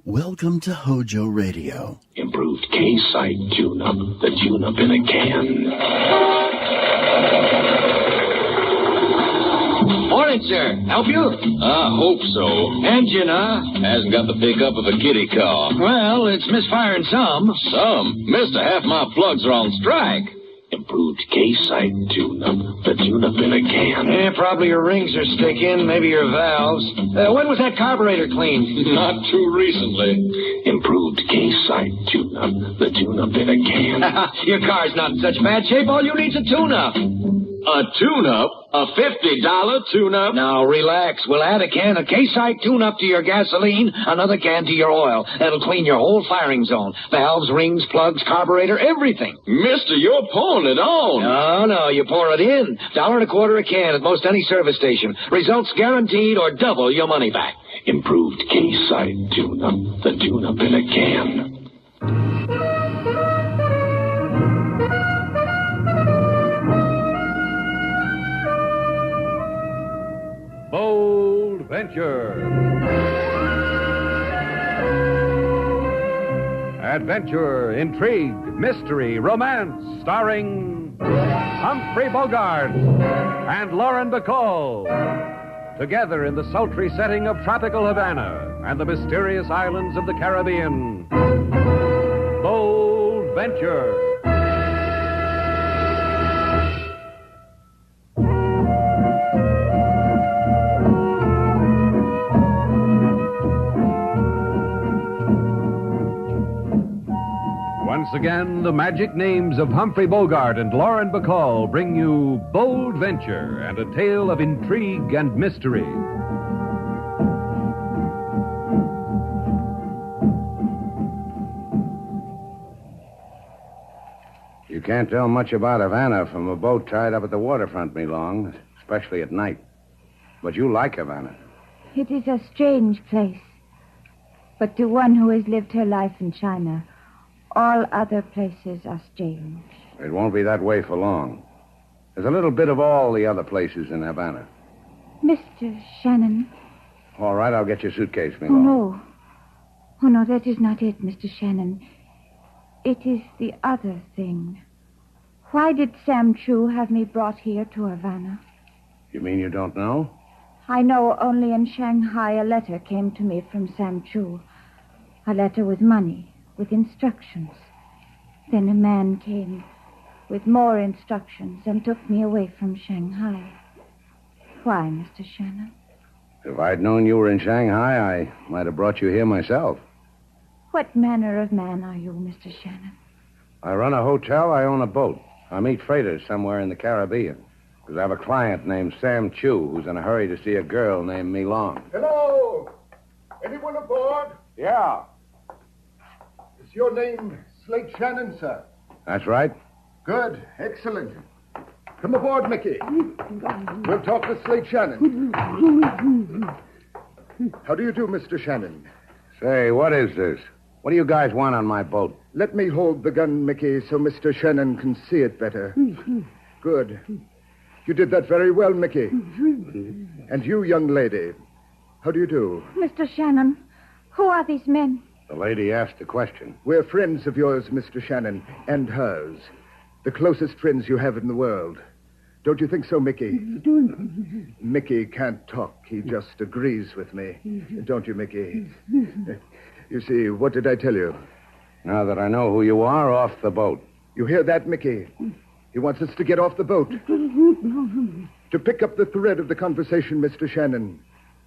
Welcome to HOJO Radio. Improved K-Site tune-up. The tune-up in a can. Morning, sir. Help you? I hope so. Engine, Hasn't got the pickup of a kitty car. Well, it's misfiring some. Some. Mister, half my plugs are on strike. Improved K-Site tune-up. The tune-up in a can. Yeah, probably your rings are sticking, maybe your valves. When was that carburetor cleaned? Not too recently. Improved K-Site tune-up. The tune-up in a can. Your car's not in such bad shape. All you need's a tune-up. A tune-up? A $50 tune-up? Now, relax. We'll add a can of K-Site tune-up to your gasoline, another can to your oil. That'll clean your whole firing zone. Valves, rings, plugs, carburetor, everything. Mister, you're pouring it on. No, you pour it in. $1.25 a can at most any service station. Results guaranteed or double your money back. Improved K-Site tune-up. The tune-up in a can. Bold Venture. Adventure, intrigue, mystery, romance, starring Humphrey Bogart and Lauren Bacall. Together in the sultry setting of tropical Havana and the mysterious islands of the Caribbean. Bold Venture. Once again, the magic names of Humphrey Bogart and Lauren Bacall bring you Bold Venture and a tale of intrigue and mystery. You can't tell much about Havana from a boat tied up at the waterfront, me long, especially at night. But you like Havana. It is a strange place. But to one who has lived her life in China, all other places are strange. It won't be that way for long. There's a little bit of all the other places in Havana. Mr. Shannon. All right, I'll get your suitcase, me Oh, long. no. Oh, no, that is not it, Mr. Shannon. It is the other thing. Why did Sam Chu have me brought here to Havana? You mean you don't know? I know only in Shanghai a letter came to me from Sam Chu. A letter with money. With instructions. Then a man came with more instructions and took me away from Shanghai. Why, Mr. Shannon? If I'd known you were in Shanghai, I might have brought you here myself. What manner of man are you, Mr. Shannon? I run a hotel, I own a boat. I meet freighters somewhere in the Caribbean. Because I have a client named Sam Chu who's in a hurry to see a girl named Me Long. Hello! Anyone aboard? Yeah. Is your name Slate Shannon, sir? That's right. Good. Excellent. Come aboard, Mickey. We'll talk with Slate Shannon. How do you do, Mr. Shannon? Say, what is this? What do you guys want on my boat? Let me hold the gun, Mickey, so Mr. Shannon can see it better. Good. You did that very well, Mickey. And you, young lady, how do you do? Mr. Shannon, who are these men? The lady asked a question. We're friends of yours, Mr. Shannon, and hers. The closest friends you have in the world. Don't you think so, Mickey? Mickey can't talk. He just agrees with me. Don't you, Mickey? You see, what did I tell you? Now that I know who you are, off the boat. You hear that, Mickey? He wants us to get off the boat. To pick up the thread of the conversation, Mr. Shannon,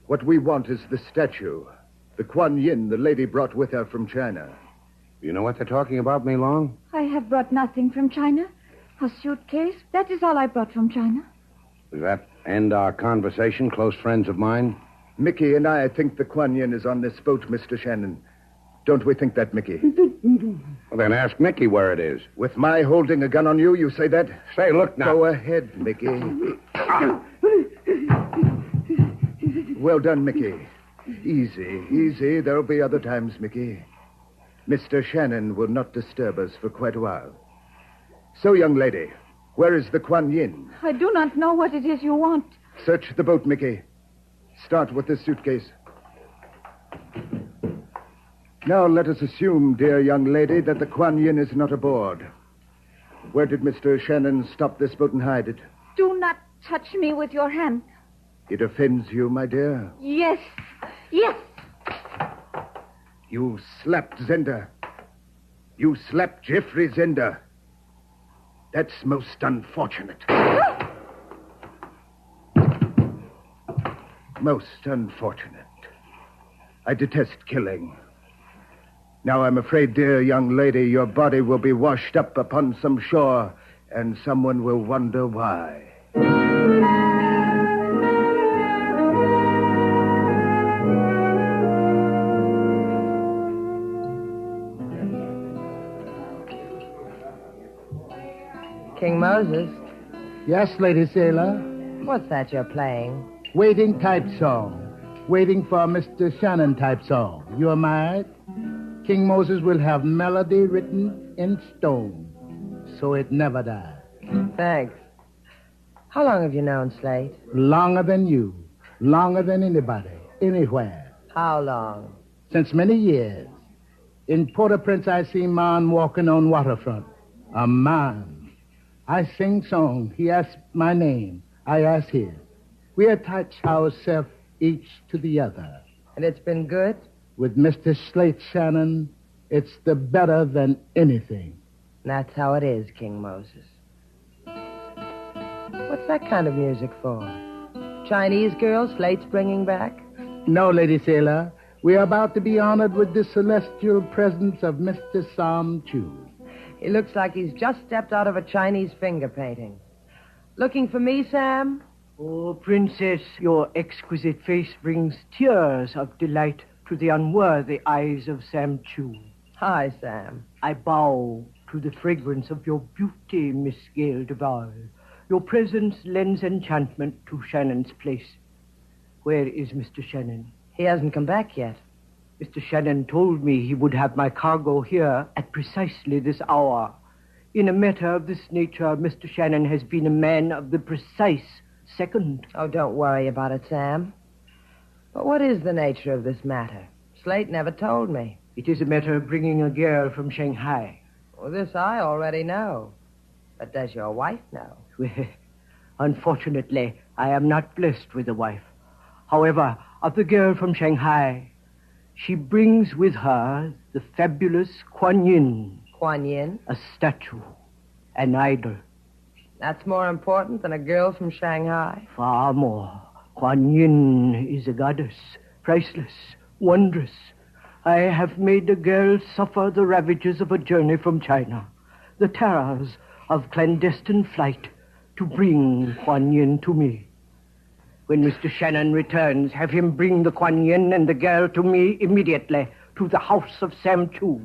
what we want is the statue. The Kuan Yin the lady brought with her from China. You know what they're talking about, Me Long? I have brought nothing from China. A suitcase. That is all I brought from China. Does that end our conversation, close friends of mine? Mickey and I think the Kuan Yin is on this boat, Mr. Shannon. Don't we think that, Mickey? Well, then ask Mickey where it is. With my holding a gun on you, you say that? Say, look now. Go ahead, Mickey. Well done, Mickey. Easy. There'll be other times, Mickey. Mr. Shannon will not disturb us for quite a while. So, young lady, where is the Kuan Yin? I do not know what it is you want. Search the boat, Mickey. Start with this suitcase. Now let us assume, dear young lady, that the Kuan Yin is not aboard. Where did Mr. Shannon stop this boat and hide it? Do not touch me with your hand. It offends you, my dear. Yes. Yes. You slapped Zender. You slapped Jeffrey Zender. That's most unfortunate. Most unfortunate. I detest killing. Now I'm afraid, dear young lady, your body will be washed up upon some shore, and someone will wonder why. King Moses, Yes, Lady Sailor. what's that you're playing? Waiting type song. Waiting for Mr. Shannon type song. You are mad? King Moses will have melody written in stone, so it never dies. Thanks. How long have you known Slate? Longer than you. Longer than anybody. Anywhere. How long? Since many years. In Port-au-Prince, I see man walking on waterfront. A man. I sing song. He asks my name. I ask his. We attach ourselves each to the other. And it's been good? With Mr. Slate Shannon, it's the better than anything. That's how it is, King Moses. What's that kind of music for? Chinese girl Slate's bringing back? No, Lady Sailor. We are about to be honored with the celestial presence of Mr. Sam Chu. He looks like he's just stepped out of a Chinese finger painting. Looking for me, Sam? Oh, Princess, your exquisite face brings tears of delight to the unworthy eyes of Sam Chu. Hi, Sam. I bow to the fragrance of your beauty, Miss Gail Duval. Your presence lends enchantment to Shannon's place. Where is Mr. Shannon? He hasn't come back yet. Mr. Shannon told me he would have my cargo here at precisely this hour. In a matter of this nature, Mr. Shannon has been a man of the precise second. Oh, don't worry about it, Sam. But what is the nature of this matter? Slate never told me. It is a matter of bringing a girl from Shanghai. Well, this I already know. But does your wife know? Well, unfortunately, I am not blessed with a wife. However, of the girl from Shanghai, she brings with her the fabulous Kuan Yin. Kuan Yin? A statue, an idol. That's more important than a girl from Shanghai? Far more. Kuan Yin is a goddess, priceless, wondrous. I have made the girl suffer the ravages of a journey from China, the terrors of clandestine flight to bring Kuan Yin to me. When Mr. Shannon returns, have him bring the Kuan Yin and the girl to me immediately, to the house of Sam Chu.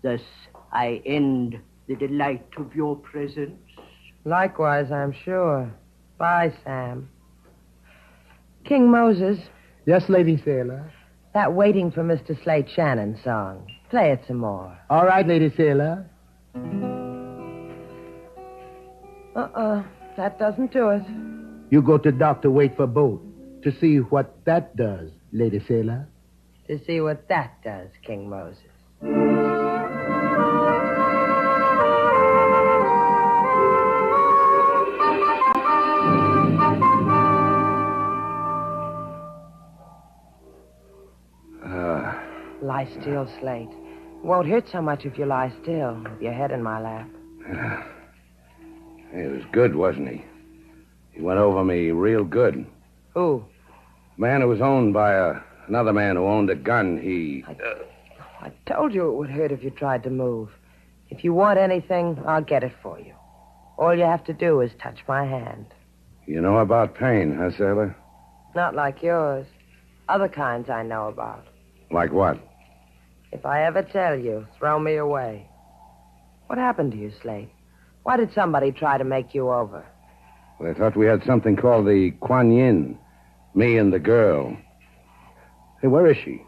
Thus, I end the delight of your presence. Likewise, I'm sure. Bye, Sam. King Moses. Yes, Lady Sailor. That Waiting for Mr. Slate Shannon song. Play it some more. All right, Lady Sailor. That doesn't do it. You go to doctor, wait for boat. To see what that does, Lady Sailor. To see what that does, King Moses. Lie still, Slate. It won't hurt so much if you lie still, with your head in my lap. He was good, wasn't he? He went over me real good. Who? Man who was owned by another man who owned a gun, I told you it would hurt if you tried to move. If you want anything, I'll get it for you. All you have to do is touch my hand. You know about pain, huh, Sailor? Not like yours. Other kinds I know about. Like what? If I ever tell you, throw me away. What happened to you, Slate? Why did somebody try to make you over? Well, they thought we had something called the Kuan Yin. Me and the girl. Hey, where is she?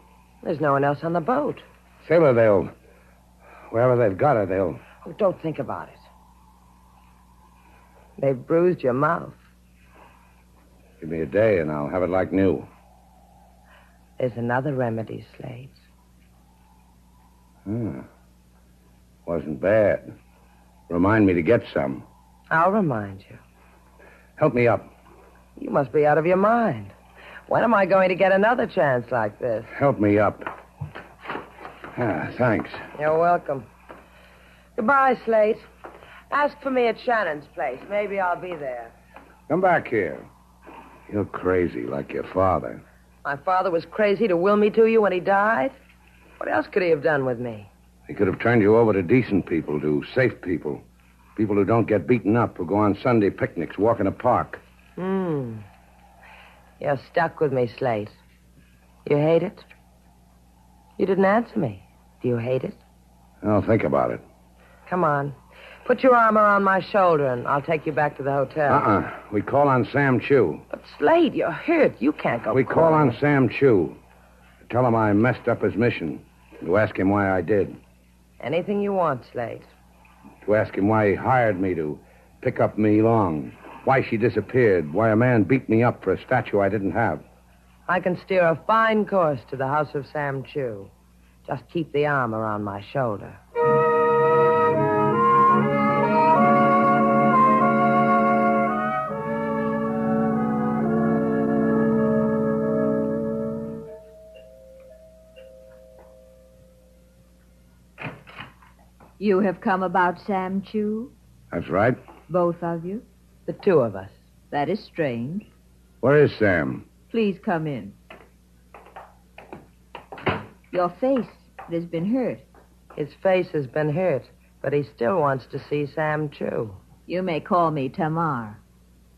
There's no one else on the boat. Sailor, wherever they've got her, they'll... Oh, don't think about it. They've bruised your mouth. Give me a day and I'll have it like new. There's another remedy, Slate. Wasn't bad. Remind me to get some. I'll remind you. Help me up. You must be out of your mind. When am I going to get another chance like this? Help me up. Thanks. You're welcome. Goodbye, Slate. Ask for me at Shannon's place. Maybe I'll be there. Come back here. You're crazy like your father. My father was crazy to will me to you when he died. What else could he have done with me? He could have turned you over to decent people, to safe people. People who don't get beaten up, who go on Sunday picnics, walk in a park. You're stuck with me, Slate. You hate it? You didn't answer me. Do you hate it? I'll think about it. Come on. Put your arm around my shoulder, and I'll take you back to the hotel. We call on Sam Chu. But, Slade, you're hurt. You can't go. We call on Sam Chu. Tell him I messed up his mission. To ask him why I did. Anything you want, Slade. To ask him why he hired me to pick up Me Long. Why she disappeared. Why a man beat me up for a statue I didn't have. I can steer a fine course to the house of Sam Chu. Just keep the arm around my shoulder. You have come about Sam Chu? That's right. Both of you? The two of us. That is strange. Where is Sam? Please come in. Your face, it has been hurt. His face has been hurt, but he still wants to see Sam Chu. You may call me Tamar.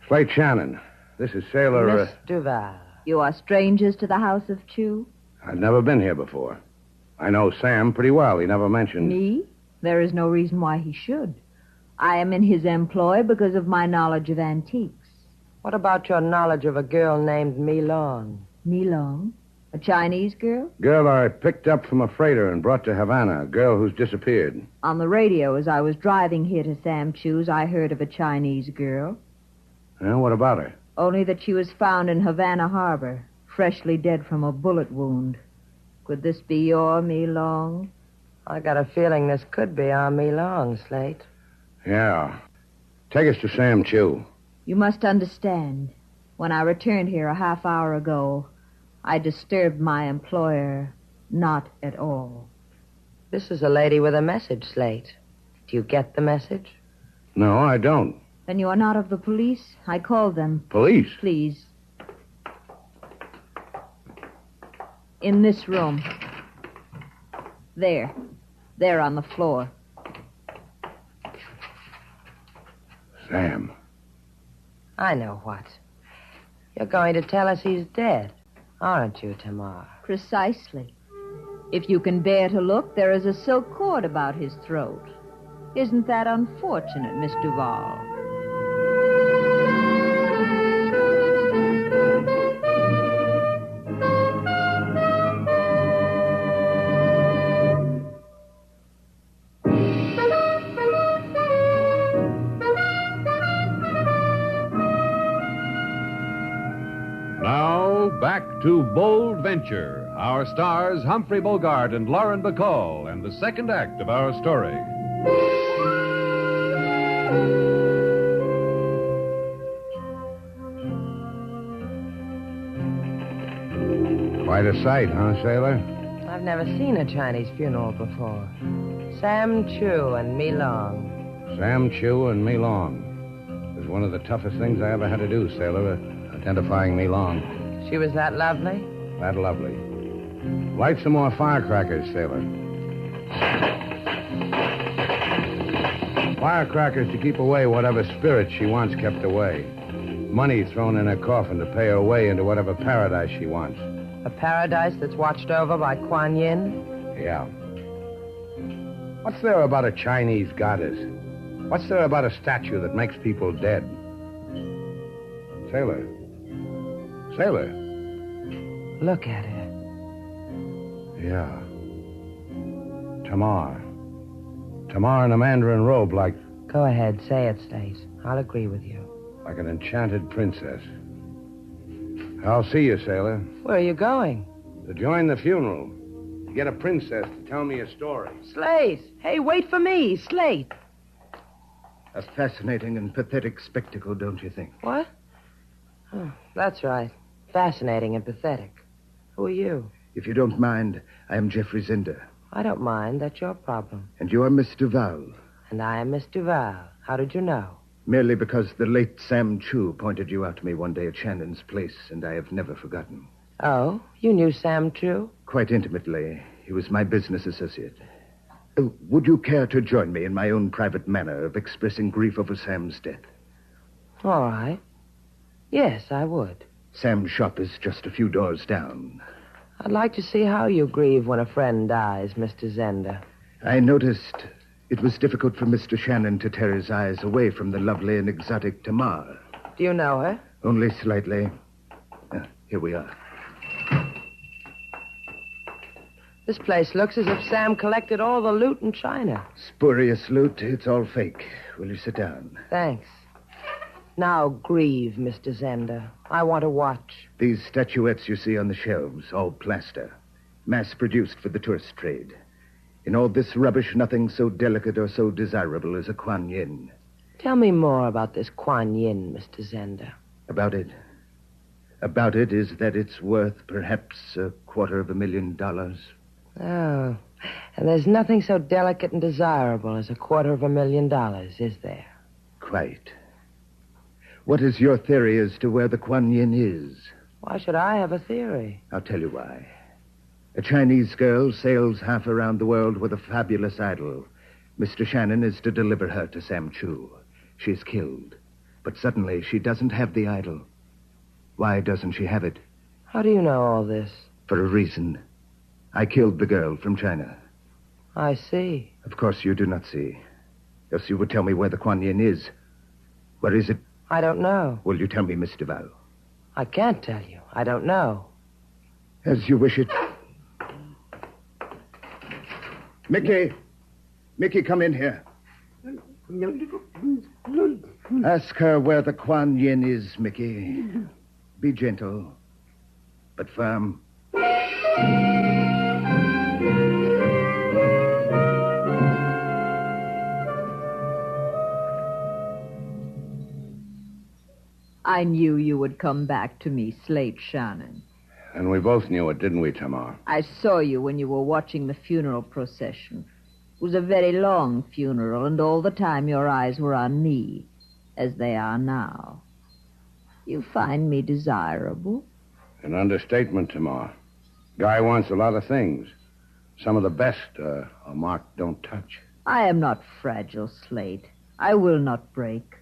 Slate Shannon. This is Sailor... Miss Duval. You are strangers to the house of Chu? I've never been here before. I know Sam pretty well. He never mentioned... Me? There is no reason why he should. I am in his employ because of my knowledge of antiques. What about your knowledge of a girl named Mi Long? Mi Long? A Chinese girl? Girl I picked up from a freighter and brought to Havana. A girl who's disappeared. On the radio, as I was driving here to Sam Chu's, I heard of a Chinese girl. What about her? Only that she was found in Havana Harbor, freshly dead from a bullet wound. Could this be your Mi Long? I got a feeling this could be our Mi Long, Slate. Yeah. Take us to Sam Chu. You must understand. When I returned here a half hour ago, I disturbed my employer not at all. This is a lady with a message, Slate. Do you get the message? No, I don't. Then you are not of the police? I called them. Police? Please. In this room. There. There on the floor. Sam. I know what. You're going to tell us he's dead, aren't you, Tamar? Precisely. If you can bear to look, there is a silk cord about his throat. Isn't that unfortunate, Miss Duval? Back to Bold Venture. Our stars, Humphrey Bogart and Lauren Bacall, and the second act of our story. Quite a sight, huh, Sailor? I've never seen a Chinese funeral before. Sam Chu and Mi Long. Sam Chu and Mi Long. It was one of the toughest things I ever had to do, Sailor, identifying Mi Long. She was that lovely? That lovely. Light some more firecrackers, Sailor. Firecrackers to keep away whatever spirit she wants kept away. Money thrown in her coffin to pay her way into whatever paradise she wants. A paradise that's watched over by Kuan Yin? Yeah. What's there about a Chinese goddess? What's there about a statue that makes people dead? Sailor. Sailor. Look at her. Yeah. Tamar. Tamar in a mandarin robe like... Go ahead, say it, Slate. I'll agree with you. Like an enchanted princess. I'll see you, Sailor. Where are you going? To join the funeral. to get a princess to tell me a story. Slate! Hey, wait for me, Slate. A fascinating and pathetic spectacle, don't you think? What? Oh, that's right. Fascinating and pathetic. Who are you? If you don't mind, I am Geoffrey Zender. I don't mind. That's your problem. And you are Miss Duval. And I am Miss Duval. How did you know? Merely because the late Sam Chu pointed you out to me one day at Shannon's place, and I have never forgotten. Oh, you knew Sam Chu? Quite intimately. He was my business associate. Would you care to join me in my own private manner of expressing grief over Sam's death? All right. Yes, I would. Sam's shop is just a few doors down. I'd like to see how you grieve when a friend dies, Mr. Zender. I noticed it was difficult for Mr. Shannon to tear his eyes away from the lovely and exotic Tamar. Do you know her? Only slightly. Here we are. This place looks as if Sam collected all the loot in China. Spurious loot. It's all fake. Will you sit down? Thanks. Now grieve, Mr. Zender. I want to watch. These statuettes you see on the shelves, all plaster. Mass-produced for the tourist trade. In all this rubbish, nothing so delicate or so desirable as a Kuan Yin. Tell me more about this Kuan Yin, Mr. Zender. About it? About it is that it's worth perhaps $250,000. Oh, and there's nothing so delicate and desirable as $250,000, is there? Quite. What is your theory as to where the Kuan Yin is? Why should I have a theory? I'll tell you why. A Chinese girl sails half around the world with a fabulous idol. Mr. Shannon is to deliver her to Sam Chu. She's killed. But suddenly she doesn't have the idol. Why doesn't she have it? How do you know all this? For a reason. I killed the girl from China. I see. Of course you do not see. Else you would tell me where the Kuan Yin is. Where is it? I don't know. Will you tell me, Miss Duval? I can't tell you. I don't know. As you wish it. Mickey! Mickey, come in here. Ask her where the Kuan Yin is, Mickey. Be gentle, but firm. I knew you would come back to me, Slate Shannon. And we both knew it, didn't we, Tamar? I saw you when you were watching the funeral procession. It was a very long funeral, and all the time your eyes were on me, as they are now. You find me desirable? An understatement, Tamar. Guy wants a lot of things. Some of the best a mark don't touch. I am not fragile, Slate. I will not break.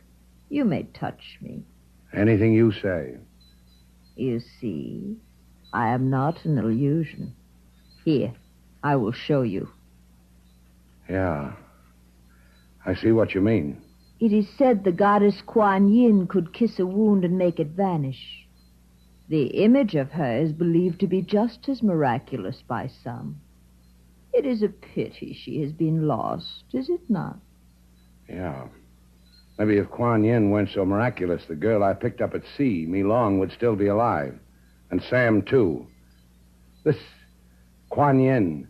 You may touch me. Anything you say. You see, I am not an illusion. Here, I will show you. Yeah. I see what you mean. It is said the goddess Kuan Yin could kiss a wound and make it vanish. The image of her is believed to be just as miraculous by some. It is a pity she has been lost, is it not? Yeah. Maybe if Kuan Yin weren't so miraculous, the girl I picked up at sea, Me Long, would still be alive. And Sam, too. This Kuan Yin,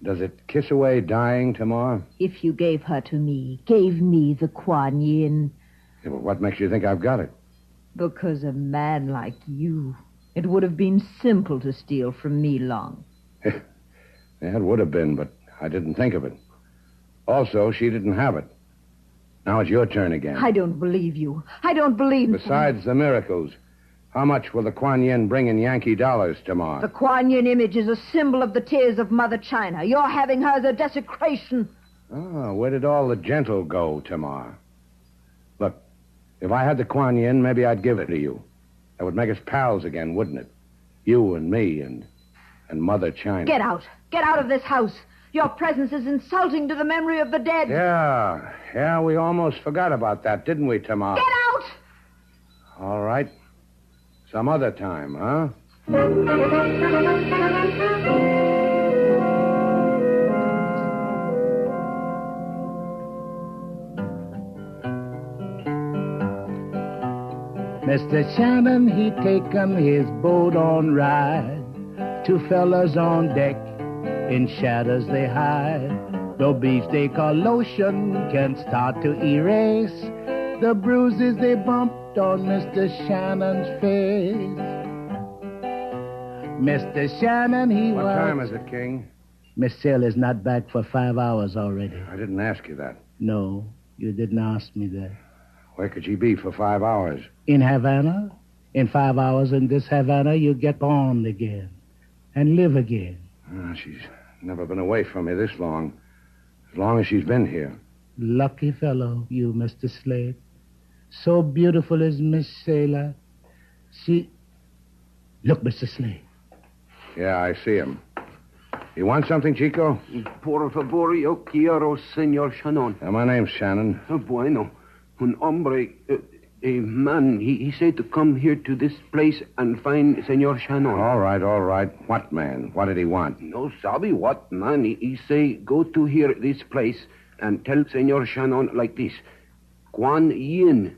does it kiss away dying, Tamar? If you gave her to me, gave me the Kuan Yin. Yeah, but what makes you think I've got it? Because a man like you, it would have been simple to steal from Me Long. Yeah, it would have been, but I didn't think of it. Also, she didn't have it. Now it's your turn again. I don't believe you. I don't believe... Besides the miracles, how much will the Kuan Yin bring in Yankee dollars, Tamar? The Kuan Yin image is a symbol of the tears of Mother China. Your having her is a desecration. Oh, where did all the gentle go, Tamar? Look, if I had the Kuan Yin, maybe I'd give it to you. That would make us pals again, wouldn't it? You and me and Mother China. Get out. Get out of this house. Your presence is insulting to the memory of the dead. Yeah, we almost forgot about that, didn't we, Tamar? Get out! All right. Some other time, huh? Mr. Shannon, he taken his boat on ride. Two fellas on deck, in shadows they hide. No beefsteak or lotion can start to erase the bruises they bumped on Mr. Shannon's face. Mr. Shannon, he was... What time is it, King? Miss Sailor's not back for 5 hours already. I didn't ask you that. No, you didn't ask me that. Where could she be for 5 hours? In Havana? In 5 hours in this Havana, you get born again and live again. She's never been away from me this long. As long as she's been here. Lucky fellow, you, Mr. Slade. So beautiful is Miss Sailor. She... Look, Mr. Slade. Yeah, I see him. You want something, Chico? Por favor, yo quiero, Senor Shannon. My name's Shannon. Bueno. Un hombre, a man, he said to come here to this place and find Senor Shannon. All right. What man? What did he want? No sabe what man. He say go to here, this place, and tell Senor Shannon like this. Kuan Yin.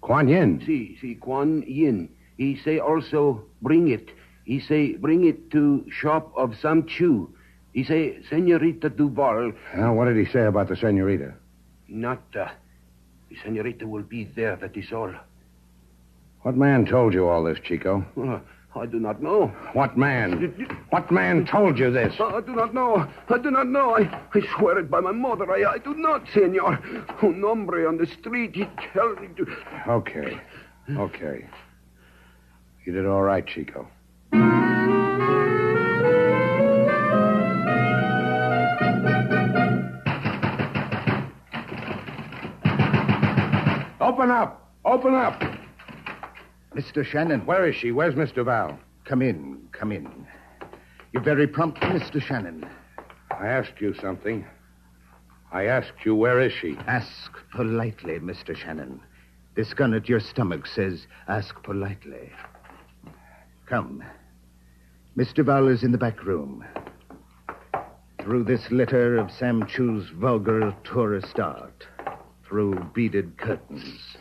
Kuan Yin? Si, Kuan Yin. He say also bring it. He say bring it to shop of Sam Chu. He say, Senorita Duval. What did he say about the senorita? Not, the senorita will be there, that is all. What man told you all this, Chico? I do not know. What man? What man told you this? I do not know. I swear it by my mother. I do not, senor. Un hombre on the street, he tells me to... Okay. You did all right, Chico. Open up! Mr. Shannon. Where is she? Where's Miss Duval? Come in. You're very prompt, Mr. Shannon. I asked you something. I asked you, where is she? Ask politely, Mr. Shannon. This gun at your stomach says, ask politely. Come. Miss Duval is in the back room. Through this litter of Sam Chu's vulgar tourist art. Through beaded curtains.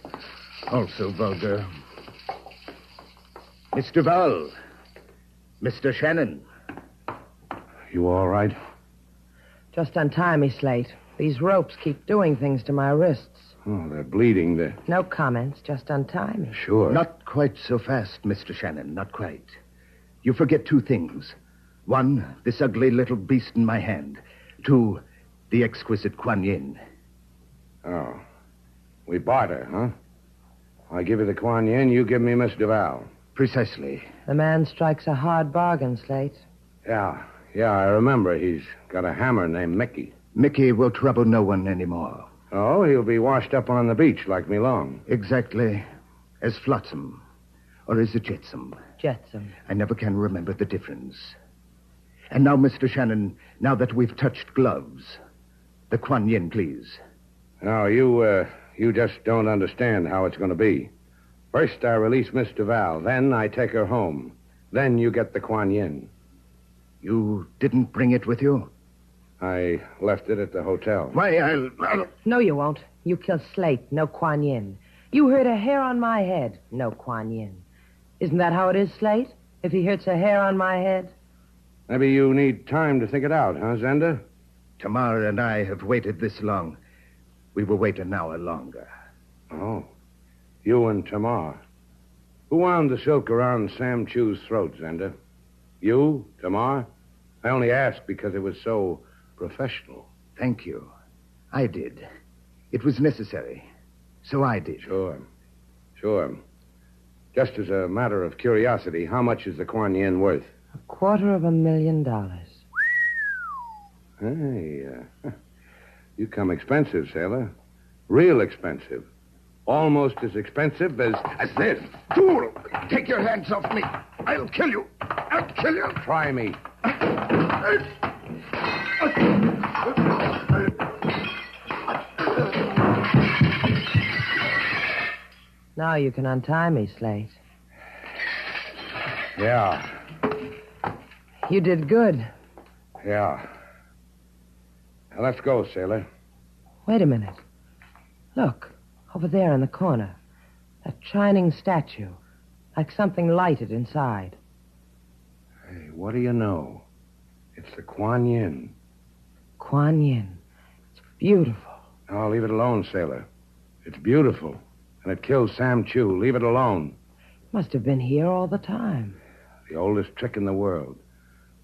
Also vulgar. Miss Duval. Mr. Shannon. You all right? Just untie me, Slate. These ropes keep doing things to my wrists. Oh, they're bleeding. No comments. Just untie me. Sure. Not quite so fast, Mr. Shannon. Not quite. You forget two things. One, this ugly little beast in my hand. Two, the exquisite Kuan Yin. Oh. We barter, huh? I give you the Kuan Yin, you give me Miss Duval. Precisely. The man strikes a hard bargain, Slate. Yeah, I remember. He's got a hammer named Mickey. Mickey will trouble no one anymore. Oh, he'll be washed up on the beach like me long. Exactly. As Flotsam. Or is it Jetsam? Jetsam. I never can remember the difference. And now, Mr. Shannon, now that we've touched gloves, the Kuan Yin, please. No, you just don't understand how it's going to be. First, I release Miss Duval. Then I take her home. Then you get the Kuan Yin. You didn't bring it with you? I left it at the hotel. Why, I'll... No, you won't. You kill Slate. No Kuan Yin. You hurt a hair on my head. No Kuan Yin. Isn't that how it is, Slate? If he hurts a hair on my head? Maybe you need time to think it out, huh, Zenda? Tamar and I have waited this long. We will wait an hour longer. Oh. You and Tamar. Who wound the silk around Sam Chu's throat, Zenda? You, Tamar? I only asked because it was so professional. Thank you. I did. It was necessary. So I did. Sure. Just as a matter of curiosity, how much is the Kuan Yin worth? $250,000. Hey, you come expensive, sailor. Real expensive. Almost as expensive as this. Fool! Take your hands off me. I'll kill you. I'll kill you. Try me. Now you can untie me, Slate. Yeah. You did good. Yeah. Now, let's go, sailor. Wait a minute. Look, over there in the corner. That shining statue. Like something lighted inside. Hey, what do you know? If It's the Kuan Yin. Kuan Yin. It's beautiful. Oh, leave it alone, sailor. It's beautiful. And it killed Sam Chu. Leave it alone. Must have been here all the time. The oldest trick in the world.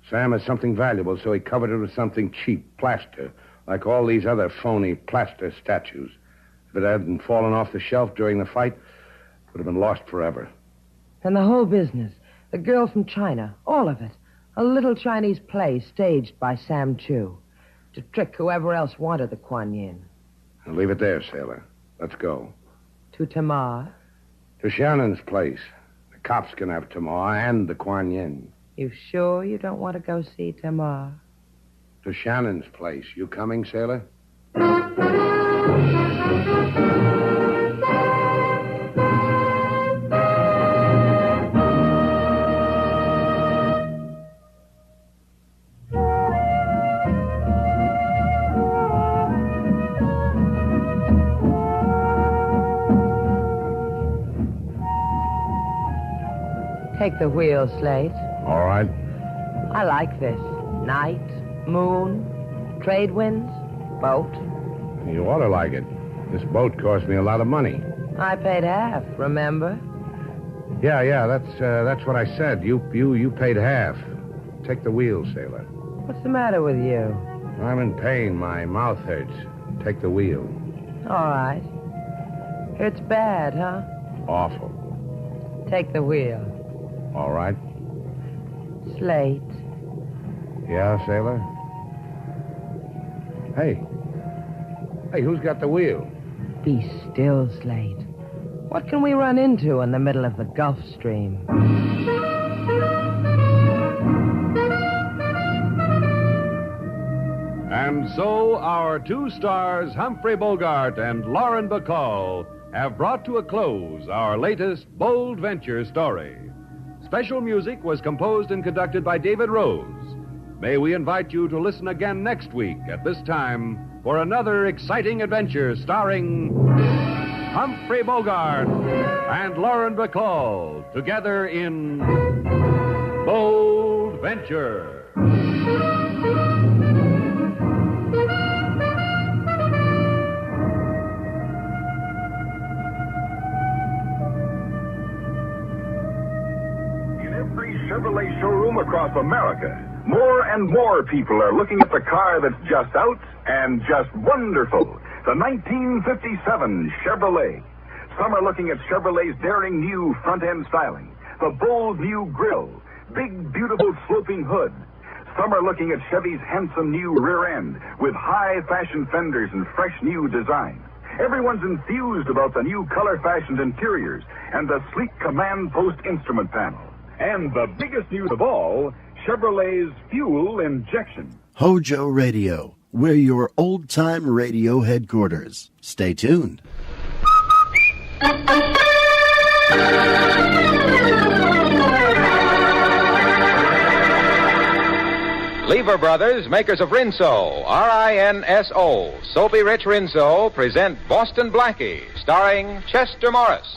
Sam has something valuable, so he covered it with something cheap, plaster, like all these other phony plaster statues. If it hadn't fallen off the shelf during the fight, it would have been lost forever. And the whole business. The girl from China. All of it. A little Chinese play staged by Sam Chu to trick whoever else wanted the Kuan Yin. Now leave it there, sailor. Let's go. To Tamar? To Shannon's place. The cops can have Tamar and the Kuan Yin. You sure you don't want to go see Tamar? To Shannon's place. You coming, sailor? Take the wheel, Slate. All right. I like this. Night, moon, trade winds, boat. You ought to like it. This boat cost me a lot of money. I paid half, remember? Yeah, that's what I said. You paid half. Take the wheel, sailor. What's the matter with you? I'm in pain. My mouth hurts. Take the wheel. All right. Hurts bad, huh? Awful. Take the wheel. All right. Slate. Yeah, sailor? Hey, who's got the wheel? Be still, Slate. What can we run into in the middle of the Gulf Stream? And so our two stars, Humphrey Bogart and Lauren Bacall, have brought to a close our latest bold venture story. Special music was composed and conducted by David Rose. May we invite you to listen again next week at this time for another exciting adventure starring Humphrey Bogart and Lauren Bacall together in Bold Venture. Chevrolet showroom across America. More and more people are looking at the car that's just out and just wonderful. The 1957 Chevrolet. Some are looking at Chevrolet's daring new front-end styling. The bold new grille. Big, beautiful sloping hood. Some are looking at Chevy's handsome new rear end with high-fashion fenders and fresh new design. Everyone's enthused about the new color-fashioned interiors and the sleek command post instrument panel. And the biggest news of all, Chevrolet's fuel injection. HOJO Radio, we're your old-time radio headquarters. Stay tuned. Lever Brothers, makers of Rinso, R-I-N-S-O, Soapy Rich Rinso, present Boston Blackie, starring Chester Morris.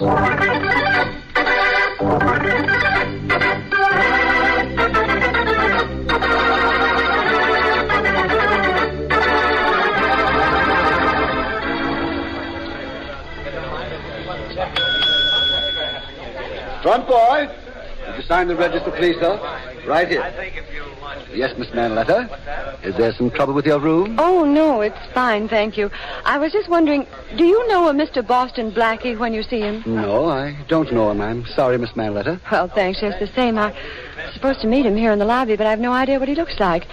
Front boy, did you sign the register, please, sir? Right here. Yes, Miss Manletter. Is there some trouble with your room? Oh, no, it's fine, thank you. I was just wondering, do you know a Mr. Boston Blackie when you see him? No, I don't know him. I'm sorry, Miss Manletter. Well, thanks, just the same. I'm supposed to meet him here in the lobby, but I have no idea what he looks like.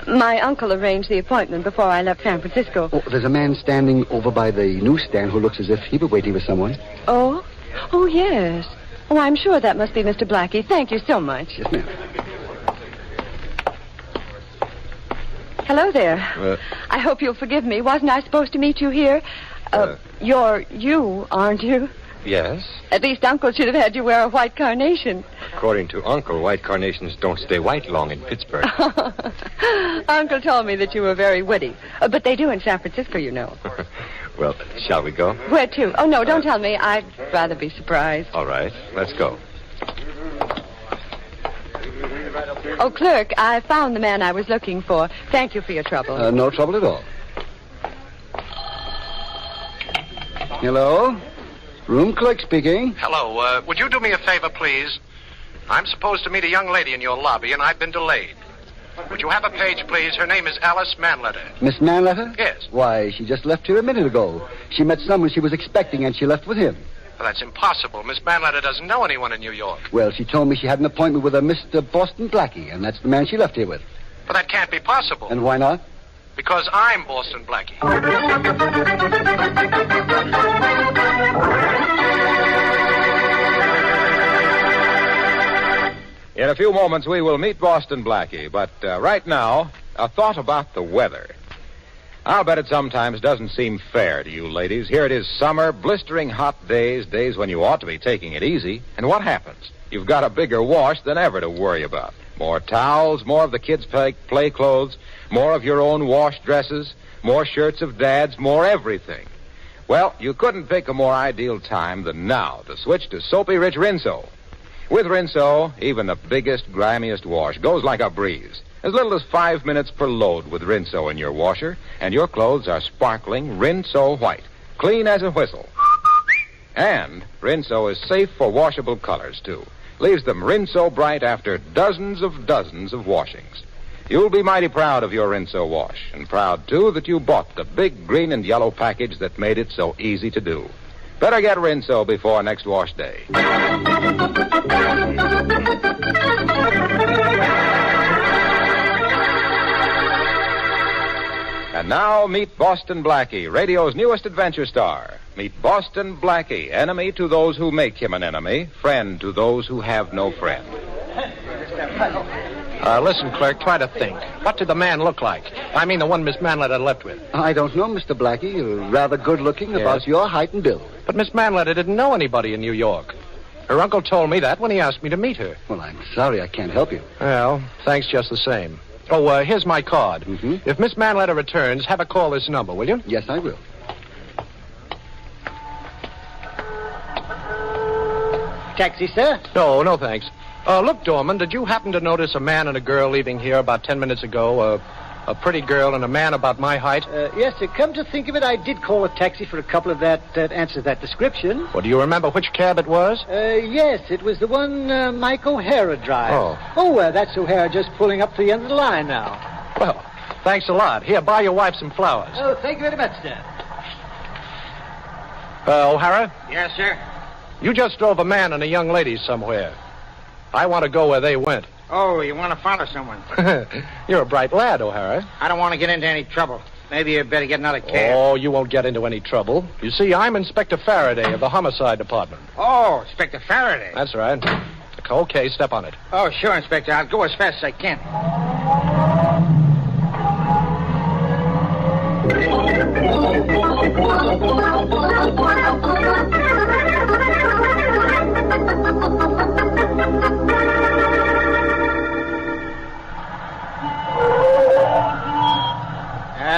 My uncle arranged the appointment before I left San Francisco. Oh, there's a man standing over by the newsstand who looks as if he were waiting for someone. Oh? Oh, yes. Oh, I'm sure that must be Mr. Blackie. Thank you so much. Yes, ma'am. Hello there. I hope you'll forgive me. Wasn't I supposed to meet you here? You're you, aren't you? Yes. At least Uncle should have had you wear a white carnation. According to Uncle, white carnations don't stay white long in Pittsburgh. Uncle told me that you were very witty. But they do in San Francisco, you know. Well, shall we go? Where to? Oh, no, don't tell me. I'd rather be surprised. All right, let's go. Oh, clerk, I found the man I was looking for. Thank you for your trouble. No trouble at all. Hello? Room clerk speaking. Hello. Would you do me a favor, please? I'm supposed to meet a young lady in your lobby, and I've been delayed. Would you have a page, please? Her name is Alice Manletter. Miss Manletter? Yes. Why, she just left here a minute ago. She met someone she was expecting, and she left with him. Well, that's impossible. Miss Manletter doesn't know anyone in New York. Well, she told me she had an appointment with a Mr. Boston Blackie, and that's the man she left here with. But that can't be possible. And why not? Because I'm Boston Blackie. In a few moments, we will meet Boston Blackie, but right now, a thought about the weather. I'll bet it sometimes doesn't seem fair to you ladies. Here it is summer, blistering hot days when you ought to be taking it easy. And what happens? You've got a bigger wash than ever to worry about. More towels, more of the kids' play clothes, more of your own wash dresses, more shirts of Dad's, more everything. Well, you couldn't pick a more ideal time than now to switch to Soapy Rich Rinso. With Rinso, even the biggest, grimiest wash goes like a breeze. As little as 5 minutes per load with Rinso in your washer, and your clothes are sparkling Rinso white, clean as a whistle. And Rinso is safe for washable colors, too. Leaves them Rinso bright after dozens of washings. You'll be mighty proud of your Rinso wash, and proud, too, that you bought the big green and yellow package that made it so easy to do. Better get Rinso before next wash day. And now, meet Boston Blackie, radio's newest adventure star. Meet Boston Blackie, enemy to those who make him an enemy, friend to those who have no friend. Listen, clerk, try to think. What did the man look like? I mean, the one Miss Manletter left with. I don't know, Mr. Blackie. You're rather good-looking, Yes. about your height and build. But Miss Manletter didn't know anybody in New York. Her uncle told me that when he asked me to meet her. Well, I'm sorry I can't help you. Well, thanks just the same. Oh, here's my card. Mm-hmm. If Miss Manletter returns, have her call this number, will you? Yes, I will. Taxi, sir? No, thanks. Look, Dorman, did you happen to notice a man and a girl leaving here about 10 minutes ago? A pretty girl and a man about my height? Yes, sir. Come to think of it, I did call a taxi for a couple of that answers that description. Well, do you remember which cab it was? Yes, it was the one Mike O'Hara drives. That's O'Hara just pulling up to the end of the line now. Well, thanks a lot. Here, buy your wife some flowers. Oh, thank you very much, sir. O'Hara? Yes, sir? You just drove a man and a young lady somewhere. I want to go where they went. Oh, you want to follow someone? You're a bright lad, O'Hara. I don't want to get into any trouble. Maybe you better get another cab. Oh, you won't get into any trouble. You see, I'm Inspector Faraday of the Homicide Department. Oh, Inspector Faraday. That's right. Okay, step on it. Oh, sure, Inspector. I'll go as fast as I can.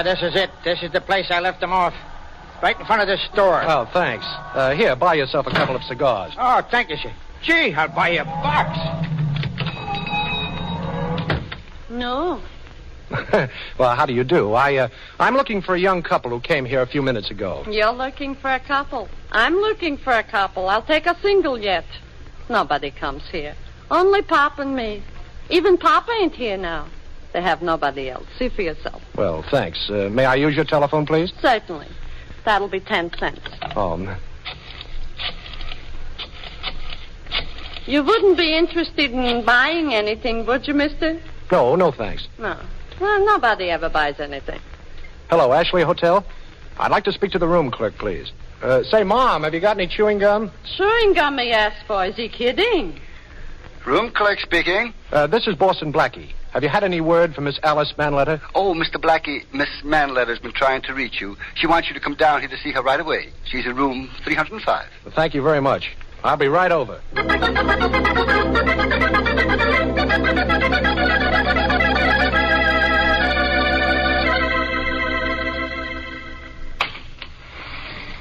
This is it. This is the place I left them off. Right in front of this store. Oh, thanks. Here, buy yourself a couple of cigars. Oh, thank you, sir. Gee, I'll buy you a box. No. Well, how do you do? I'm looking for a young couple who came here a few minutes ago. You're looking for a couple. I'm looking for a couple. I'll take a single yet. Nobody comes here. Only Pop and me. Even Pop ain't here now. They have nobody else. See for yourself. Well, thanks. May I use your telephone, please? Certainly. That'll be 10 cents. Oh, You wouldn't be interested in buying anything, would you, mister? no, thanks. No. Well, nobody ever buys anything. Hello, Ashley Hotel? I'd like to speak to the room clerk, please. Say, Mom, have you got any chewing gum? Chewing gum, he asked for. Is he kidding? Room clerk speaking. This is Boston Blackie. Have you had any word from Miss Alice Manletter? Oh, Mr. Blackie, Miss Manletter's been trying to reach you. She wants you to come down here to see her right away. She's in room 305. Well, thank you very much. I'll be right over.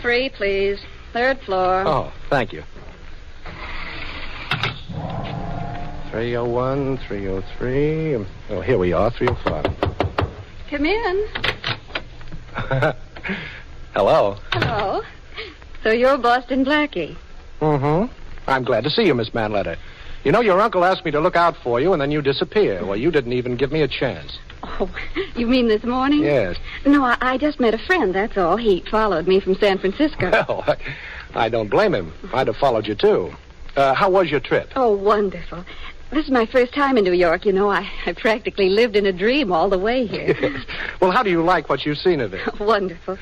Three, please. Third floor. Oh, thank you. 301, 303. Oh, here we are, 305. Come in. Hello. Hello. So you're Boston Blackie. Mm-hmm. I'm glad to see you, Miss Manletter. You know, your uncle asked me to look out for you, and then you disappear. Well, you didn't even give me a chance. Oh, you mean this morning? Yes. No, I just met a friend, that's all. He followed me from San Francisco. Well, I don't blame him. I'd have followed you, too. How was your trip? Oh, wonderful. This is my first time in New York, you know. I practically lived in a dream all the way here. Yes. Well, how do you like what you've seen of it? Wonderful.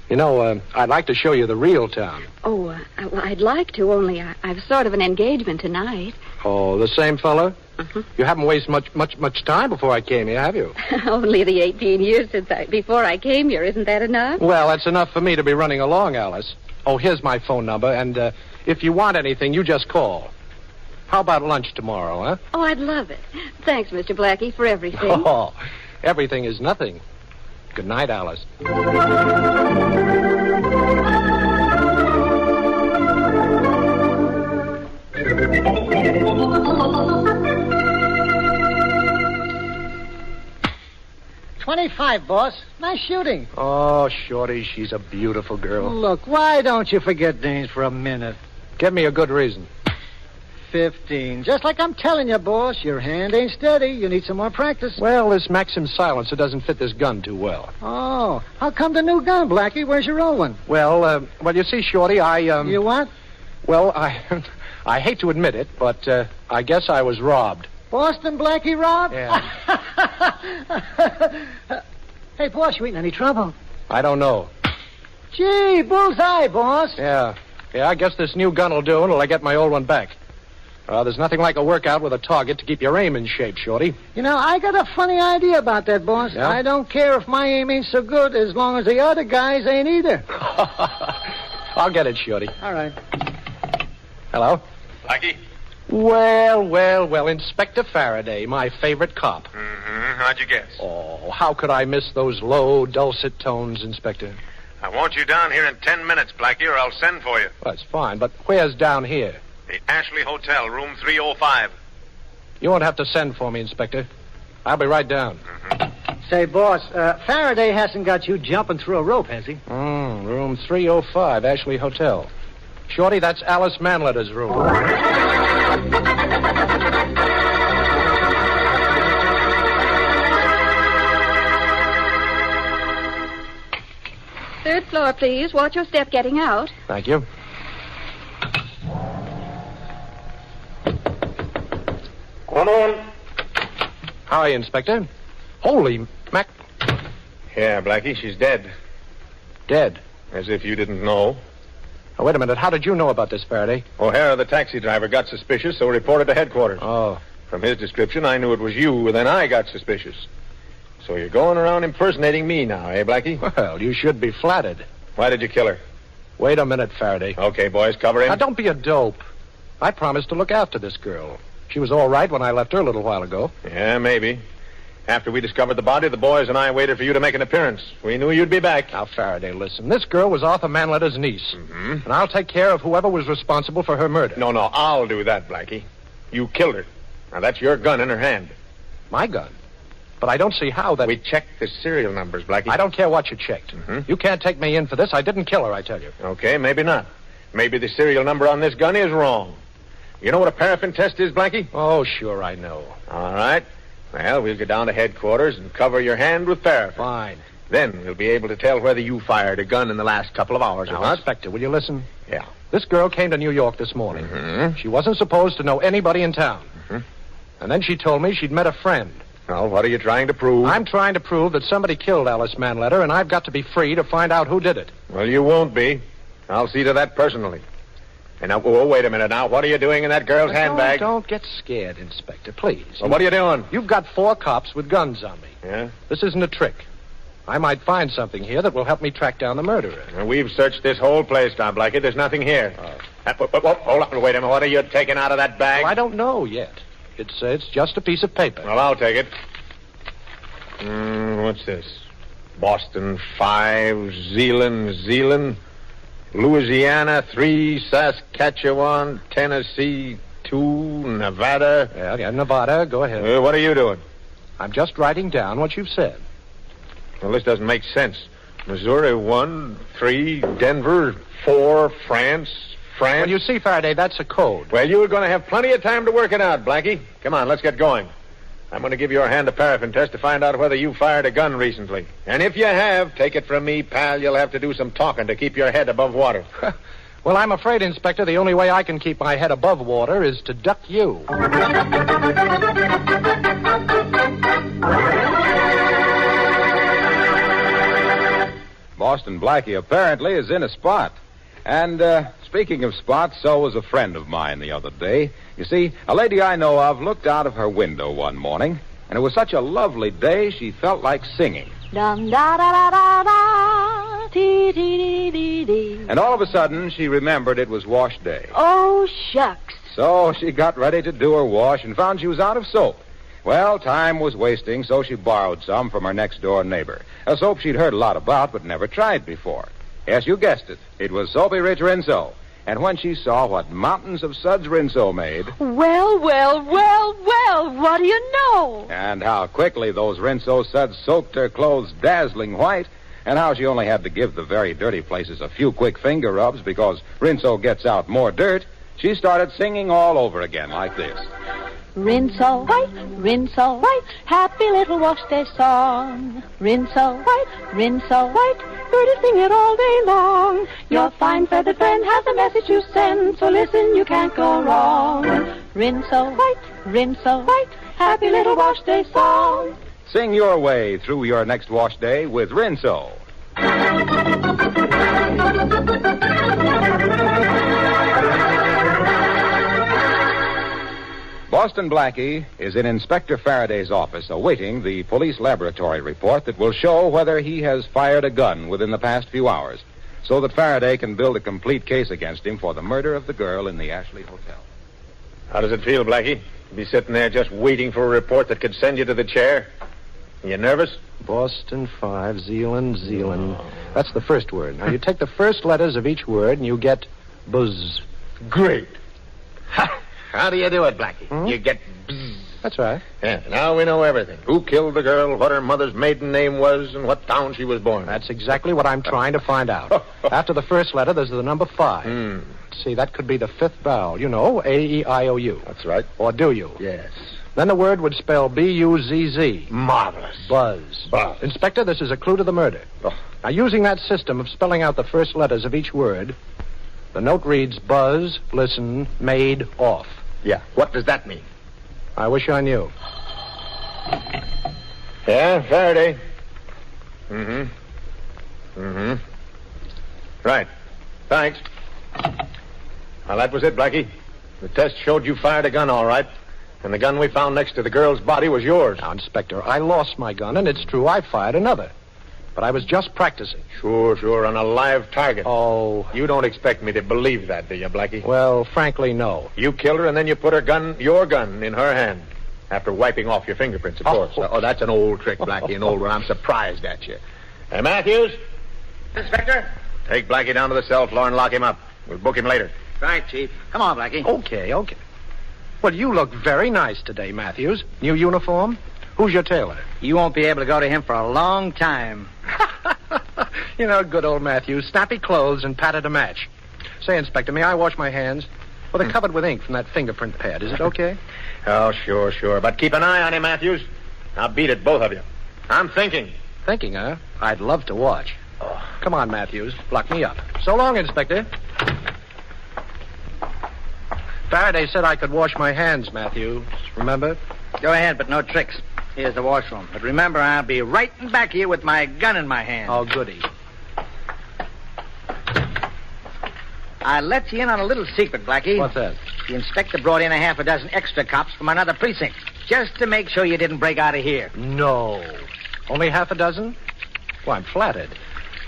You know, I'd like to show you the real town. Oh, well, I'd like to, only I've sort of an engagement tonight. Oh, the same fella? Uh-huh. You haven't wasted much time before I came here, have you? Only the 18 years before I came here. Isn't that enough? Well, that's enough for me to be running along, Alice. Oh, here's my phone number, and if you want anything, you just call. How about lunch tomorrow, huh? Oh, I'd love it. Thanks, Mr. Blackie, for everything. Oh, everything is nothing. Good night, Alice. $25, boss. Nice shooting. Oh, Shorty, she's a beautiful girl. Look, why don't you forget names for a minute? Give me a good reason. 15. Just like I'm telling you, boss, your hand ain't steady. You need some more practice. Well, this Maxim silencer doesn't fit this gun too well. Oh, how come the new gun, Blackie? Where's your old one? Well, you see, Shorty, You what? Well, I hate to admit it, but I guess I was robbed. Boston Blackie robbed? Yeah. Hey, boss, you ain't in any trouble. I don't know. Gee, bullseye, boss. Yeah, I guess this new gun will do until I get my old one back. There's nothing like a workout with a target to keep your aim in shape, Shorty. You know, I got a funny idea about that, boss. Yeah? I don't care if my aim ain't so good as long as the other guys ain't either. I'll get it, Shorty. All right. Hello? Blackie? Well, Inspector Faraday, my favorite cop. Mm-hmm. How'd you guess? Oh, how could I miss those low, dulcet tones, Inspector? I want you down here in 10 minutes, Blackie, or I'll send for you. Well, that's fine, but where's down here? The Ashley Hotel, room 305. You won't have to send for me, Inspector. I'll be right down. Mm-hmm. Say, boss, Faraday hasn't got you jumping through a rope, has he? Room 305, Ashley Hotel. Shorty, that's Alice Manletter's room. Third floor, please. Watch your step getting out. Thank you. Come on. How are you, Inspector? Holy Mac... Yeah, Blackie, she's dead. Dead? As if you didn't know. Oh, wait a minute. How did you know about this, Faraday? O'Hara, the taxi driver, got suspicious, so reported to headquarters. Oh. From his description, I knew it was you, and then I got suspicious. So you're going around impersonating me now, eh, Blackie? Well, you should be flattered. Why did you kill her? Wait a minute, Faraday. Okay, boys, cover him. Now, don't be a dope. I promised to look after this girl. She was all right when I left her a little while ago. Yeah, maybe. After we discovered the body, the boys and I waited for you to make an appearance. We knew you'd be back. Now, Faraday, listen. This girl was Arthur Manletter's niece. Mm-hmm. And I'll take care of whoever was responsible for her murder. No, I'll do that, Blackie. You killed her. Now, that's your gun in her hand. My gun? But I don't see how that... We checked the serial numbers, Blackie. I don't care what you checked. Mm-hmm. You can't take me in for this. I didn't kill her, I tell you. Okay, maybe not. Maybe the serial number on this gun is wrong. You know what a paraffin test is, Blackie? Oh, sure, I know. All right. Well, we'll go down to headquarters and cover your hand with paraffin. Fine. Then we'll be able to tell whether you fired a gun in the last couple of hours or Now, not. Inspector, will you listen? Yeah. This girl came to New York this morning. Mm-hmm. She wasn't supposed to know anybody in town. Mm-hmm. And then she told me she'd met a friend. Well, what are you trying to prove? I'm trying to prove that somebody killed Alice Manletter, and I've got to be free to find out who did it. Well, you won't be. I'll see to that personally. And now, wait a minute now. What are you doing in that girl's handbag? Don't get scared, Inspector, please. Well, what are you doing? You've got 4 cops with guns on me. Yeah? This isn't a trick. I might find something here that will help me track down the murderer. Well, we've searched this whole place, now, Blackie. There's nothing here. Hold up. Wait a minute. What are you taking out of that bag? Well, I don't know yet. It's just a piece of paper. Well, I'll take it. What's this? Boston 5, Zealand, Louisiana 3, Saskatchewan, Tennessee to Nevada. Yeah, Nevada. Go ahead. What are you doing? I'm just writing down what you've said. Well, this doesn't make sense. Missouri 1, 3, Denver 4, France. Well, you see, Faraday, that's a code. Well, you were going to have plenty of time to work it out, Blackie. Come on, let's get going. I'm going to give your hand a paraffin test to find out whether you fired a gun recently. And if you have, take it from me, pal, you'll have to do some talking to keep your head above water. Well, I'm afraid, Inspector, the only way I can keep my head above water is to duck you. Boston Blackie apparently is in a spot. And speaking of spots, so was a friend of mine the other day. You see, a lady I know of looked out of her window one morning, and it was such a lovely day she felt like singing. Dum da da da da da, dee dee dee dee. And all of a sudden, she remembered it was wash day. Oh, shucks. So she got ready to do her wash and found she was out of soap. Well, time was wasting, so she borrowed some from her next-door neighbor. A soap she'd heard a lot about but never tried before. Yes, you guessed it. It was Soapy Rich Rinso. And when she saw what mountains of suds Rinso made... Well, what do you know? And how quickly those Rinso suds soaked her clothes dazzling white, and how she only had to give the very dirty places a few quick finger rubs because Rinso gets out more dirt, she started singing all over again like this. Rinso white, happy little wash day song. Rinso white, heard it sing it all day long. Your fine feathered friend has a message to send, so listen, you can't go wrong. Rinso white, happy little wash day song. Sing your way through your next wash day with Rinso. Boston Blackie is in Inspector Faraday's office awaiting the police laboratory report that will show whether he has fired a gun within the past few hours, so that Faraday can build a complete case against him for the murder of the girl in the Ashley Hotel. How does it feel, Blackie? Be sitting there just waiting for a report that could send you to the chair? You nervous? Boston 5, Zealand. That's the first word. Now, you take the first letters of each word and you get buzz. Great. How do you do it, Blackie? You get bzzz. That's right. Yeah, now we know everything. Who killed the girl, what her mother's maiden name was, and what town she was born in. That's exactly what I'm trying to find out. After the first letter, there's the number 5. See, that could be the fifth vowel. You know, A-E-I-O-U. That's right. Or do you? Yes. Then the word would spell B-U-Z-Z. Marvelous. Buzz. Buzz. Inspector, this is a clue to the murder. Now, using that system of spelling out the first letters of each word, the note reads buzz, listen, made, off. Yeah. What does that mean? I wish I knew. Yeah, Faraday. Right. Thanks. Well, that was it, Blackie. The test showed you fired a gun all right. And the gun we found next to the girl's body was yours. Now, Inspector, I lost my gun, and it's true I fired another. But I was just practicing. Sure, on a live target. Oh. You don't expect me to believe that, do you, Blackie? Well, frankly, no. You killed her, and then you put your gun, in her hand. After wiping off your fingerprints, of course. Oh, that's an old trick, Blackie, an old one. I'm surprised at you. Hey, Matthews? Inspector? Take Blackie down to the cell floor and lock him up. We'll book him later. Right, Chief. Come on, Blackie. Okay. Well, you look very nice today, Matthews. New uniform? Who's your tailor? You won't be able to go to him for a long time. You know, good old Matthews. Snappy clothes and pattern to match. Say, Inspector, may I wash my hands? Well, they're covered with ink from that fingerprint pad. Is it okay? Oh, sure. But keep an eye on him, Matthews. I'll beat it, both of you. I'm thinking. Thinking, huh? I'd love to watch. Oh. Come on, Matthews. Lock me up. So long, Inspector. Faraday said I could wash my hands, Matthews. Remember? Go ahead, but no tricks. Here's the washroom. But remember, I'll be right in back here with my gun in my hand. Oh, goody. I let you in on a little secret, Blackie. What's that? The inspector brought in a half a dozen extra cops from another precinct, just to make sure you didn't break out of here. No. Only half a dozen? Well, I'm flattered.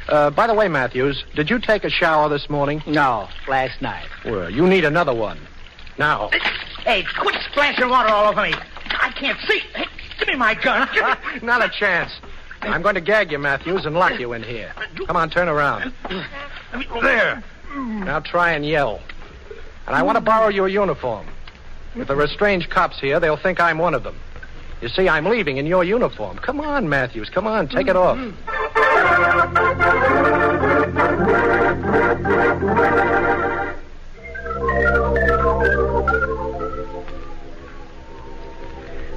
By the way, Matthews, did you take a shower this morning? No, last night. Well, you need another one. Now. Hey, quit splashing water all over me. I can't see. Hey, give me my gun. Not a chance. I'm going to gag you, Matthews, and lock you in here. Come on, turn around. There. Now try and yell. And I want to borrow your uniform. If there are strange cops here, they'll think I'm one of them. You see, I'm leaving in your uniform. Come on, Matthews. Come on, take it off.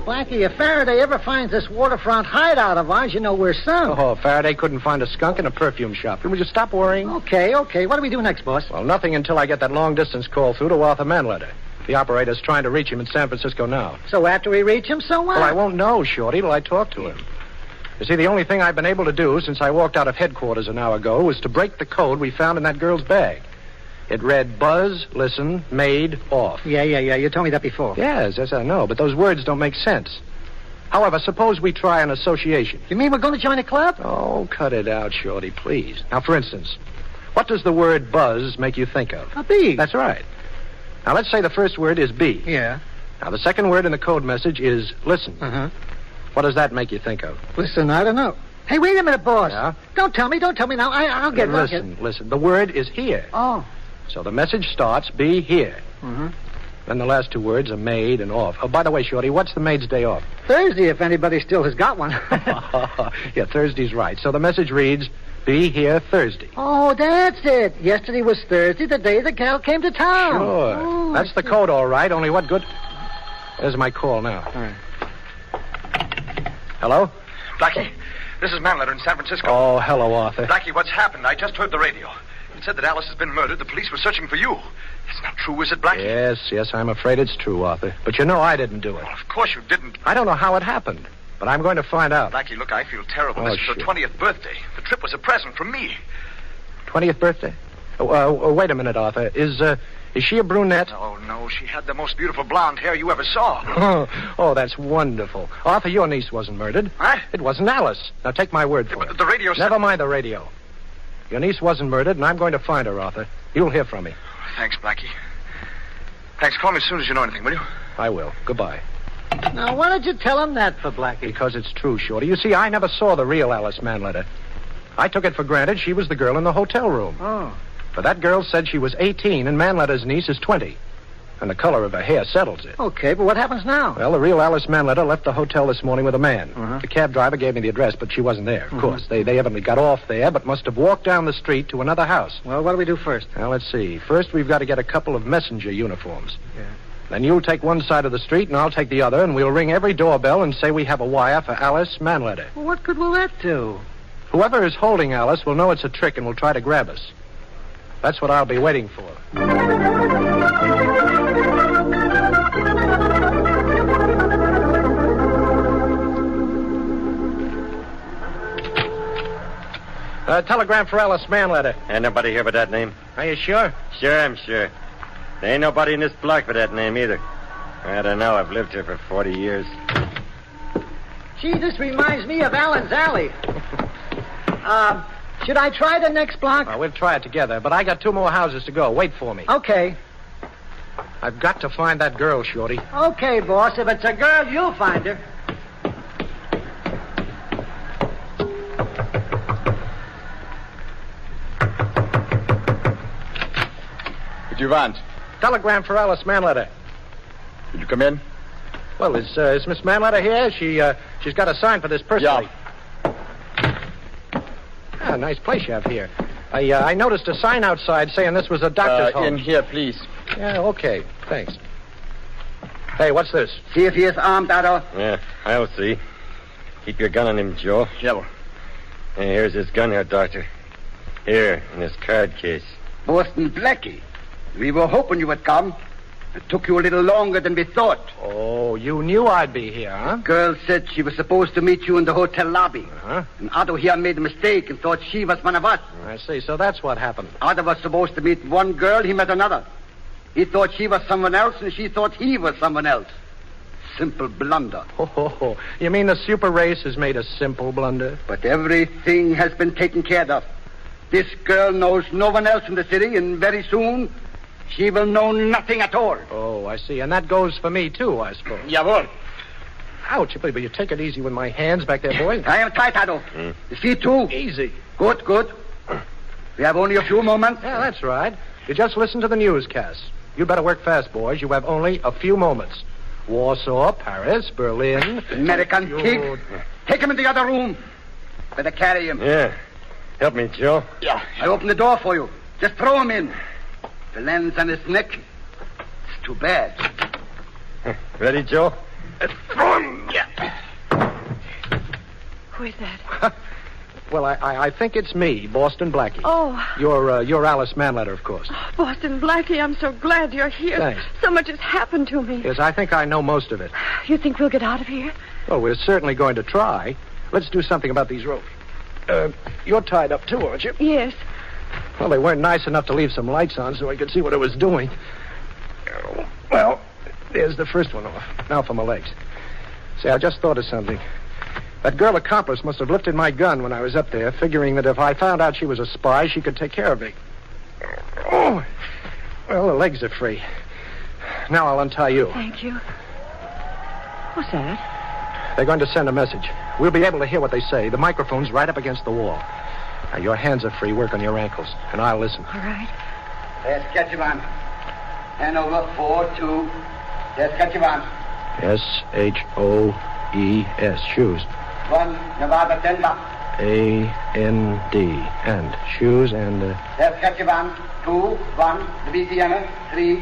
Blackie, if Faraday ever finds this waterfront hideout of ours, you know we're sunk. Oh, Faraday couldn't find a skunk in a perfume shop. Will you stop worrying? Okay. What do we do next, boss? Well, nothing until I get that long-distance call through to Arthur Manletter. The operator's trying to reach him in San Francisco now. So after we reach him, so what? Well, I won't know, Shorty, till I talk to him. You see, the only thing I've been able to do since I walked out of headquarters an hour ago was to break the code we found in that girl's bag. It read buzz, listen, made, off. Yeah. You told me that before. Yes, I know, but those words don't make sense. However, suppose we try an association. You mean we're going to join a club? Oh, cut it out, Shorty, please. Now, for instance, what does the word buzz make you think of? A bee. That's right. Now, let's say the first word is bee. Yeah. Now, the second word in the code message is listen. Uh-huh. What does that make you think of? Listen, I don't know. Hey, wait a minute, boss. Yeah? Don't tell me now. I'll get it. Listen. The word is here. Oh. So the message starts, be here. Mm-hmm. Then the last two words are made and off. Oh, by the way, Shorty, what's the maid's day off? Thursday, if anybody still has got one. Yeah, Thursday's right. So the message reads, be here Thursday. Oh, that's it. Yesterday was Thursday, the day the gal came to town. Sure. Oh, that's the code, all right. Only what good... There's my call now. All right. Hello? Blackie, this is Manletter in San Francisco. Oh, hello, Arthur. Blackie, what's happened? I just heard the radio. It said that Alice has been murdered. The police were searching for you. It's not true, is it, Blackie? Yes, I'm afraid it's true, Arthur. But you know I didn't do it. Well, of course you didn't. I don't know how it happened, but I'm going to find out. Blackie, look, I feel terrible. Oh, This is her 20th birthday. The trip was a present from me. 20th birthday? Wait a minute, Arthur. Is she a brunette? Oh, no. She had the most beautiful blonde hair you ever saw. Oh, that's wonderful. Arthur, your niece wasn't murdered. What? It wasn't Alice. Now, take my word for it. The radio said... Never mind the radio. Your niece wasn't murdered, and I'm going to find her, Arthur. You'll hear from me. Thanks, Blackie. Thanks. Call me as soon as you know anything, will you? I will. Goodbye. Now, why did you tell him that for, Blackie? Because it's true, Shorty. You see, I never saw the real Alice Manletter. I took it for granted she was the girl in the hotel room. Oh. But that girl said she was 18, and Manletter's niece is 20. And the color of her hair settles it. Okay, but what happens now? Well, the real Alice Manletter left the hotel this morning with a man. Uh-huh. The cab driver gave me the address, but she wasn't there, of course. They evidently got off there, but must have walked down the street to another house. Well, what do we do first? Now, let's see. First, we've got to get a couple of messenger uniforms. Yeah. Then you'll take one side of the street, and I'll take the other, and we'll ring every doorbell and say we have a wire for Alice Manletter. Well, what good will that do? Whoever is holding Alice will know it's a trick and will try to grab us. That's what I'll be waiting for. Telegram for Alice Manletter. Ain't nobody here with that name. Are you sure? Sure, I'm sure. There ain't nobody in this block with that name either. I don't know. I've lived here for 40 years. Gee, this reminds me of Allen's Alley. Should I try the next block? Well, we'll try it together, but I got 2 more houses to go. Wait for me. Okay. I've got to find that girl, Shorty. Okay, boss. If it's a girl, you'll find her. What do you want? Telegram for Alice Manletter. Did you come in? Well, is Miss Manletter here? She's got a sign for this personally. Ah, nice place you have here. I noticed a sign outside saying this was a doctor's home. In here, please. Yeah, okay. Thanks. Hey, what's this? See if he is armed, Otto. Yeah, I'll see. Keep your gun on him, Joe. Sure. Hey, here's his gun here, Doctor. Here, in his card case. Boston Blackie. We were hoping you would come. It took you a little longer than we thought. Oh, you knew I'd be here, huh? Girl said she was supposed to meet you in the hotel lobby. Uh-huh. And Otto here made a mistake and thought she was one of us. I see. So that's what happened. Otto was supposed to meet one girl, he met another. He thought she was someone else, and she thought he was someone else. Simple blunder. Oh, you mean the super race has made a simple blunder? But everything has been taken care of. This girl knows no one else in the city, and very soon she will know nothing at all. Oh, I see. And that goes for me, too, I suppose. Jawohl. Ouch, but you take it easy with my hands back there, boy. I am tight, Otto. You see, too? Easy. Good. We have only a few moments. Yeah, that's right. You just listen to the newscast. You'd better work fast, boys. You have only a few moments. Warsaw, Paris, Berlin. American pig. Take him in the other room. Better carry him. Yeah. Help me, Joe. Yeah. I open the door for you. Just throw him in. The lens on his neck. It's too bad. Ready, Joe? Throw him. Yeah. Who is that? Well, I think it's me, Boston Blackie. Oh. You're Alice Manletter, of course. Boston Blackie, I'm so glad you're here. Thanks. So much has happened to me. Yes, I think I know most of it. You think we'll get out of here? Well, we're certainly going to try. Let's do something about these ropes. You're tied up, too, aren't you? Yes. Well, they weren't nice enough to leave some lights on so I could see what I was doing. Well, there's the first one off. Now for my legs. Say, I just thought of something. That girl accomplice must have lifted my gun when I was up there, figuring that if I found out she was a spy, she could take care of me. Oh, well, the legs are free. Now I'll untie you. Thank you. What's that? They're going to send a message. We'll be able to hear what they say. The microphone's right up against the wall. Now, your hands are free. Work on your ankles, and I'll listen. All right. There's Ketchivan. Hanover 4-2. There's Ketchivan. S-H-O-E-S. Shoes. 1, Nevada 10 bucks. A-N-D. And. Shoes and... There's Ketchivan. 2, 1, Louisiana. 3,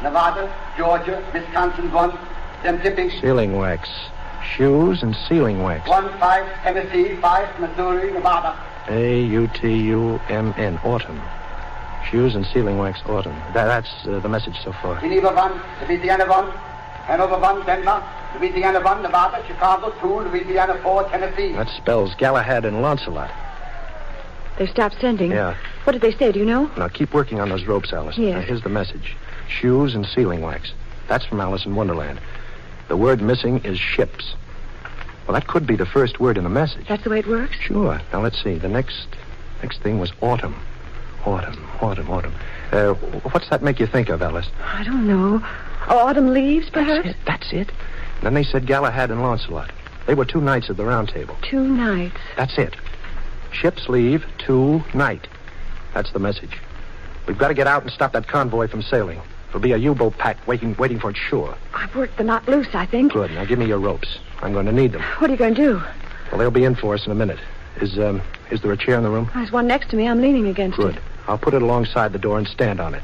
Nevada, Georgia, Wisconsin 1. Them tipping. Sealing wax. Shoes and sealing wax. 1, 5, Tennessee. 5, Missouri, Nevada. A-U-T-U-M-N. Autumn. Shoes and sealing wax, autumn. That's the message so far. Geneva 1, Louisiana 1, Hanover 1, Denver, Louisiana 1, Nevada, Chicago 2, Louisiana 4, Tennessee. That spells Galahad and Lancelot. They stopped sending. Yeah. What did they say, do you know? Now, keep working on those ropes, Alice. Yes. Now, here's the message. Shoes and sealing wax. That's from Alice in Wonderland. The word missing is ships. Well, that could be the first word in the message. That's the way it works? Sure. Now, let's see. The next thing was autumn. Autumn. What's that make you think of, Alice? I don't know. Autumn leaves, perhaps? That's it. And then they said Galahad and Lancelot. They were 2 knights of the Round Table. 2 nights. That's it. Ships leave tonight. That's the message. We've got to get out and stop that convoy from sailing. There'll be a U-boat pack waiting for it shore. I've worked the knot loose, I think. Good. Now give me your ropes. I'm going to need them. What are you going to do? Well, they'll be in for us in a minute. Is there a chair in the room? There's one next to me. I'm leaning against Good. it. I'll put it alongside the door and stand on it.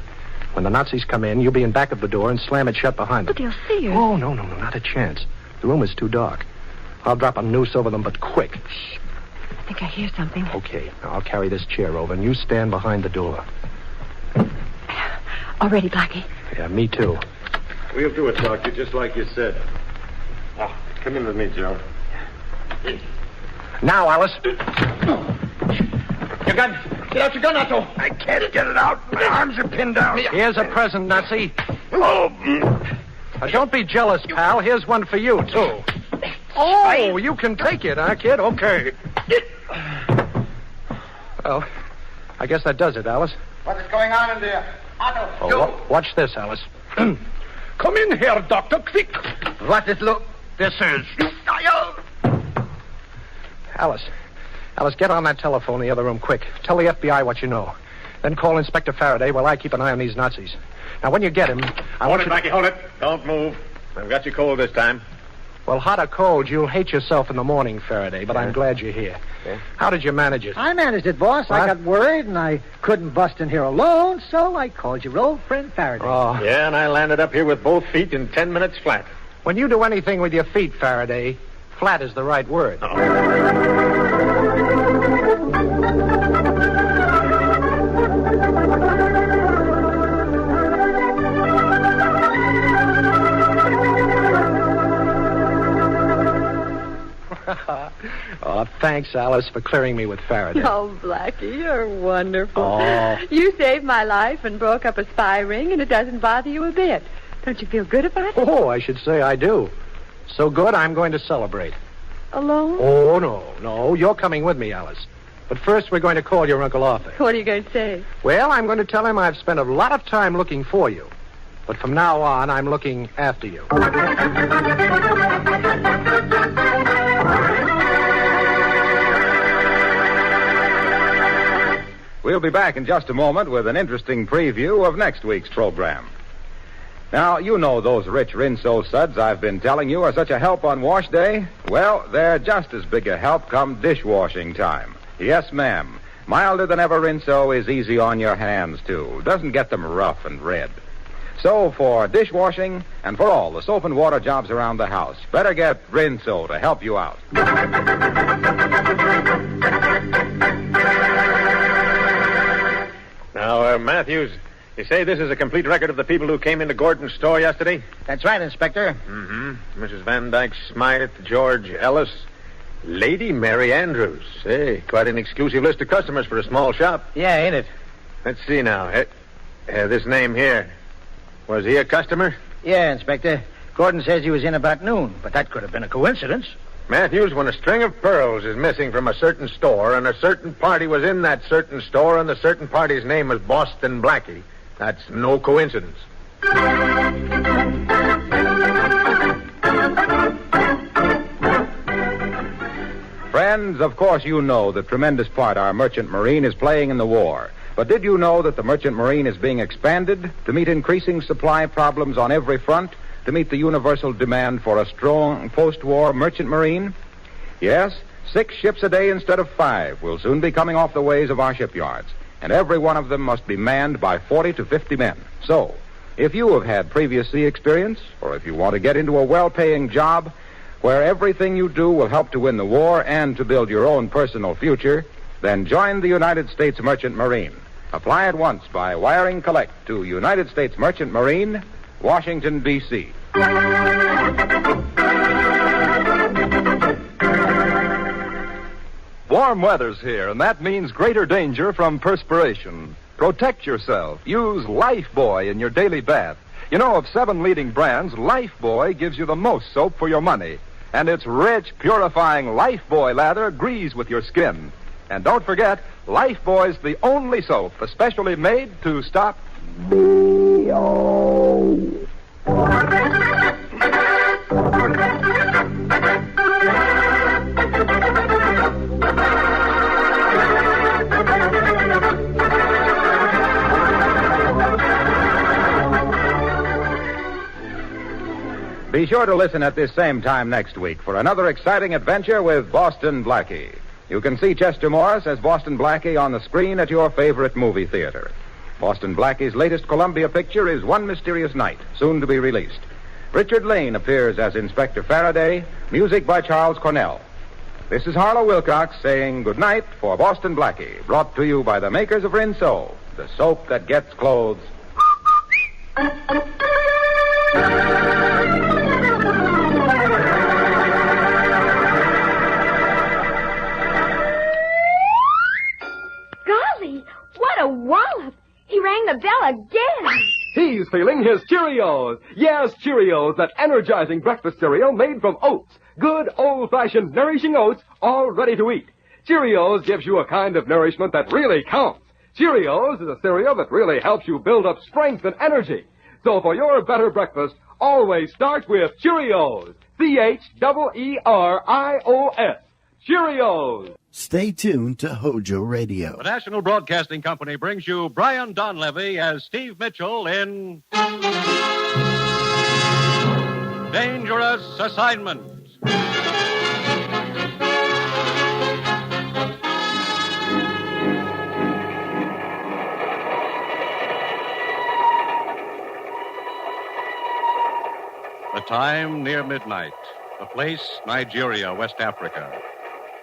When the Nazis come in, you'll be in back of the door and slam it shut behind them. But they'll see us. Oh, no, not a chance. The room is too dark. I'll drop a noose over them, but quick. Shh. I think I hear something. Okay. Now I'll carry this chair over, and you stand behind the door. All ready, Blackie? Yeah, me too. We'll do it, Doctor, just like you said. Oh, come in with me, Joe. Now, Alice. Your gun. Get out your gun, Otto. I can't get it out. My arms are pinned down. Here's a present, Nazi. Oh. Now, don't be jealous, pal. Here's one for you, too. Oh, you can take it, huh, kid? Okay. Well, I guess that does it, Alice. What is going on in there? Otto, Oh, watch this, Alice. Come in here, Doctor, quick. What is look? This is... Alice, get on that telephone in the other room, quick. Tell the FBI what you know. Then call Inspector Faraday while I keep an eye on these Nazis. Now, when you get him, I want you... Blackie, hold it. Don't move. I've got you cold this time. Well, hot or cold, you'll hate yourself in the morning, Faraday, but I'm glad you're here. Yeah. How did you manage it? I managed it, boss. What? I got worried, and I couldn't bust in here alone, so I called your old friend Faraday. Oh. Yeah, and I landed up here with both feet in 10 minutes flat. When you do anything with your feet, Faraday, flat is the right word. Oh, thanks, Alice, for clearing me with Faraday. Oh, Blackie, you're wonderful. Oh. You saved my life and broke up a spy ring, and it doesn't bother you a bit. Don't you feel good about it? Oh, I should say I do. So good, I'm going to celebrate. Alone? Oh, no. You're coming with me, Alice. But first, we're going to call your Uncle Arthur. What are you going to say? Well, I'm going to tell him I've spent a lot of time looking for you. But from now on, I'm looking after you. We'll be back in just a moment with an interesting preview of next week's program. Now, you know those rich Rinso suds I've been telling you are such a help on wash day? Well, they're just as big a help come dishwashing time. Yes, ma'am. Milder than ever Rinso is easy on your hands, too. Doesn't get them rough and red. So, for dishwashing and for all the soap and water jobs around the house, better get Rinso to help you out. Now, Matthews, you say this is a complete record of the people who came into Gordon's store yesterday? That's right, Inspector. Mm-hmm. Mrs. Van Dyke Smythe, George Ellis, Lady Mary Andrews. Hey, quite an exclusive list of customers for a small shop. Yeah, ain't it? Let's see now. This name here. Was he a customer? Yeah, Inspector. Gordon says he was in about noon, but that could have been a coincidence. Matthews, when a string of pearls is missing from a certain store and a certain party was in that certain store and the certain party's name was Boston Blackie, that's no coincidence. Friends, of course you know the tremendous part our merchant marine is playing in the war. But did you know that the merchant marine is being expanded to meet increasing supply problems on every front, to meet the universal demand for a strong post-war merchant marine? Yes, 6 ships a day instead of 5 will soon be coming off the ways of our shipyards, and every one of them must be manned by 40 to 50 men. So, if you have had previous sea experience, or if you want to get into a well-paying job where everything you do will help to win the war and to build your own personal future, then join the United States Merchant Marine. Apply at once by wiring collect to United States Merchant Marine, Washington, D.C. Warm weather's here, and that means greater danger from perspiration. Protect yourself. Use Lifebuoy in your daily bath. You know, of 7 leading brands, Lifebuoy gives you the most soap for your money. And its rich, purifying Lifebuoy lather agrees with your skin. And don't forget, Lifebuoy's the only soap especially made to stop B.O. Be sure to listen at this same time next week for another exciting adventure with Boston Blackie. You can see Chester Morris as Boston Blackie on the screen at your favorite movie theater. Boston Blackie's latest Columbia picture is One Mysterious Night, soon to be released. Richard Lane appears as Inspector Faraday, music by Charles Cornell. This is Harlow Wilcox saying good night for Boston Blackie, brought to you by the makers of Rinso, the soap that gets clothes. Golly, what a wallop! He rang the bell again. He's feeling his Cheerios. Yes, Cheerios, that energizing breakfast cereal made from oats. Good, old-fashioned, nourishing oats, all ready to eat. Cheerios gives you a kind of nourishment that really counts. Cheerios is a cereal that really helps you build up strength and energy. So for your better breakfast, always start with Cheerios. Cheerios. Cheerios. Stay tuned to HOJO Radio. The National Broadcasting Company brings you Brian Donlevy as Steve Mitchell in Dangerous Assignment. The time near midnight. The place, Nigeria, West Africa.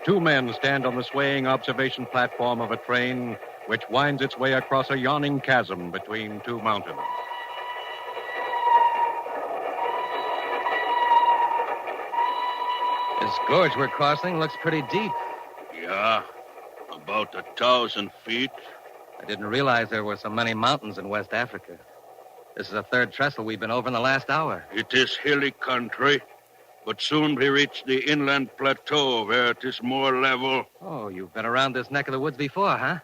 2 men stand on the swaying observation platform of a train which winds its way across a yawning chasm between 2 mountains. This gorge we're crossing looks pretty deep. Yeah, about 1,000 feet. I didn't realize there were so many mountains in West Africa. This is the 3rd trestle we've been over in the last hour. It is hilly country, but soon we reach the inland plateau where it is more level. Oh, you've been around this neck of the woods before, huh?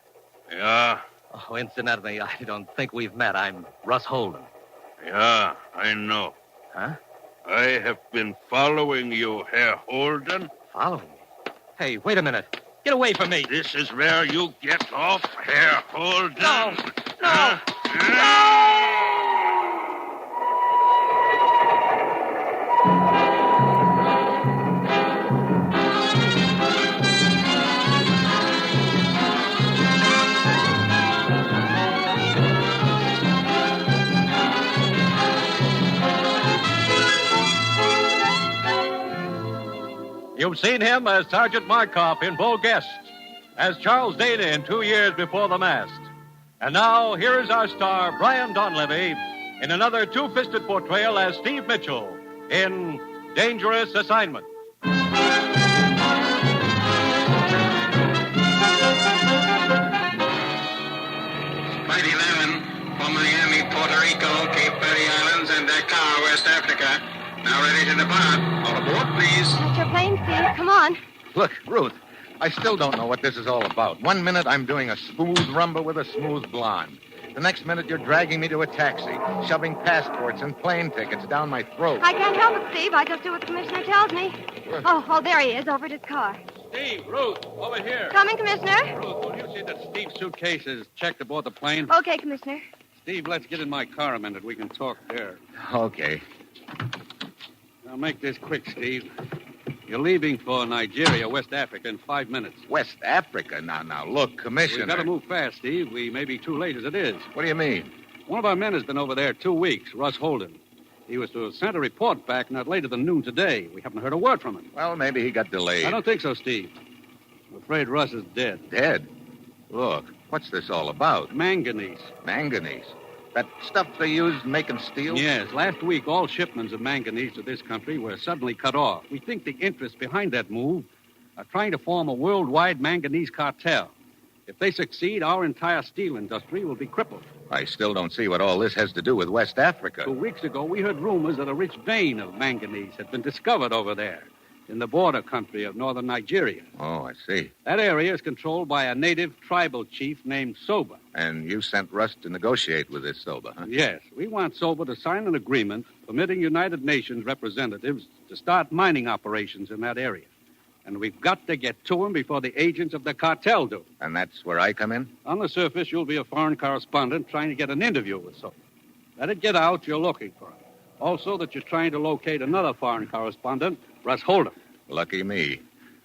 Yeah. Oh, incidentally, I don't think we've met. I'm Russ Holden. Yeah, I know. Huh? I have been following you, Herr Holden. Following me? Hey, wait a minute. Get away from me. This is where you get off, Herr Holden. No! No! Huh? You've seen him as Sergeant Markoff in Bull Guest, as Charles Dana in 2 Years Before the Mast. And now, here is our star, Brian Donlevy, in another two-fisted portrayal as Steve Mitchell in Dangerous Assignment. Flight 11 from Miami, Puerto Rico, Cape Verde Islands, and Dakar, West Africa. Now ready to depart. All aboard, please. That's your plane, Steve. Come on. Look, Ruth, I still don't know what this is all about. 1 minute I'm doing a smooth rumba with a smooth blonde. The next minute you're dragging me to a taxi, shoving passports and plane tickets down my throat. I can't help it, Steve. I just do what the commissioner tells me. Oh, there he is, over at his car. Steve, Ruth, over here. Coming, Commissioner. Ruth, will you see that Steve's suitcase is checked aboard the plane? Okay, Commissioner. Steve, let's get in my car a minute. We can talk there. Okay. Now, make this quick, Steve. You're leaving for Nigeria, West Africa, in 5 minutes. West Africa? Now, look, Commissioner. We've got to move fast, Steve. We may be too late as it is. What do you mean? One of our men has been over there 2 weeks, Russ Holden. He was to have sent a report back not later than noon today. We haven't heard a word from him. Well, maybe he got delayed. I don't think so, Steve. I'm afraid Russ is dead. Dead? Look, what's this all about? Manganese. Manganese? That stuff they use making steel? Yes. Last week, all shipments of manganese to this country were suddenly cut off. We think the interests behind that move are trying to form a worldwide manganese cartel. If they succeed, our entire steel industry will be crippled. I still don't see what all this has to do with West Africa. 2 weeks ago, we heard rumors that a rich vein of manganese had been discovered over there in the border country of northern Nigeria. Oh, I see. That area is controlled by a native tribal chief named Soba. And you sent Russ to negotiate with this Soba, huh? Yes. We want Soba to sign an agreement permitting United Nations representatives to start mining operations in that area. And we've got to get to him before the agents of the cartel do. And that's where I come in? On the surface, you'll be a foreign correspondent trying to get an interview with Soba. Let it get out you're looking for him. Also, that you're trying to locate another foreign correspondent, Russ Holden. Lucky me.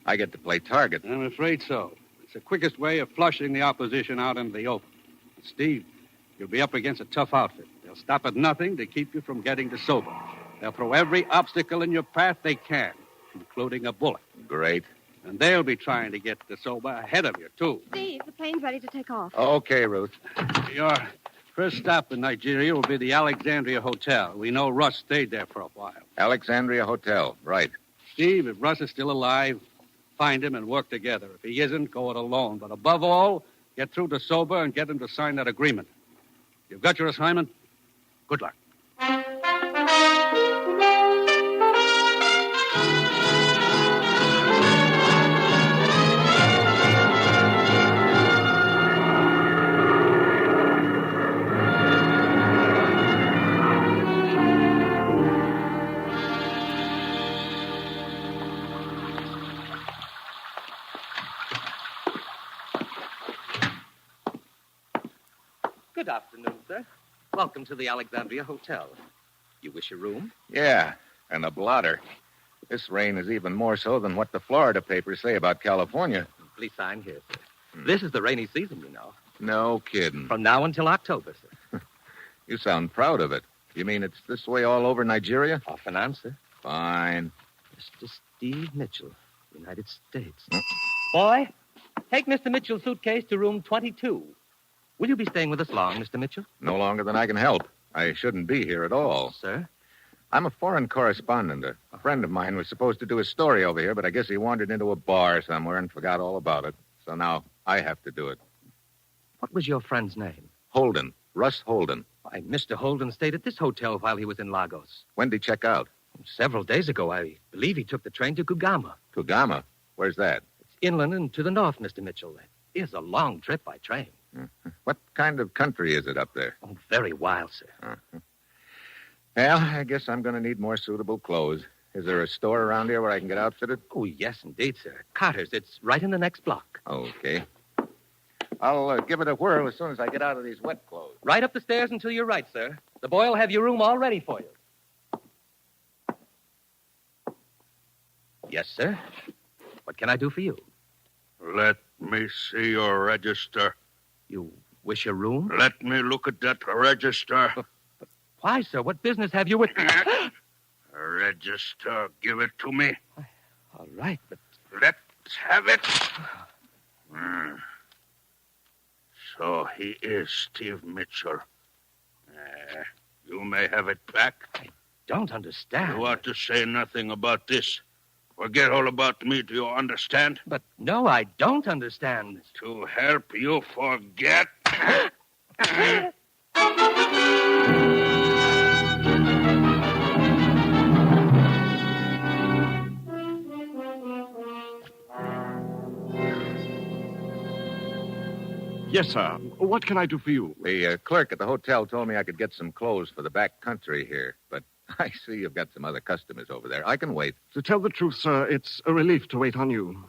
I get to play target. I'm afraid so. It's the quickest way of flushing the opposition out into the open. Steve, you'll be up against a tough outfit. They'll stop at nothing to keep you from getting to Soba. They'll throw every obstacle in your path they can, including a bullet. Great. And they'll be trying to get to Soba ahead of you, too. Steve, the plane's ready to take off. Okay, Ruth. Your first stop in Nigeria will be the Alexandria Hotel. We know Russ stayed there for a while. Alexandria Hotel, right. Steve, if Russ is still alive, find him and work together. If he isn't, go it alone. But above all, get through to Soba and get him to sign that agreement. You've got your assignment. Good luck. Good afternoon, sir. Welcome to the Alexandria Hotel. You wish a room? Yeah, and a blotter. This rain is even more so than what the Florida papers say about California. Please sign here, sir. This is the rainy season, you know. No kidding. From now until October, sir. You sound proud of it. You mean it's this way all over Nigeria? Off and on, sir. Fine. Mr. Steve Mitchell, United States. Boy, take Mr. Mitchell's suitcase to room 22. Will you be staying with us long, Mr. Mitchell? No longer than I can help. I shouldn't be here at all. Sir? I'm a foreign correspondent. A friend of mine was supposed to do a story over here, but I guess he wandered into a bar somewhere and forgot all about it. So now I have to do it. What was your friend's name? Holden. Russ Holden. Why, Mr. Holden stayed at this hotel while he was in Lagos. When did he check out? Several days ago. I believe he took the train to Kugama. Kugama? Where's that? It's inland and to the north, Mr. Mitchell. It is a long trip by train. What kind of country is it up there? Oh, very wild, sir. Well, I guess I'm going to need more suitable clothes. Is there a store around here where I can get outfitted? Oh, yes, indeed, sir. Carter's. It's right in the next block. Okay. I'll give it a whirl as soon as I get out of these wet clothes. Right up the stairs and to your right, sir. The boy will have your room all ready for you. Yes, sir. What can I do for you? Let me see your register. You wish a room? Let me look at that register. But why, sir? What business have you with... Register. Give it to me. All right, but... Let's have it. So he is Steve Mitchell. You may have it back. I don't understand. You ought to say nothing about this. Forget all about me, do you understand? But no, I don't understand. To help you forget... Yes, sir. What can I do for you? The clerk at the hotel told me I could get some clothes for the back country here, but I see you've got some other customers over there. I can wait. To tell the truth, sir, it's a relief to wait on you.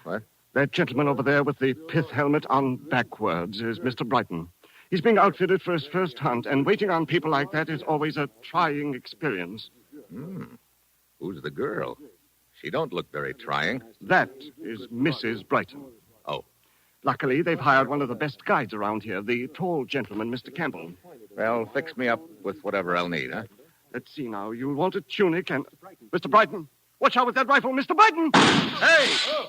What? That gentleman over there with the pith helmet on backwards is Mr. Brighton. He's being outfitted for his first hunt, and waiting on people like that is always a trying experience. Who's the girl? She don't look very trying. That is Mrs. Brighton. Oh. Luckily, they've hired one of the best guides around here, the tall gentleman, Mr. Campbell. Well, fix me up with whatever I'll need, huh? Let's see now. You'll want a tunic and... Mr. Brighton, watch out with that rifle, Mr. Brighton! Hey!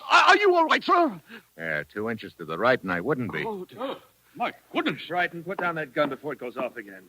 Are you all right, sir? Yeah, 2 inches to the right, and I wouldn't be. My goodness. Brighton, put down that gun before it goes off again.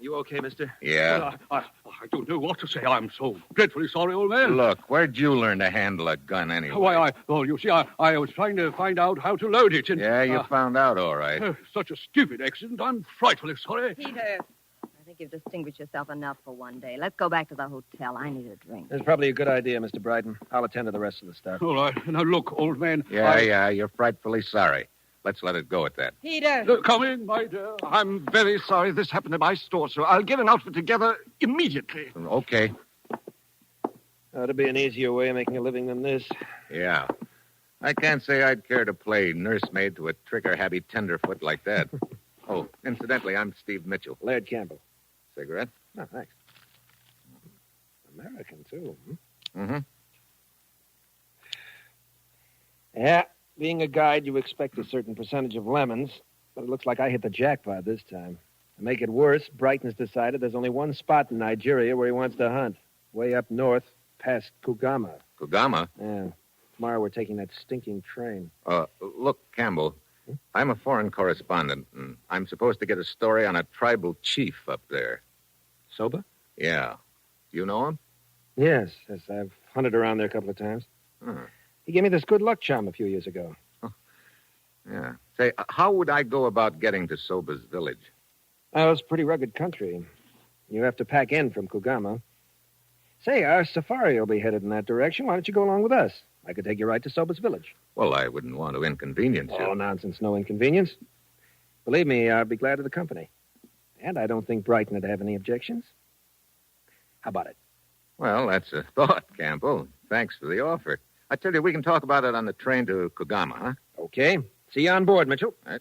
You okay, mister? Yeah. I don't know what to say. I'm so dreadfully sorry, old man. Look, where'd you learn to handle a gun anyway? Why, you see, I was trying to find out how to load it. And, Yeah, you found out all right. Such a stupid accident. I'm frightfully sorry. Peter, I think you've distinguished yourself enough for one day. Let's go back to the hotel. I need a drink. That's probably a good idea, Mr. Brighton. I'll attend to the rest of the stuff. All right. Now, look, old man. Yeah, you're frightfully sorry. Let's let it go at that. Peter! Come in, my dear. I'm very sorry this happened at my store, sir. I'll get an outfit together immediately. Okay. Ought to be an easier way of making a living than this. Yeah. I can't say I'd care to play nursemaid to a trigger-happy tenderfoot like that. Oh, incidentally, I'm Steve Mitchell. Laird Campbell. Cigarette? Oh, thanks. American, too. Mm-hmm. Yeah, being a guide, you expect a certain percentage of lemons, but it looks like I hit the jackpot this time. To make it worse, Brighton's decided there's only one spot in Nigeria where he wants to hunt. Way up north, past Kugama. Kugama? Yeah. Tomorrow we're taking that stinking train. Look, Campbell, I'm a foreign correspondent, and I'm supposed to get a story on a tribal chief up there. Soba? Yeah. You know him? Yes, I've hunted around there a couple of times. He gave me this good luck charm a few years ago. Yeah. Say, how would I go about getting to Soba's village? Oh, it's pretty rugged country. You have to pack in from Kugama. Say, our safari will be headed in that direction. Why don't you go along with us? I could take you right to Soba's village. Well, I wouldn't want to inconvenience you. Oh, nonsense, no inconvenience. Believe me, I'd be glad of the company. And I don't think Brighton would have any objections. How about it? Well, that's a thought, Campbell. Thanks for the offer. I tell you, we can talk about it on the train to Kugama, huh? Okay. See you on board, Mitchell. All right.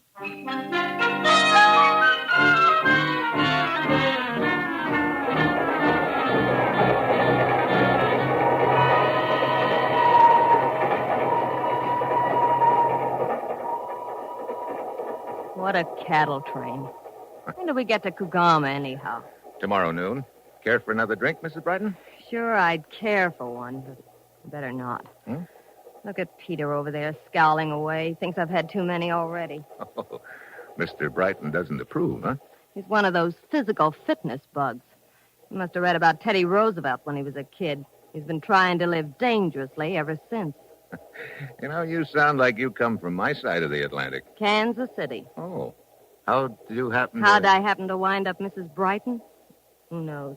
What a cattle train. When do we get to Kugama, anyhow? Tomorrow noon. Care for another drink, Mrs. Brighton? Sure, I'd care for one, but better not. Hmm? Look at Peter over there, scowling away. Thinks I've had too many already. Oh, Mr. Brighton doesn't approve, huh? He's one of those physical fitness bugs. He must have read about Teddy Roosevelt when he was a kid. He's been trying to live dangerously ever since. You know, you sound like you come from my side of the Atlantic. Kansas City. Oh. How'd you happen How'd I happen to wind up Mrs. Brighton? Who knows?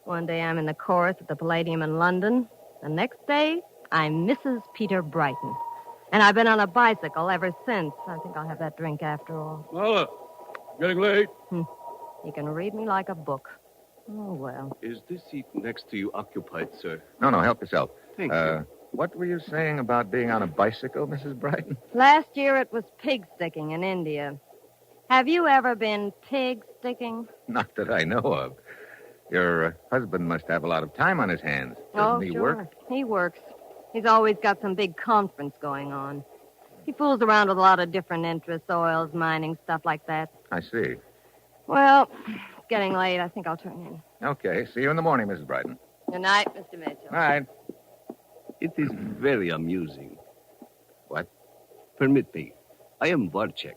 One day I'm in the chorus at the Palladium in London. The next day, I'm Mrs. Peter Brighton. And I've been on a bicycle ever since. I think I'll have that drink after all. Well, getting late. You can read me like a book. Oh, well. Is this seat next to you occupied, sir? No, help yourself. Thank you. What were you saying about being on a bicycle, Mrs. Brighton? Last year it was pig sticking in India. Have you ever been pig sticking? Not that I know of. Your husband must have a lot of time on his hands. Doesn't he sure. work? He works. He's always got some big conference going on. He fools around with a lot of different interests, oils, mining, stuff like that. I see. Well, it's getting late. I think I'll turn in. Okay. See you in the morning, Mrs. Brighton. Good night, Mr. Mitchell. All right. It is very amusing. What? Permit me. I am Warchek.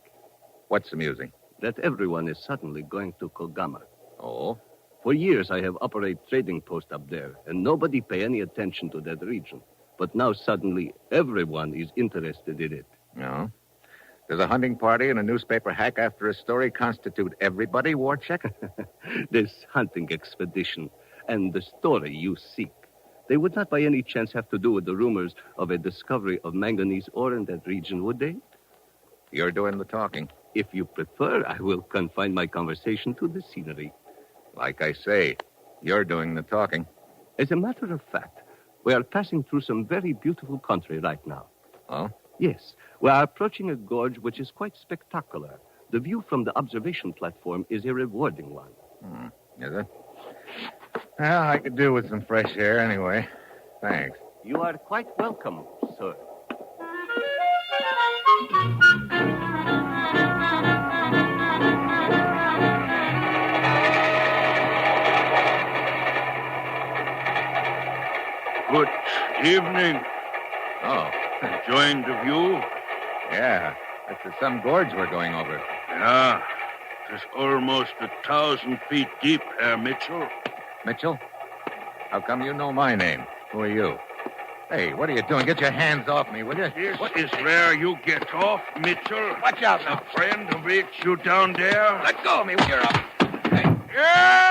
What's amusing? That everyone is suddenly going to Kogama. Oh? For years, I have operated trading post up there, and nobody pay any attention to that region. But now suddenly, everyone is interested in it. No. Does a hunting party and a newspaper hack after a story constitute everybody, Warchek? This hunting expedition and the story you seek, they would not by any chance have to do with the rumors of a discovery of manganese ore in that region, would they? You're doing the talking. If you prefer, I will confine my conversation to the scenery. Like I say, you're doing the talking. As a matter of fact, we are passing through some very beautiful country right now. Oh? Yes. We are approaching a gorge which is quite spectacular. The view from the observation platform is a rewarding one. Is it? Well, I could do with some fresh air anyway. Thanks. You are quite welcome, sir. Good evening. Oh. Enjoying the view? Yeah. That's some gorge we're going over. Yeah. It's almost 1,000 feet deep, Herr Mitchell. Mitchell? How come you know my name? Who are you? Hey, what are you doing? Get your hands off me, will you? This is where you get off, Mitchell. Watch out now. A friend who meets you down there. Let go of me when you're up. Hey. Yeah!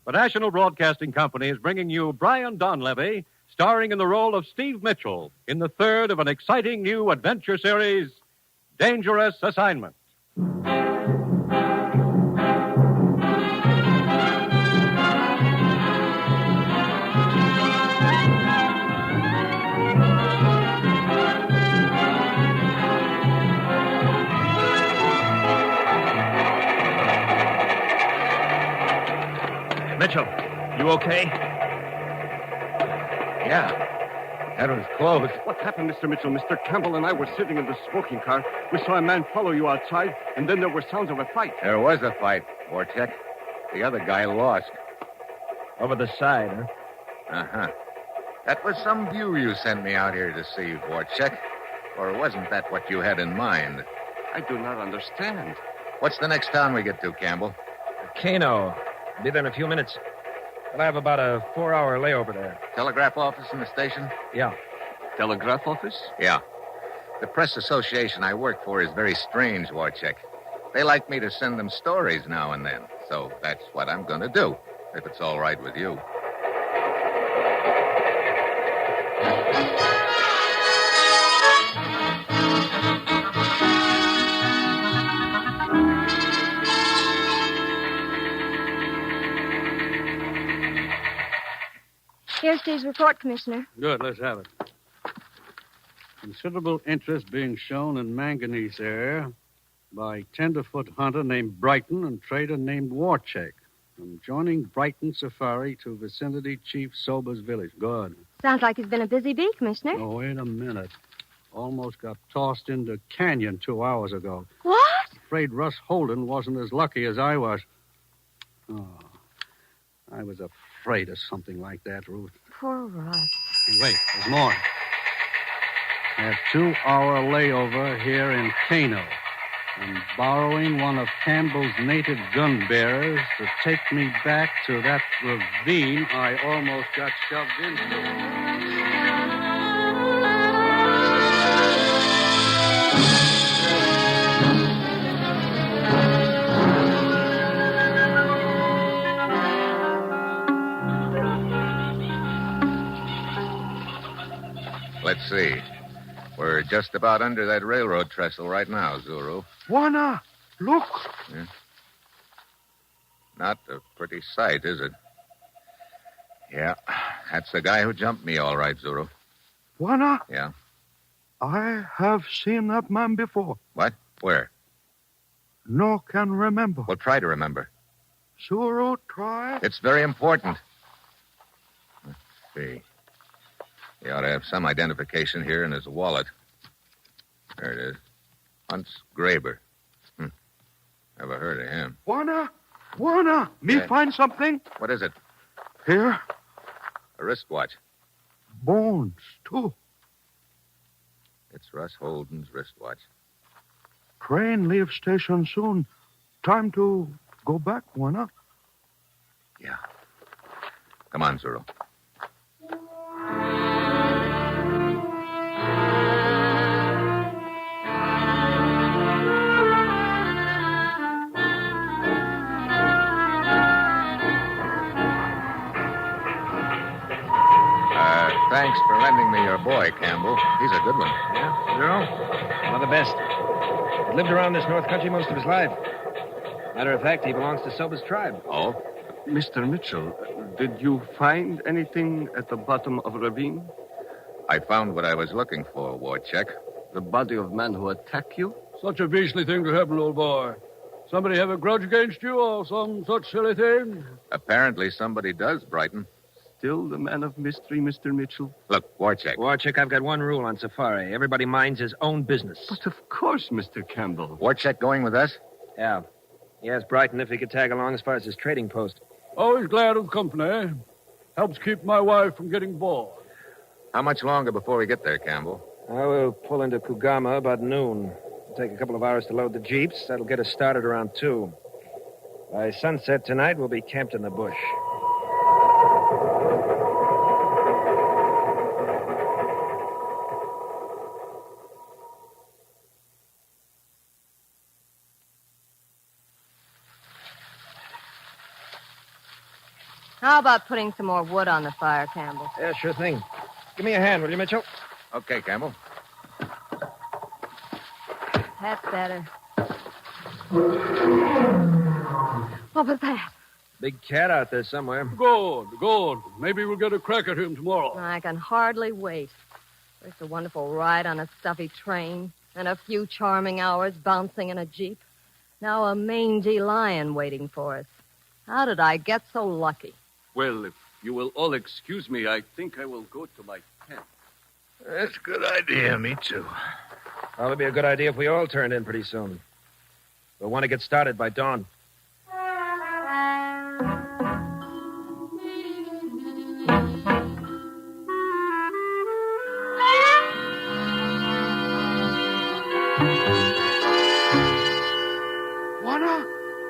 The National Broadcasting Company is bringing you Brian Donlevy, starring in the role of Steve Mitchell in the third of an exciting new adventure series, Dangerous Assignment. Mitchell, you okay? Yeah. That was close. What happened, Mr. Mitchell? Mr. Campbell and I were sitting in the smoking car. We saw a man follow you outside, and then there were sounds of a fight. There was a fight, Warchek. The other guy lost. Over the side, huh? Uh-huh. That was some view you sent me out here to see, Warchek. Or wasn't that what you had in mind? I do not understand. What's the next town we get to, Campbell? Kano. Be there in a few minutes. But I have about a 4-hour layover there. Telegraph office in the station? Yeah. Telegraph office? Yeah. The press association I work for is very strange, Warchek. They like me to send them stories now and then. So that's what I'm going to do, if it's all right with you. Here's Steve's report, Commissioner. Good, let's have it. Considerable interest being shown in manganese area by tenderfoot hunter named Brighton and trader named Warchek. From joining Brighton Safari to vicinity Chief Sober's village. Good. Sounds like he's been a busy bee, Commissioner. Oh, wait a minute. Almost got tossed into canyon 2 hours ago. What? Afraid Russ Holden wasn't as lucky as I was. Oh, I was afraid of something like that, Ruth. Poor Russ. Hey, wait, there's more. I have 2-hour layover here in Kano. I'm borrowing one of Campbell's native gun bearers to take me back to that ravine I almost got shoved into. Let's see. We're just about under that railroad trestle right now, Zuru. Juana, look. Yeah. Not a pretty sight, is it? Yeah, that's the guy who jumped me, all right, Zuru. Juana, Yeah. I have seen that man before. What? Where? No can remember. Well, try to remember. Zuru, try. It's very important. Let's see. He ought to have some identification here in his wallet. There it is. Hunts Graber. Never heard of him. Warner, me find something? What is it? Here, A wristwatch. bones, too. It's Russ Holden's wristwatch. Train leaves station soon. Time to go back, Warner. Yeah. Come on, Zero. Thanks for lending me your boy, Campbell. He's a good one. Yeah, Zero? One of the best. He lived around this north country most of his life. Matter of fact, he belongs to Soba's tribe. Oh? Mr. Mitchell, did you find anything at the bottom of a ravine? I found what I was looking for, Warcheck. The body of man who attacked you? Such a beastly thing to happen, old boy. Somebody have a grudge against you or some such silly thing? Apparently somebody does, Brighton. Still the man of mystery, Mr. Mitchell. Look, Warcheck. Warcheck, I've got one rule on safari. Everybody minds his own business. But of course, Mr. Campbell. Warcheck going with us? Yeah. He asked Brighton if he could tag along as far as his trading post. Always glad of company. Helps keep my wife from getting bored. How much longer before we get there, Campbell? I will pull into Kugama about noon. It'll take a couple of hours to load the jeeps. That'll get us started around 2. By sunset tonight, we'll be camped in the bush. How about putting some more wood on the fire, Campbell? Yeah, sure thing. Give me a hand, will you, Mitchell? Okay, Campbell. That's better. What was that? Big cat out there somewhere. Good. Maybe we'll get a crack at him tomorrow. I can hardly wait. First a wonderful ride on a stuffy train, and a few charming hours bouncing in a jeep. Now a mangy lion waiting for us. How did I get so lucky? Well, if you will all excuse me, I think I will go to my tent. That's a good idea. Me too. Probably be a good idea if we all turned in pretty soon. We'll want to get started by dawn.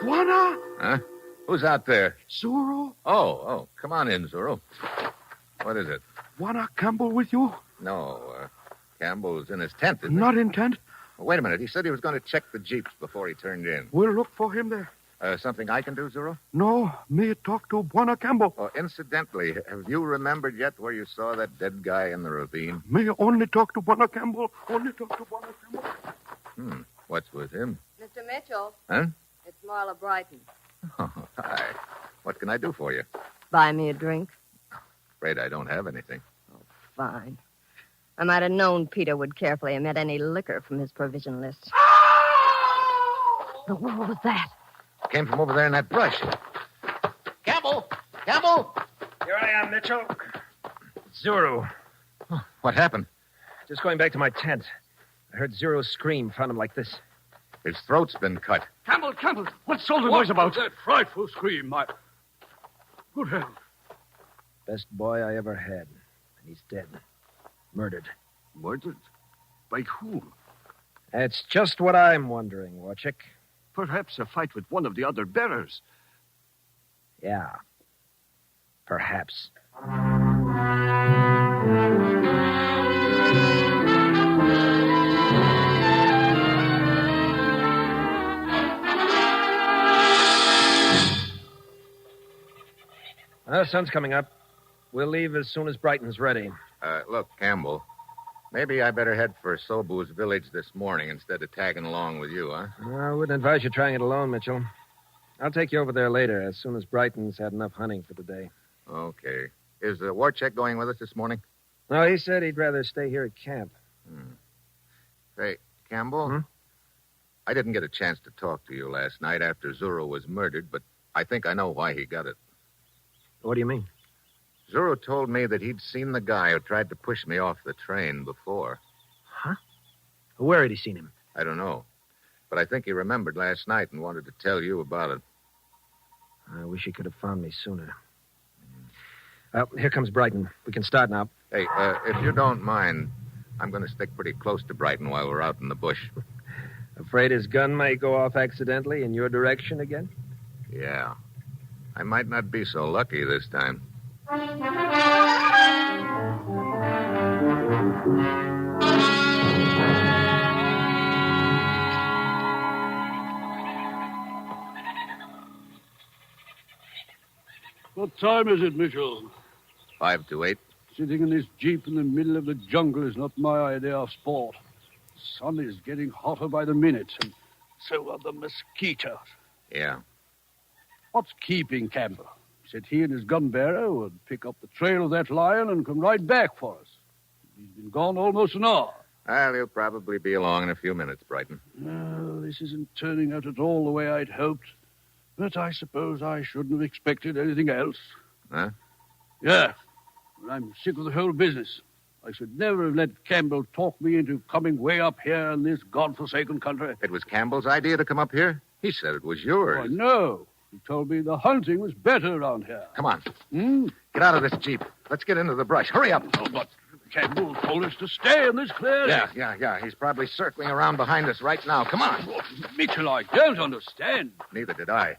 Buana? Huh? Who's out there? Zoro? Oh, come on in, Zoro. What is it? Buana Campbell with you? No, Campbell's in his tent, isn't Not in tent. he? Wait a minute. He said he was going to check the jeeps before he turned in. We'll look for him there. Something I can do, Zoro? No, me talk to Buana Campbell. Oh, incidentally, have you remembered yet where you saw that dead guy in the ravine? Me only talk to Buana Campbell. Only talk to Buana Campbell. What's with him? Mr. Mitchell. Huh? It's Marla Brighton. Oh, hi. What can I do for you? Buy me a drink. Afraid I don't have anything. Fine. I might have known Peter would carefully omit any liquor from his provision list. What was that? Came from over there in that brush. Campbell! Here I am, Mitchell. Zero. What happened? Just going back to my tent. I heard Zero scream, found him like this. His throat's been cut. Campbell, what's all the noise about? That frightful scream. Good heavens. Best boy I ever had. And he's dead. Murdered. Murdered? By whom? That's just what I'm wondering, Warchick. Perhaps a fight with one of the other bearers. Yeah. Perhaps. The sun's coming up. We'll leave as soon as Brighton's ready. Look, Campbell, maybe I better head for Sobu's village this morning instead of tagging along with you, huh? I wouldn't advise you trying it alone, Mitchell. I'll take you over there later, as soon as Brighton's had enough hunting for the day. Okay. Is Warcheck going with us this morning? No, he said he'd rather stay here at camp. Say, Campbell, I didn't get a chance to talk to you last night after Zuro was murdered, but I think I know why he got it. What do you mean? Zuro told me that he'd seen the guy who tried to push me off the train before. Huh? Where had he seen him? I don't know. But I think he remembered last night and wanted to tell you about it. I wish he could have found me sooner. Here comes Brighton. We can start now. Hey, if you don't mind, I'm going to stick pretty close to Brighton while we're out in the bush. Afraid his gun may go off accidentally in your direction again? Yeah. I might not be so lucky this time. What time is it, Mitchell? 5 to 8. Sitting in this jeep in the middle of the jungle is not my idea of sport. The sun is getting hotter by the minute, and so are the mosquitoes. Yeah. What's keeping Campbell? He said he and his gun bearer would pick up the trail of that lion and come right back for us. He's been gone almost an hour. Well, he'll probably be along in a few minutes, Brighton. Well, this isn't turning out at all the way I'd hoped. But I suppose I shouldn't have expected anything else. Huh? Yeah. I'm sick of the whole business. I should never have let Campbell talk me into coming way up here in this godforsaken country. It was Campbell's idea to come up here? He said it was yours. Oh, no. He told me the hunting was better around here. Come on. Get out of this jeep. Let's get into the brush. Hurry up. Oh, but Campbell told us to stay in this clearing. Yeah. He's probably circling around behind us right now. Come on. Oh, Mitchell, I don't understand. Neither did I.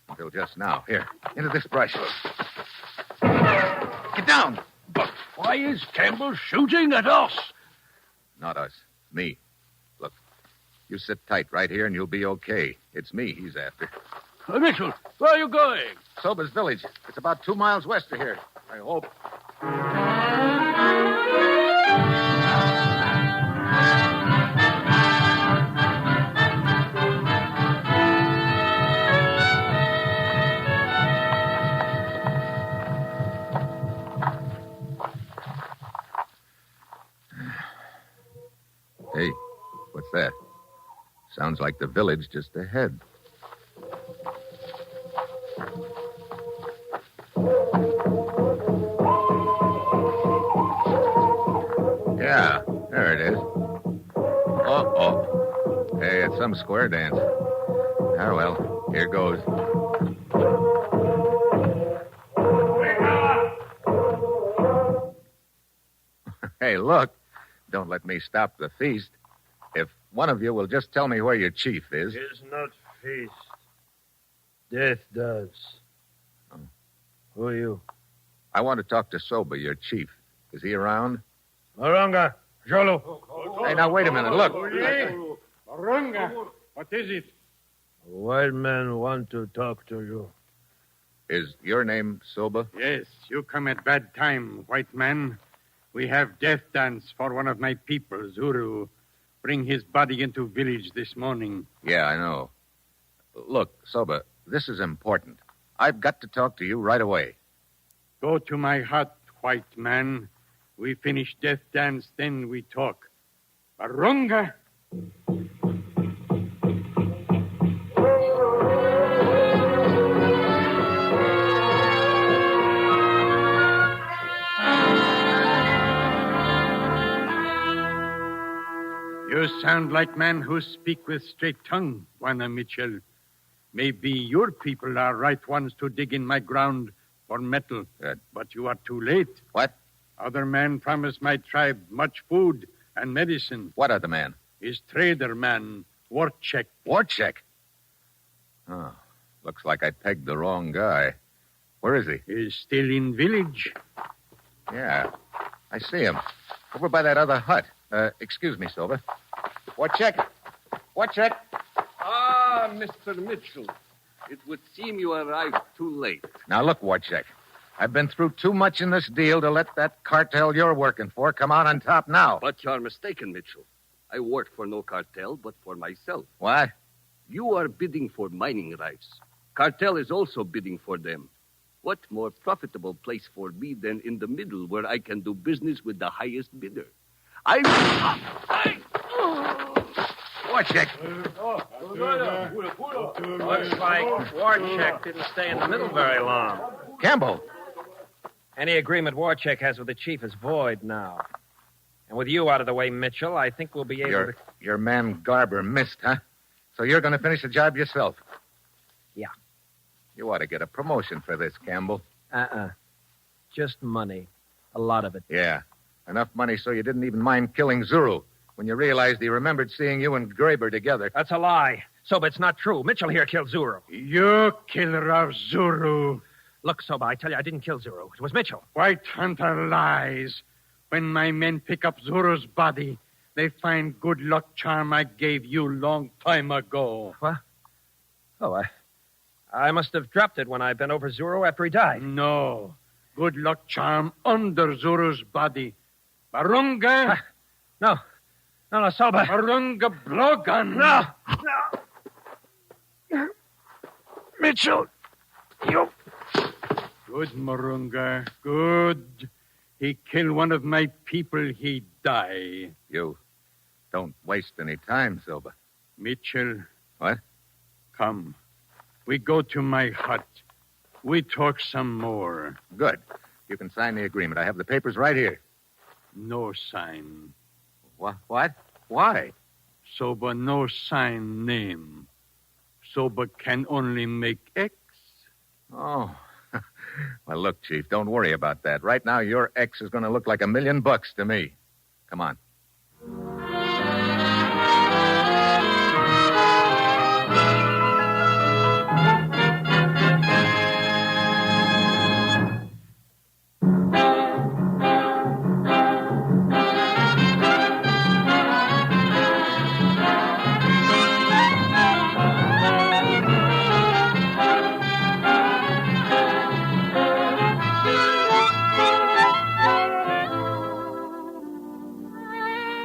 Until just now. Here, into this brush. Get down. But why is Campbell shooting at us? Not us. Me. Look, you sit tight right here and you'll be okay. It's me he's after. Mitchell, where are you going? Soba's village. It's about 2 miles west of here. I hope. Hey, what's that? Sounds like the village just ahead. Yeah, there it is. Uh-oh. Hey, it's some square dance. Ah, well, here goes. Hey, look. Don't let me stop the feast. If one of you will just tell me where your chief is. It is not feast. Death does. Oh. Who are you? I want to talk to Soba, your chief. Is he around? Maranga, Jolo. Hey, now, wait a minute. Look. Maranga, what is it? A white man want to talk to you. Is your name Soba? Yes, you come at bad time, white man. We have death dance for one of my people, Zuru. Bring his body into village this morning. Yeah, I know. Look, Soba, this is important. I've got to talk to you right away. Go to my hut, white man. We finish death dance, then we talk. Barunga! You sound like man who speak with straight tongue, Juana Mitchell. Maybe your people are right ones to dig in my ground for metal. Good. But you are too late. What? Other man promised my tribe much food and medicine. What other man? His trader man, Warchek. Warchek? Oh, looks like I pegged the wrong guy. Where is he? He's still in village. Yeah, I see him. Over by that other hut. Excuse me, Soba. Warchek. Warchek. Ah, Mr. Mitchell. It would seem you arrived too late. Now, look, Warchek. I've been through too much in this deal to let that cartel you're working for come out on top now. But you're mistaken, Mitchell. I work for no cartel, but for myself. What? You are bidding for mining rights. Cartel is also bidding for them. What more profitable place for me than in the middle where I can do business with the highest bidder? Warchek. Looks like Warchek didn't stay in the middle very long. Campbell. Any agreement Warchek has with the chief is void now. And with you out of the way, Mitchell, I think we'll be able to... Your man Garber missed, huh? So you're going to finish the job yourself? Yeah. You ought to get a promotion for this, Campbell. Just money. A lot of it. Yeah. Enough money so you didn't even mind killing Zuru when you realized he remembered seeing you and Graber together. That's a lie. Soba, it's not true. Mitchell here killed Zuru. You killer of Zuru. Look, Soba, I tell you, I didn't kill Zuru. It was Mitchell. White Hunter lies. When my men pick up Zuru's body, they find good luck charm I gave you long time ago. What? Oh, I must have dropped it when I bent over Zuru after he died. No. Good luck charm under Zuru's body. Barunga? No, Soba. Barunga blowgun. No. Mitchell, you... Good, Marunga, good. He killed one of my people, he die. You don't waste any time, Soba. Mitchell. What? Come. We go to my hut. We talk some more. Good. You can sign the agreement. I have the papers right here. No sign. What? Why? Soba no sign name. Soba can only make X. Oh. Well, look, Chief, don't worry about that. Right now, your X is going to look like $1 million to me. Come on.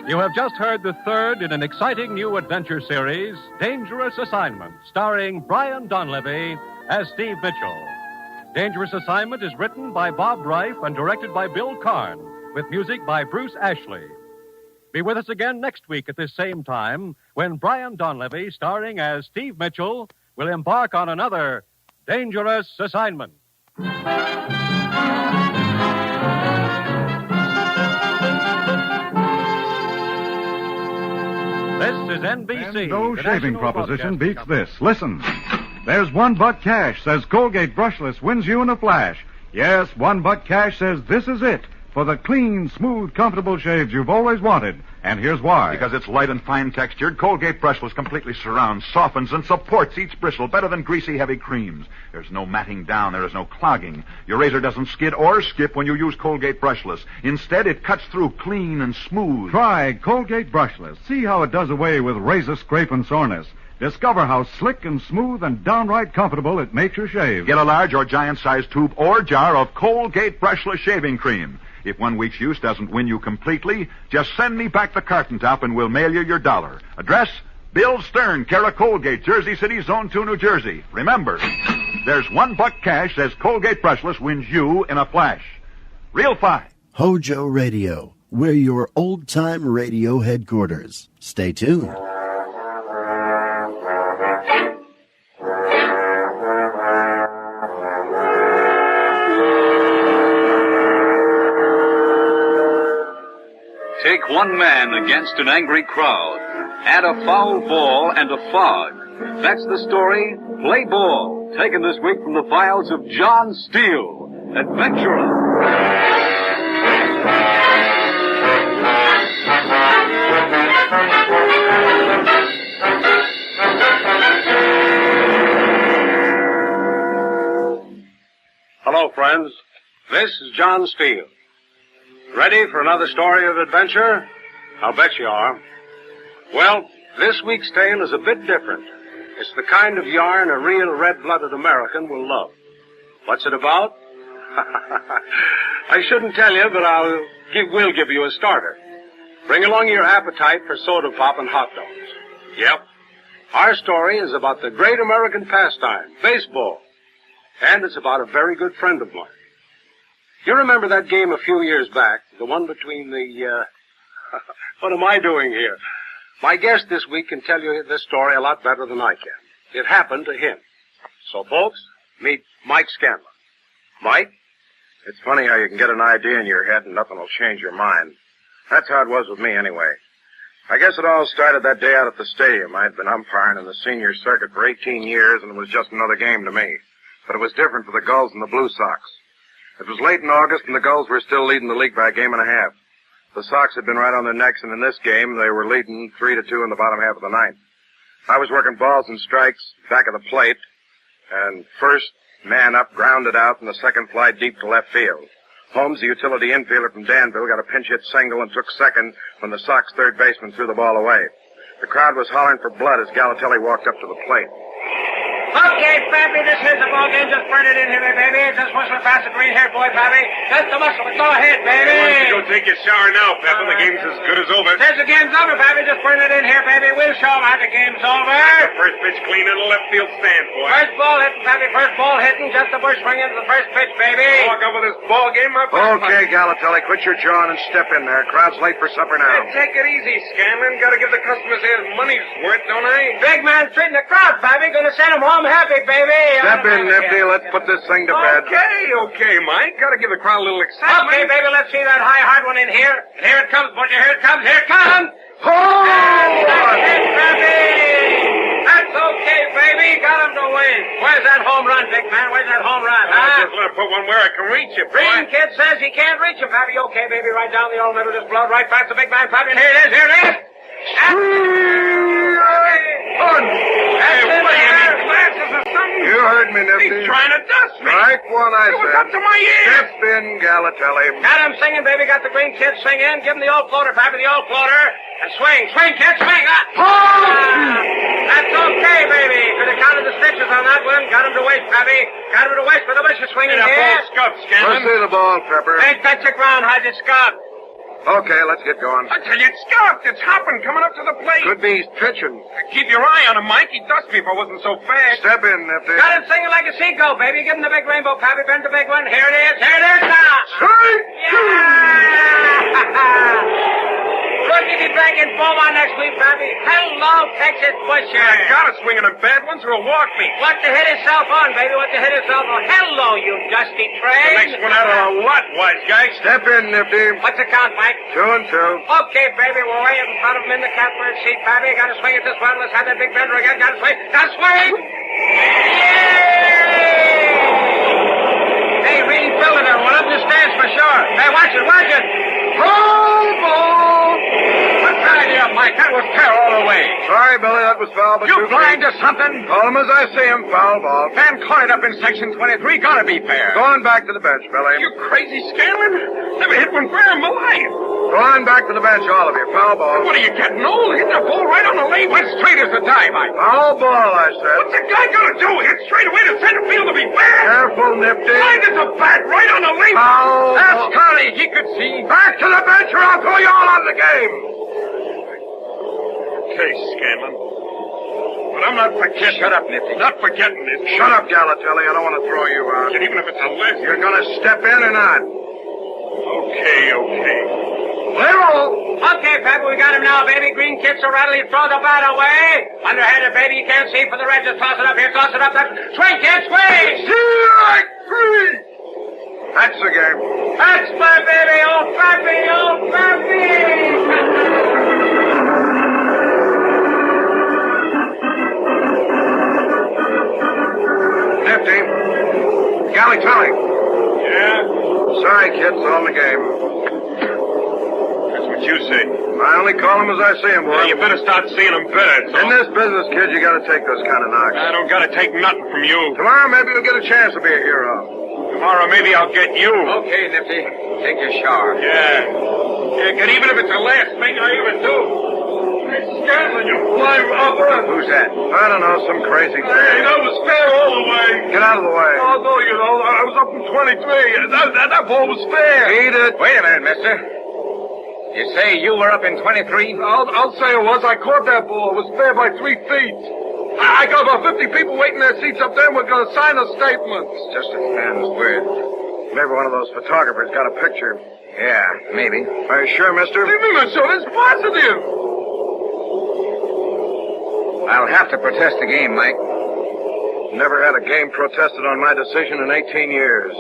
You have just heard the third in an exciting new adventure series, Dangerous Assignment, starring Brian Donlevy as Steve Mitchell. Dangerous Assignment is written by Bob Reif and directed by Bill Karn, with music by Bruce Ashley. Be with us again next week at this same time when Brian Donlevy, starring as Steve Mitchell, will embark on another Dangerous Assignment. This is NBC. And no the shaving National proposition Broadcasting beats this. Listen. There's $1 cash says Colgate Brushless wins you in a flash. Yes, $1 cash says this is it for the clean, smooth, comfortable shaves you've always wanted. And here's why. Because it's light and fine-textured, Colgate Brushless completely surrounds, softens, and supports each bristle better than greasy, heavy creams. There's no matting down. There is no clogging. Your razor doesn't skid or skip when you use Colgate Brushless. Instead, it cuts through clean and smooth. Try Colgate Brushless. See how it does away with razor scrape and soreness. Discover how slick and smooth and downright comfortable it makes your shave. Get a large or giant-sized tube or jar of Colgate Brushless shaving cream. If 1 week's use doesn't win you completely, just send me back the carton top and we'll mail you your $1. Address, Bill Stern, care of Colgate, Jersey City, Zone 2, New Jersey. Remember, there's $1 cash says Colgate Brushless wins you in a flash. Real fine. HOJO Radio, we're your old-time radio headquarters. Stay tuned. Take one man against an angry crowd. Add a foul ball and a fog. That's the story, Play Ball, taken this week from the files of John Steele, adventurer. Hello, friends. This is John Steele. Ready for another story of adventure? I'll bet you are. Well, this week's tale is a bit different. It's the kind of yarn a real red-blooded American will love. What's it about? I shouldn't tell you, but we'll give you a starter. Bring along your appetite for soda pop and hot dogs. Yep. Our story is about the great American pastime, baseball. And it's about a very good friend of mine. You remember that game a few years back, the one between the, what am I doing here? My guest this week can tell you this story a lot better than I can. It happened to him. So, folks, meet Mike Scanlon. Mike? It's funny how you can get an idea in your head and nothing will change your mind. That's how it was with me, anyway. I guess it all started that day out at the stadium. I'd been umpiring in the senior circuit for 18 years, and it was just another game to me. But it was different for the Gulls and the Blue Sox. It was late in August, and the Gulls were still leading the league by a game and a half. The Sox had been right on their necks, and in this game, they were leading 3-2 in the bottom half of the ninth. I was working balls and strikes back of the plate, and first man up grounded out, and the second fly deep to left field. Holmes, the utility infielder from Danville, got a pinch hit single and took second when the Sox third baseman threw the ball away. The crowd was hollering for blood as Galatelli walked up to the plate. Okay, Pappy, this is the ball game. Just burn it in here, baby. Just whistle past the green hair boy, Pappy. Just the muscle. Go ahead, baby. Why don't you go take your shower now, Pepper? The game's as good as over. Says the game's over, Pappy. Just burn it in here, baby. We'll show 'em how the game's over. The first pitch clean in the left field stand, boy. First ball hitting, Pappy. First ball hitting. Just the bush swing into the first pitch, baby. Walk over this ball game, my Okay, Galatelli, quit your jawing and step in there. Crowd's late for supper now. Hey, take it easy, Scanlon. Gotta give the customers their money's worth, don't I? Big man treating the crowd, Pappy. Gonna send 'em home happy, baby. Step in, Nifty. Let's put this thing to bed. Okay, Mike. Gotta give the crowd a little excitement. Okay, baby, let's see that high, hard one in here. And here it comes, Butcher. Here it comes. Here it comes. Hold That's it, Pappy. That's okay, baby. Got him to win. Where's that home run, big man? Where's that home run, huh? Just let him put one where I can reach it, boy. Green kid says he can't reach him, Pappy. Okay, baby, right down the old middle. Just blow it right past the big man, Pappy. And here it is. Here it is. Hey, what do you need, glasses or something? You heard me, Nifty. He's trying to dust me. Strike one, I It was said. up to my ears. Step in, Galatelli. Got him singing, baby. Got the green kid singing. Give him the old floater, Pappy, the old floater. And swing. Swing, kid, swing. That's okay, baby. Could have counted the stitches on that one. Got him to waste, Pappy. Got him to waste, but nobody's swinging Hey, that here. ball's scuffed, Let's Scanlon. see the ball, Pepper. Ain't touch the ground, hide the scuff. Okay, let's get going. I tell you, it's scuffed. It's hopping, coming up to the plate. Could be he's pitching. Keep your eye on him, Mike. He'd dust me if I wasn't so fast. Step in, Nifty. Got him singing like a seagull, baby. Give him the big rainbow, Pappy. Bend the big one. Here it is. Here it is now. Rookie be back in Beaumont next week, Pappy. Hello, Texas Butcher. I gotta swing on them bad ones or he'll walk me. What to hit himself on, baby? What to hit himself on? Hello, you dusty The train. next one out of a lot, wise guy. Step in, Nifty. What's the count, Mike? 2 and 2. Okay, baby, we're way in front of him in the catbird seat, Pappy. Gotta swing it this one. Let's have that big bender again. Gotta swing. Gotta swing. Yay! Hey, really filled it. One up in the stands for sure. Hey, watch it, watch it. Home ball. What's that idea, Mike? That was fair all the way. Sorry, Billy, that was foul, but You two blind feet. or something? Call him as I see him. Foul ball. Man caught it up in section 23. Gotta be fair. Go on back to the bench, Billy. You crazy, Scanlon? Never hit one fair in my life. Go on back to the bench, all of you. Foul ball. What are you getting old? Hitting a ball right on the lane. Went straight as the die, Mike. Foul ball, I said. What's the guy gonna do? Hit straight away to center field to be fair? Careful, Nifty. Blind as a bat right on the lane. Foul Ask ball. Scarlet. He could see. Back to the bench or I'll throw you all out of the game. Okay, Scanlon. But I'm not forgetting. Shut up, Nifty. Not forgetting this. Shut up, Galatelli. I don't want to throw you out. And even if it's a left. You're going to step in or not? Okay. Play roll. Okay, Pappy, we got him now, baby. Green kid so rattly, throw the bat away. Underhanded, baby, you can't see for the red. Just toss it up here, toss it up. Swing, kid, swing. Strike 3. That's the game. That's my baby, old Pappy, old Pappy. Nifty. Galatelli. Yeah? Sorry, kids, all in the game. That's what you say. I only call him as I see him, boy. Yeah, you better start seeing them better. In this business, kid, you gotta take those kind of knocks. I don't gotta take nothing from you. Tomorrow, maybe you'll get a chance to be a hero. Tomorrow, maybe I'll get you. Okay, Nifty, take your shower. Yeah, and even if it's the last thing I ever do. Hey, Scanlon, you fly robber. Who's that? I don't know, some crazy thing. Hey, that was fair all the way. Get out of the way. Oh, no, you know, I was up in 23. That ball was fair. Eat it. Wait a minute, mister. You say you were up in 23? I'll say it was. I caught that ball. It was fair by 3 feet. I got about 50 people waiting their seats up there and we're going to sign a statement. It's just a man's word. Maybe one of those photographers got a picture. Yeah, maybe. Are you sure, mister? What do you mean, I'm sure? It's positive. I'll have to protest the game, Mike. Never had a game protested on my decision in 18 years.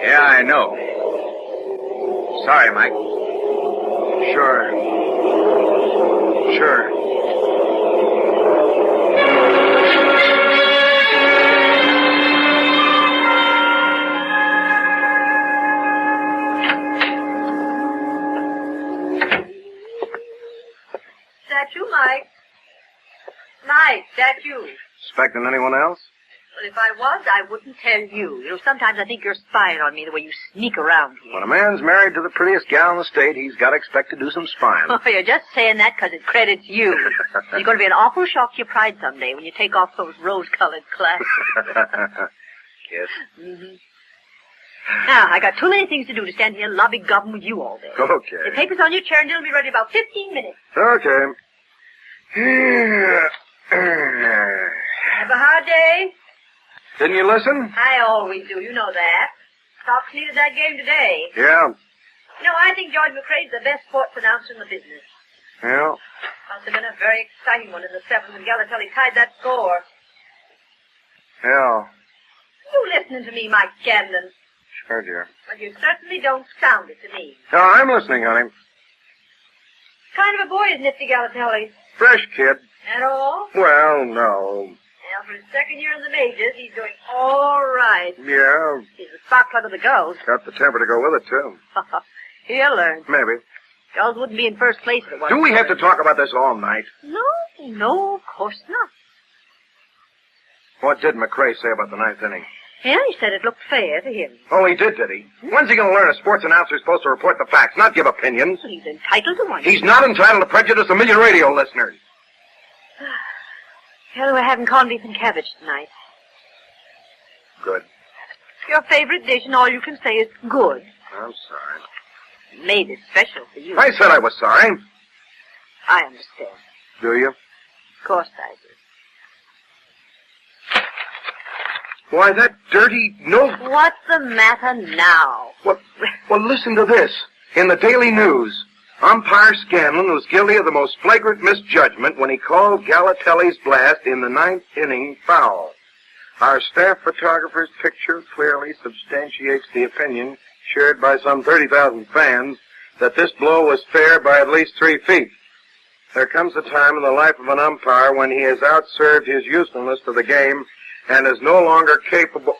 Yeah, I know. Sorry, Mike. Sure. Sure. That you, Mike? Mike, that you? Expecting anyone else? Well, if I was, I wouldn't tell you. You know, sometimes I think you're spying on me the way you sneak around here. When a man's married to the prettiest gal in the state, he's got to expect to do some spying. Oh, you're just saying that because it credits you. There's going to be an awful shock to your pride someday when you take off those rose-colored glasses. Yes. Mm-hmm. Now, I got too many things to do to stand here lobby-gobbing with you all day. Okay. The paper's on your chair and it'll be ready in about 15 minutes. Okay. Have a hard day? Didn't you listen? I always do. You know that. Sox needed that game today. Yeah. You know, I think George McCrae's the best sports announcer in the business. Yeah. Must have been a very exciting one in the seventh when Galatelli tied that score. Yeah. You listening to me, Mike Camden? Sure, dear. Well, you certainly don't sound it to me. No, I'm listening, honey. Kind of a boy is Nifty Galatelli. Fresh kid. At all? Well, no. Well, for his second year in the majors, he's doing all right. Yeah. He's the spark plug of the girls. Got the temper to go with it, too. He'll learn. Maybe. Girls wouldn't be in first place if it wasn't. Do we have to talk about this all night? No, of course not. What did McCrae say about the ninth inning? Yeah, he said it looked fair to him. Oh, he did he? When's he going to learn a sports announcer's supposed to report the facts, not give opinions? He's entitled to one. He's not entitled to prejudice a million radio listeners. Well, we're having corned beef and cabbage tonight. Good. Your favorite dish, and all you can say is good. I'm sorry. Made it special for you. I said I was sorry. I understand. Do you? Of course I do. Why, that dirty note. What's the matter now? Well, listen to this. In the Daily News, umpire Scanlon was guilty of the most flagrant misjudgment when he called Galatelli's blast in the ninth inning foul. Our staff photographer's picture clearly substantiates the opinion shared by some 30,000 fans that this blow was fair by at least 3 feet. There comes a time in the life of an umpire when he has outserved his usefulness to the game and is no longer capable...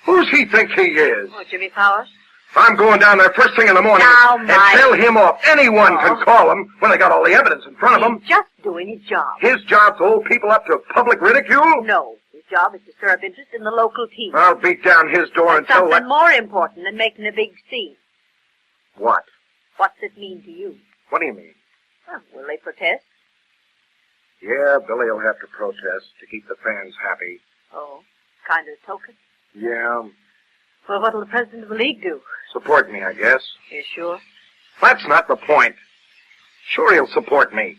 Who's he think he is? Oh, Jimmy Powers? I'm going down there first thing in the morning and tell him off. Anyone can call him when they got all the evidence in front of them. He's just doing his job. His job to hold people up to public ridicule? No. His job is to stir up interest in the local team. I'll beat down his door That's until... something more important than making a big scene. What? What's it mean to you? What do you mean? Well, will they protest? Yeah, Billy will have to protest to keep the fans happy. Oh, kind of token? Yeah. Well, what'll the president of the league do? Support me, I guess. You sure? That's not the point. Sure, he'll support me.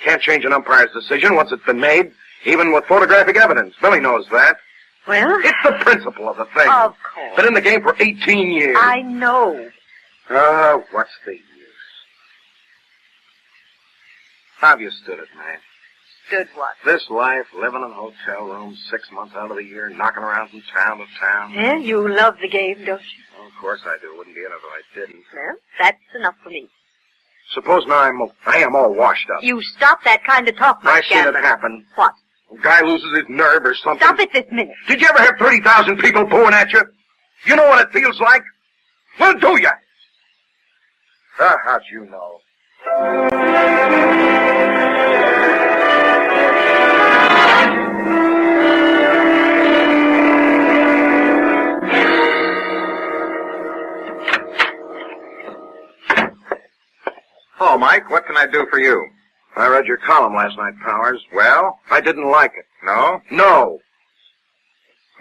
Can't change an umpire's decision once it's been made, even with photographic evidence. Billy knows that. Well? It's the principle of the thing. Of course. Been in the game for 18 years. I know. What's the use? How've you stood it, man? Stood what? This life, living in hotel rooms 6 months out of the year, knocking around from town to town. Yeah, you love the game, don't you? Well, of course I do. Wouldn't be in it if I didn't. Well, that's enough for me. Suppose now I am all washed up. You stop that kind of talk, Mike I've seen it Gambler. happen. What? A guy loses his nerve or something. Stop it this minute. Did you ever have 30,000 people booing at you? You know what it feels like? Well, do you? How'd you know? Oh, Mike, what can I do for you? I read your column last night, Powers. Well? I didn't like it. No? No.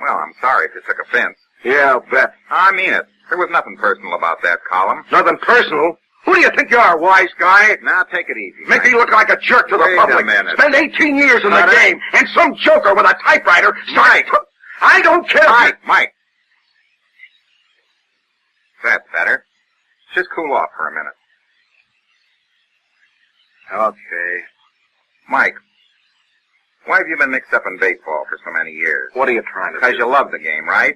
Well, I'm sorry if you took offense. Yeah, I'll bet. I mean it. There was nothing personal about that column. Nothing personal? Who do you think you are, wise guy? Now, take it easy. Make me look like a jerk to the Wait public. a minute. Spend 18 years in the Cut it. game, and some joker with a typewriter starts... I don't care. Mike. That's better. Just cool off for a minute. Okay. Mike, why have you been mixed up in baseball for so many years? What are you trying to do? Because you love the game, right?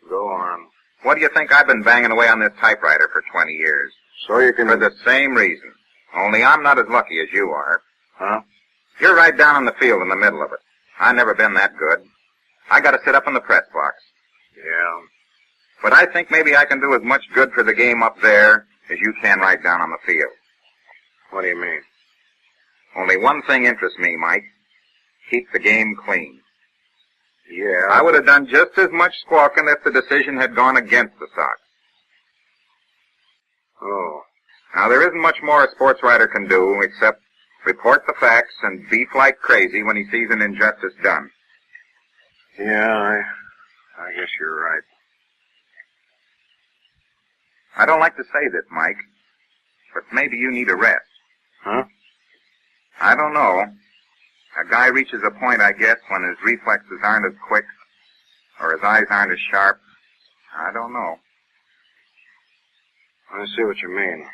Go on. What do you think I've been banging away on this typewriter for 20 years? So you can... For the same reason. Only I'm not as lucky as you are. Huh? You're right down on the field in the middle of it. I've never been that good. I gotta sit up in the press box. Yeah. But I think maybe I can do as much good for the game up there as you can right down on the field. What do you mean? Only one thing interests me, Mike. Keep the game clean. Yeah. I would have done just as much squawking if the decision had gone against the Sox. Oh. Now, there isn't much more a sports writer can do except report the facts and beef like crazy when he sees an injustice done. Yeah, I guess you're right. I don't like to say this, Mike, but maybe you need a rest. Huh? I don't know. A guy reaches a point, I guess, when his reflexes aren't as quick or his eyes aren't as sharp. I don't know. I see what you mean.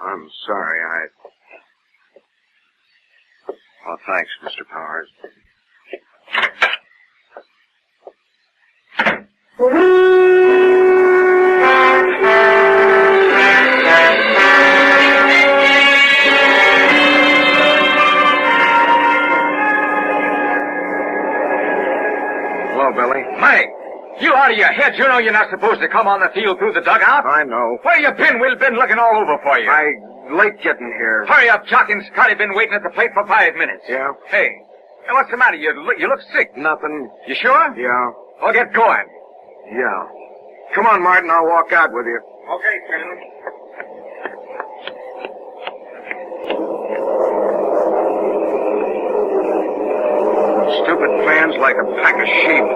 I'm sorry, Well, thanks, Mr. Powers. Hello, Billy. Mike, you out of your head. You know you're not supposed to come on the field through the dugout. I know. Where you been? We've been looking all over for you. Late getting here. Hurry up, Jock and Scotty been waiting at the plate for 5 minutes. Yeah? Hey, what's the matter? You look sick. Nothing. You sure? Yeah. Well, get going. Yeah. Come on, Martin. I'll walk out with you. Okay, Colonel. Stupid fans like a pack of sheep.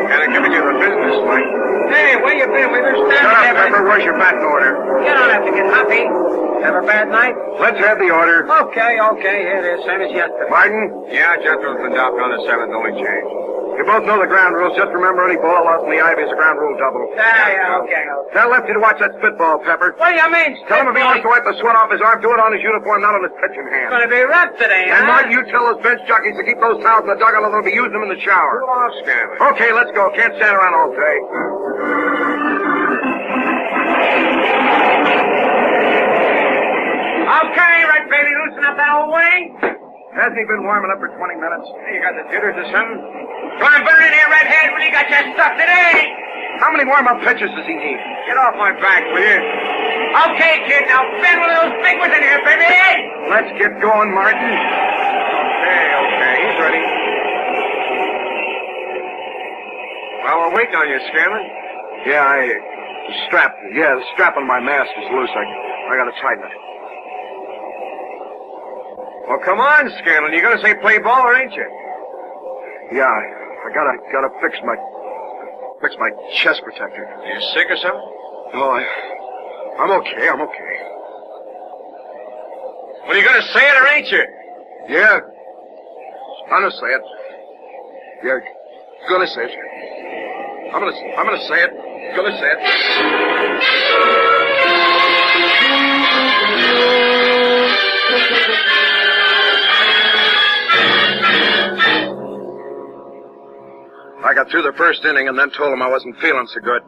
Kind of giving you the business, Mike. Hey, where you been? We've been standing Shut there. up, Pepper. Where's your batting order? You don't have to get happy. Have a bad night? Let's have the order. Okay. Here it is. Same as yesterday. Martin? Yeah, Gentleman's been docked on the 7th, only change. You both know the ground rules. Just remember any ball lost in the ivy is a ground rule double. Okay. Tell Lefty to watch that spitball, Pepper. What do you mean, Tell him if he wants to wipe the sweat off his arm, do it on his uniform, not on his pitching hand. It's going to be rough today, And huh? Martin, you tell those bench jockeys to keep those towels in the dugout or they'll be using them in the shower. Go on, Scarlet. Okay, let's go. Can't stand around all day. Okay, Red Baby, loosen up that old wing. Hasn't he been warming up for 20 minutes? You got the jitters or something? Come on, burn in here, Redhead, when you got your stuff today. How many warm-up pitches does he need? Get off my back, will you? Okay, kid, now bend one of those big ones in here, baby. Let's get going, Martin. Okay, he's ready. Well, we're waiting on you, Scarlet. Yeah, the strap on my mask is loose. I gotta tighten it. Well, come on, Scanlon. You gonna say play ball, or ain't you? Yeah, I gotta fix my chest protector. Are you sick or something? No, I'm okay. Well, you gonna say it or ain't you? Yeah. Gonna say it. Yeah, gonna say it. I'm gonna say it. Gonna say it. I got through the first inning and then told him I wasn't feeling so good.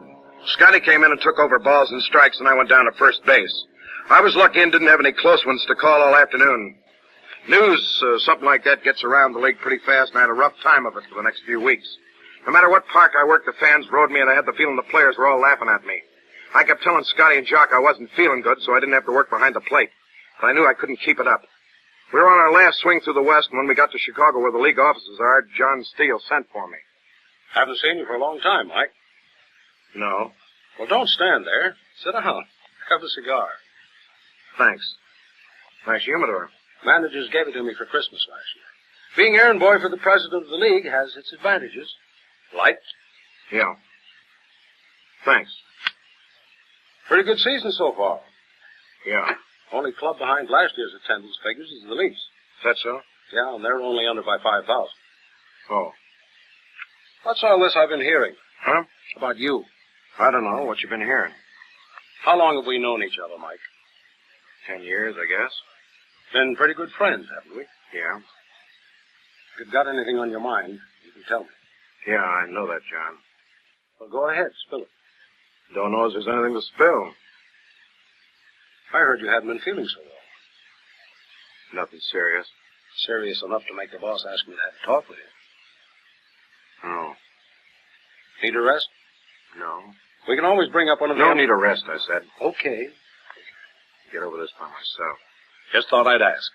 Scotty came in and took over balls and strikes, and I went down to first base. I was lucky and didn't have any close ones to call all afternoon. News, something like that gets around the league pretty fast, and I had a rough time of it for the next few weeks. No matter what park I worked, the fans rode me, and I had the feeling the players were all laughing at me. I kept telling Scotty and Jock I wasn't feeling good, so I didn't have to work behind the plate. But I knew I couldn't keep it up. We were on our last swing through the West, and when we got to Chicago, where the league offices are, John Steele sent for me. Haven't seen you for a long time, Mike. No. Well, don't stand there. Sit down. Have a cigar. Thanks. Nice humidor. Managers gave it to me for Christmas last year. Being errand boy for the president of the league has its advantages. Light? Yeah. Thanks. Pretty good season so far. Yeah. Only club behind last year's attendance figures is the Leafs. Is that so? Yeah, and they're only under by 5,000. Oh. What's all this I've been hearing? Huh? About you. I don't know what you've been hearing. How long have we known each other, Mike? 10 years, I guess. Been pretty good friends, haven't we? Yeah. If you've got anything on your mind, you can tell me. Yeah, I know that, John. Well, go ahead. Spill it. Don't know if there's anything to spill. I heard you hadn't been feeling so well. Nothing serious. Serious enough to make the boss ask me to have a talk with you. Oh. Need a rest? No. We can always bring up one of the... Don't need a rest, I said. Okay. Get over this by myself. Just thought I'd ask.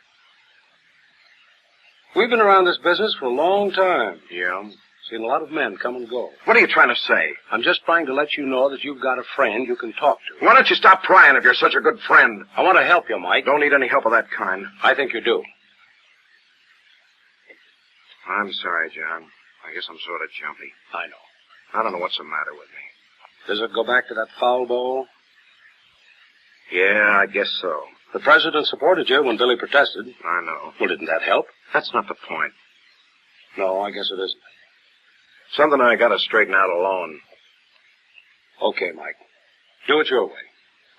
We've been around this business for a long time. Yeah? Seen a lot of men come and go. What are you trying to say? I'm just trying to let you know that you've got a friend you can talk to. Why don't you stop prying if you're such a good friend? I want to help you, Mike. Don't need any help of that kind. I think you do. I'm sorry, John. I guess I'm sort of jumpy. I know. I don't know what's the matter with me. Does it go back to that foul ball? Yeah, I guess so. The president supported you when Billy protested. I know. Well, didn't that help? That's not the point. No, I guess it isn't. Something I gotta straighten out alone. Okay, Mike. Do it your way.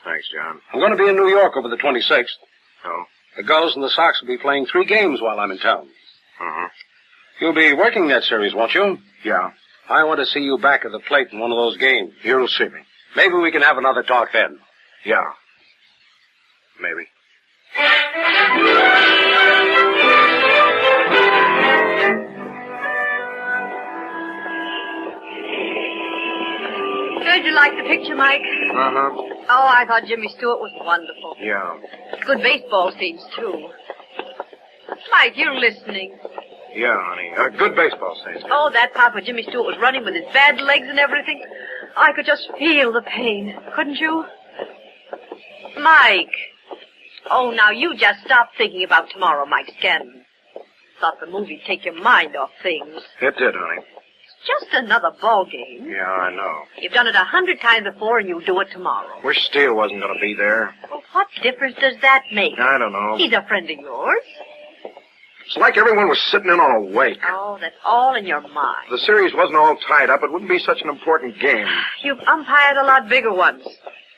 Thanks, John. I'm going to be in New York over the 26th. Oh? The Gulls and the Sox will be playing 3 games while I'm in town. Uh-huh. You'll be working that series, won't you? Yeah. I want to see you back at the plate in one of those games. You'll see me. Maybe we can have another talk then. Yeah. Maybe. Did you like the picture, Mike? Uh-huh. Oh, I thought Jimmy Stewart was wonderful. Yeah. Good baseball scenes, too. Mike, you're listening. Yeah, honey. Good baseball scenes. Oh, that part where Jimmy Stewart was running with his bad legs and everything. I could just feel the pain. Couldn't you? Mike. Oh, now you just stop thinking about tomorrow, Mike Scanlon. Thought the movie'd take your mind off things. It did, honey. Just another ball game. Yeah, I know. You've done it 100 times before, and you'll do it tomorrow. Wish Steele wasn't going to be there. Well, what difference does that make? I don't know. He's a friend of yours. It's like everyone was sitting in on a wake. Oh, that's all in your mind. If the series wasn't all tied up, it wouldn't be such an important game. You've umpired a lot bigger ones.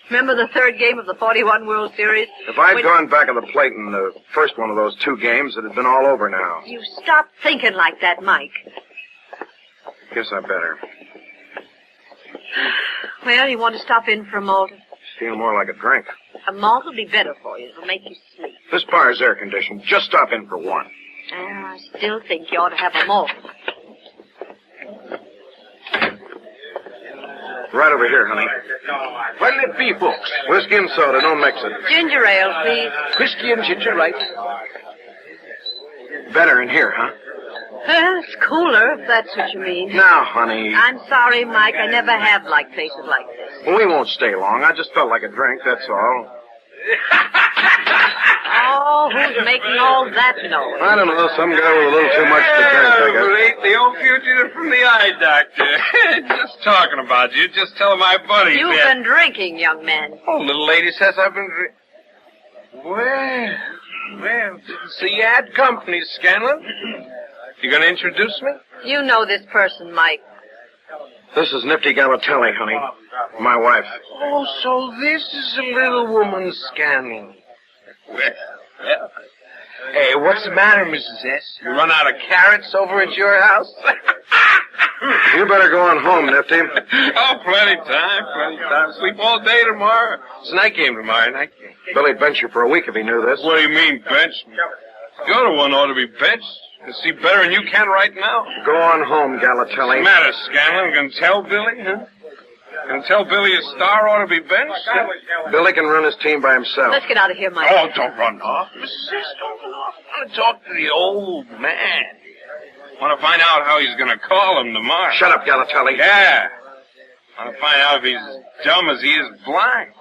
Remember the 3rd game of the 41 World Series? If I'd gone back at the plate in the first one of those 2 games, it had been all over now. You stop thinking like that, Mike. Guess I better. Well, you want to stop in for a malt? Feel more like a drink. A malt will be better for you. It'll make you sleep. This bar's air conditioned. Just stop in for one. I still think you ought to have a malt. Right over here, honey. What'll it be, folks? Whiskey and soda. Don't mix it. Ginger ale, please. Whiskey and ginger, right? Better in here, huh? It's cooler, if that's what you mean. Now, honey. I'm sorry, Mike. I never have liked places like this. Well, we won't stay long. I just felt like a drink, that's all. Oh, who's making all that noise? I don't know. Some guy with a little too much to drink, I guess. Ain't the old fugitive from the eye doctor. Just talking about you. Just telling my buddy. You've been drinking, young man. Oh, little lady says I've been Well, didn't see you had company, Scanlon. You gonna introduce me? You know this person, Mike. This is Nifty Galatelli, honey. My wife. Oh, so this is the little woman, Scanlon. Well. Hey, what's the matter, Mrs. S? You run out of carrots over at your house? You better go on home, Nifty. Oh, plenty time. Sleep all day tomorrow. It's night game tomorrow, night game. Billy'd bench you for a week if he knew this. What do you mean, bench? You're the one ought to be benched. You see better than you can right now. Go on home, Galatelli. What's the matter, Scanlon? Gonna tell Billy, huh? Gonna tell Billy a star ought to be benched? Huh? Billy can run his team by himself. Let's get out of here, Mike. Oh, don't run off. Mrs. S, don't run off. I want to talk to the old man. Want to find out how he's gonna call him tomorrow. Shut up, Galatelli. Yeah. Want to find out if he's as dumb as he is blind.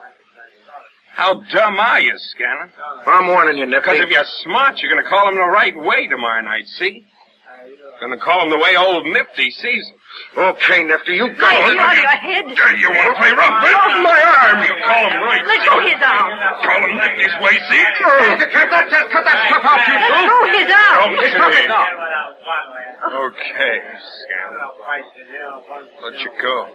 How dumb are you, Scanlon? I'm warning you, Nifty. Because if you're smart, you're going to call him the right way tomorrow night, see? Going to call him the way old Nifty sees him. Okay, Nifty, you go. Are you out of your head? You want to play rough? Get off my arm! You call him right. Let go his arm. Call him Nifty's way, see? Cut that stuff out, you Let go his arm. Okay, Scanlon. Let you go.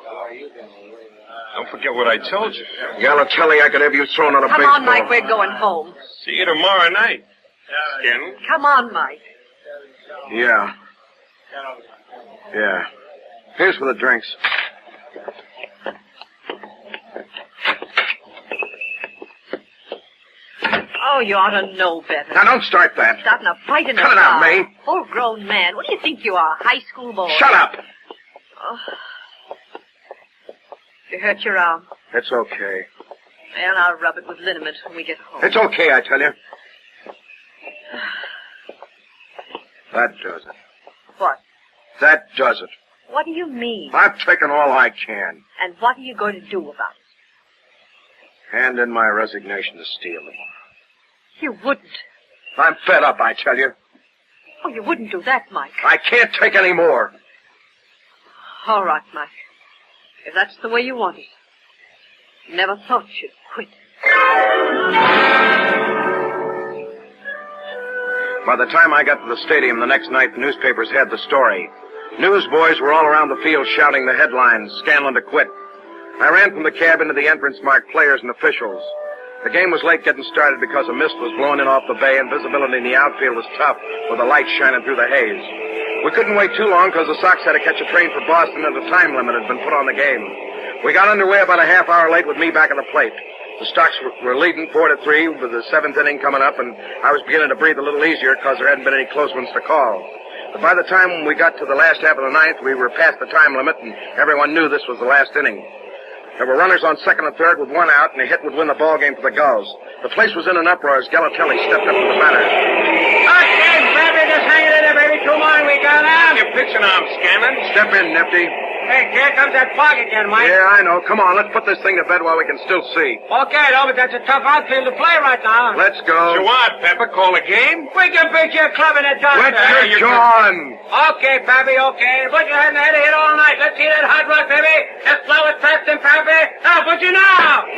Don't forget what I told you. Galatelli, I could have you thrown out of baseball. Come on, Mike, we're going home. See you tomorrow night, Scanlon. Come on, Mike. Yeah. Here's for the drinks. Oh, you ought to know better. Now, don't start that. Starting a fight in the Cut it out, bar. May. Full-grown man. What do you think you are, high school boy? Shut up. Oh. You hurt your arm. It's okay. Well, I'll rub it with liniment when we get home. It's okay, I tell you. That does it. What? That does it. What do you mean? I've taken all I can. And what are you going to do about it? Hand in my resignation to Steele. You wouldn't. I'm fed up, I tell you. Oh, you wouldn't do that, Mike. I can't take any more. All right, Mike. If that's the way you want it. Never thought you'd quit. By the time I got to the stadium the next night, the newspapers had the story. Newsboys were all around the field shouting the headlines, Scanlon to quit. I ran from the cab into the entrance marked players and officials. The game was late getting started because a mist was blowing in off the bay and visibility in the outfield was tough with the light shining through the haze. We couldn't wait too long because the Sox had to catch a train for Boston and a time limit had been put on the game. We got underway about a half hour late with me back at the plate. The Sox were leading 4-3 with the seventh inning coming up, and I was beginning to breathe a little easier because there hadn't been any close ones to call. But by the time we got to the last half of the ninth, we were past the time limit, and everyone knew this was the last inning. There were runners on second and third with one out, and a hit would win the ball game for the Gulls. The place was in an uproar as Galatelli stepped up to the batter. Okay, baby, just hang it in there, baby. 2 more and we got out. You're pitching arm, Scanlon. Step in, Nifty. Hey, here comes that fog again, Mike. Yeah, I know. Come on, let's put this thing to bed while we can still see. Okay, though, but that's a tough outfield to play right now. Let's go. So what, Pepper? Call a game? We can beat your club in a dust. What's your John? Okay, Pappy, okay. Put your head in the head of hit all night. Let's see that hot rock, baby. Just blow it fast and Pappy. Now, put you now.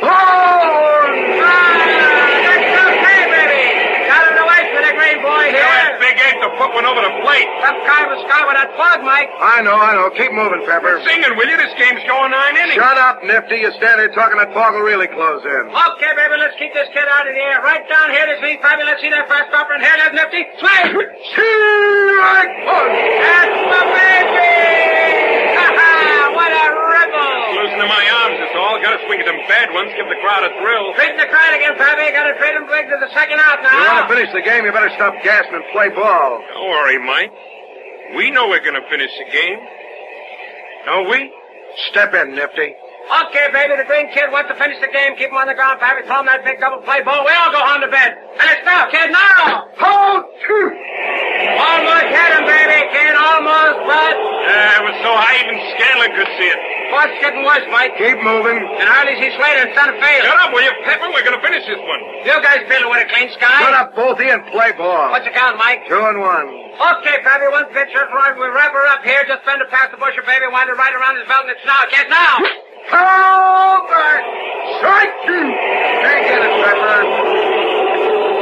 That's okay, baby. Got him away for the green boy here. That big egg to put one over the plate. Some kind of a sky with that fog, Mike. I know. Keep moving, Pepper. Singing, will you? This game's going 9 innings. Shut up, Nifty. You stand there talking, that fog will really close in. Okay, baby, let's keep this kid out of the air. Right down here, this means Pappy. Let's see that fast stopper. And here, there's Nifty. Swing! Strike one! That's the baby! Ha-ha! What a rebel! Losing to my arms is all. Got to swing at them bad ones. Give the crowd a thrill. Treating the crowd again, Pappy. Got to trade him big to the second out now. You want to finish the game, you better stop gassing and play ball. Don't worry, Mike. We know we're going to finish the game. Don't we? Step in, Nifty. Okay, baby, the green kid wants to finish the game. Keep him on the ground, Pappy. Throw him that big double play ball. We all go home to bed. Finish now, kid, now! Hold two! Almost had him, baby, kid. Almost, but... It was so high even Scanlon could see it. What's getting worse, Mike? Keep moving. And hardly see Slater in center field. Shut up, will you, Pepper? We're going to finish this one. You guys feeling with a clean sky? Shut up, both of you, and play ball. What's the count, Mike? 2-1. Okay, Pappy, one pitch, just right. We wrap her up here. Just fend it past the busher, baby. Wind it right around his belt, and it's now. Get now! Over! Strike two! Can't get it, Pepper.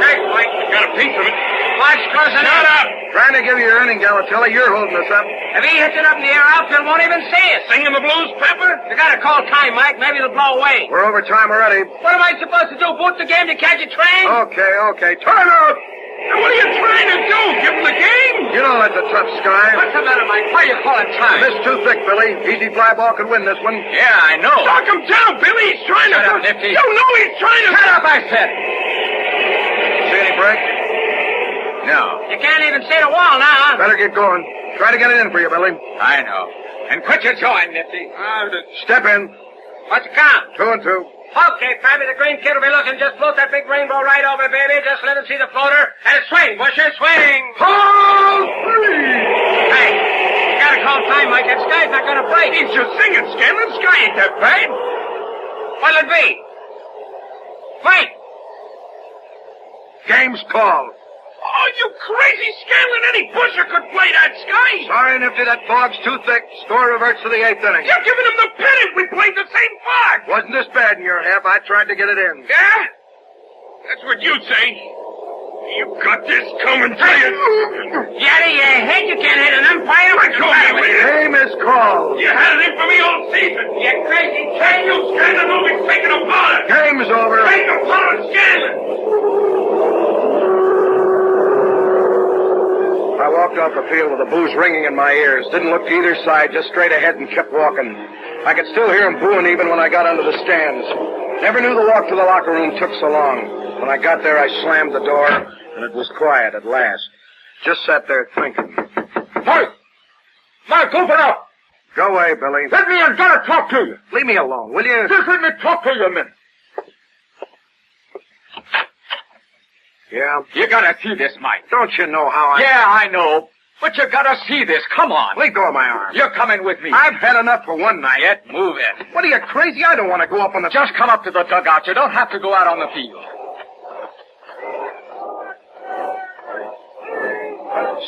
Thanks, Mike. Got a piece of it. Watch closing Shut up! Trying to give you your inning, Galatelli. You're holding us up. If he hits it up in the air, outfield won't even see it. Singing the blues, Pepper? You gotta call time, Mike. Maybe it'll blow away. We're over time already. What am I supposed to do? Boot the game to catch a train? Okay. Time out! Now, what are you trying to do? Give him the game? You know that's a tough sky. What's the matter, Mike? Why are you calling time? This too thick, Billy. Easy fly ball could win this one. Yeah, I know. Knock him down, Billy. He's trying Shut to... up, Nifty. You know he's trying to... Shut up, I said. See any break? No. You can't even see the wall now. Better get going. Try to get it in for you, Billy. I know. And quit your jawing, Nifty. Step in. What's the count? 2-2. Okay, Pappy, the green kid will be looking. Just float that big rainbow right over, baby. Just let him see the floater. And swing, Busher, swing. Hold three! Hey, you gotta call time, Mike. That sky's not gonna break. He's just singing, Scanlon. Sky ain't that bad. What'll it be? Wait. Game's called. Oh, you crazy Scanlon. Any busher could play that Sky. Sorry, Nifty, that fog's too thick. Score reverts to the 8th inning. You're giving him the pennant. We played the same fog. Wasn't this bad in your half. I tried to get it in. Yeah? That's what you'd say. You got this coming to you. You out of your head? You can't hit an umpire? Let go of me, will you? Game is called. You had it in for me all season. You crazy Hey, you Scanlon will be taking a bullet. Game's over. Take a bullet, Scanlon. I walked off the field with the boos ringing in my ears. Didn't look to either side, just straight ahead and kept walking. I could still hear him booing even when I got under the stands. Never knew the walk to the locker room took so long. When I got there, I slammed the door, and it was quiet at last. Just sat there thinking. Mike! Mike, open up! Go away, Billy. Let me in. Gotta talk to you. Leave me alone, will you? Just let me talk to you a minute. Yeah? You gotta see this, Mike. Don't you know how I... Yeah, I know. But you gotta see this. Come on. Let go of my arm. You're coming with me. I've had enough for one night. Get moving. What are you, crazy? I don't want to go up on the... Just come up to the dugout. You don't have to go out on the field.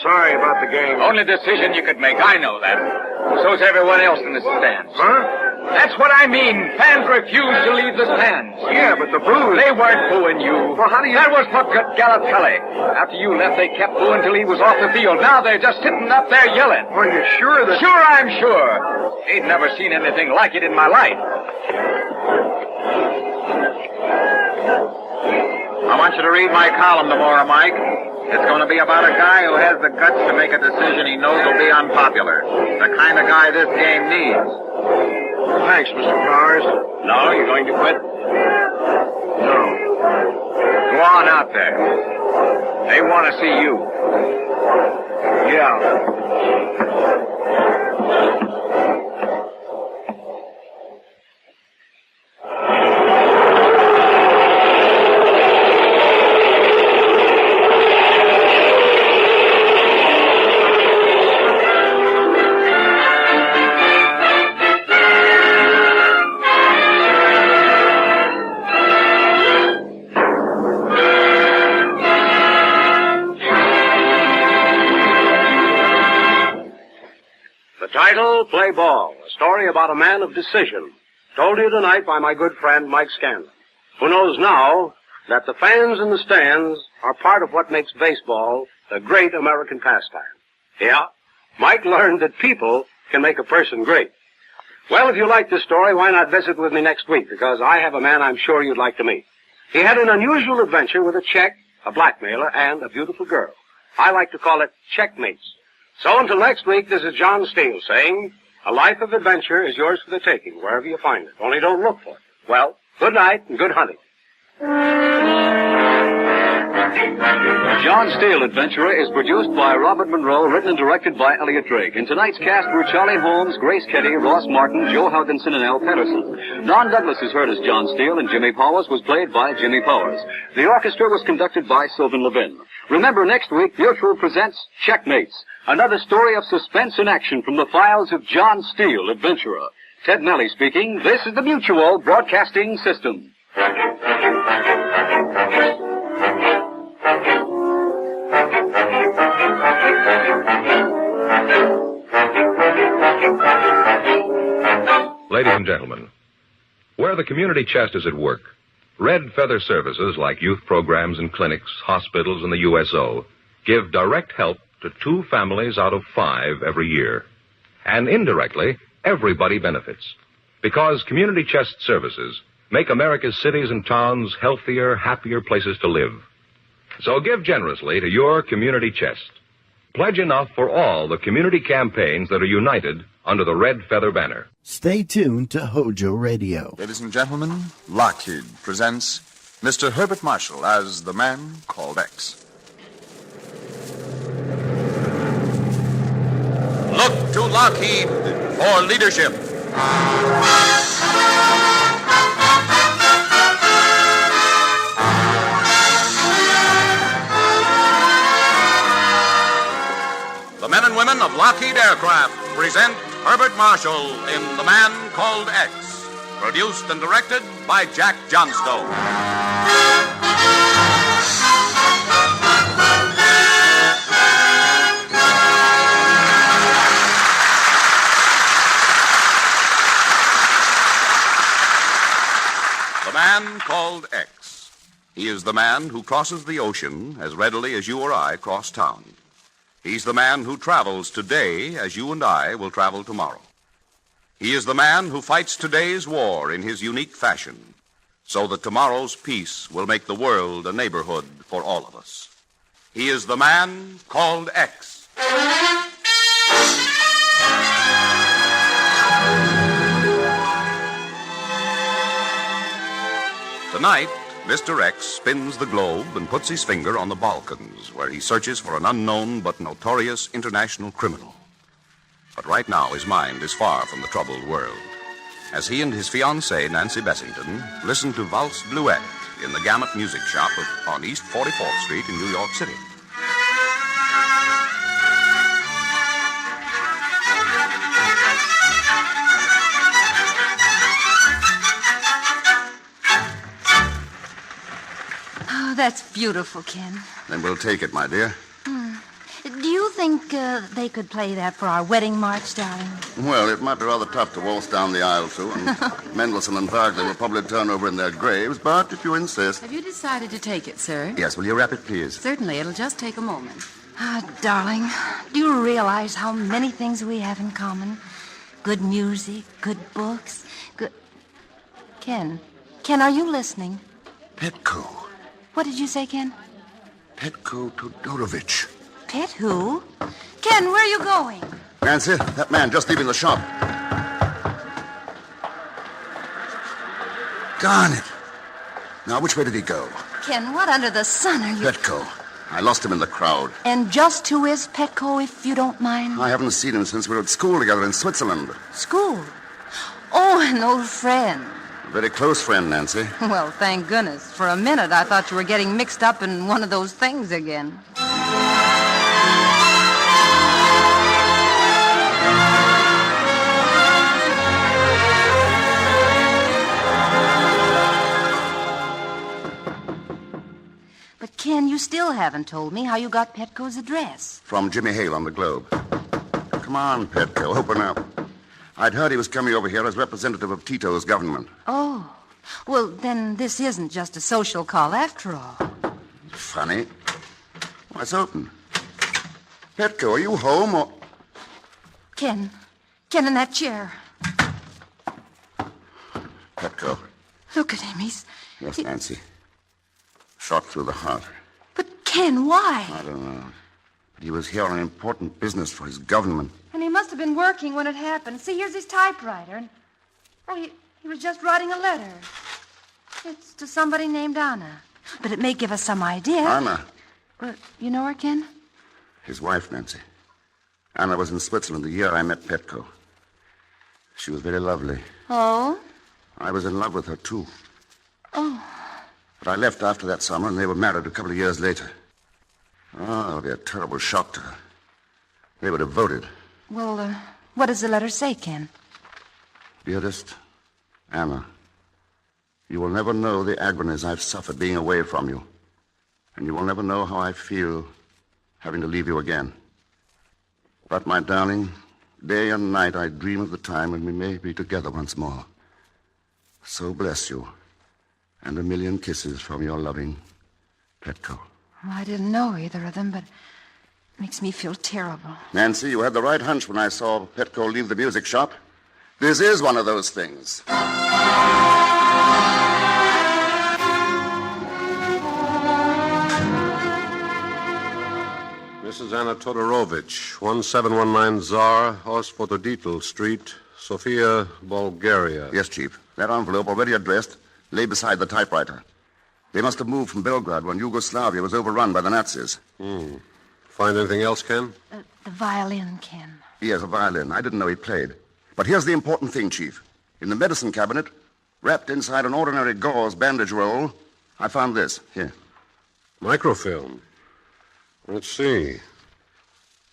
Sorry about the game. Only decision you could make. I know that. So's everyone else in the stands. Huh? That's what I mean. Fans refuse to leave the stands. Yeah, but the boos... They weren't booing you. Well, how do you... That was for Galatelli. After you left, they kept booing till he was off the field. Now they're just sitting up there yelling. Are you sure that... Sure, I'm sure. Ain't never seen anything like it in my life. I want you to read my column tomorrow, Mike. It's going to be about a guy who has the guts to make a decision he knows will be unpopular. The kind of guy this game needs. Thanks, Mr. Powers. No, you're going to quit? No. Go on out there. They want to see you. Yeah. Title, Play Ball, a story about a man of decision, told you tonight by my good friend Mike Scanlon, who knows now that the fans in the stands are part of what makes baseball the great American pastime. Yeah, Mike learned that people can make a person great. Well, if you like this story, why not visit with me next week, because I have a man I'm sure you'd like to meet. He had an unusual adventure with a check, a blackmailer, and a beautiful girl. I like to call it checkmates. So until next week, this is John Steele saying, a life of adventure is yours for the taking, wherever you find it. Only don't look for it. Well, good night and good hunting. John Steele Adventurer is produced by Robert Monroe, written and directed by Elliot Drake. In tonight's cast were Charlie Holmes, Grace Kelly, Ross Martin, Joe Houginson, and Al Patterson. Don Douglas is heard as John Steele, and Jimmy Powers was played by Jimmy Powers. The orchestra was conducted by Sylvan Levin. Remember, next week, Mutual presents Checkmates, another story of suspense and action from the files of John Steele, Adventurer. Ted Melly speaking. This is the Mutual Broadcasting System. Ladies and gentlemen, where the community chest is at work, Red Feather Services like youth programs and clinics, hospitals, and the USO give direct help to 2 families out of 5 every year. And indirectly, everybody benefits. Because community chest services make America's cities and towns healthier, happier places to live. So give generously to your community chest. Pledge enough for all the community campaigns that are united under the Red Feather banner. Stay tuned to HOJO Radio. Ladies and gentlemen, Lockheed presents Mr. Herbert Marshall as the man called X. Look to Lockheed for leadership. The men and women of Lockheed Aircraft present Herbert Marshall in The Man Called X, produced and directed by Jack Johnstone. The Man Called X. He is the man who crosses the ocean as readily as you or I cross town. He's the man who travels today as you and I will travel tomorrow. He is the man who fights today's war in his unique fashion, so that tomorrow's peace will make the world a neighborhood for all of us. He is the man called X. Tonight, Mr. X spins the globe and puts his finger on the Balkans, where he searches for an unknown but notorious international criminal. But right now, his mind is far from the troubled world, as he and his fiancée, Nancy Bessington, listen to Valse Bluette in the Gamut Music Shop on East 44th Street in New York City. Oh, that's beautiful, Ken. Then we'll take it, my dear. Do you think they could play that for our wedding march, darling? Well, it might be rather tough to waltz down the aisle to, and Mendelssohn and Wagner will probably turn over in their graves, but if you insist... Have you decided to take it, sir? Yes, will you wrap it, please? Certainly. It'll just take a moment. Ah, darling, do you realize how many things we have in common? Good music, good books, good... Ken, are you listening? Petko. What did you say, Ken? Petko Todorovich. Pet who? Ken, where are you going? Nancy, that man just leaving the shop. Darn it. Now, which way did he go? Ken, what under the sun are you... Petko. I lost him in the crowd. And just who is Petko, if you don't mind? I haven't seen him since we were at school together in Switzerland. School? Oh, an old friend. A very close friend, Nancy. Well, thank goodness. For a minute, I thought you were getting mixed up in one of those things again. But, Ken, you still haven't told me how you got Petko's address. From Jimmy Hale on the Globe. Come on, Petko, open up. I'd heard he was coming over here as representative of Tito's government. Oh. Well, then this isn't just a social call after all. Funny. Why, it's open. Petko, are you home or... Ken in that chair. Petko. Look at him, he's... Yes, Nancy. Shot through the heart. But, Ken, why? I don't know. But he was here on important business for his government. And he must have been working when it happened. See, here's his typewriter. And, he was just writing a letter. It's to somebody named Anna. But it may give us some idea. Anna. But you know her, Ken? His wife, Nancy. Anna was in Switzerland the year I met Petko. She was very lovely. Oh? I was in love with her, too. Oh. But I left after that summer, and they were married a couple of years later. Oh, it'll be a terrible shock to her. They were devoted. Well, what does the letter say, Ken? Dearest Anna, you will never know the agonies I've suffered being away from you. And you will never know how I feel having to leave you again. But, my darling, day and night I dream of the time when we may be together once more. So bless you. And a million kisses from your loving Petko. Well, I didn't know either of them, but it makes me feel terrible. Nancy, you had the right hunch when I saw Petko leave the music shop. This is one of those things. Mrs. Anna Todorovich, 1719 Tsar, Osfotoditl Street, Sofia, Bulgaria. Yes, Chief. That envelope, already addressed, lay beside the typewriter. They must have moved from Belgrade when Yugoslavia was overrun by the Nazis. Find anything else, Ken? The violin, Ken. Yes, a violin. I didn't know he played. But here's the important thing, Chief. In the medicine cabinet, wrapped inside an ordinary gauze bandage roll, I found this. Here. Microfilm. Let's see.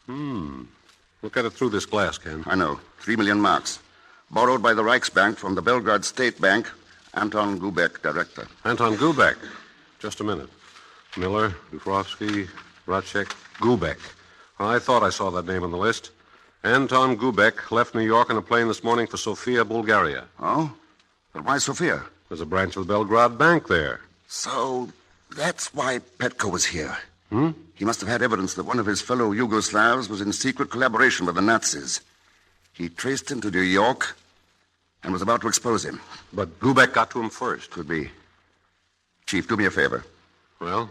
Look at it through this glass, Ken. I know. 3 million marks. Borrowed by the Reichsbank from the Belgrade State Bank. Anton Gubek, director. Anton Gubek. Just a minute. Miller, Dufrovsky, Racek, Gubek. I thought I saw that name on the list. Anton Gubek left New York on a plane this morning for Sofia, Bulgaria. Oh? But why Sofia? There's a branch of the Belgrade Bank there. So that's why Petko was here. He must have had evidence that one of his fellow Yugoslavs was in secret collaboration with the Nazis. He traced him to New York and was about to expose him. But Gubek got to him first. Could be. Chief, do me a favor. Well?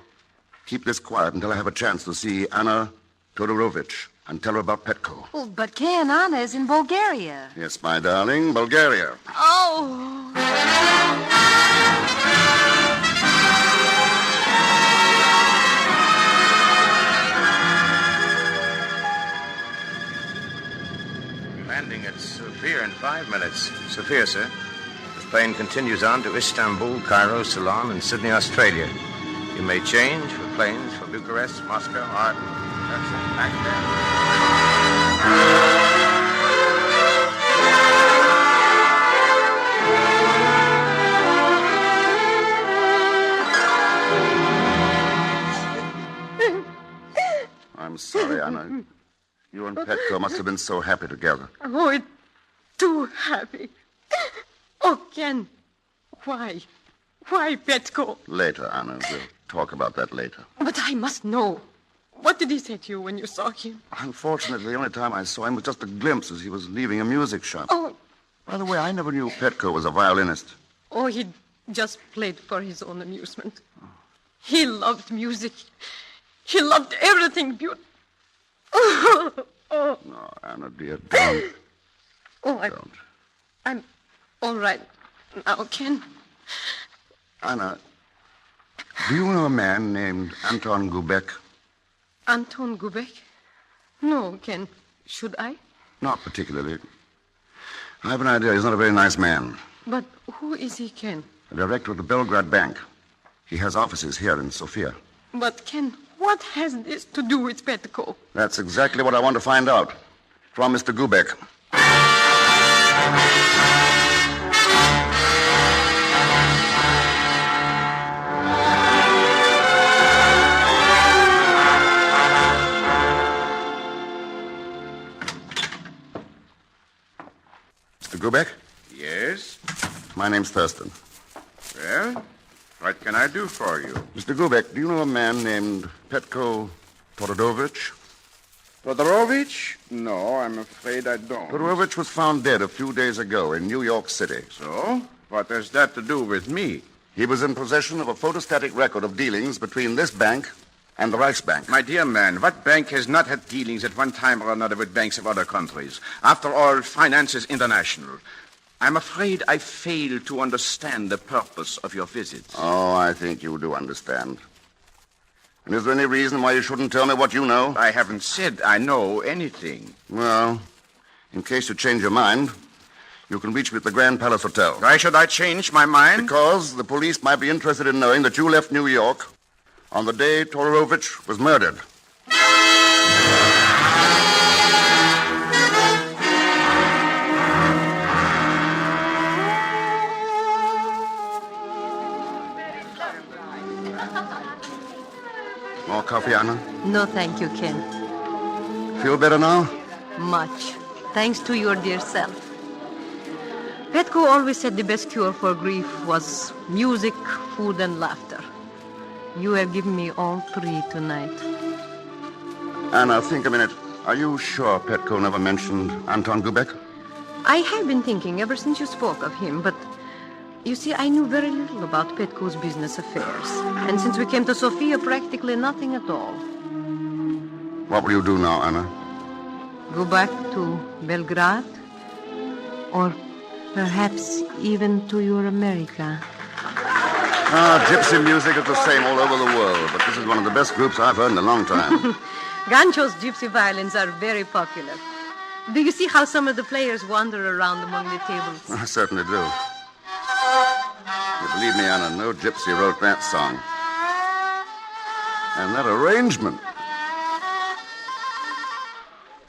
Keep this quiet until I have a chance to see Anna Todorovich, and tell her about Petko. Oh, but Ken, Anna is in Bulgaria. Yes, my darling, Bulgaria. Oh. Landing at Sofia in 5 minutes. Sofia, sir. This plane continues on to Istanbul, Cairo, Ceylon, and Sydney, Australia. You may change for planes for Bucharest, Moscow, Arden, Tarzan, Baghdad. I'm sorry, Anna. You and Petko must have been so happy together. Oh, it's too happy. Oh, Ken, why? Why, Petko? Later, Anna. We'll talk about that later. But I must know. What did he say to you when you saw him? Unfortunately, the only time I saw him was just a glimpse as he was leaving a music shop. Oh. By the way, I never knew Petko was a violinist. Oh, he just played for his own amusement. He loved music. He loved everything beautiful. Oh. No, Anna, dear, don't. Oh, Don't. I'm all right now, Ken. Anna, do you know a man named Anton Gubek? Anton Gubek? No, Ken. Should I? Not particularly. I have an idea he's not a very nice man. But who is he, Ken? A director of the Belgrade Bank. He has offices here in Sofia. But, Ken, what has this to do with Petko? That's exactly what I want to find out. From Mr. Gubek. Mr. Gubek? Yes? My name's Thurston. Well, what can I do for you? Mr. Gubek, do you know a man named Petko Todorovich? Todorovich? No, I'm afraid I don't. Todorovich was found dead a few days ago in New York City. So? What has that to do with me? He was in possession of a photostatic record of dealings between this bank and the Reichsbank. My dear man, what bank has not had dealings at one time or another with banks of other countries? After all, finance is international. I'm afraid I fail to understand the purpose of your visit. Oh, I think you do understand. And is there any reason why you shouldn't tell me what you know? I haven't said I know anything. Well, in case you change your mind, you can reach me at the Grand Palace Hotel. Why should I change my mind? Because the police might be interested in knowing that you left New York on the day Todorovich was murdered. More coffee, Anna? No, thank you, Ken. Feel better now? Much. Thanks to your dear self. Petko always said the best cure for grief was music, food, and laughter. You have given me all three tonight. Anna, think a minute. Are you sure Petko never mentioned Anton Gubek? I have been thinking ever since you spoke of him, but you see, I knew very little about Petko's business affairs. And since we came to Sofia, practically nothing at all. What will you do now, Anna? Go back to Belgrade? Or perhaps even to your America? Gypsy music is the same all over the world, but this is one of the best groups I've heard in a long time. Gancho's gypsy violins are very popular. Do you see how some of the players wander around among the tables? I certainly do. You believe me, Anna, no gypsy wrote that song. And that arrangement.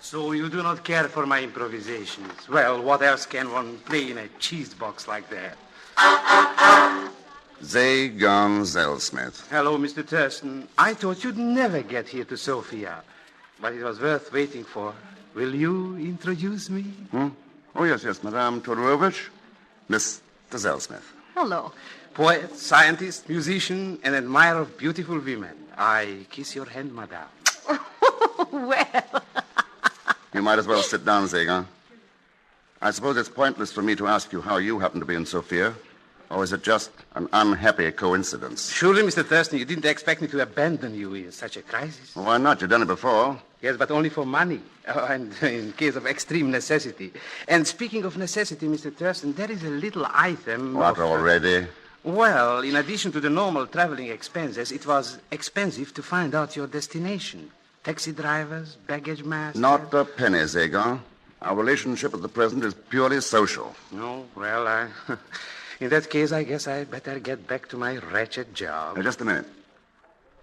So you do not care for my improvisations. Well, what else can one play in a cheese box like that? Zay Gonzalesmith. Hello, Mr. Thurston. I thought you'd never get here to Sofia, but it was worth waiting for. Will you introduce me? Oh, yes, Madame Todorovich. Miss Zalesmith. Hello. Poet, scientist, musician, and admirer of beautiful women. I kiss your hand, madame. Well. You might as well sit down, Zagan. I suppose it's pointless for me to ask you how you happen to be in Sofia. Or is it just an unhappy coincidence? Surely, Mr. Thurston, you didn't expect me to abandon you in such a crisis. Why not? You've done it before. Yes, but only for money, and in case of extreme necessity. And speaking of necessity, Mr. Thurston, there is a little item... What, already? Well, in addition to the normal traveling expenses, it was expensive to find out your destination. Taxi drivers, baggage masters... Not a penny, Zagon. Our relationship at the present is purely social. No, well, in that case, I guess I'd better get back to my wretched job. Now, just a minute.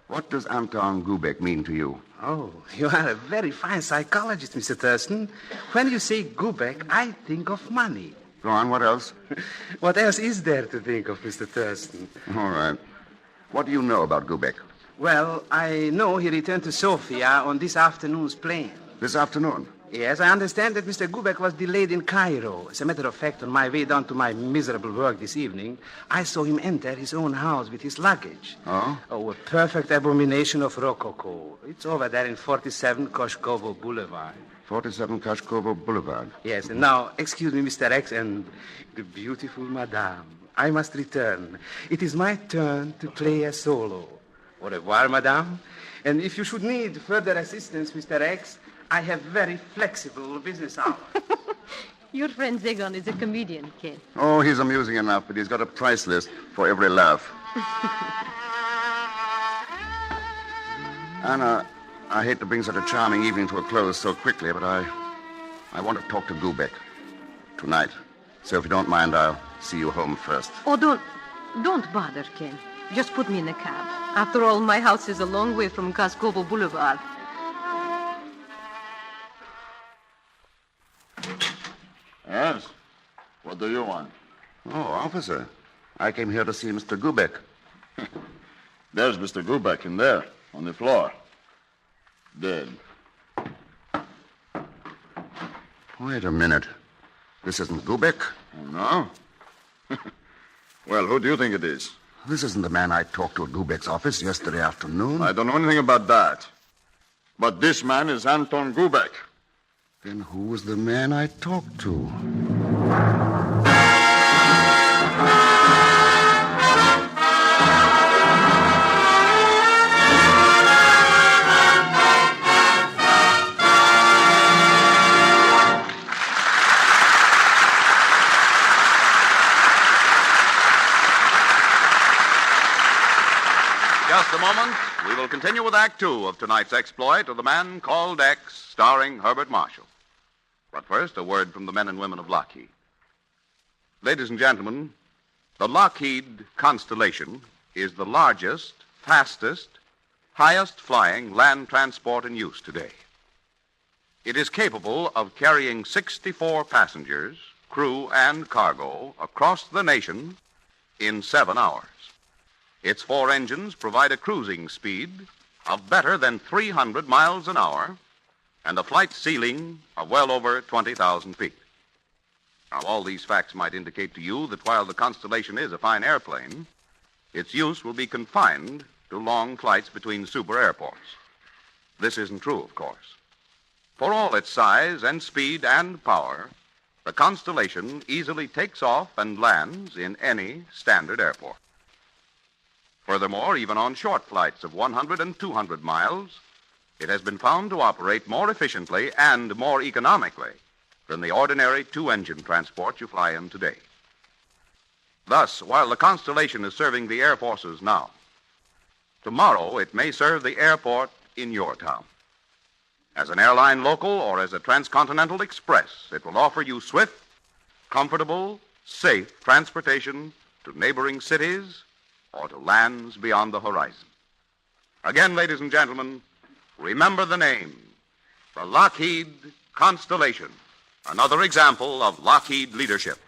What does Anton Gubeck mean to you? Oh, you are a very fine psychologist, Mr. Thurston. When you say Gubeck, I think of money. Go on, what else? What else is there to think of, Mr. Thurston? All right. What do you know about Gubeck? Well, I know he returned to Sofia on this afternoon's plane. This afternoon? Yes, I understand that Mr. Gubeck was delayed in Cairo. As a matter of fact, on my way down to my miserable work this evening, I saw him enter his own house with his luggage. Oh? Oh, a perfect abomination of Rococo. It's over there in 47 Koshkovo Boulevard. 47 Koshkovo Boulevard. Yes, and now, excuse me, Mr. X, and the beautiful Madame. I must return. It is my turn to play a solo. Au revoir, Madame. And if you should need further assistance, Mr. X, I have very flexible business hours. Your friend Zagon is a comedian, Ken. Oh, he's amusing enough, but he's got a price list for every laugh. Anna, I hate to bring such a charming evening to a close so quickly, but I want to talk to Gubeck tonight. So if you don't mind, I'll see you home first. Oh, don't bother, Ken. Just put me in a cab. After all, my house is a long way from Koshkovo Boulevard. Yes? What do you want? Oh, officer. I came here to see Mr. Gubeck. There's Mr. Gubeck in there, on the floor. Dead. Wait a minute. This isn't Gubeck? Oh, no? Well, who do you think it is? This isn't the man I talked to at Gubeck's office yesterday afternoon. I don't know anything about that. But this man is Anton Gubeck. Then who was the man I talked to? Just a moment. We will continue with Act Two of tonight's exploit of The Man Called X, starring Herbert Marshall. But first, a word from the men and women of Lockheed. Ladies and gentlemen, the Lockheed Constellation is the largest, fastest, highest-flying land transport in use today. It is capable of carrying 64 passengers, crew, and cargo across the nation in 7 hours. Its 4 engines provide a cruising speed of better than 300 miles an hour and a flight ceiling of well over 20,000 feet. Now, all these facts might indicate to you that while the Constellation is a fine airplane, its use will be confined to long flights between super airports. This isn't true, of course. For all its size and speed and power, the Constellation easily takes off and lands in any standard airport. Furthermore, even on short flights of 100 and 200 miles, it has been found to operate more efficiently and more economically than the ordinary 2-engine transport you fly in today. Thus, while the Constellation is serving the air forces now, tomorrow it may serve the airport in your town. As an airline local or as a transcontinental express, it will offer you swift, comfortable, safe transportation to neighboring cities or to lands beyond the horizon. Again, ladies and gentlemen, remember the name, the Lockheed Constellation, another example of Lockheed leadership.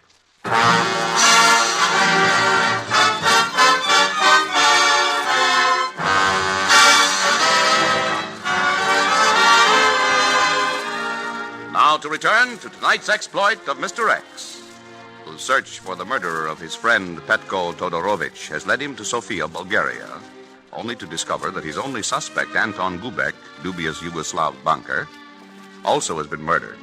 Now to return to tonight's exploit of Mr. X, whose search for the murderer of his friend Petko Todorovich has led him to Sofia, Bulgaria, only to discover that his only suspect, Anton Gubeck, dubious Yugoslav banker, also has been murdered.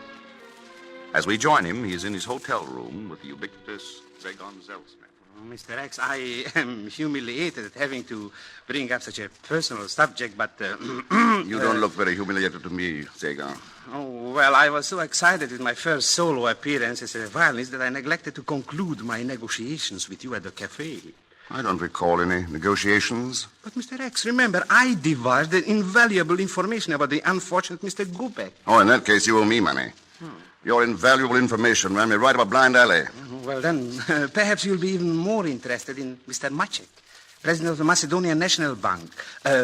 As we join him, he is in his hotel room with the ubiquitous Zagon Zelsman. Mr. X, I am humiliated at having to bring up such a personal subject, but... You don't look very humiliated to me, Sagan. Oh, well, I was so excited with my first solo appearance as a violinist that I neglected to conclude my negotiations with you at the cafe. I don't recall any negotiations. But, Mr. X, remember, I divulged invaluable information about the unfortunate Mr. Gubek. Oh, in that case, you owe me money. Your invaluable information ran me right up a blind alley. Well, then, perhaps you'll be even more interested in Mr. Macek, president of the Macedonian National Bank.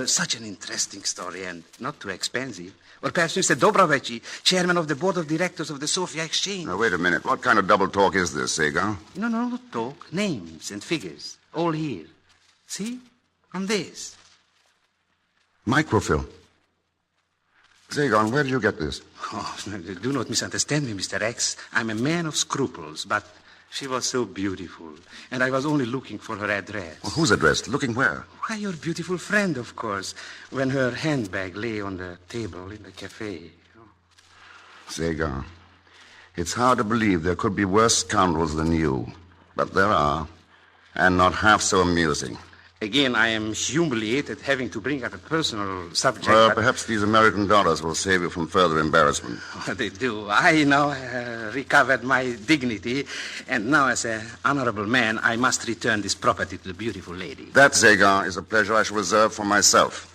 Such an interesting story and not too expensive. Or perhaps Mr. Dobrovici, chairman of the board of directors of the Sofia Exchange. Now, wait a minute. What kind of double talk is this, Sagan? No, not talk. Names and figures. All here. See? On this. Microfilm. Sagan, where did you get this? Oh, do not misunderstand me, Mr. X. I'm a man of scruples, but she was so beautiful, and I was only looking for her address. Well, whose address? Looking where? Why, your beautiful friend, of course, when her handbag lay on the table in the cafe. Sagan, it's hard to believe there could be worse scoundrels than you, but there are, and not half so amusing. Again, I am humiliated having to bring up a personal subject. Well, perhaps these American dollars will save you from further embarrassment. They do. I now recovered my dignity, and now as an honorable man, I must return this property to the beautiful lady. That, Sagan, is a pleasure I shall reserve for myself.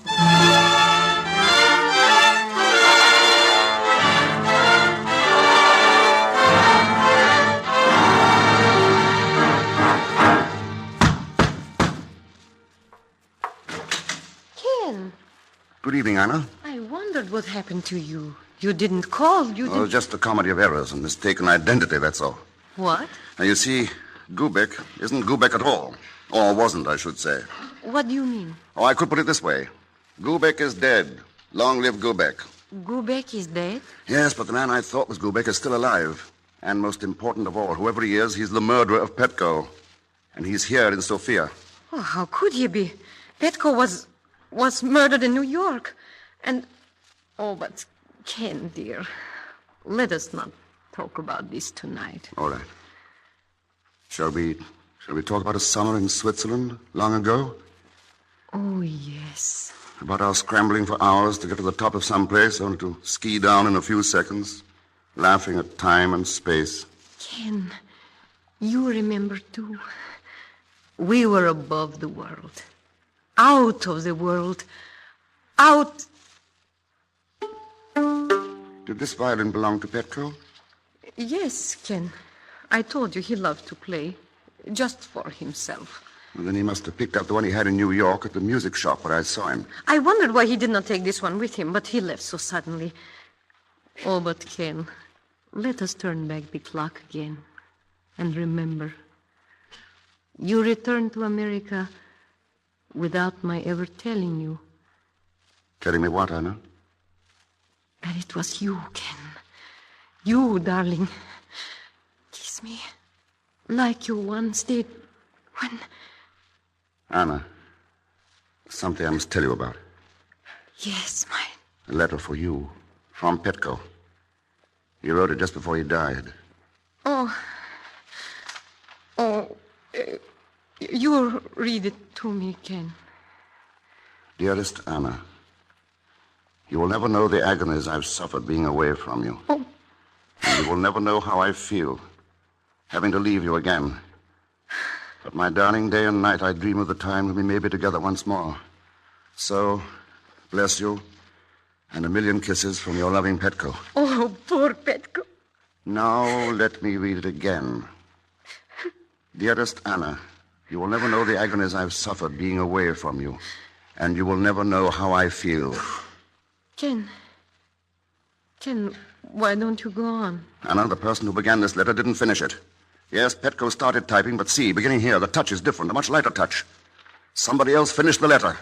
Good evening, Anna. I wondered what happened to you. You didn't call. You didn't... Oh, just a comedy of errors and mistaken identity, that's all. What? Now, you see, Gubek isn't Gubek at all. Or wasn't, I should say. What do you mean? Oh, I could put it this way. Gubek is dead. Long live Gubek. Gubek is dead? Yes, but the man I thought was Gubek is still alive. And most important of all, whoever he is, he's the murderer of Petko. And he's here in Sofia. Oh, how could he be? Petko was murdered in New York. And, oh, but Ken, dear, let us not talk about this tonight. All right. Shall we talk about a summer in Switzerland long ago? Oh, yes. About our scrambling for hours to get to the top of some place, only to ski down in a few seconds, laughing at time and space. Ken, you remember, too. We were above the world. Out of the world. Out. Did this violin belong to Petko? Yes, Ken. I told you he loved to play. Just for himself. Well, then he must have picked up the one he had in New York at the music shop where I saw him. I wondered why he did not take this one with him, but he left so suddenly. Oh, but Ken, let us turn back the clock again. And remember, you returned to America without my ever telling you. Telling me what, Anna? That it was you, Ken. You, darling. Kiss me. Like you once did when... Anna, something I must tell you about. Yes, mine. A letter for you from Petko. He wrote it just before he died. You read it to me, Ken. Dearest Anna, you will never know the agonies I've suffered being away from you. Oh. And you will never know how I feel, having to leave you again. But, my darling, day and night I dream of the time when we may be together once more. So, bless you, and a million kisses from your loving Petko. Oh, poor Petko. Now, let me read it again. Dearest Anna, you will never know the agonies I've suffered being away from you, and you will never know how I feel. Ken, why don't you go on? Anna, the person who began this letter didn't finish it. Yes, Petko started typing, but see, beginning here, the touch is different, a much lighter touch. Somebody else finished the letter.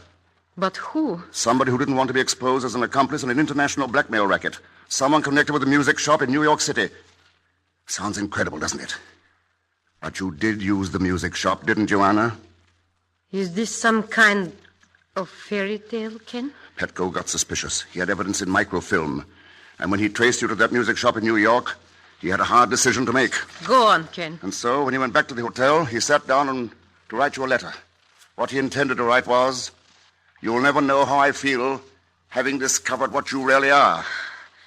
But who? Somebody who didn't want to be exposed as an accomplice in an international blackmail racket. Someone connected with the music shop in New York City. Sounds incredible, doesn't it? But you did use the music shop, didn't you, Anna? Is this some kind of fairy tale, Ken? Petko got suspicious. He had evidence in microfilm. And when he traced you to that music shop in New York, he had a hard decision to make. Go on, Ken. And so, when he went back to the hotel, he sat down and to write you a letter. What he intended to write was, "You'll never know how I feel, having discovered what you really are."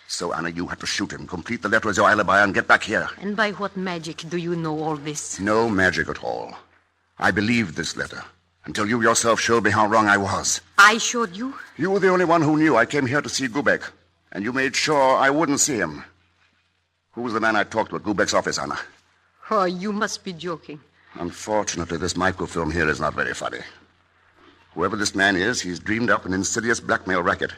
So, Anna, you had to shoot him, complete the letter as your alibi, and get back here. And by what magic do you know all this? No magic at all. I believed this letter until you yourself showed me how wrong I was. I showed you? You were the only one who knew I came here to see Gubek, and you made sure I wouldn't see him. Who was the man I talked to at Gubek's office, Anna? Oh, you must be joking. Unfortunately, this microfilm here is not very funny. Whoever this man is, he's dreamed up an insidious blackmail racket,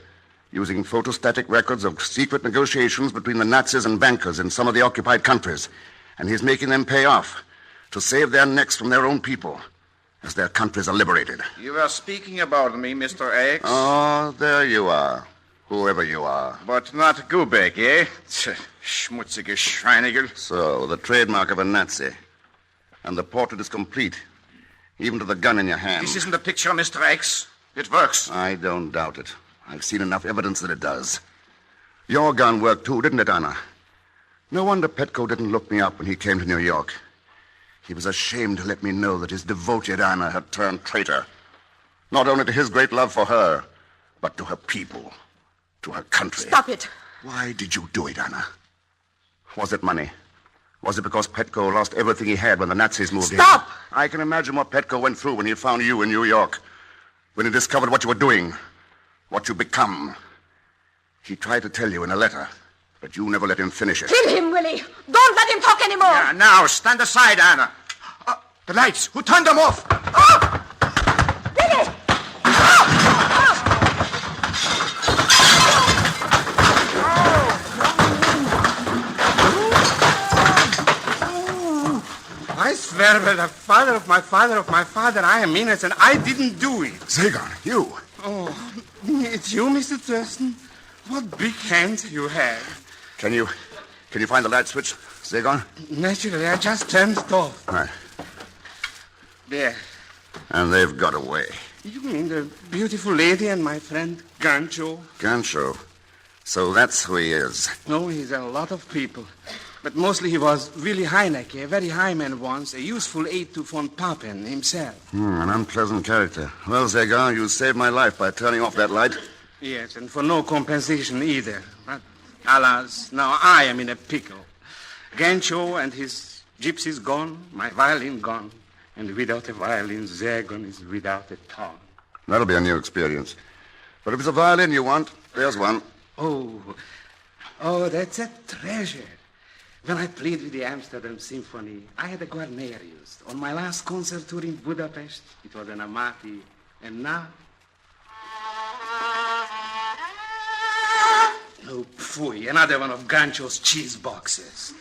using photostatic records of secret negotiations between the Nazis and bankers in some of the occupied countries. And he's making them pay off to save their necks from their own people as their countries are liberated. You are speaking about me, Mr. X. Oh, there you are. Whoever you are. But not Gubek, eh? Schmutzige Schweinigel. So, the trademark of a Nazi. And the portrait is complete, even to the gun in your hand. This isn't a picture, Mr. X. It works. I don't doubt it. I've seen enough evidence that it does. Your gun worked too, didn't it, Anna? No wonder Petko didn't look me up when he came to New York. He was ashamed to let me know that his devoted Anna had turned traitor. Not only to his great love for her, but to her people, to her country. Stop it. Why did you do it, Anna? Was it money? Was it because Petko lost everything he had when the Nazis moved in? Stop! I can imagine what Petko went through when he found you in New York. When he discovered what you were doing, what you become. He tried to tell you in a letter, but you never let him finish it. Kill him, Willie. Don't let him talk anymore. Yeah, now, stand aside, Anna. The lights. Who turned them off? Willie! I swear by the father of my father, I am innocent. I didn't do it. Zagon, you. Oh, it's you, Mr. Thurston? What big hands you have. Can you find the light switch, Zagon? Naturally, I just turned it off. Right. There. And they've got away. You mean the beautiful lady and my friend Gancho? Gancho. So that's who he is. No, he's a lot of people. But mostly he was Willy Heinecke, a very high man once, a useful aide to von Papen himself. An unpleasant character. Well, Zagon, you saved my life by turning off that light. Yes, and for no compensation either. But, alas, now I am in a pickle. Gancho and his gypsies gone, my violin gone. And without a violin, Zagon is without a tongue. That'll be a new experience. But if it's a violin you want, there's one. Oh, that's a treasure. When I played with the Amsterdam Symphony, I had a Guarnerius. On my last concert tour in Budapest, it was an Amati. And now... Oh, pfui, another one of Gancho's cheese boxes.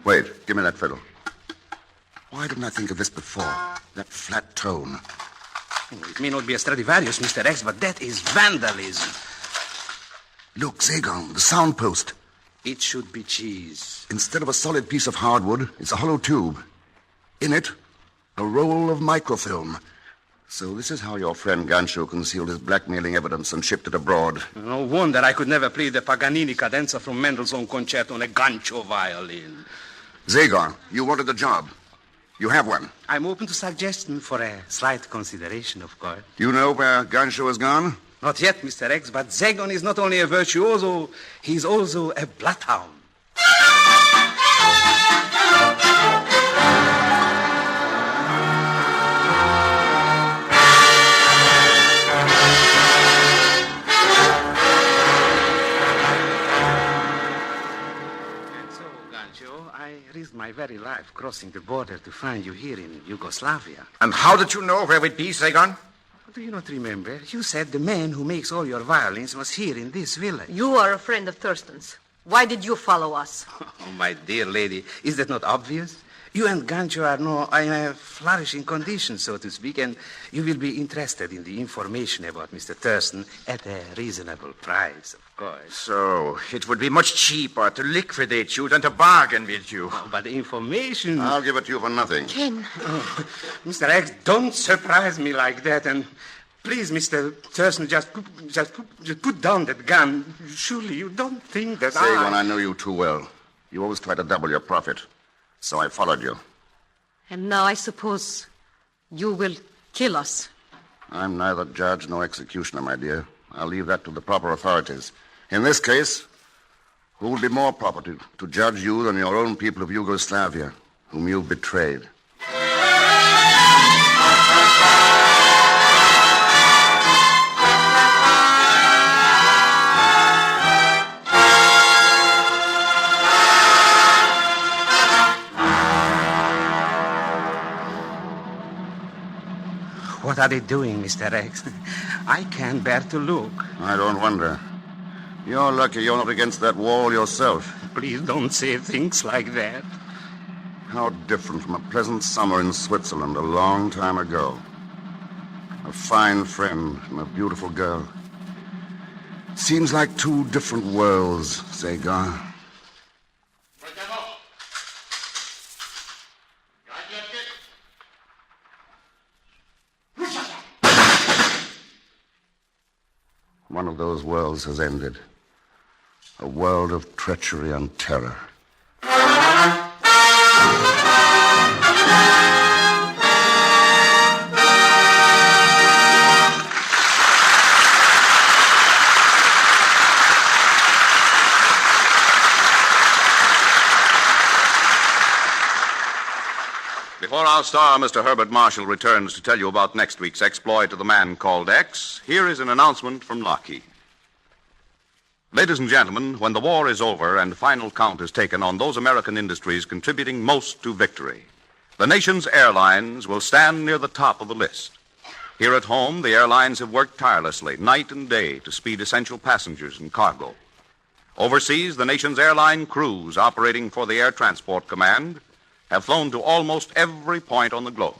Wait, give me that fiddle. Why didn't I think of this before? That flat tone. It may not be a Stradivarius, Mr. X, but that is vandalism. Look, Zagon, the sound post. It should be cheese. Instead of a solid piece of hardwood, it's a hollow tube. In it, a roll of microfilm. So this is how your friend Gancho concealed his blackmailing evidence and shipped it abroad. No wonder I could never play the Paganini cadenza from Mendelssohn concerto on a Gancho violin. Zagon, you wanted the job. You have one. I'm open to suggestion for a slight consideration, of course. You know where Gancho has gone? Not yet, Mr. X, but Zagon is not only a virtuoso, he's also a bloodhound. I risked my very life crossing the border to find you here in Yugoslavia. And how did you know where we'd be, Zagon? Do you not remember? You said the man who makes all your violins was here in this village. You are a friend of Thurston's. Why did you follow us? Oh, my dear lady, is that not obvious? You and Gancho are now in a flourishing condition, so to speak, and you will be interested in the information about Mr. Thurston at a reasonable price, of course. So, it would be much cheaper to liquidate you than to bargain with you. Oh, but the information... I'll give it to you for nothing. Ken. Oh, Mr. X, don't surprise me like that, and please, Mr. Thurston, just put down that gun. Surely you don't think that Zagon, I know you too well. You always try to double your profit. So I followed you. And now I suppose You will kill us. I'm neither judge nor executioner, my dear. I'll leave that to the proper authorities. In this case, who will be more proper to judge you than your own people of Yugoslavia, whom you've betrayed? What are they doing, Mr. X? I can't bear to look. I don't wonder. You're lucky you're not against that wall yourself. Please don't say things like that. How different from a pleasant summer in Switzerland a long time ago. A fine friend and a beautiful girl. Seems like two different worlds, Segar. One of those worlds has ended. A world of treachery and terror. Before our star, Mr. Herbert Marshall, returns to tell you about next week's exploit of the man called X, here is an announcement from Blackie. Ladies and gentlemen, when the war is over and final count is taken on those American industries contributing most to victory, the nation's airlines will stand near the top of the list. Here at home, the airlines have worked tirelessly, night and day, to speed essential passengers and cargo. Overseas, the nation's airline crews operating for the Air Transport Command have flown to almost every point on the globe.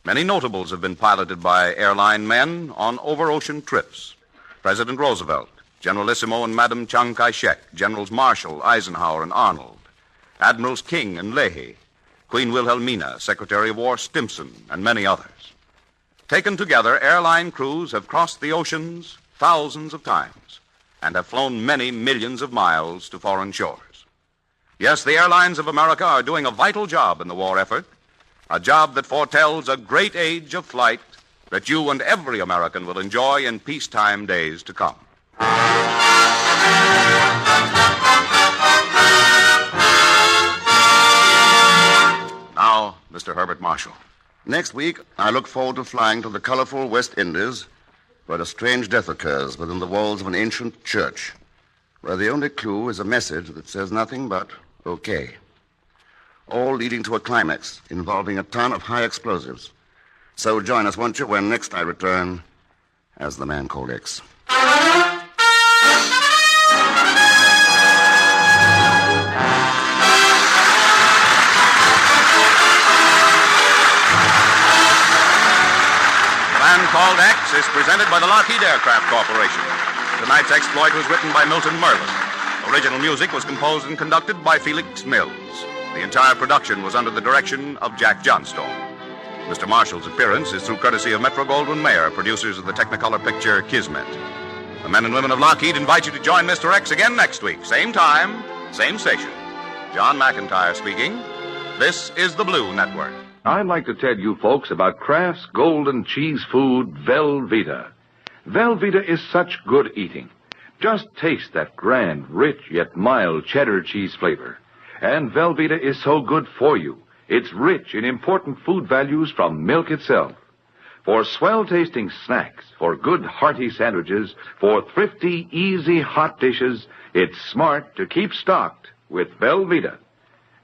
Many notables have been piloted by airline men on over-ocean trips. President Roosevelt, Generalissimo and Madame Chiang Kai-shek, Generals Marshall, Eisenhower, and Arnold, Admirals King and Leahy, Queen Wilhelmina, Secretary of War Stimson, and many others. Taken together, airline crews have crossed the oceans thousands of times and have flown many millions of miles to foreign shores. Yes, the airlines of America are doing a vital job in the war effort, a job that foretells a great age of flight that you and every American will enjoy in peacetime days to come. Now, Mr. Herbert Marshall. Next week, I look forward to flying to the colorful West Indies, where a strange death occurs within the walls of an ancient church, where the only clue is a message that says nothing but okay. All leading to a climax involving a ton of high explosives. So join us, won't you, when next I return as the man called X. The Man Called X is presented by the Lockheed Aircraft Corporation. Tonight's exploit was written by Milton Merlin. Original music was composed and conducted by Felix Mills. The entire production was under the direction of Jack Johnstone. Mr. Marshall's appearance is through courtesy of Metro-Goldwyn-Mayer, producers of the Technicolor picture Kismet. The men and women of Lockheed invite you to join Mr. X again next week. Same time, same station. John McIntyre speaking. This is the Blue Network. I'd like to tell you folks about Kraft's golden cheese food, Velveeta. Velveeta is such good eating. Just taste that grand, rich, yet mild cheddar cheese flavor. And Velveeta is so good for you. It's rich in important food values from milk itself. For swell-tasting snacks, for good hearty sandwiches, for thrifty, easy hot dishes, it's smart to keep stocked with Velveeta.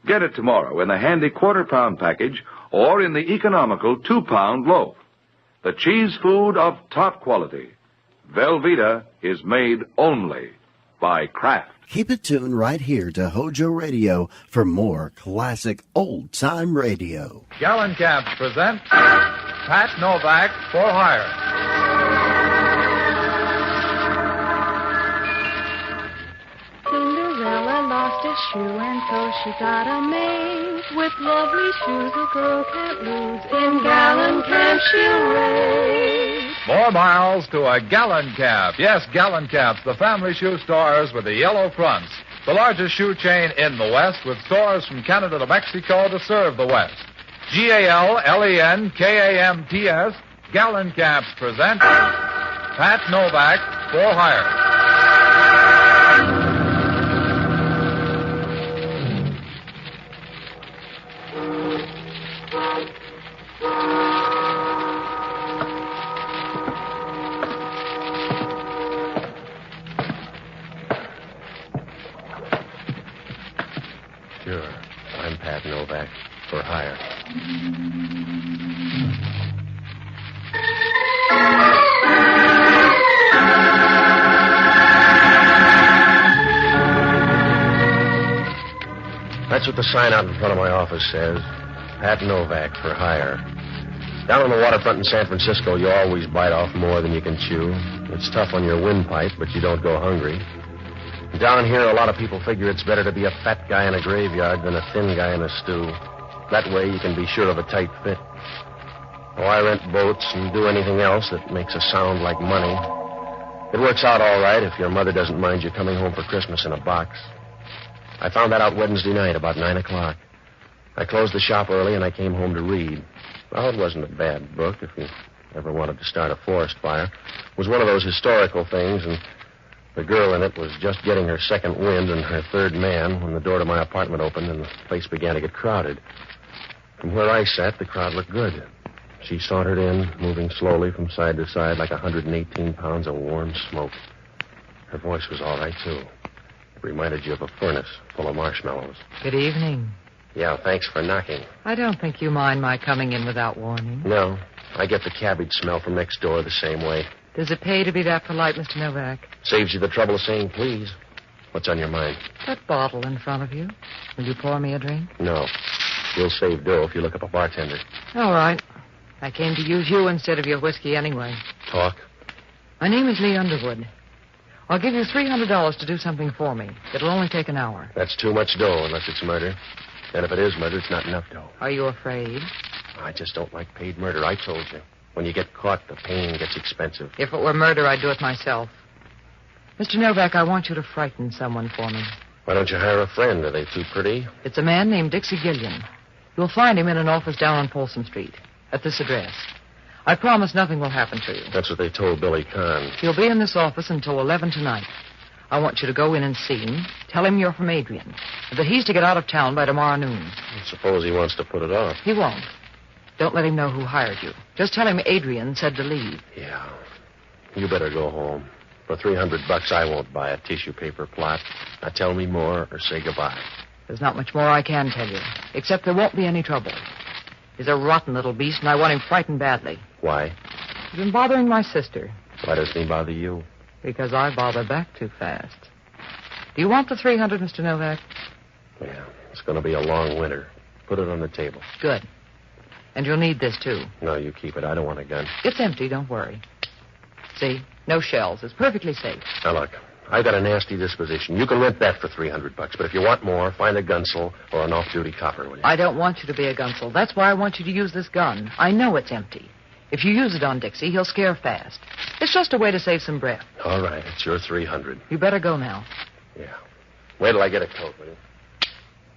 Get it tomorrow in the handy quarter-pound package or in the economical 2-pound loaf. The cheese food of top quality. Velveeta is made only by Kraft. Keep it tuned right here to HOJO Radio for more classic old-time radio. Gallon Camps present Pat Novak For Hire. Cinderella lost a shoe and so she got a maid. With lovely shoes a girl can't lose. In Gallon Camp she'll race. More miles to a Gallon Cap. Yes, Gallon Caps, the family shoe stores with the yellow fronts. The largest shoe chain in the West with stores from Canada to Mexico to serve the West. GALLENKAMTS, Gallon Camps present Pat Novak For Hire. Sure. I'm Pat Novak For Hire. That's what the sign out in front of my office says. Pat Novak For Hire. Down on the waterfront in San Francisco, you always bite off more than you can chew. It's tough on your windpipe, but you don't go hungry. Down here, a lot of people figure it's better to be a fat guy in a graveyard than a thin guy in a stew. That way you can be sure of a tight fit. Oh, I rent boats and do anything else that makes a sound like money. It works out all right if your mother doesn't mind you coming home for Christmas in a box. I found that out Wednesday night about 9 o'clock. I closed the shop early and I came home to read. Well, it wasn't a bad book if you ever wanted to start a forest fire. It was one of those historical things, and the girl in it was just getting her second wind and her third man when the door to my apartment opened and the place began to get crowded. From where I sat, the crowd looked good. She sauntered in, moving slowly from side to side like 118 pounds of warm smoke. Her voice was all right, too. It reminded you of a furnace full of marshmallows. Good evening. Yeah, thanks for knocking. I don't think you mind my coming in without warning. No, I get the cabbage smell from next door the same way. Does it pay to be that polite, Mr. Novak? Saves you the trouble of saying please. What's on your mind? That bottle in front of you. Will you pour me a drink? No. You'll save dough if you look up a bartender. All right. I came to use you instead of your whiskey anyway. Talk. My name is Lee Underwood. I'll give you $300 to do something for me. It'll only take an hour. That's too much dough unless it's murder. And if it is murder, it's not enough dough. Are you afraid? I just don't like paid murder. I told you. When you get caught, the pain gets expensive. If it were murder, I'd do it myself. Mr. Novak, I want you to frighten someone for me. Why don't you hire a friend? Are they too pretty? It's a man named Dixie Gillian. You'll find him in an office down on Folsom Street, at this address. I promise nothing will happen to you. That's what they told Billy Kahn. He'll be in this office until 11 tonight. I want you to go in and see him. Tell him you're from Adrian, and that he's to get out of town by tomorrow noon. Suppose he wants to put it off. He won't. Don't let him know who hired you. Just tell him Adrian said to leave. Yeah. You better go home. For $300, I won't buy a tissue paper plot. Now tell me more or say goodbye. There's not much more I can tell you, except there won't be any trouble. He's a rotten little beast, and I want him frightened badly. Why? He's been bothering my sister. Why doesn't he bother you? Because I bother back too fast. Do you want the $300, Mr. Novak? Yeah, it's going to be a long winter. Put it on the table. Good. And you'll need this, too. No, you keep it. I don't want a gun. It's empty, don't worry. See? No shells. It's perfectly safe. Now, look, I've got a nasty disposition. You can rent that for $300, but if you want more, find a gunsel or an off-duty copper, will you? I don't want you to be a gunsel. That's why I want you to use this gun. I know it's empty. If you use it on Dixie, he'll scare fast. It's just a way to save some breath. All right, it's your $300. You better go now. Yeah. Wait till I get a coat, will you?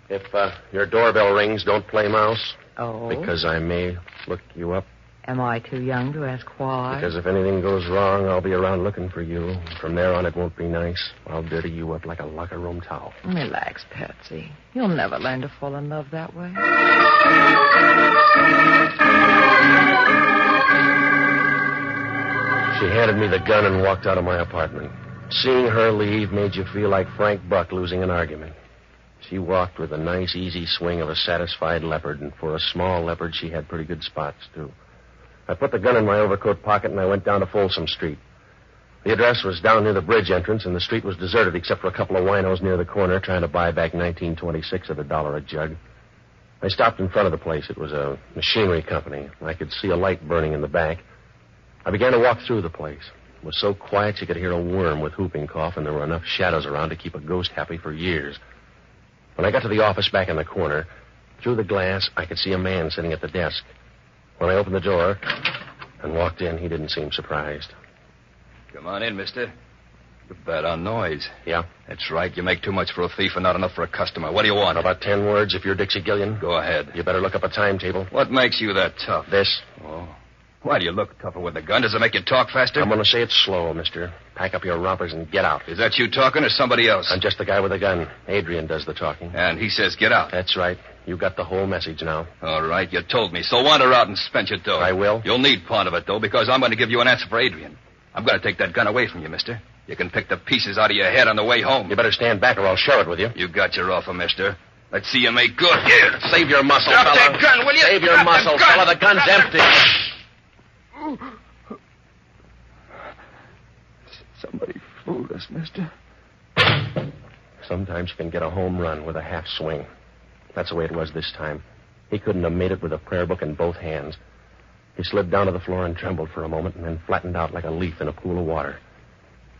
If your doorbell rings, don't play mouse. Oh? Because I may look you up. Am I too young to ask why? Because if anything goes wrong, I'll be around looking for you. From there on, it won't be nice. I'll dirty you up like a locker room towel. Relax, Patsy. You'll never learn to fall in love that way. She handed me the gun and walked out of my apartment. Seeing her leave made you feel like Frank Buck losing an argument. She walked with a nice, easy swing of a satisfied leopard, and for a small leopard, she had pretty good spots, too. I put the gun in my overcoat pocket, and I went down to Folsom Street. The address was down near the bridge entrance, and the street was deserted except for a couple of winos near the corner trying to buy back 1926 at $1 a jug. I stopped in front of the place. It was a machinery company. I could see a light burning in the back. I began to walk through the place. It was so quiet you could hear a worm with whooping cough, and there were enough shadows around to keep a ghost happy for years. When I got to the office back in the corner, through the glass, I could see a man sitting at the desk. When I opened the door and walked in, he didn't seem surprised. Come on in, mister. You bet on noise. Yeah? That's right. You make too much for a thief and not enough for a customer. What do you want? About 10 words if you're Dixie Gillian. Go ahead. You better look up a timetable. What makes you that tough? This. Oh. Why do you look tougher with a gun? Does it make you talk faster? I'm going to say it slow, mister. Pack up your rompers and get out. Is that you talking or somebody else? I'm just the guy with a gun. Adrian does the talking. And he says get out. That's right. You got the whole message now. All right, you told me. So wander out and spend your dough. I will. You'll need part of it, though, because I'm going to give you an answer for Adrian. I'm going to take that gun away from you, mister. You can pick the pieces out of your head on the way home. You better stand back or I'll share it with you. You got your offer, mister. Let's see you make good. Here. Save your muscle, Drop fella. that gun, will you? Save your Drop muscle, that gun. fella. The gun's empty. Somebody fooled us, mister. Sometimes you can get a home run with a half swing. That's the way it was this time. He couldn't have made it with a prayer book in both hands. He slid down to the floor and trembled for a moment and then flattened out like a leaf in a pool of water.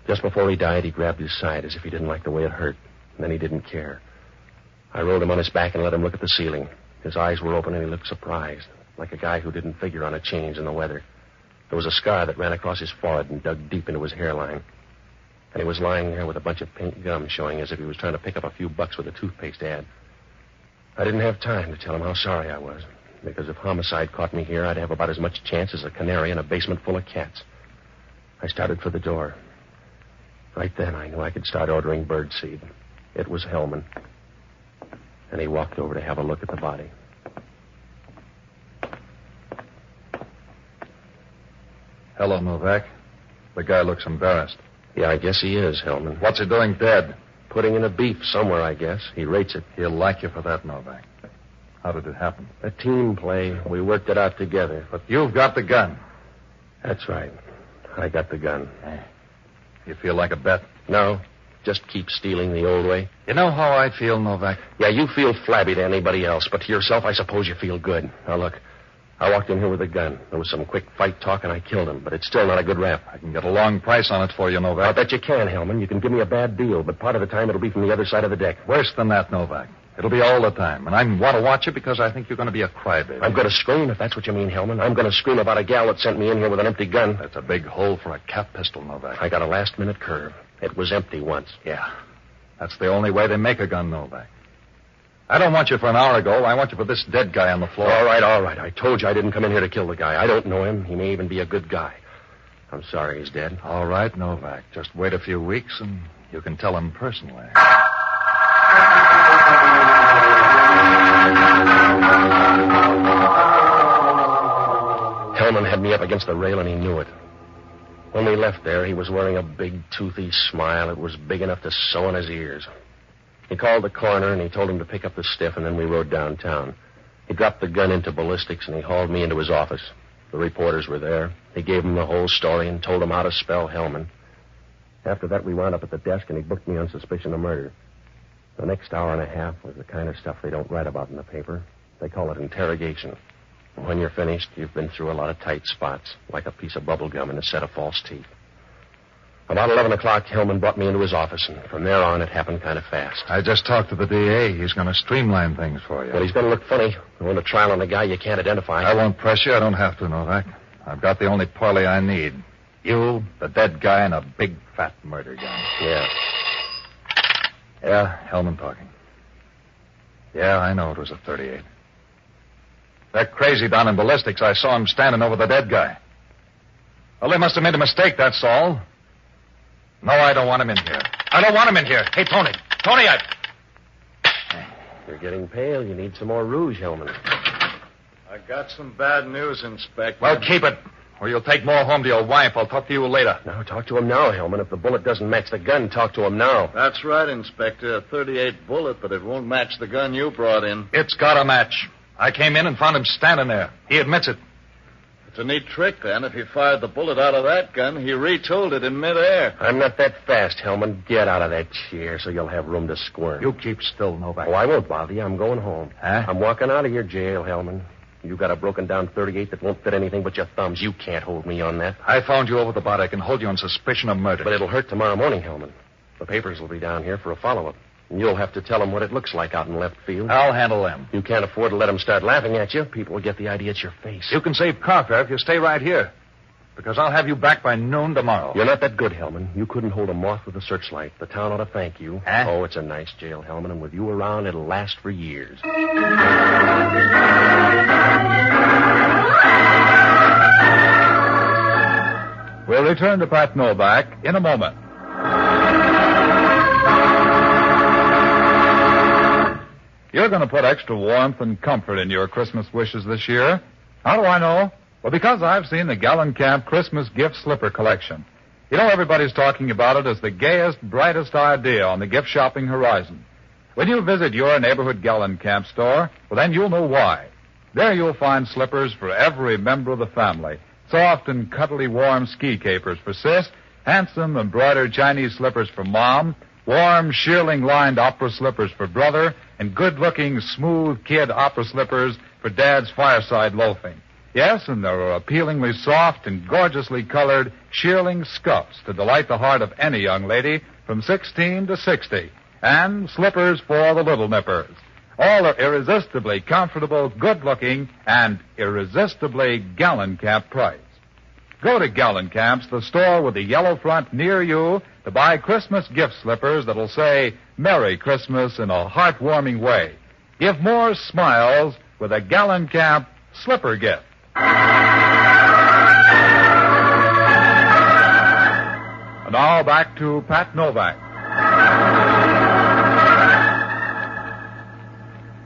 Just before he died, he grabbed his side as if he didn't like the way it hurt. And then he didn't care. I rolled him on his back and let him look at the ceiling. His eyes were open and he looked surprised, like a guy who didn't figure on a change in the weather. There was a scar that ran across his forehead and dug deep into his hairline. And he was lying there with a bunch of pink gum showing as if he was trying to pick up a few bucks with a toothpaste ad. I didn't have time to tell him how sorry I was, because if homicide caught me here, I'd have about as much chance as a canary in a basement full of cats. I started for the door. Right then, I knew I could start ordering birdseed. It was Hellman. And he walked over to have a look at the body. Hello, Novak. The guy looks embarrassed. Yeah, I guess he is, Hellman. What's he doing dead? Putting in a beef somewhere, I guess. He rates it. He'll like you for that, Novak. How did it happen? A team play. We worked it out together. But you've got the gun. That's right. I got the gun. You feel like a bet? No. Just keep stealing the old way. You know how I feel, Novak? Yeah, you feel flabby to anybody else, but to yourself, I suppose you feel good. Now, look, I walked in here with a gun. There was some quick fight talk, and I killed him, but it's still not a good rap. I can get a long price on it for you, Novak. I bet you can, Hellman. You can give me a bad deal, but part of the time it'll be from the other side of the deck. Worse than that, Novak. It'll be all the time, and I want to watch you because I think you're going to be a crybaby. I'm going to scream, if that's what you mean, Hellman. I'm going to scream about a gal that sent me in here with an empty gun. That's a big hole for a cap pistol, Novak. I got a last-minute curve. It was empty once. Yeah. That's the only way they make a gun, Novak. I don't want you for an hour ago. I want you for this dead guy on the floor. All right. I told you I didn't come in here to kill the guy. I don't know him. He may even be a good guy. I'm sorry he's dead. All right, Novak. Just wait a few weeks and you can tell him personally. Hellman had me up against the rail and he knew it. When we left there, he was wearing a big, toothy smile. It was big enough to sew on his ears. He called the coroner, and he told him to pick up the stiff, and then we rode downtown. He dropped the gun into ballistics, and he hauled me into his office. The reporters were there. He gave them the whole story and told them how to spell Hellman. After that, we wound up at the desk, and he booked me on suspicion of murder. The next hour and a half was the kind of stuff they don't write about in the paper. They call it interrogation. And when you're finished, you've been through a lot of tight spots, like a piece of bubble gum in a set of false teeth. About 11 o'clock, Hellman brought me into his office, and from there on, it happened kind of fast. I just talked to the DA. He's going to streamline things for you. Well, he's going to look funny. Going to trial on a guy you can't identify. I won't press you. I don't have to, Novak. I've got the only parley I need. You, the dead guy, and a big, fat murder gun. Yeah. Yeah, Hellman talking. Yeah, I know it was a .38. That crazy down in ballistics, I saw him standing over the dead guy. Well, they must have made a mistake, that's all. No, I don't want him in here. I don't want him in here. Hey, Tony. Tony, You're getting pale. You need some more rouge, Hellman. I got some bad news, Inspector. Well, keep it, or you'll take more home to your wife. I'll talk to you later. No, talk to him now, Hellman. If the bullet doesn't match the gun, talk to him now. That's right, Inspector. A .38 bullet, but it won't match the gun you brought in. It's got a match. I came in and found him standing there. He admits it. It's a neat trick, then. If he fired the bullet out of that gun, he retooled it in midair. I'm not that fast, Hellman. Get out of that chair so you'll have room to squirm. You keep still, Novak. Oh, I won't bother you. I'm going home. Huh? I'm walking out of your jail, Hellman. You got a broken-down .38 that won't fit anything but your thumbs. You can't hold me on that. I found you over the body. I can hold you on suspicion of murder. But it'll hurt tomorrow morning, Hellman. The papers will be down here for a follow-up. And you'll have to tell them what it looks like out in left field. I'll handle them. You can't afford to let them start laughing at you. People will get the idea it's your face. You can save car fare if you stay right here. Because I'll have you back by noon tomorrow. You're not that good, Hellman. You couldn't hold a moth with a searchlight. The town ought to thank you. Huh? Oh, it's a nice jail, Hellman, and with you around, it'll last for years. We'll return to Pat Novak in a moment. You're going to put extra warmth and comfort in your Christmas wishes this year. How do I know? Well, because I've seen the Gallencamp Christmas gift slipper collection. You know, everybody's talking about it as the gayest, brightest idea on the gift shopping horizon. When you visit your neighborhood Gallencamp store, well, then you'll know why. There you'll find slippers for every member of the family. Soft and cuddly warm ski capers for Sis, handsome embroidered Chinese slippers for Mom, warm shearling-lined opera slippers for Brother, and good-looking smooth kid opera slippers for Dad's fireside loafing. Yes, and there are appealingly soft and gorgeously colored shearling scuffs to delight the heart of any young lady from 16 to 60, and slippers for the little nippers. All are irresistibly comfortable, good-looking, and irresistibly Gallencamp priced. Go to Gallencamp's, the store with the yellow front near you, to buy Christmas gift slippers that'll say Merry Christmas in a heartwarming way. Give more smiles with a Gallencamp slipper gift. And now back to Pat Novak.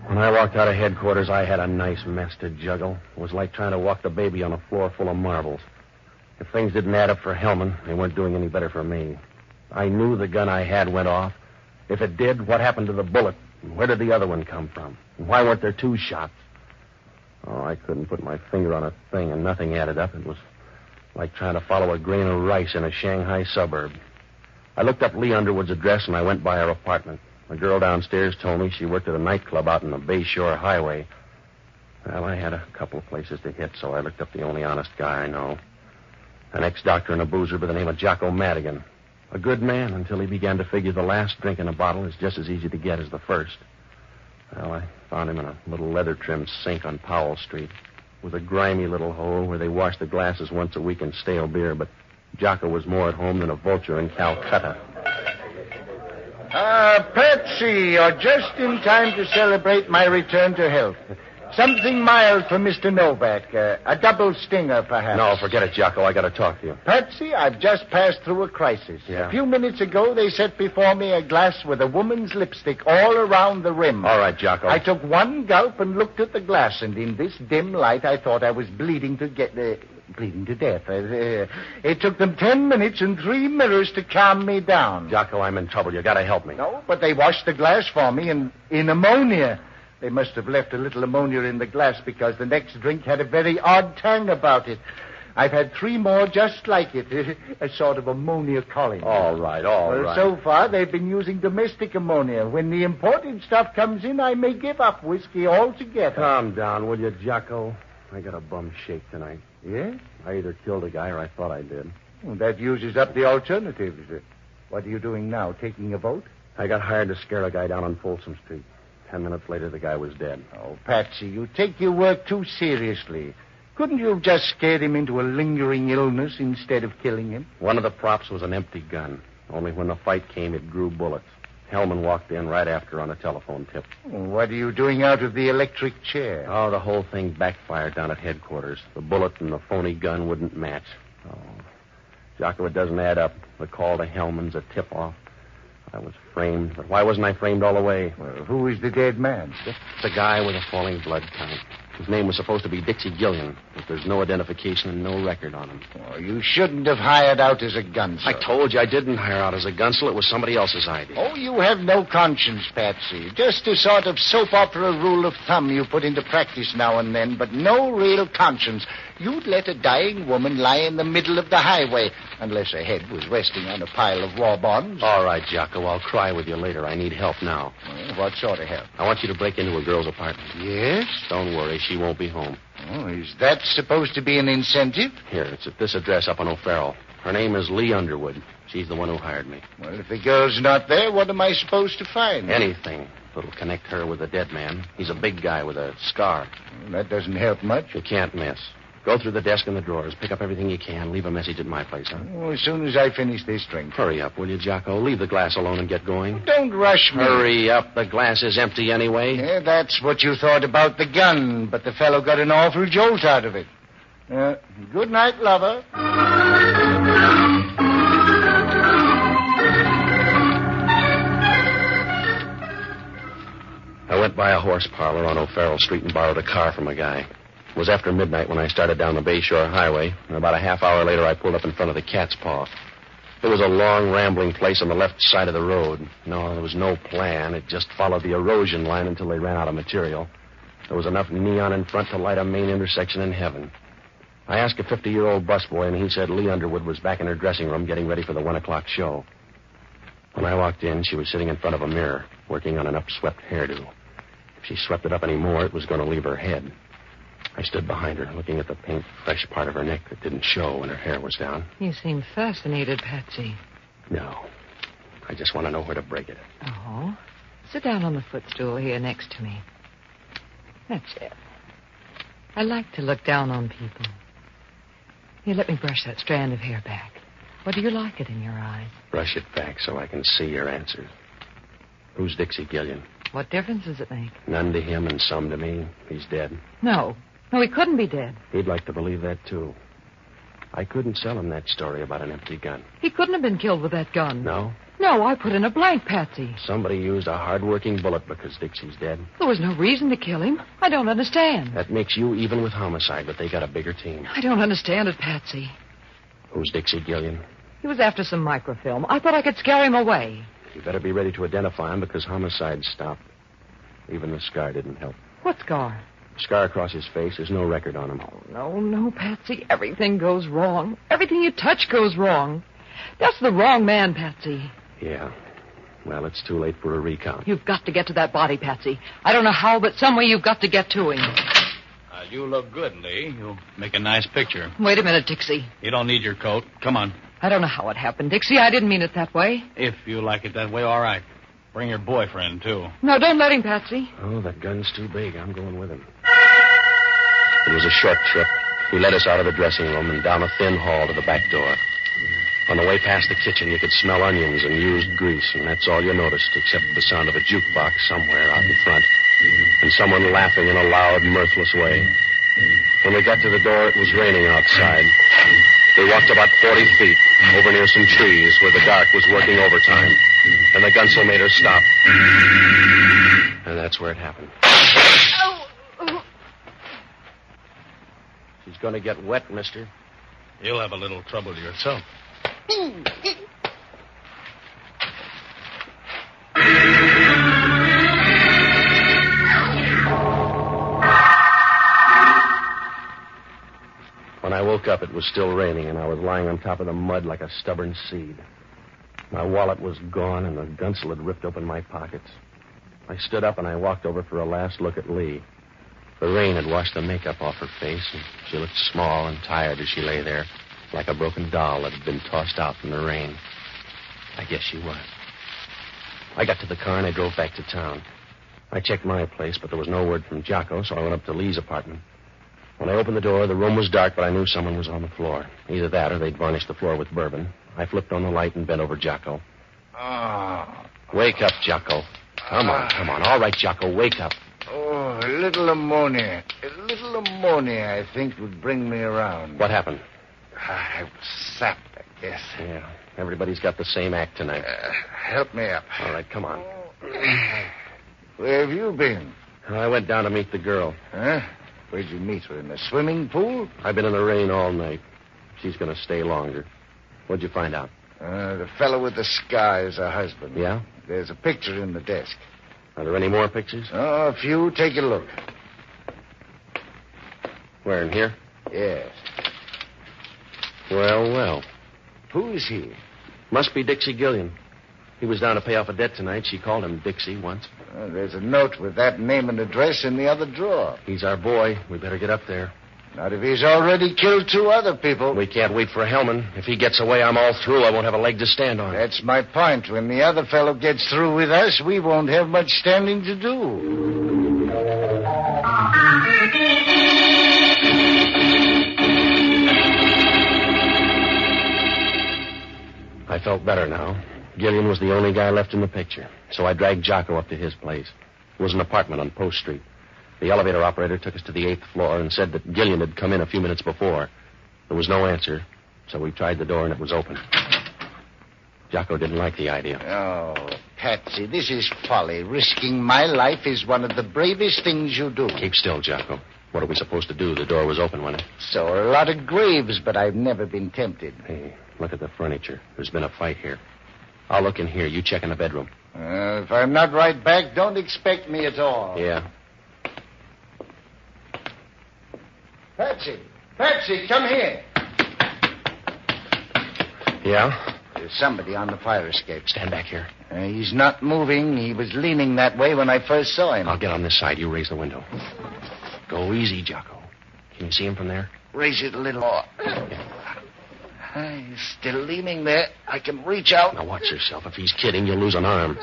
When I walked out of headquarters, I had a nice mess to juggle. It was like trying to walk the baby on a floor full of marbles. If things didn't add up for Hellman, they weren't doing any better for me. I knew the gun I had went off. If it did, what happened to the bullet? And where did the other one come from? And why weren't there two shots? Oh, I couldn't put my finger on a thing, and nothing added up. It was like trying to follow a grain of rice in a Shanghai suburb. I looked up Lee Underwood's address, and I went by her apartment. The girl downstairs told me she worked at a nightclub out on the Bayshore Highway. Well, I had a couple of places to hit, so I looked up the only honest guy I know. An ex-doctor and a boozer by the name of Jocko Madigan. A good man until he began to figure the last drink in a bottle is just as easy to get as the first. Well, I found him in a little leather-trimmed sink on Powell Street with a grimy little hole where they wash the glasses once a week in stale beer, but Jocko was more at home than a vulture in Calcutta. Patsy, you're just in time to celebrate my return to health. Something mild for Mr. Novak. A double stinger, perhaps. No, forget it, Jocko. I got to talk to you. Patsy, I've just passed through a crisis. Yeah? A few minutes ago, they set before me a glass with a woman's lipstick all around the rim. All right, Jocko. I took one gulp and looked at the glass, and in this dim light, I thought I was bleeding to death. It took them 10 minutes and 3 mirrors to calm me down. Jocko, I'm in trouble. You got to help me. No, but they washed the glass for me in ammonia. They must have left a little ammonia in the glass because the next drink had a very odd tang about it. I've had 3 more just like it, a sort of ammonia colony. All right. So far, they've been using domestic ammonia. When the imported stuff comes in, I may give up whiskey altogether. Calm down, will you, Jocko? I got a bum shake tonight. Yeah? I either killed a guy or I thought I did. Well, that uses up the alternatives. What are you doing now, taking a vote? I got hired to scare a guy down on Folsom Street. 10 minutes later, the guy was dead. Oh, Patsy, you take your work too seriously. Couldn't you have just scared him into a lingering illness instead of killing him? One of the props was an empty gun. Only when the fight came, it drew bullets. Hellman walked in right after on a telephone tip. What are you doing out of the electric chair? Oh, the whole thing backfired down at headquarters. The bullet and the phony gun wouldn't match. Oh, Jocko, it doesn't add up. The call to Hellman's a tip-off. I was framed, but why wasn't I framed all the way? Well, who is the dead man? Just the guy with a falling blood count. His name was supposed to be Dixie Gillian, but there's no identification and no record on him. Oh, you shouldn't have hired out as a gunsel. I told you I didn't hire out as a gunsel. It was somebody else's idea. Oh, you have no conscience, Patsy. Just a sort of soap opera rule of thumb you put into practice now and then, but no real conscience. You'd let a dying woman lie in the middle of the highway, unless her head was resting on a pile of war bonds. All right, Jocko, I'll cry with you later. I need help now. Well, what sort of help? I want you to break into a girl's apartment. Yes? Don't worry, she won't be home. Oh, is that supposed to be an incentive? Here, it's at this address up on O'Farrell. Her name is Lee Underwood. She's the one who hired me. Well, if the girl's not there, what am I supposed to find? Anything that'll connect her with the dead man. He's a big guy with a scar. Well, that doesn't help much. You can't miss. Go through the desk and the drawers. Pick up everything you can. Leave a message at my place, huh? Oh, as soon as I finish this drink. Hurry up, will you, Jocko? Leave the glass alone and get going. Don't rush me. Hurry up. The glass is empty anyway. Yeah, that's what you thought about the gun, but the fellow got an awful jolt out of it. Good night, lover. I went by a horse parlor on O'Farrell Street and borrowed a car from a guy. It was after midnight when I started down the Bayshore Highway, and about a half hour later I pulled up in front of the Cat's Paw. It was a long, rambling place on the left side of the road. No, there was no plan. It just followed the erosion line until they ran out of material. There was enough neon in front to light a main intersection in heaven. I asked a 50-year-old busboy, and he said Lee Underwood was back in her dressing room getting ready for the 1 o'clock show. When I walked in, she was sitting in front of a mirror, working on an upswept hairdo. If she swept it up any more, it was going to leave her head. I stood behind her, looking at the pink, fresh part of her neck that didn't show when her hair was down. You seem fascinated, Patsy. No. I just want to know where to break it. Oh? Sit down on the footstool here next to me. That's it. I like to look down on people. Here, let me brush that strand of hair back. What do you like it in your eyes? Brush it back so I can see your answers. Who's Dixie Gillian? What difference does it make? None to him and some to me. He's dead. No, he couldn't be dead. He'd like to believe that, too. I couldn't sell him that story about an empty gun. He couldn't have been killed with that gun. No? No, I put in a blank, Patsy. Somebody used a hard-working bullet because Dixie's dead. There was no reason to kill him. I don't understand. That makes you even with homicide, but they got a bigger team. I don't understand it, Patsy. Who's Dixie Gillian? He was after some microfilm. I thought I could scare him away. You better be ready to identify him because homicide stopped. Even the scar didn't help. What scar? Scar across his face. There's no record on him. Oh, no, Patsy. Everything goes wrong. Everything you touch goes wrong. That's the wrong man, Patsy. Yeah. Well, it's too late for a recount. You've got to get to that body, Patsy. I don't know how, but some way you've got to get to him. You look good, Lee. You'll make a nice picture. Wait a minute, Dixie. You don't need your coat. Come on. I don't know how it happened, Dixie. I didn't mean it that way. If you like it that way, all right. Bring your boyfriend, too. No, don't let him, Patsy. Oh, that gun's too big. I'm going with him. It was a short trip. He led us out of the dressing room and down a thin hall to the back door. On the way past the kitchen, you could smell onions and used grease, and that's all you noticed, except the sound of a jukebox somewhere out in front, and someone laughing in a loud, mirthless way. When we got to the door, it was raining outside. We walked about 40 feet, over near some trees where the dark was working overtime, and the gunsel made her stop. And that's where it happened. She's going to get wet, mister. You'll have a little trouble yourself. When I woke up, it was still raining, and I was lying on top of the mud like a stubborn seed. My wallet was gone, and the gunsel had ripped open my pockets. I stood up, and I walked over for a last look at Lee. The rain had washed the makeup off her face, and she looked small and tired as she lay there, like a broken doll that had been tossed out in the rain. I guess she was. I got to the car, and I drove back to town. I checked my place, but there was no word from Jocko, so I went up to Lee's apartment. When I opened the door, the room was dark, but I knew someone was on the floor. Either that or they'd varnished the floor with bourbon. I flipped on the light and bent over Jocko. Wake up, Jocko. Come on. All right, Jocko, wake up. Oh, a little ammonia. A little ammonia, I think, would bring me around. What happened? I was sapped, I guess. Yeah, everybody's got the same act tonight. Help me up. All right, come on. Where have you been? I went down to meet the girl. Huh? Where'd you meet her? In the swimming pool? I've been in the rain all night. She's going to stay longer. What'd you find out? The fellow with the scar is her husband. Yeah? There's a picture in the desk. Are there any more pictures? Oh, a few. Take a look. Where, in here? Yes. Well. Who is he? Must be Dixie Gillian. He was down to pay off a debt tonight. She called him Dixie once. There's a note with that name and address in the other drawer. He's our boy. We better get up there. Not if he's already killed 2 other people. We can't wait for Hellman. If he gets away, I'm all through. I won't have a leg to stand on. That's my point. When the other fellow gets through with us, we won't have much standing to do. I felt better now. Gillian was the only guy left in the picture, so I dragged Jocko up to his place. It was an apartment on Post Street. The elevator operator took us to the 8th floor and said that Gillian had come in a few minutes before. There was no answer, so we tried the door and it was open. Jocko didn't like the idea. Oh, Patsy, this is folly. Risking my life is one of the bravest things you do. Keep still, Jocko. What are we supposed to do? The door was open, wasn't it? So a lot of graves, but I've never been tempted. Hey, look at the furniture. There's been a fight here. I'll look in here. You check in the bedroom. If I'm not right back, don't expect me at all. Yeah. Patsy, come here. Yeah? There's somebody on the fire escape. Stand back here. He's not moving. He was leaning that way when I first saw him. I'll get on this side. You raise the window. Go easy, Jocko. Can you see him from there? Raise it a little more. He's still leaning there. I can reach out. Now watch yourself. If he's kidding, you'll lose an arm.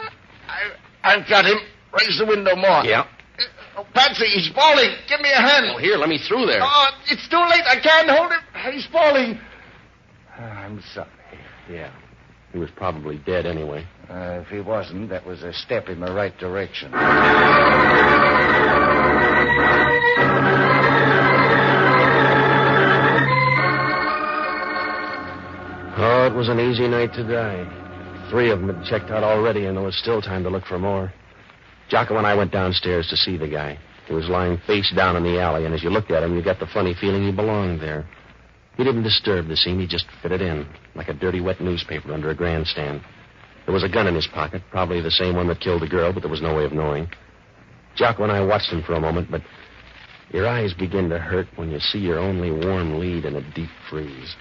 I've got him. Raise the window more. Yeah. Oh, Patsy, he's falling. Give me a hand. Oh, here, let me through there. Oh, it's too late. I can't hold him. He's falling. I'm sorry. Yeah. He was probably dead anyway. If he wasn't, that was a step in the right direction. Oh, it was an easy night to die. 3 of them had checked out already, and there was still time to look for more. Jocko and I went downstairs to see the guy. He was lying face down in the alley, and as you looked at him, you got the funny feeling he belonged there. He didn't disturb the scene. He just fitted in, like a dirty, wet newspaper under a grandstand. There was a gun in his pocket, probably the same one that killed the girl, but there was no way of knowing. Jocko and I watched him for a moment, but your eyes begin to hurt when you see your only warm lead in a deep freeze.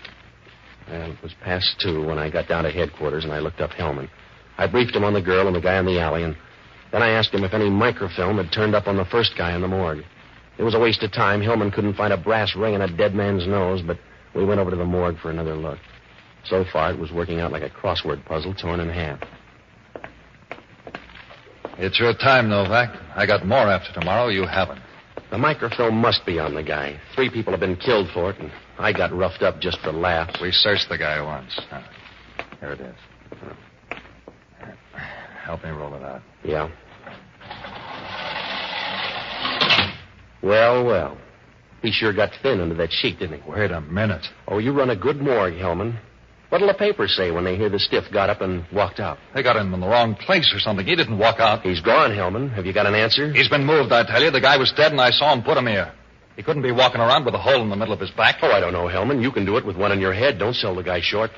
Well, it was past 2 when I got down to headquarters, and I looked up Hellman. I briefed him on the girl and the guy in the alley, and then I asked him if any microfilm had turned up on the first guy in the morgue. It was a waste of time. Hellman couldn't find a brass ring in a dead man's nose, but we went over to the morgue for another look. So far, it was working out like a crossword puzzle torn in half. It's your time, Novak. I got more after tomorrow. You haven't. The microfilm must be on the guy. 3 people have been killed for it, and I got roughed up just for laughs. We searched the guy once. Here it is. Help me roll it out. Yeah. Well. He sure got thin under that sheet, didn't he? Wait a minute. Oh, you run a good morgue, Hellman. What'll the papers say when they hear the stiff got up and walked out? They got him in the wrong place or something. He didn't walk out. He's gone, Hellman. Have you got an answer? He's been moved, I tell you. The guy was dead, and I saw him put him here. He couldn't be walking around with a hole in the middle of his back. Oh, I don't know, Hellman. You can do it with one in your head. Don't sell the guy short.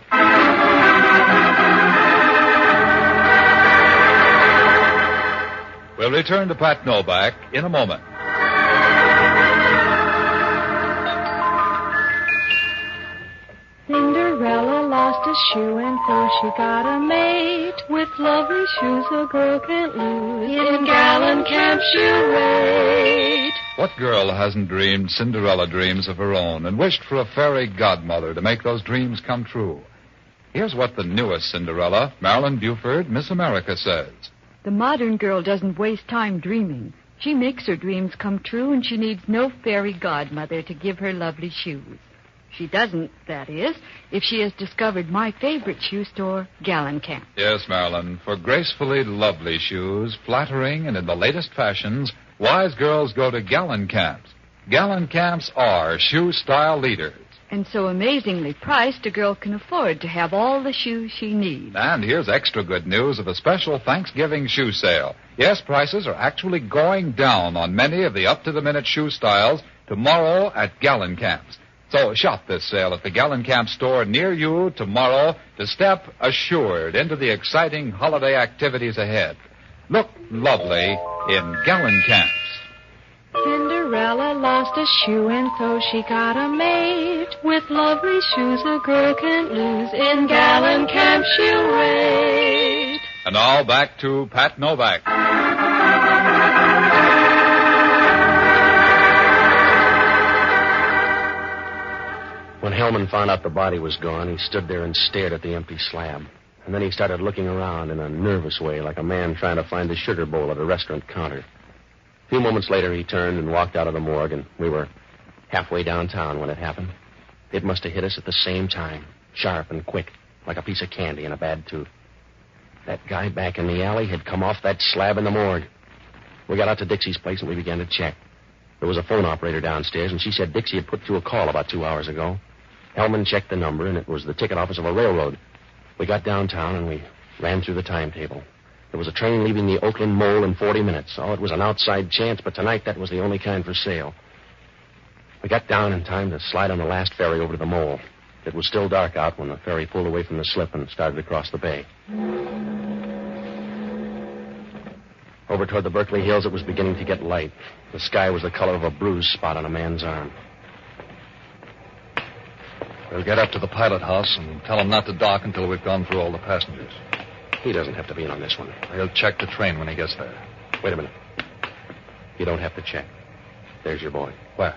We'll return to Pat Novak in a moment. Cinderella lost a shoe and so she got a mate. With lovely shoes a girl can't lose. In gallant camp she'll rate. What girl hasn't dreamed Cinderella dreams of her own and wished for a fairy godmother to make those dreams come true? Here's what the newest Cinderella, Marilyn Buford, Miss America, says. The modern girl doesn't waste time dreaming. She makes her dreams come true, and she needs no fairy godmother to give her lovely shoes. She doesn't, that is, if she has discovered my favorite shoe store, Gallencamp. Yes, Marilyn, for gracefully lovely shoes, flattering and in the latest fashions, wise girls go to Gallencamps. Gallencamps are shoe style leaders. And so amazingly priced, a girl can afford to have all the shoes she needs. And here's extra good news of a special Thanksgiving shoe sale. Yes, prices are actually going down on many of the up-to-the-minute shoe styles tomorrow at Gallencamps. So shop this sale at the Gallencamp store near you tomorrow to step assured into the exciting holiday activities ahead. Look lovely in Gallencamps. Cinderella lost a shoe and so she got a mate. With lovely shoes a girl can't lose. In Gallencamp she'll rate. And now back to Pat Novak. When Hellman found out the body was gone, he stood there and stared at the empty slab. And then he started looking around in a nervous way, like a man trying to find the sugar bowl at a restaurant counter. A few moments later, he turned and walked out of the morgue, and we were halfway downtown when it happened. It must have hit us at the same time, sharp and quick. like a piece of candy in a bad tooth. That guy back in the alley had come off that slab in the morgue. We got out to Dixie's place and we began to check. There was a phone operator downstairs, and she said Dixie had put through a call about 2 hours ago. Hellman checked the number, and it was the ticket office of a railroad. We got downtown, and we ran through the timetable. There was a train leaving the Oakland Mole in 40 minutes. Oh, it was an outside chance, but tonight that was the only kind for sale. We got down in time to slide on the last ferry over to the Mole. It was still dark out when the ferry pulled away from the slip and started across the bay. Over toward the Berkeley Hills, it was beginning to get light. The sky was the color of a bruise spot on a man's arm. We'll get up to the pilot house and tell him not to dock until we've gone through all the passengers. He doesn't have to be in on this one. He'll check the train when he gets there. Wait a minute. You don't have to check. There's your boy. Where?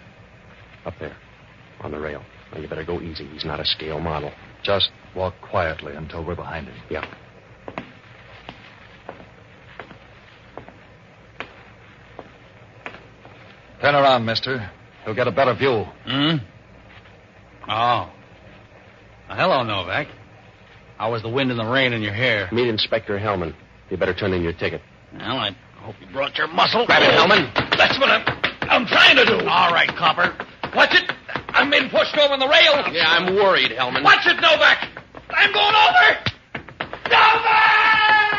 Up there, on the rail. Now, you better go easy. He's not a scale model. Just walk quietly until we're behind him. Yeah. Turn around, mister. He'll get a better view. Oh. Hello, Novak. How was the wind and the rain in your hair? Meet Inspector Hellman. You better turn in your ticket. Well, I hope you brought your muscle. Grab it, Hellman. That's what I'm trying to do. All right, copper. Watch it. I'm being pushed over the rail. Yeah, I'm worried, Hellman. Watch it, Novak. I'm going over. Novak!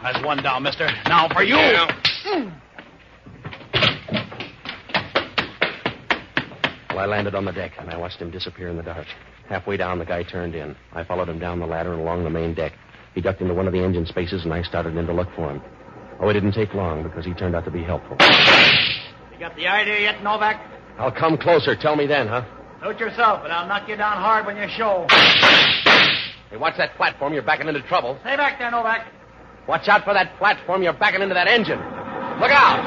That's one down, mister. Now for you. Yeah. Well, I landed on the deck, and I watched him disappear in the dark. Halfway down, the guy turned in. I followed him down the ladder and along the main deck. He ducked into one of the engine spaces, and I started in to look for him. Oh, it didn't take long, because he turned out to be helpful. You got the idea yet, Novak? I'll come closer. Tell me then, huh? Suit yourself, but I'll knock you down hard when you show. Hey, watch that platform. You're backing into trouble. Stay back there, Novak. Watch out for that platform. You're backing into that engine. Look out!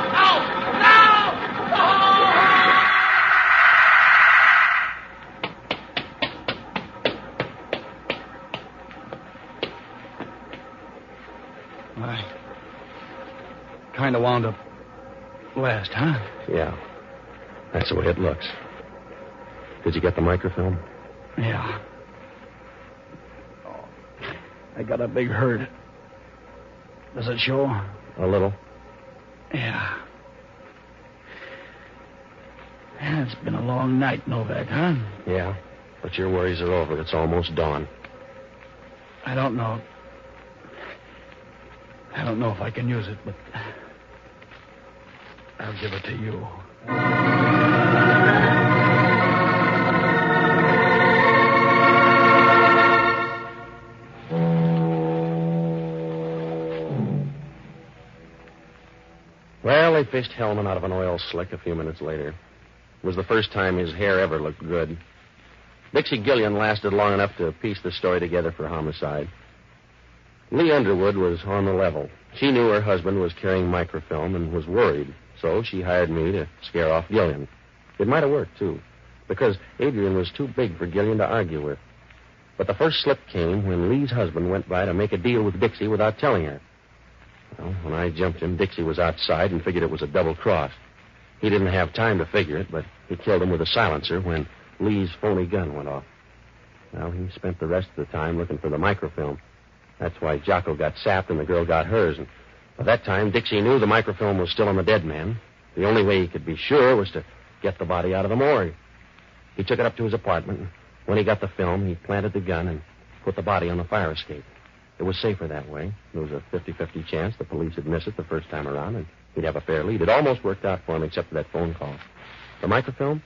I kind of wound up last, huh? Yeah. That's the way it looks. Did you get the microfilm? Yeah. Oh, I got a big hurt. Does it show? A little. Yeah. It's been a long night, Novak, huh? Yeah. But your worries are over. It's almost dawn. I don't know if I can use it, but I'll give it to you. Well, they fished Hellman out of an oil slick a few minutes later. It was the first time his hair ever looked good. Dixie Gillian lasted long enough to piece the story together for homicide. Lee Underwood was on the level. She knew her husband was carrying microfilm and was worried, so she hired me to scare off Gillian. It might have worked, too, because Adrian was too big for Gillian to argue with. But the first slip came when Lee's husband went by to make a deal with Dixie without telling her. Well, when I jumped him, Dixie was outside and figured it was a double cross. He didn't have time to figure it, but he killed him with a silencer when Lee's phony gun went off. Well, he spent the rest of the time looking for the microfilm. That's why Jocko got sapped and the girl got hers. And by that time, Dixie knew the microfilm was still on the dead man. The only way he could be sure was to get the body out of the morgue. He took it up to his apartment, and when he got the film, he planted the gun and put the body on the fire escape. It was safer that way. There was a 50-50 chance the police would miss it the first time around, and he'd have a fair lead. It almost worked out for him, except for that phone call. The microfilm?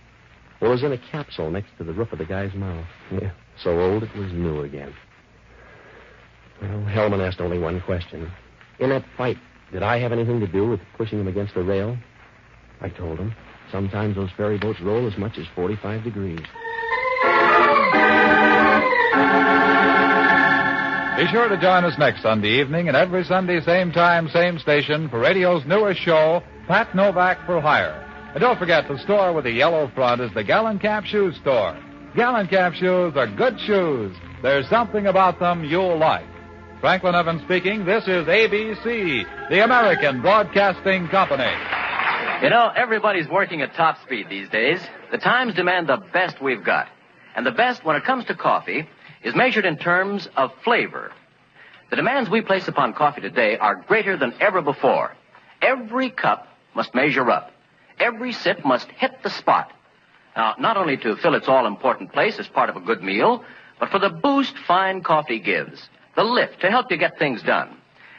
Well, it was in a capsule next to the roof of the guy's mouth. Yeah, so old it was new again. Well, Hellman asked only one question. In that fight, did I have anything to do with pushing him against the rail? I told him. Sometimes those ferry boats roll as much as 45 degrees. Be sure to join us next Sunday evening and every Sunday, same time, same station, for radio's newest show, Pat Novak For Hire. And don't forget, the store with the yellow front is the Gallon Cap Shoe Store. Gallon Cap shoes are good shoes. There's something about them you'll like. Franklin Evans speaking. This is ABC, the American Broadcasting Company. You know, everybody's working at top speed these days. The times demand the best we've got. And the best when it comes to coffee is measured in terms of flavor. The demands we place upon coffee today are greater than ever before. Every cup must measure up. Every sip must hit the spot. Now, not only to fill its all-important place as part of a good meal, but for the boost fine coffee gives, the lift to help you get things done.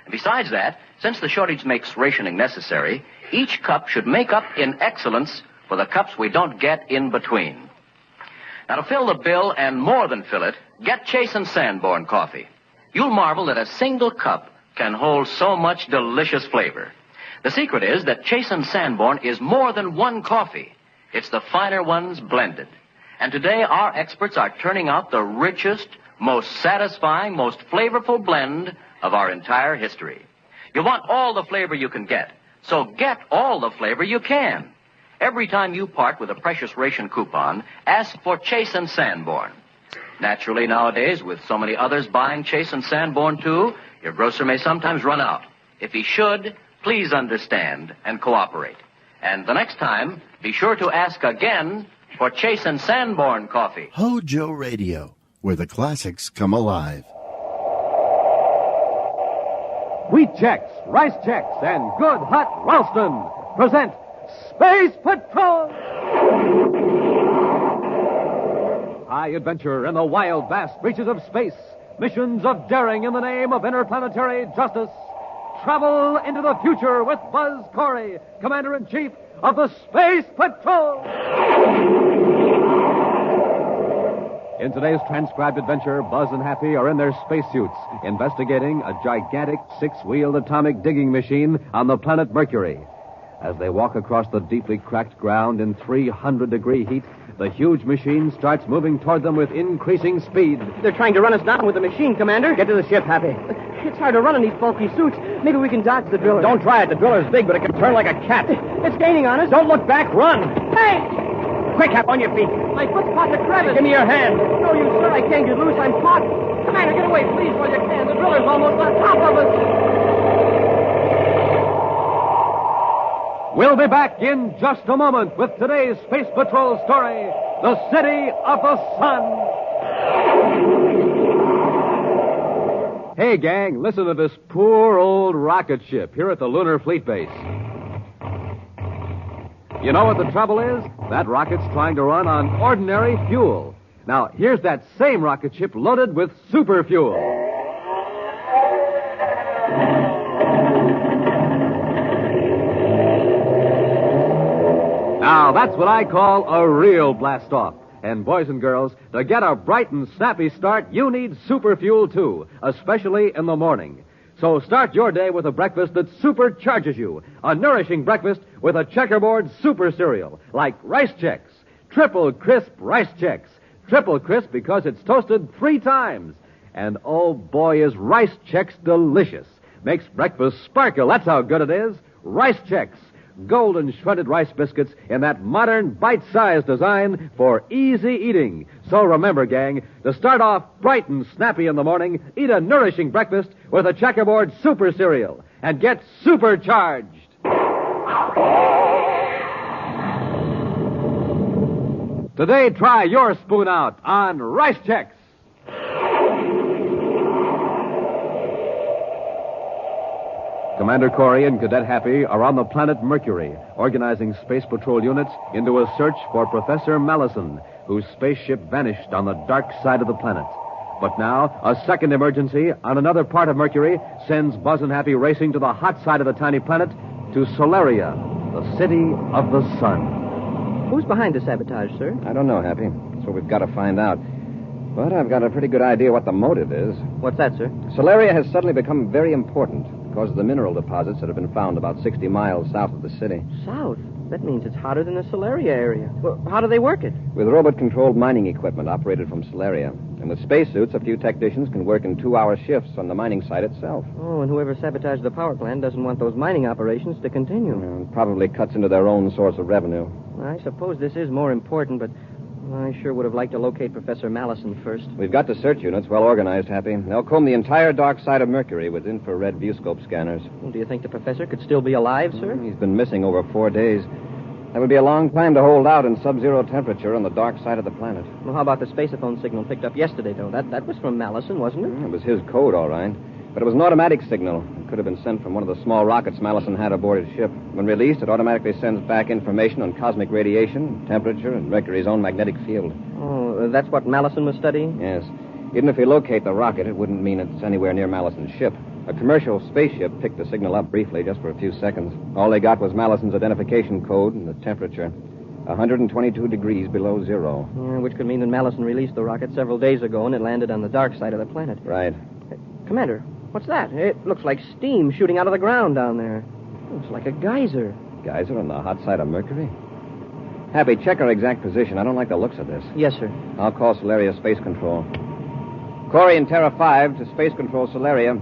And besides that, since the shortage makes rationing necessary, each cup should make up in excellence for the cups we don't get in between. Now, to fill the bill and more than fill it, get Chase and Sanborn coffee. You'll marvel that a single cup can hold so much delicious flavor. The secret is that Chase and Sanborn is more than one coffee. It's the finer ones blended. And today our experts are turning out the richest, most satisfying, most flavorful blend of our entire history. You want all the flavor you can get, so get all the flavor you can. Every time you part with a precious ration coupon, ask for Chase and Sanborn. Naturally, nowadays, with so many others buying Chase and Sanborn too, your grocer may sometimes run out. If he should, please understand and cooperate. And the next time, be sure to ask again for Chase and Sanborn coffee. HOJO Radio, where the classics come alive. Wheat Chex, Rice Chex, and Good Hot Ralston present Space Patrol! High adventure in the wild, vast reaches of space. Missions of daring in the name of interplanetary justice. Travel into the future with Buzz Corey, Commander-in-Chief of the Space Patrol. In today's transcribed adventure, Buzz and Happy are in their spacesuits, investigating a gigantic six-wheeled atomic digging machine on the planet Mercury. As they walk across the deeply cracked ground in 300-degree heat, the huge machine starts moving toward them with increasing speed. They're trying to run us down with the machine, Commander. Get to the ship, Happy. It's hard to run in these bulky suits. Maybe we can dodge the driller. Don't try it. The driller's big, but it can turn like a cat. It's gaining on us. Don't look back. Run. Hey! Quick, Hap, on your feet. My foot's caught the crevice. Give me your hand. No, you sir. I can't get loose. I'm caught. Commander, get away, please, while you can. The driller's almost on top of us. We'll be back in just a moment with today's Space Patrol story, The City of the Sun. Hey, gang, listen to this poor old rocket ship here at the Lunar Fleet Base. You know what the trouble is? That rocket's trying to run on ordinary fuel. Now, here's that same rocket ship loaded with super fuel. Now, that's what I call a real blast-off. And boys and girls, to get a bright and snappy start, you need super fuel, too, especially in the morning. So start your day with a breakfast that supercharges you. A nourishing breakfast with a checkerboard super cereal, like Rice Chex. Triple crisp Rice Chex. Triple crisp because it's toasted 3 times. And oh boy, is Rice Chex delicious. Makes breakfast sparkle, that's how good it is. Rice Chex. Golden shredded rice biscuits in that modern bite-sized design for easy eating. So remember, gang, to start off bright and snappy in the morning, eat a nourishing breakfast with a checkerboard super cereal and get supercharged. Today, try your spoon out on Rice Chex. Commander Corey and Cadet Happy are on the planet Mercury, organizing Space Patrol units into a search for Professor Mallison, whose spaceship vanished on the dark side of the planet. But now, a second emergency on another part of Mercury sends Buzz and Happy racing to the hot side of the tiny planet, to Solaria, the city of the sun. Who's behind the sabotage, sir? I don't know, Happy. That's what we've got to find out. But I've got a pretty good idea what the motive is. What's that, sir? Solaria has suddenly become very important because of the mineral deposits that have been found about 60 miles south of the city. South? That means it's hotter than the Solaria area. Well, how do they work it? With robot-controlled mining equipment operated from Solaria. And with spacesuits, a few technicians can work in 2-hour shifts on the mining site itself. Oh, and whoever sabotaged the power plant doesn't want those mining operations to continue. And probably cuts into their own source of revenue. I suppose this is more important, but I sure would have liked to locate Professor Mallison first. We've got the search units well organized, Happy. They'll comb the entire dark side of Mercury with infrared viewscope scanners. Well, do you think the professor could still be alive, sir? He's been missing over 4 days. That would be a long time to hold out in sub-zero temperature on the dark side of the planet. Well, how about the spaceophone signal picked up yesterday, though? That was from Mallison, wasn't it? It was his code, all right. But it was an automatic signal. It could have been sent from one of the small rockets Mallison had aboard his ship. When released, it automatically sends back information on cosmic radiation, temperature, and Mercury's own magnetic field. Oh, that's what Mallison was studying? Yes. Even if we locate the rocket, it wouldn't mean it's anywhere near Mallison's ship. A commercial spaceship picked the signal up briefly, just for a few seconds. All they got was Mallison's identification code and the temperature. 122 degrees below zero. Yeah, which could mean that Mallison released the rocket several days ago and it landed on the dark side of the planet. Right. Commander, what's that? It looks like steam shooting out of the ground down there. Looks like a geyser. Geyser on the hot side of Mercury? Happy, check our exact position. I don't like the looks of this. Yes, sir. I'll call Solaria Space Control. Corey and Terra 5 to Space Control Solaria.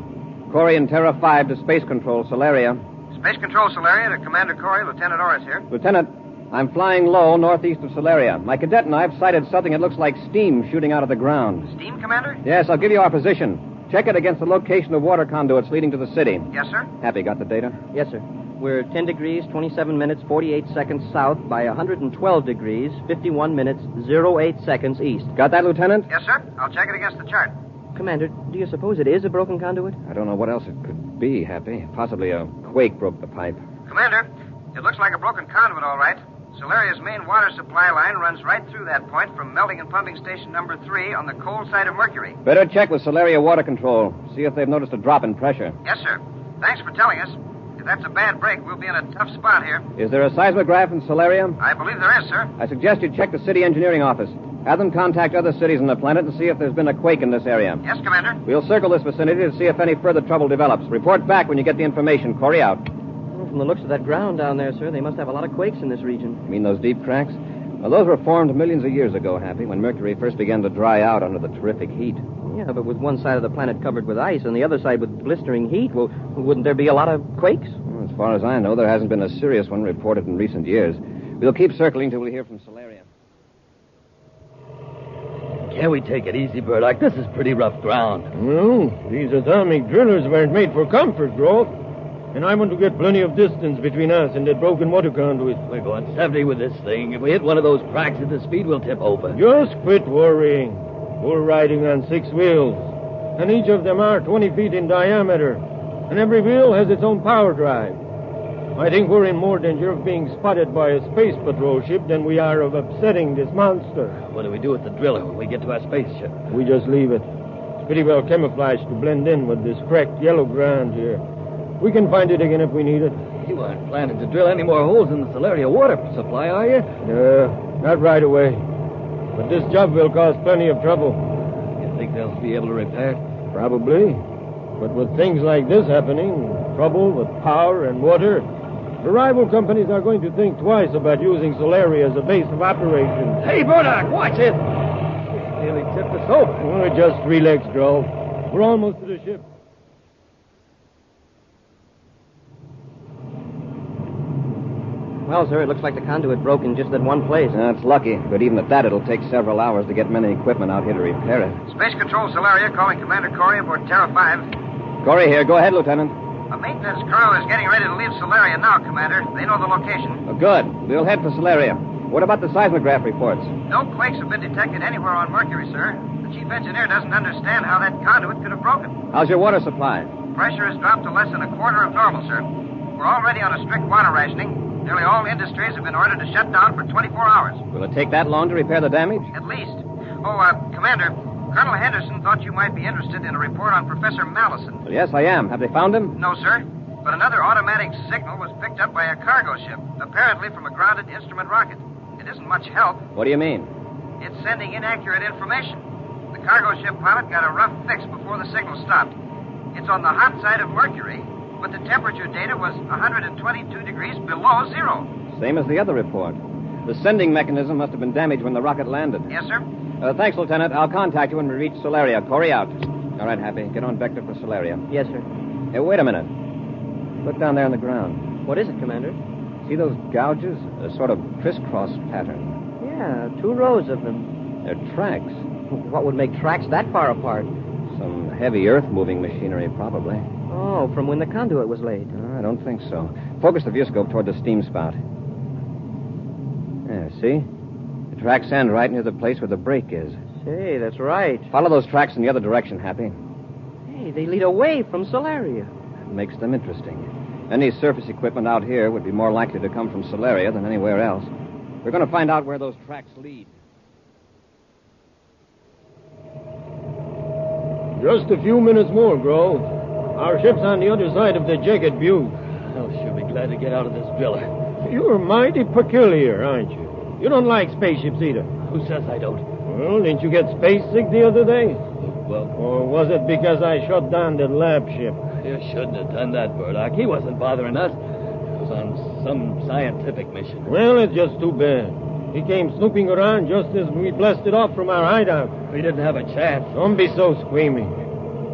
Corey and Terra 5 to Space Control Solaria. Space Control Solaria to Commander Corey, Lieutenant Orris here. Lieutenant, I'm flying low northeast of Solaria. My cadet and I have sighted something that looks like steam shooting out of the ground. Steam, Commander? Yes, I'll give you our position. Check it against the location of water conduits leading to the city. Yes, sir. Happy, got the data? Yes, sir. We're 10 degrees, 27 minutes, 48 seconds south by 112 degrees, 51 minutes, 08 seconds east. Got that, Lieutenant? Yes, sir. I'll check it against the chart. Commander, do you suppose it is a broken conduit? I don't know what else it could be, Happy. Possibly a quake broke the pipe. Commander, it looks like a broken conduit, all right. Solaria's main water supply line runs right through that point from melting and pumping station number 3 on the cold side of Mercury. Better check with Solaria Water Control. See if they've noticed a drop in pressure. Yes, sir. Thanks for telling us. If that's a bad break, we'll be in a tough spot here. Is there a seismograph in Solaria? I believe there is, sir. I suggest you check the city engineering office. Have them contact other cities on the planet and see if there's been a quake in this area. Yes, Commander. We'll circle this vicinity to see if any further trouble develops. Report back when you get the information. Corey out. Well, from the looks of that ground down there, sir, they must have a lot of quakes in this region. You mean those deep cracks? Well, those were formed millions of years ago, Happy, when Mercury first began to dry out under the terrific heat. Yeah, but with one side of the planet covered with ice and the other side with blistering heat, well, wouldn't there be a lot of quakes? Well, as far as I know, there hasn't been a serious one reported in recent years. We'll keep circling till we hear from Solaria. Can't we take it easy, Burdock? This is pretty rough ground. Well, these atomic drillers weren't made for comfort, Grove. And I want to get plenty of distance between us and that broken water conduit. We're going 70 with this thing. If we hit one of those cracks at the speed, we'll tip over. Just quit worrying. We're riding on 6 wheels. And each of them are 20 feet in diameter. And every wheel has its own power drive. I think we're in more danger of being spotted by a space patrol ship than we are of upsetting this monster. What do we do with the driller when we get to our spaceship? We just leave it. It's pretty well camouflaged to blend in with this cracked yellow ground here. We can find it again if we need it. You aren't planning to drill any more holes in the Solaria water supply, are you? No, not right away. But this job will cause plenty of trouble. You think they'll be able to repair it? Probably. But with things like this happening, trouble with power and water, the rival companies are going to think twice about using Solaria as a base of operations. Hey, Burdock, watch it! Nearly tipped us over. Oh, just relax, Grove. We're almost to the ship. Well, sir, it looks like the conduit broke in just that one place. That's lucky, but even at that, it'll take several hours to get many equipment out here to repair it. Space Control Solaria calling Commander Corey aboard Terra 5. Corey here. Go ahead, Lieutenant. A maintenance crew is getting ready to leave Solaria now, Commander. They know the location. Oh, good. We'll head for Solaria. What about the seismograph reports? No quakes have been detected anywhere on Mercury, sir. The chief engineer doesn't understand how that conduit could have broken. How's your water supply? Pressure has dropped to less than a quarter of normal, sir. We're already on a strict water rationing. Nearly all industries have been ordered to shut down for 24 hours. Will it take that long to repair the damage? At least. Oh, Commander, Colonel Henderson thought you might be interested in a report on Professor Mallison. Well, yes, I am. Have they found him? No, sir. But another automatic signal was picked up by a cargo ship, apparently from a grounded instrument rocket. It isn't much help. What do you mean? It's sending inaccurate information. The cargo ship pilot got a rough fix before the signal stopped. It's on the hot side of Mercury, but the temperature data was 122 degrees below zero. Same as the other report. The sending mechanism must have been damaged when the rocket landed. Yes, sir. Thanks, Lieutenant. I'll contact you when we reach Solaria. Corey out. All right, Happy. Get on vector for Solaria. Yes, sir. Hey, wait a minute. Look down there on the ground. What is it, Commander? See those gouges? A sort of crisscross pattern. Yeah, 2 rows of them. They're tracks. What would make tracks that far apart? Some heavy earth-moving machinery, probably. Oh, from when the conduit was laid. I don't think so. Focus the viewscope toward the steam spout. Yeah, see? The tracks end right near the place where the break is. Say, that's right. Follow those tracks in the other direction, Happy. Hey, they lead away from Solaria. That makes them interesting. Any surface equipment out here would be more likely to come from Solaria than anywhere else. We're going to find out where those tracks lead. Just a few minutes more, Grove. Our ship's on the other side of the Jagged Butte. I'll sure be glad to get out of this driller. You're mighty peculiar, aren't you? You don't like spaceships either. Who says I don't? Well, didn't you get space sick the other day? Well, Or was it because I shut down the lab ship? you shouldn't have done that, Burdock. He wasn't bothering us. He was on some scientific mission. Well, it's just too bad. He came snooping around just as we blasted off from our hideout. We didn't have a chance. Don't be so squeamy.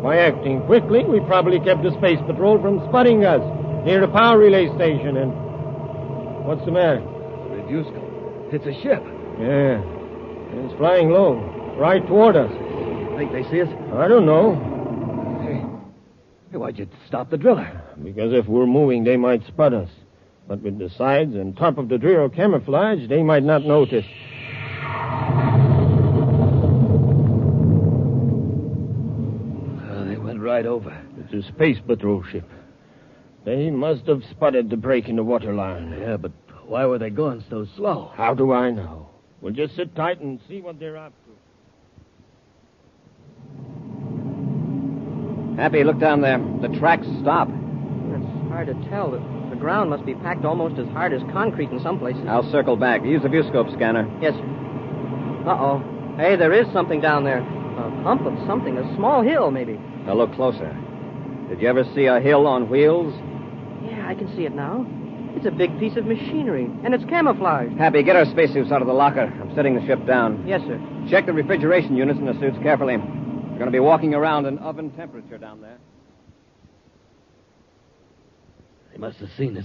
By acting quickly, we probably kept the Space Patrol from spotting us near the power relay station, and... What's the matter? The review scope. It's a ship. Yeah. It's flying low, right toward us. Think they see us? I don't know. Hey, why'd you stop the driller? Because if we're moving, they might spot us. But with the sides and top of the driller camouflage, they might not notice. They went right over. It's a Space Patrol ship. They must have spotted the break in the waterline. Yeah, but why were they going so slow? How do I know? We'll just sit tight and see what they're up to. Happy, look down there. The tracks stop. It's hard to tell. The ground must be packed almost as hard as concrete in some places. I'll circle back. Use the viewscope scanner. Yes, sir. Uh-oh. Hey, there is something down there. A hump of something. A small hill, maybe. Now look closer. Did you ever see a hill on wheels? Yeah, I can see it now. It's a big piece of machinery, and it's camouflaged. Happy, get our spacesuits out of the locker. I'm setting the ship down. Yes, sir. Check the refrigeration units in the suits carefully. We're going to be walking around in oven temperature down there. They must have seen us.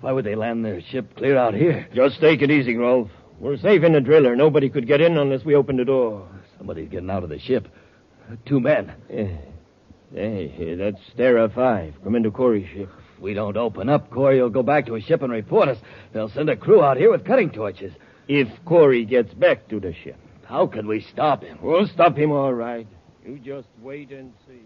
Why would they land their ship clear out here? Just take it easy, Grove. We're safe in the driller. Nobody could get in unless we open the door. Somebody's getting out of the ship. 2 men. Hey, that's Terra 5. Come into Corey's ship. If we don't open up, Corey will go back to his ship and report us. They'll send a crew out here with cutting torches. If Corey gets back to the ship. How can we stop him? We'll stop him all right. You just wait and see.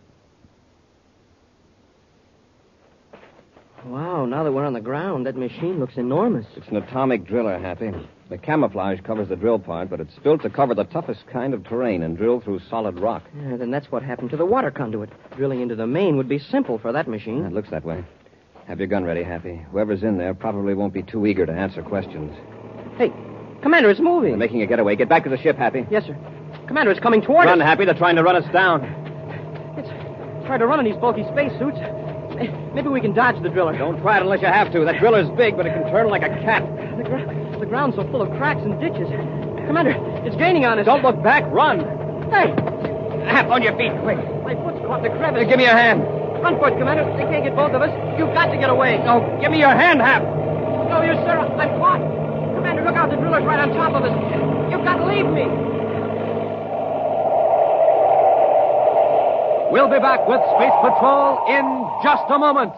Wow, now that we're on the ground, that machine looks enormous. It's an atomic driller, Happy. The camouflage covers the drill part, but it's built to cover the toughest kind of terrain and drill through solid rock. Yeah, then that's what happened to the water conduit. Drilling into the main would be simple for that machine. It looks that way. Have your gun ready, Happy. Whoever's in there probably won't be too eager to answer questions. Hey, Commander, it's moving. They're making a getaway. Get back to the ship, Happy. Yes, sir. Commander, it's coming toward us. Run, Happy. They're trying to run us down. It's hard to run in these bulky spacesuits. Maybe we can dodge the driller. Don't try it unless you have to. That driller's big, but it can turn like a cat. The ground's so full of cracks and ditches. Commander, it's gaining on us. Don't look back. Run. Hey! Hap, on your feet, quick. My foot's caught in the crevice. Give me your hand. Run for it, Commander. They can't get both of us. You've got to get away. No, give me your hand, Hap. No, you, sir. I'm caught. Commander, look out. The driller's right on top of us. You've got to leave me. We'll be back with Space Patrol in just a moment.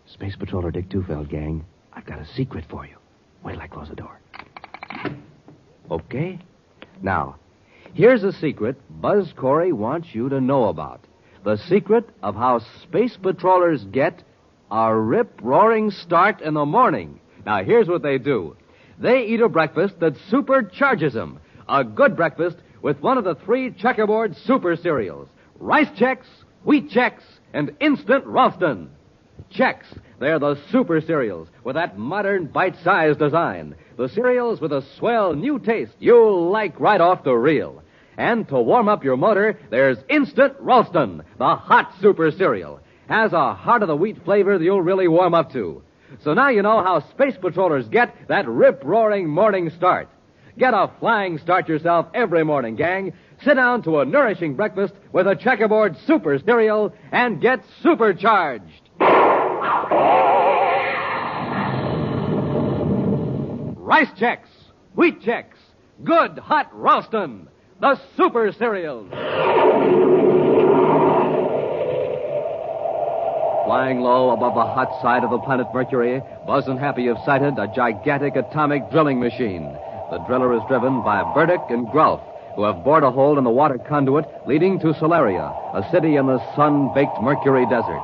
Space Patroller Dick Tufeld, gang. I've got a secret for you. Wait till I close the door. Okay? Now, here's a secret Buzz Corey wants you to know about. The secret of how Space Patrollers get a rip-roaring start in the morning. Now, here's what they do. They eat a breakfast that supercharges them. A good breakfast with one of the 3 checkerboard super cereals. Rice Chex, Wheat Chex, and Instant Ralston. Chex, they're the super cereals with that modern bite-sized design. The cereals with a swell new taste you'll like right off the reel. And to warm up your motor, there's Instant Ralston, the hot super cereal. Has a heart-of-the-wheat flavor that you'll really warm up to. So now you know how Space Patrollers get that rip-roaring morning start. Get a flying start yourself every morning, gang. Sit down to a nourishing breakfast with a checkerboard super cereal and get supercharged. Rice Chex, Wheat Chex, good hot Ralston, the super cereals. Flying low above the hot side of the planet Mercury, Buzz and Happy have sighted a gigantic atomic drilling machine. The driller is driven by Burdick and Grulf, who have bored a hole in the water conduit leading to Solaria, a city in the sun-baked Mercury desert.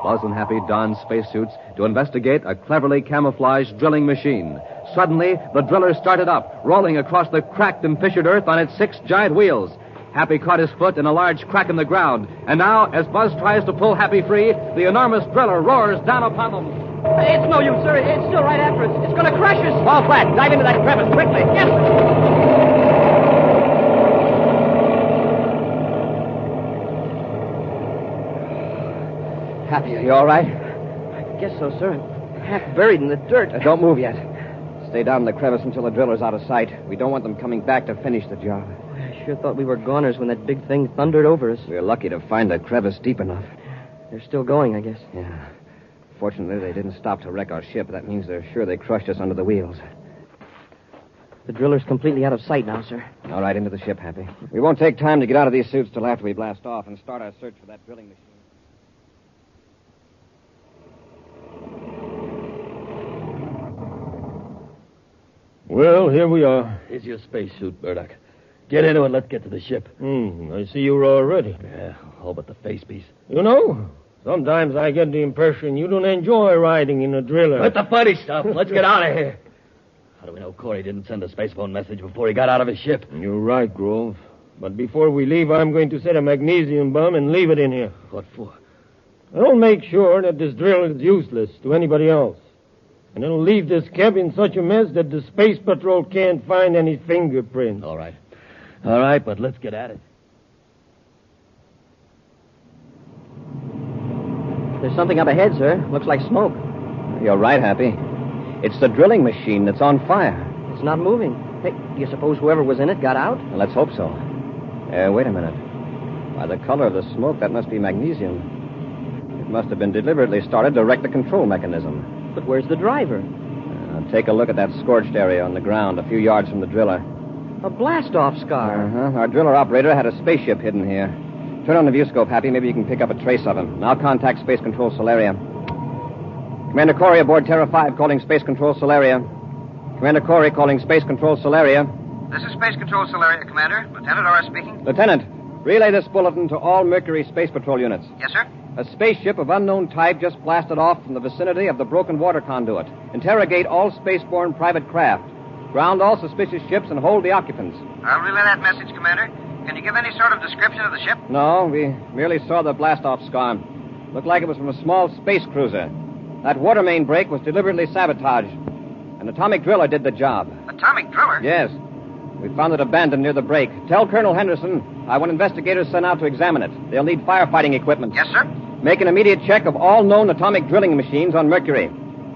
Buzz and Happy don spacesuits to investigate a cleverly camouflaged drilling machine. Suddenly, the driller started up, rolling across the cracked and fissured earth on its 6 giant wheels. Happy caught his foot in a large crack in the ground. And now, as Buzz tries to pull Happy free, the enormous driller roars down upon them. It's no use, sir. It's still right after us. It's going to crush us. Fall flat. Dive into that crevice quickly. Yes, Happy, are you all right? I guess so, sir. I'm half buried in the dirt. Don't move yet. Stay down in the crevice until the driller's out of sight. We don't want them coming back to finish the job. I sure thought we were goners when that big thing thundered over us. We're lucky to find a crevice deep enough. They're still going, I guess. Yeah. Fortunately, they didn't stop to wreck our ship. That means they're sure they crushed us under the wheels. The driller's completely out of sight now, sir. All right, into the ship, Happy. We won't take time to get out of these suits till after we blast off and start our search for that drilling machine. Well, here we are. Here's your spacesuit, Burdock. Get into it. Let's get to the ship. I see you're all ready. Yeah, all but the face piece. You know, sometimes I get the impression you don't enjoy riding in a driller. Let the funny stuff. Let's get out of here. How do we know Corey didn't send a spacephone message before he got out of his ship? You're right, Grove. But before we leave, I'm going to set a magnesium bomb and leave it in here. What for? I'll make sure that this drill is useless to anybody else. And it'll leave this cab in such a mess that the Space Patrol can't find any fingerprints. All right. All right, but let's get at it. There's something up ahead, sir. Looks like smoke. You're right, Happy. It's the drilling machine that's on fire. It's not moving. Hey, do you suppose whoever was in it got out? Well, let's hope so. Wait a minute. By the color of the smoke, that must be magnesium. It must have been deliberately started to wreck the control mechanism. But where's the driver? Take a look at that scorched area on the ground a few yards from the driller. A blast-off scar. Our driller operator had a spaceship hidden here. Turn on the viewscope, Happy. Maybe you can pick up a trace of him. And I'll contact Space Control Solaria. Commander Corey aboard Terra 5 calling Space Control Solaria. Commander Corey calling Space Control Solaria. This is Space Control Solaria, Commander. Lieutenant Orr speaking. Lieutenant, relay this bulletin to all Mercury Space Patrol units. Yes, sir. A spaceship of unknown type just blasted off from the vicinity of the broken water conduit. Interrogate all spaceborne private craft. Ground all suspicious ships and hold the occupants. I'll relay that message, Commander. Can you give any sort of description of the ship? No, we merely saw the blast-off scar. Looked like it was from a small space cruiser. That water main break was deliberately sabotaged. An atomic driller did the job. Atomic driller? Yes. We found it abandoned near the break. Tell Colonel Henderson I want investigators sent out to examine it. They'll need firefighting equipment. Yes, sir. Make an immediate check of all known atomic drilling machines on Mercury.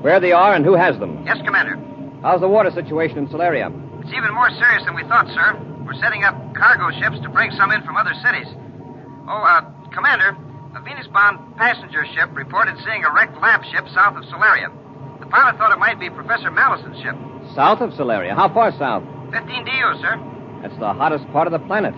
Where they are and who has them. Yes, Commander. How's the water situation in Solaria? It's even more serious than we thought, sir. We're setting up cargo ships to bring some in from other cities. Commander, a Venus-bound passenger ship reported seeing a wrecked lab ship south of Solaria. The pilot thought it might be Professor Mallison's ship. South of Solaria? How far south? 15 DU, sir. That's the hottest part of the planet.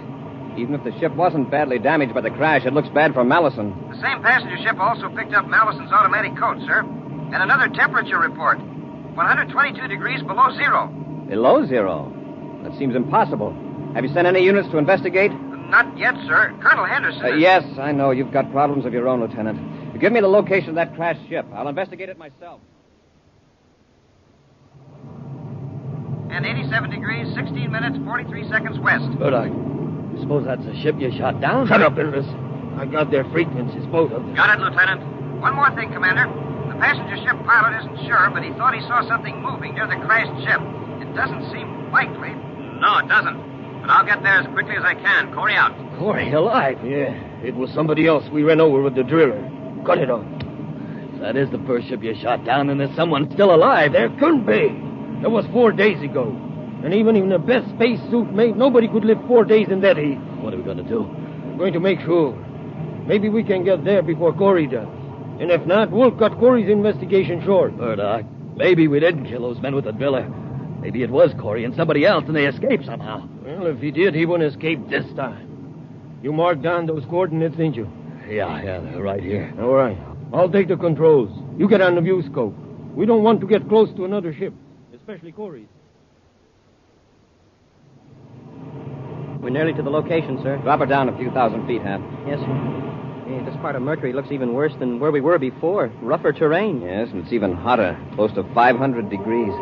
Even if the ship wasn't badly damaged by the crash, it looks bad for Mallison. The same passenger ship also picked up Mallison's automatic coat, sir. And another temperature report. 122 degrees below zero. Below zero? That seems impossible. Have you sent any units to investigate? Not yet, sir. Colonel Henderson... Yes, I know. You've got problems of your own, Lieutenant. Give me the location of that crashed ship. I'll investigate it myself. And 87 degrees, 16 minutes, 43 seconds west. Burdock, you suppose that's a ship you shot down? Shut up, Ilris. I got their frequencies, both of them. Got it, Lieutenant. One more thing, Commander. The passenger ship pilot isn't sure, but he thought he saw something moving near the crashed ship. It doesn't seem likely. No, it doesn't. But I'll get there as quickly as I can. Corey out. Corey alive? Yeah, it was somebody else we ran over with the driller. Cut it off. If that is the first ship you shot down, then there's someone still alive. There couldn't be. That was 4 days ago. And even in the best spacesuit made, nobody could live 4 days in that heat. What are we going to do? We're going to make sure. Maybe we can get there before Corey does. And if not, we'll cut Corey's investigation short. Burdock, maybe we didn't kill those men with the driller. Maybe it was Corey and somebody else, and they escaped somehow. Well, if he did, he wouldn't escape this time. You marked down those coordinates, didn't you? Yeah, they're right here. All right. I'll take the controls. You get on the view scope. We don't want to get close to another ship, especially Corey's. We're nearly to the location, sir. Drop her down a few thousand feet, Hap. Yes, sir. Hey, this part of Mercury looks even worse than where we were before. Rougher terrain. Yes, and it's even hotter, close to 500 degrees.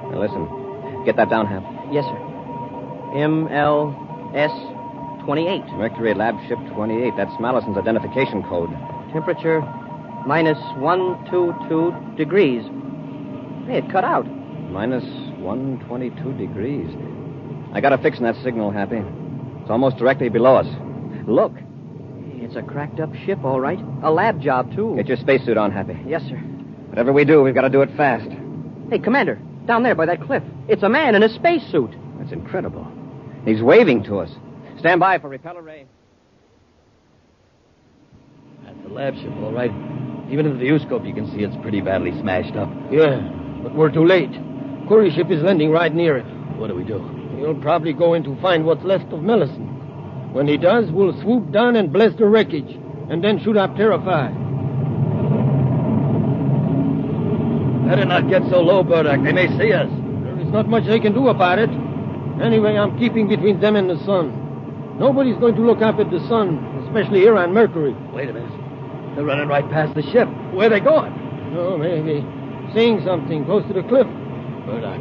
Now listen, get that down, Hap. Yes, sir. MLS 28. Mercury Lab Ship 28. That's Mallison's identification code. Temperature minus 122 degrees. Hey, it cut out. Minus 122 degrees. I got a fix in that signal, Happy. It's almost directly below us. Look. It's a cracked-up ship, all right. A lab job, too. Get your spacesuit on, Happy. Yes, sir. Whatever we do, we've got to do it fast. Hey, Commander, down there by that cliff. It's a man in a spacesuit. That's incredible. He's waving to us. Stand by for repeller ray. That's a lab ship, all right. Even in the viewscope, you can see it's pretty badly smashed up. Yeah, but we're too late. Corey's ship is landing right near it. What do we do? He'll probably go in to find what's left of Mellison. When he does, we'll swoop down and blast the wreckage, and then shoot up Terrify. Better not get so low, Burdock. They may see us. There's not much they can do about it. Anyway, I'm keeping between them and the sun. Nobody's going to look up at the sun, especially here on Mercury. Wait a minute. They're running right past the ship. Where are they going? Oh, maybe. Seeing something close to the cliff. Burdock,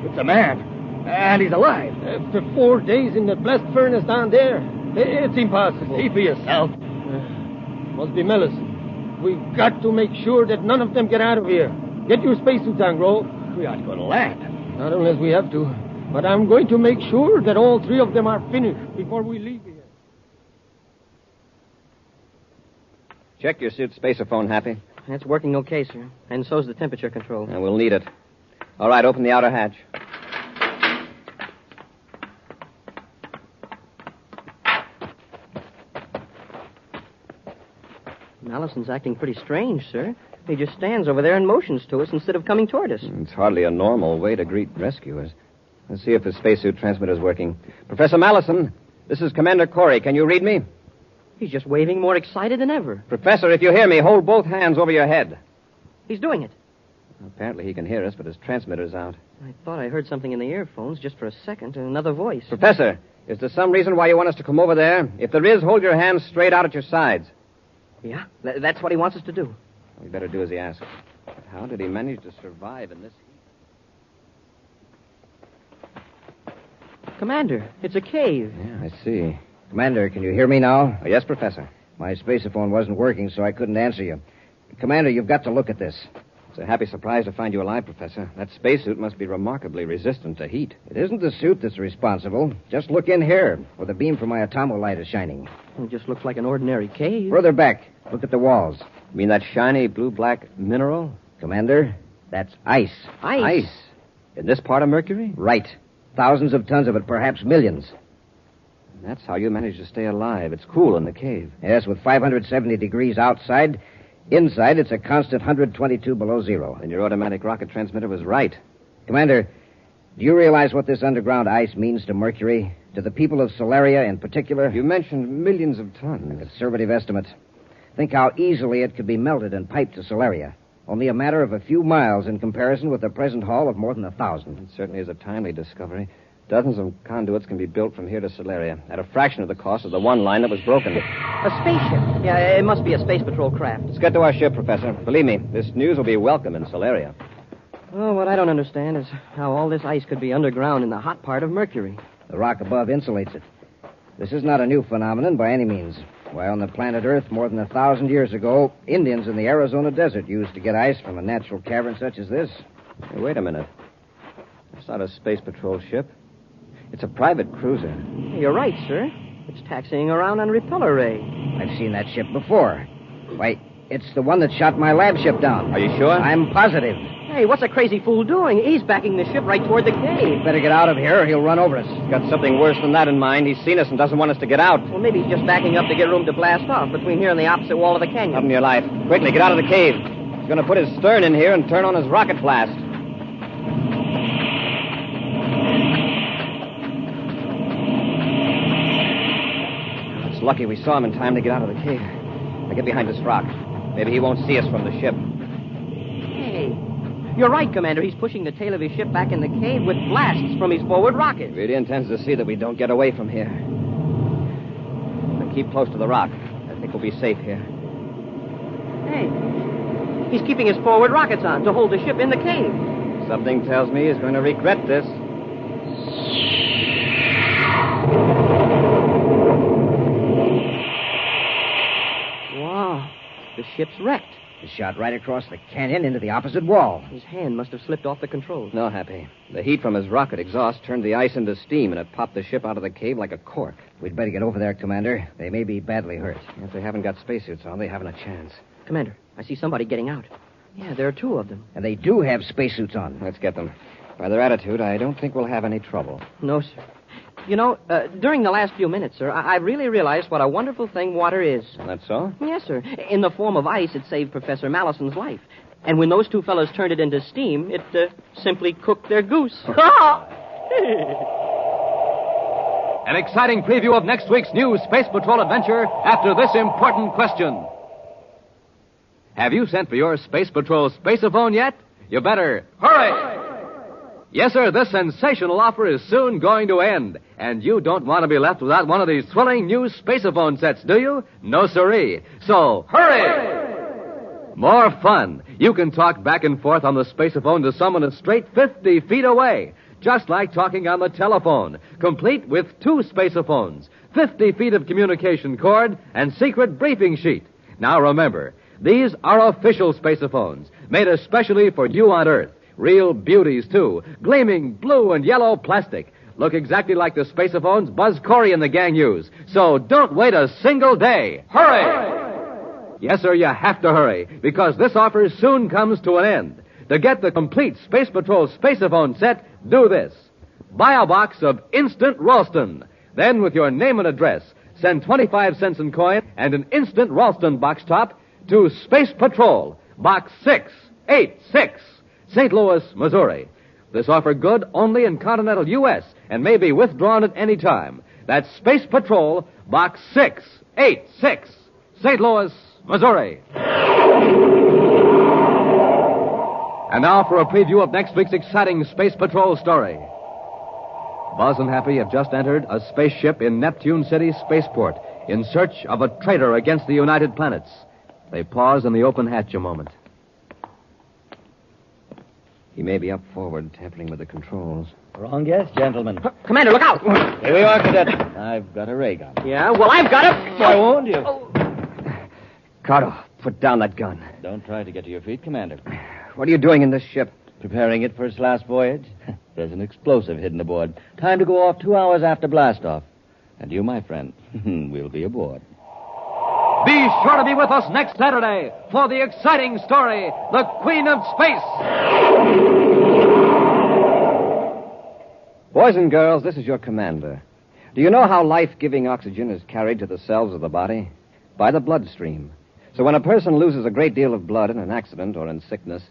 it's a man. And he's alive. After 4 days in the blast furnace down there, it's impossible. See for yourself. Must be Mellison. We've got to make sure that none of them get out of here. Get your spacesuits on, Grove. We aren't going to land. Not unless we have to. But I'm going to make sure that all 3 of them are finished before we leave here. Check your suit spacerphone, Happy. That's working okay, sir. And so's the temperature control. And we'll need it. All right, open the outer hatch. Allison's acting pretty strange, sir. He just stands over there and motions to us instead of coming toward us. It's hardly a normal way to greet rescuers. Let's see if his spacesuit transmitter's working. Professor Mallison, this is Commander Corey. Can you read me? He's just waving more excited than ever. Professor, if you hear me, hold both hands over your head. He's doing it. Apparently he can hear us, but his transmitter's out. I thought I heard something in the earphones just for a second, and another voice. Professor, is there some reason why you want us to come over there? If there is, hold your hands straight out at your sides. Yeah, that's what he wants us to do. We better do as he asks. But how did he manage to survive in this heat? Commander, it's a cave. Yeah, I see. Commander, can you hear me now? Oh, yes, Professor. My spaceophone wasn't working, so I couldn't answer you. Commander, you've got to look at this. It's a happy surprise to find you alive, Professor. That spacesuit must be remarkably resistant to heat. It isn't the suit that's responsible. Just look in here, where the beam from my atomolight is shining. It just looks like an ordinary cave. Further back, look at the walls. You mean that shiny blue-black mineral? Commander, that's ice. Ice? In this part of Mercury? Right. Thousands of tons of it, perhaps millions. That's how you manage to stay alive. It's cool in the cave. Yes, with 570 degrees outside. Inside, it's a constant 122 below zero. And your automatic rocket transmitter was right. Commander, do you realize what this underground ice means to Mercury? To the people of Solaria in particular? You mentioned millions of tons. A conservative estimate. Think how easily it could be melted and piped to Solaria. Only a matter of a few miles in comparison with the present haul of more than 1,000. It certainly is a timely discovery. Dozens of conduits can be built from here to Solaria at a fraction of the cost of the one line that was broken. A spaceship. Yeah, it must be a space patrol craft. Let's get to our ship, Professor. Believe me, this news will be welcome in Solaria. Well, what I don't understand is how all this ice could be underground in the hot part of Mercury. The rock above insulates it. This is not a new phenomenon by any means. Why, on the planet Earth more than 1,000 years ago, Indians in the Arizona desert used to get ice from a natural cavern such as this. Hey, wait a minute. It's not a space patrol ship. It's a private cruiser. You're right, sir. It's taxiing around on repeller ray. I've seen that ship before. Why, it's the one that shot my lab ship down. Are you sure? I'm positive. Hey, what's a crazy fool doing? He's backing the ship right toward the cave. Better get out of here or he'll run over us. He's got something worse than that in mind. He's seen us and doesn't want us to get out. Well, maybe he's just backing up to get room to blast off between here and the opposite wall of the canyon. Up in your life. Quickly, get out of the cave. He's going to put his stern in here and turn on his rocket blast. It's lucky we saw him in time to get out of the cave. Now get behind this rock. Maybe he won't see us from the ship. Hey, you're right, Commander. He's pushing the tail of his ship back in the cave with blasts from his forward rocket. He really intends to see that we don't get away from here. We'll keep close to the rock. I think we'll be safe here. Hey, he's keeping his forward rockets on to hold the ship in the cave. Something tells me he's going to regret this. Wow, the ship's wrecked. It shot right across the canyon into the opposite wall. His hand must have slipped off the controls. No, Happy. The heat from his rocket exhaust turned the ice into steam, and it popped the ship out of the cave like a cork. We'd better get over there, Commander. They may be badly hurt. If they haven't got spacesuits on, they haven't a chance. Commander, I see somebody getting out. Yeah, there are two of them. And they do have spacesuits on. Let's get them. By their attitude, I don't think we'll have any trouble. No, sir. You know, during the last few minutes, sir, I've really realized what a wonderful thing water is. That's so? Yes, sir. In the form of ice, it saved Professor Mallison's life. And when those two fellows turned it into steam, it simply cooked their goose. An exciting preview of next week's new Space Patrol adventure after this important question. Have you sent for your Space Patrol Spaceophone yet? You better hurry! Yes, sir, this sensational offer is soon going to end. And you don't want to be left without one of these thrilling new Spaceophone sets, do you? No, siree. So, hurry! More fun. You can talk back and forth on the Spaceophone to someone a straight 50 feet away. Just like talking on the telephone. Complete with two Spaceophones, 50 feet of communication cord, and secret briefing sheet. Now remember, these are official Spaceophones, made especially for you on Earth. Real beauties, too. Gleaming blue and yellow plastic. Look exactly like the Spaceophones Buzz Corey and the gang use. So don't wait a single day. Hurry! Yes, sir, you have to hurry, because this offer soon comes to an end. To get the complete Space Patrol Spaceophone set, do this. Buy a box of Instant Ralston. Then, with your name and address, send 25 cents in coin and an Instant Ralston box top to Space Patrol, Box 686. St. Louis, Missouri. This offer good only in continental U.S. and may be withdrawn at any time. That's Space Patrol, Box 686, St. Louis, Missouri. And now for a preview of next week's exciting Space Patrol story. Buzz and Happy have just entered a spaceship in Neptune City Spaceport in search of a traitor against the United Planets. They pause in the open hatch a moment. He may be up forward, tampering with the controls. Wrong guess, gentlemen. Commander, look out! Here we are, Cadet. I've got a ray gun. Yeah, well, I've got it. I warned you. Cardo, put down that gun. Don't try to get to your feet, Commander. What are you doing in this ship? Preparing it for its last voyage. There's an explosive hidden aboard. Time to go off 2 hours after blastoff. And you, my friend, will be aboard. Be sure to be with us next Saturday for the exciting story, The Queen of Space. Boys and girls, this is your commander. Do you know how life-giving oxygen is carried to the cells of the body? By the bloodstream. So when a person loses a great deal of blood in an accident or in sickness,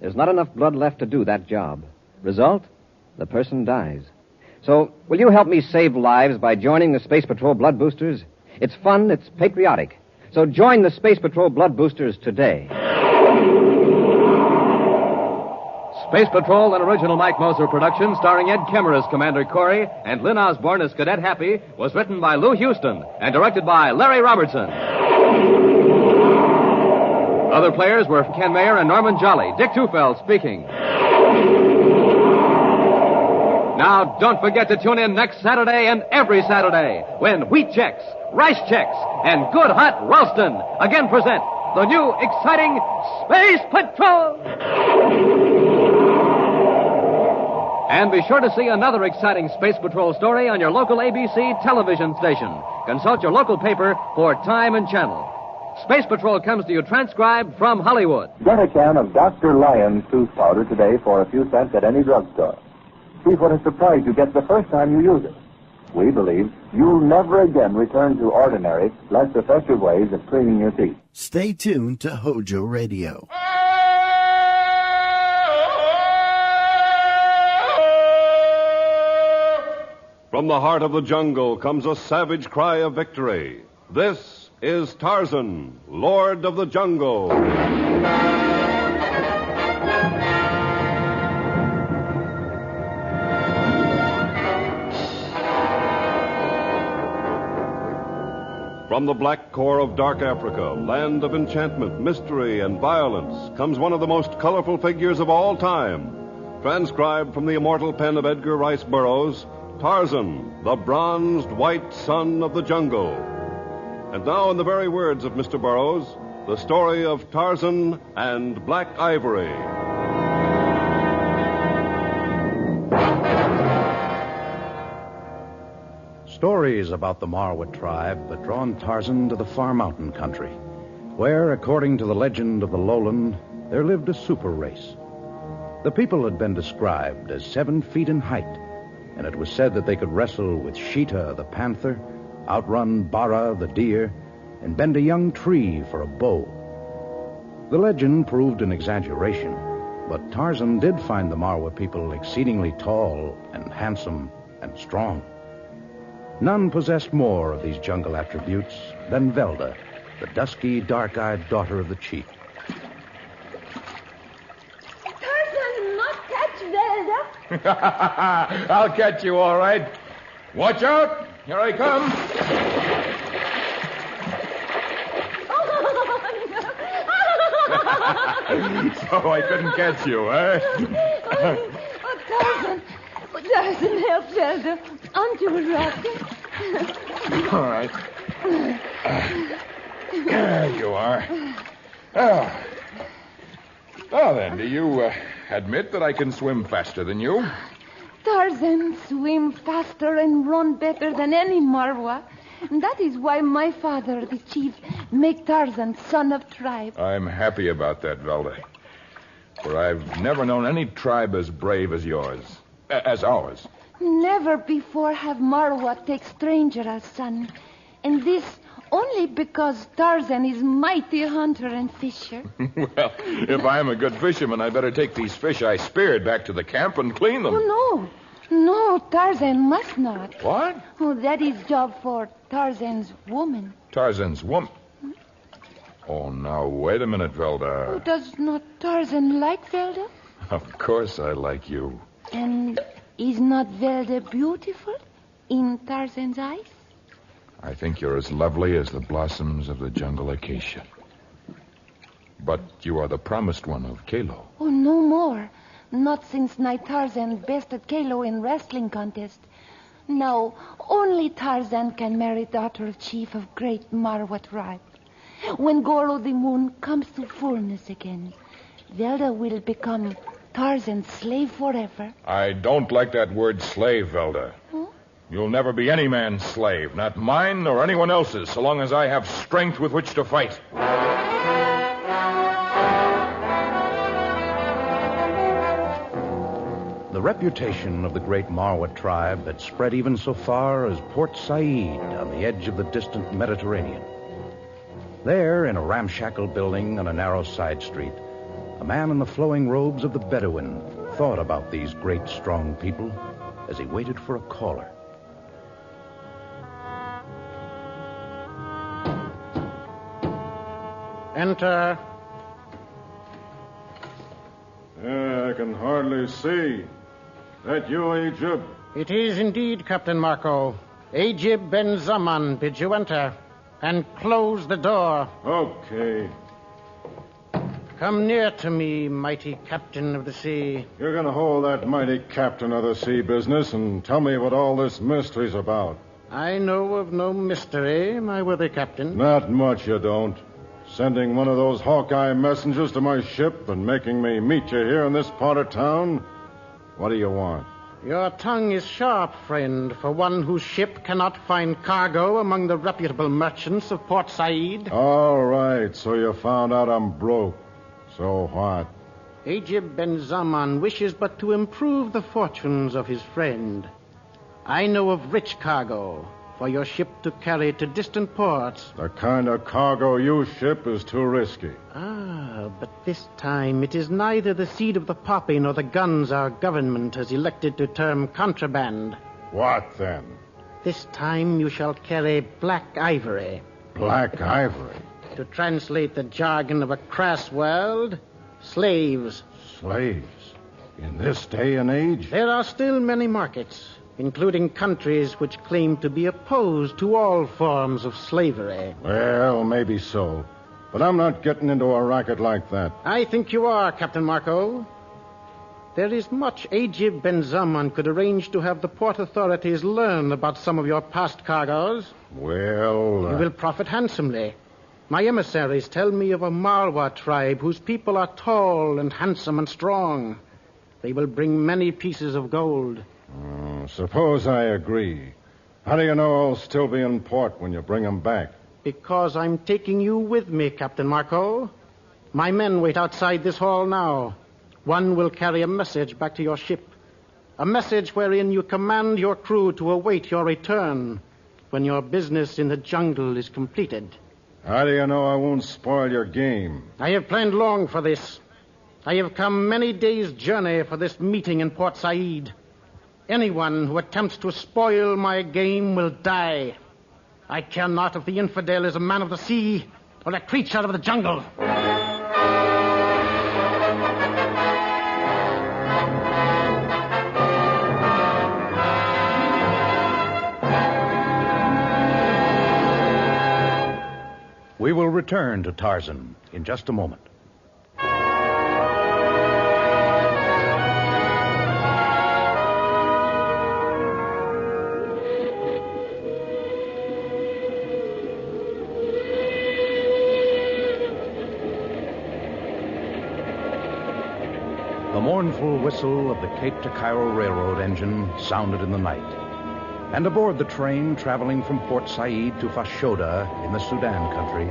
there's not enough blood left to do that job. Result? The person dies. So, will you help me save lives by joining the Space Patrol Blood Boosters? It's fun, it's patriotic. So join the Space Patrol Blood Boosters today. Space Patrol, an original Mike Moser production starring Ed Kemmer as Commander Corey and Lynn Osborne as Cadet Happy, was written by Lou Houston and directed by Larry Robertson. Other players were Ken Mayer and Norman Jolly. Dick Tufeld speaking. Now, don't forget to tune in next Saturday and every Saturday when Wheat Chex, Rice Chex, and Good Hot Ralston again present the new exciting Space Patrol. And be sure to see another exciting Space Patrol story on your local ABC television station. Consult your local paper for time and channel. Space Patrol comes to you transcribed from Hollywood. Get a can of Dr. Lyon's tooth powder today for a few cents at any drugstore. See what a surprise you get the first time you use it. We believe you'll never again return to ordinary, less effective ways of cleaning your teeth. Stay tuned to HOJO Radio. From the heart of the jungle comes a savage cry of victory. This is Tarzan, Lord of the Jungle. From the black core of dark Africa, land of enchantment, mystery, and violence, comes one of the most colorful figures of all time. Transcribed from the immortal pen of Edgar Rice Burroughs, Tarzan, the bronzed white son of the jungle. And now, in the very words of Mr. Burroughs, the story of Tarzan and Black Ivory. Stories about the Marwa tribe had drawn Tarzan to the far mountain country, where, according to the legend of the lowland, there lived a super race. The people had been described as 7 feet in height, and it was said that they could wrestle with Sheeta, the panther, outrun Bara, the deer, and bend a young tree for a bow. The legend proved an exaggeration, but Tarzan did find the Marwa people exceedingly tall and handsome and strong. None possessed more of these jungle attributes than Velda, the dusky, dark-eyed daughter of the chief. Tarzan, not catch Velda. I'll catch you all right. Watch out. Here I come. So I couldn't catch you, eh? Tarzan. Tarzan, help Velda onto a rock. All right. There you are. Oh. Well, then, do you admit that I can swim faster than you? Tarzan swim faster and run better than any Marwa. And that is why my father, the chief, make Tarzan son of tribe. I'm happy about that, Velda. For I've never known any tribe as brave as yours. As ours. Never before have Marwa take stranger as son. And this only because Tarzan is mighty hunter and fisher. Well, if I'm a good fisherman, I better take these fish I speared back to the camp and clean them. Oh, no. No, Tarzan must not. What? Oh, that is job for Tarzan's woman. Tarzan's woman? Oh, now, wait a minute, Velda. Oh, does not Tarzan like Velda? Of course I like you. And is not Velda beautiful in Tarzan's eyes? I think you're as lovely as the blossoms of the jungle acacia. But you are the promised one of Kalo. Oh, no more. Not since night Tarzan bested Kalo in wrestling contest. Now, only Tarzan can marry daughter of chief of great Marwa tribe. When Goro the moon comes to fullness again, Velda will become Tarzan's slave forever. I don't like that word slave, Velda. Huh? You'll never be any man's slave, not mine nor anyone else's, so long as I have strength with which to fight. The reputation of the great Marwa tribe had spread even so far as Port Said on the edge of the distant Mediterranean. There, in a ramshackle building on a narrow side street, a man in the flowing robes of the Bedouin thought about these great, strong people as he waited for a caller. Enter. I can hardly see. That you, Ajib? It is indeed, Captain Marco. Ajib Ben Zaman bids you enter. And close the door. Okay. Come near to me, mighty captain of the sea. You're going to hold that mighty captain of the sea business and tell me what all this mystery's about. I know of no mystery, my worthy captain. Not much you don't. Sending one of those Hawkeye messengers to my ship and making me meet you here in this part of town? What do you want? Your tongue is sharp, friend, for one whose ship cannot find cargo among the reputable merchants of Port Said. All right, so you found out I'm broke. So what? Ajib Ben Zaman wishes but to improve the fortunes of his friend. I know of rich cargo for your ship to carry to distant ports. The kind of cargo you ship is too risky. Ah, but this time it is neither the seed of the poppy nor the guns our government has elected to term contraband. What then? This time you shall carry black ivory. Black ivory. To translate the jargon of a crass world, slaves. Slaves? In this day and age? There are still many markets, including countries which claim to be opposed to all forms of slavery. Well, maybe so. But I'm not getting into a racket like that. I think you are, Captain Marco. There is much Ajib Ben Zaman could arrange to have the port authorities learn about some of your past cargoes. Well... You will profit handsomely. My emissaries tell me of a Marwa tribe whose people are tall and handsome and strong. They will bring many pieces of gold. Suppose I agree. How do you know I'll still be in port when you bring them back? Because I'm taking you with me, Captain Marco. My men wait outside this hall now. One will carry a message back to your ship. A message wherein you command your crew to await your return when your business in the jungle is completed. How do you know I won't spoil your game? I have planned long for this. I have come many days' journey for this meeting in Port Said. Anyone who attempts to spoil my game will die. I care not if the infidel is a man of the sea or a creature of the jungle. We will return to Tarzan in just a moment. The mournful whistle of the Cape to Cairo Railroad engine sounded in the night. And aboard the train traveling from Port Said to Fashoda in the Sudan country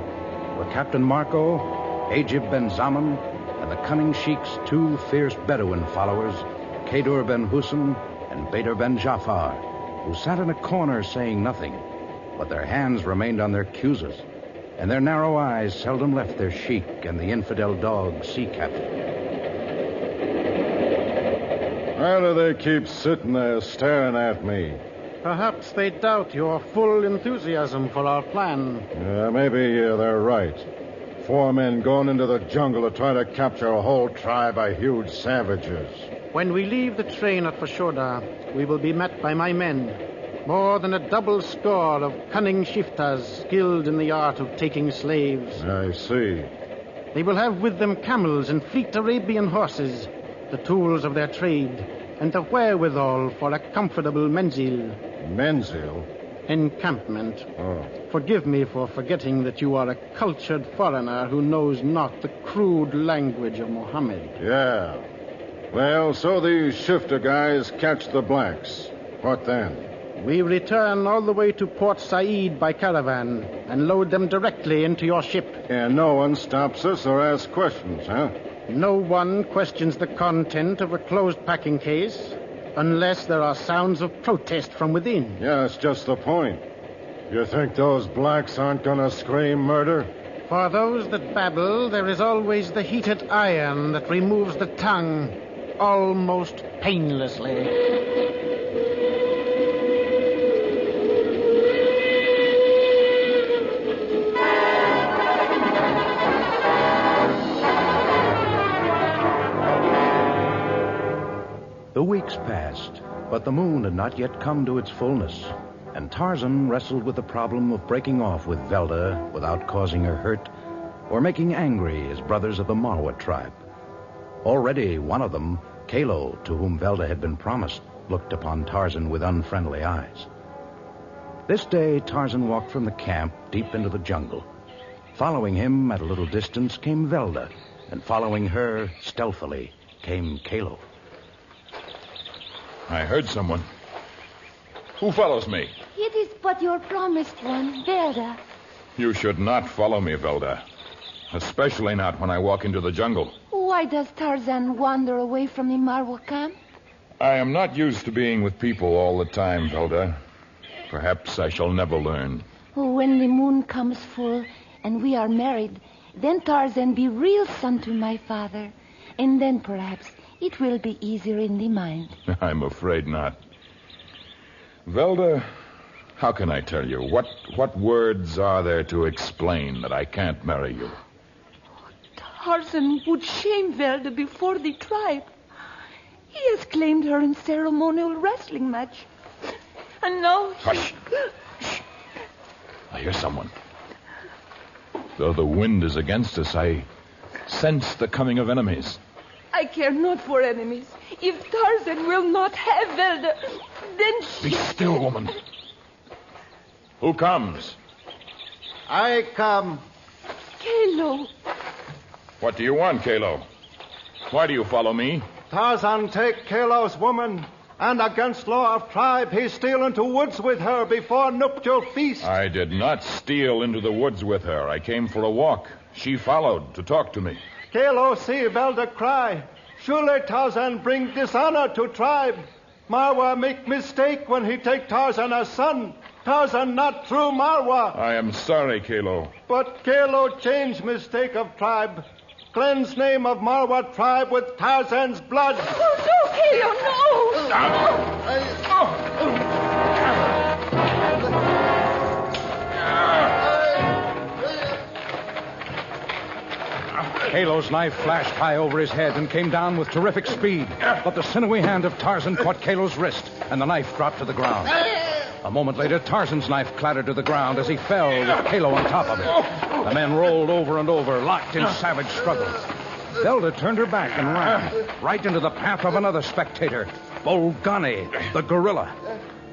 were Captain Marco, Ajib Ben Zaman, and the cunning sheik's two fierce Bedouin followers, Kadur Ben Hussein and Badr Ben Jafar, who sat in a corner saying nothing, but their hands remained on their cuzes, and their narrow eyes seldom left their sheik and the infidel dog Sea Captain. Why do they keep sitting there staring at me? Perhaps they doubt your full enthusiasm for our plan. Maybe they're right. 4 men going into the jungle to try to capture a whole tribe of huge savages. When we leave the train at Fashoda, we will be met by my men. More than a double score of cunning shiftas skilled in the art of taking slaves. I see. They will have with them camels and fleet Arabian horses, the tools of their trade, and the wherewithal for a comfortable menzil. Menzil? Encampment. Oh. Forgive me for forgetting that you are a cultured foreigner who knows not the crude language of Mohammed. Yeah. Well, so these shifter guys catch the blacks. What then? We return all the way to Port Said by caravan and load them directly into your ship. And no one stops us or asks questions, huh? No one questions the content of a closed packing case unless there are sounds of protest from within. Yeah, that's just the point. You think those blacks aren't going to scream murder? For those that babble, there is always the heated iron that removes the tongue almost painlessly. The weeks passed, but the moon had not yet come to its fullness, and Tarzan wrestled with the problem of breaking off with Velda without causing her hurt or making angry his brothers of the Marwa tribe. Already one of them, Kalo, to whom Velda had been promised, looked upon Tarzan with unfriendly eyes. This day, Tarzan walked from the camp deep into the jungle. Following him at a little distance came Velda, and following her stealthily came Kalo. I heard someone. Who follows me? It is but your promised one, Velda. You should not follow me, Velda. Especially not when I walk into the jungle. Why does Tarzan wander away from the Marwa camp? I am not used to being with people all the time, Velda. Perhaps I shall never learn. When the moon comes full and we are married, then Tarzan be real son to my father. And then perhaps it will be easier in the mind. I'm afraid not. Velda, How can I tell you? What words are there to explain that I can't marry you? Tarzan would shame Velda before the tribe. He has claimed her in ceremonial wrestling match. And now Hush. I hear someone. Though the wind is against us, I sense the coming of enemies. I care not for enemies. If Tarzan will not have Velda, then she... Be still, woman. Who comes? I come. Kalo. What do you want, Kalo? Why do you follow me? Tarzan take Kalo's woman, and against law of tribe, he steal into woods with her before nuptial feast. I did not steal into the woods with her. I came for a walk. She followed to talk to me. Kalo see Velda cry. Surely Tarzan bring dishonor to tribe. Marwa make mistake when he take Tarzan as son. Tarzan not true Marwa. I am sorry, Kalo. But Kalo change mistake of tribe. Cleanse name of Marwa tribe with Tarzan's blood. Oh, no, Kalo, Kalo's knife flashed high over his head and came down with terrific speed. But the sinewy hand of Tarzan caught Kalo's wrist, and the knife dropped to the ground. A moment later, Tarzan's knife clattered to the ground as he fell with Kalo on top of it. The men rolled over and over, locked in savage struggle. Velda turned her back and ran right into the path of another spectator, Bolgani, the gorilla.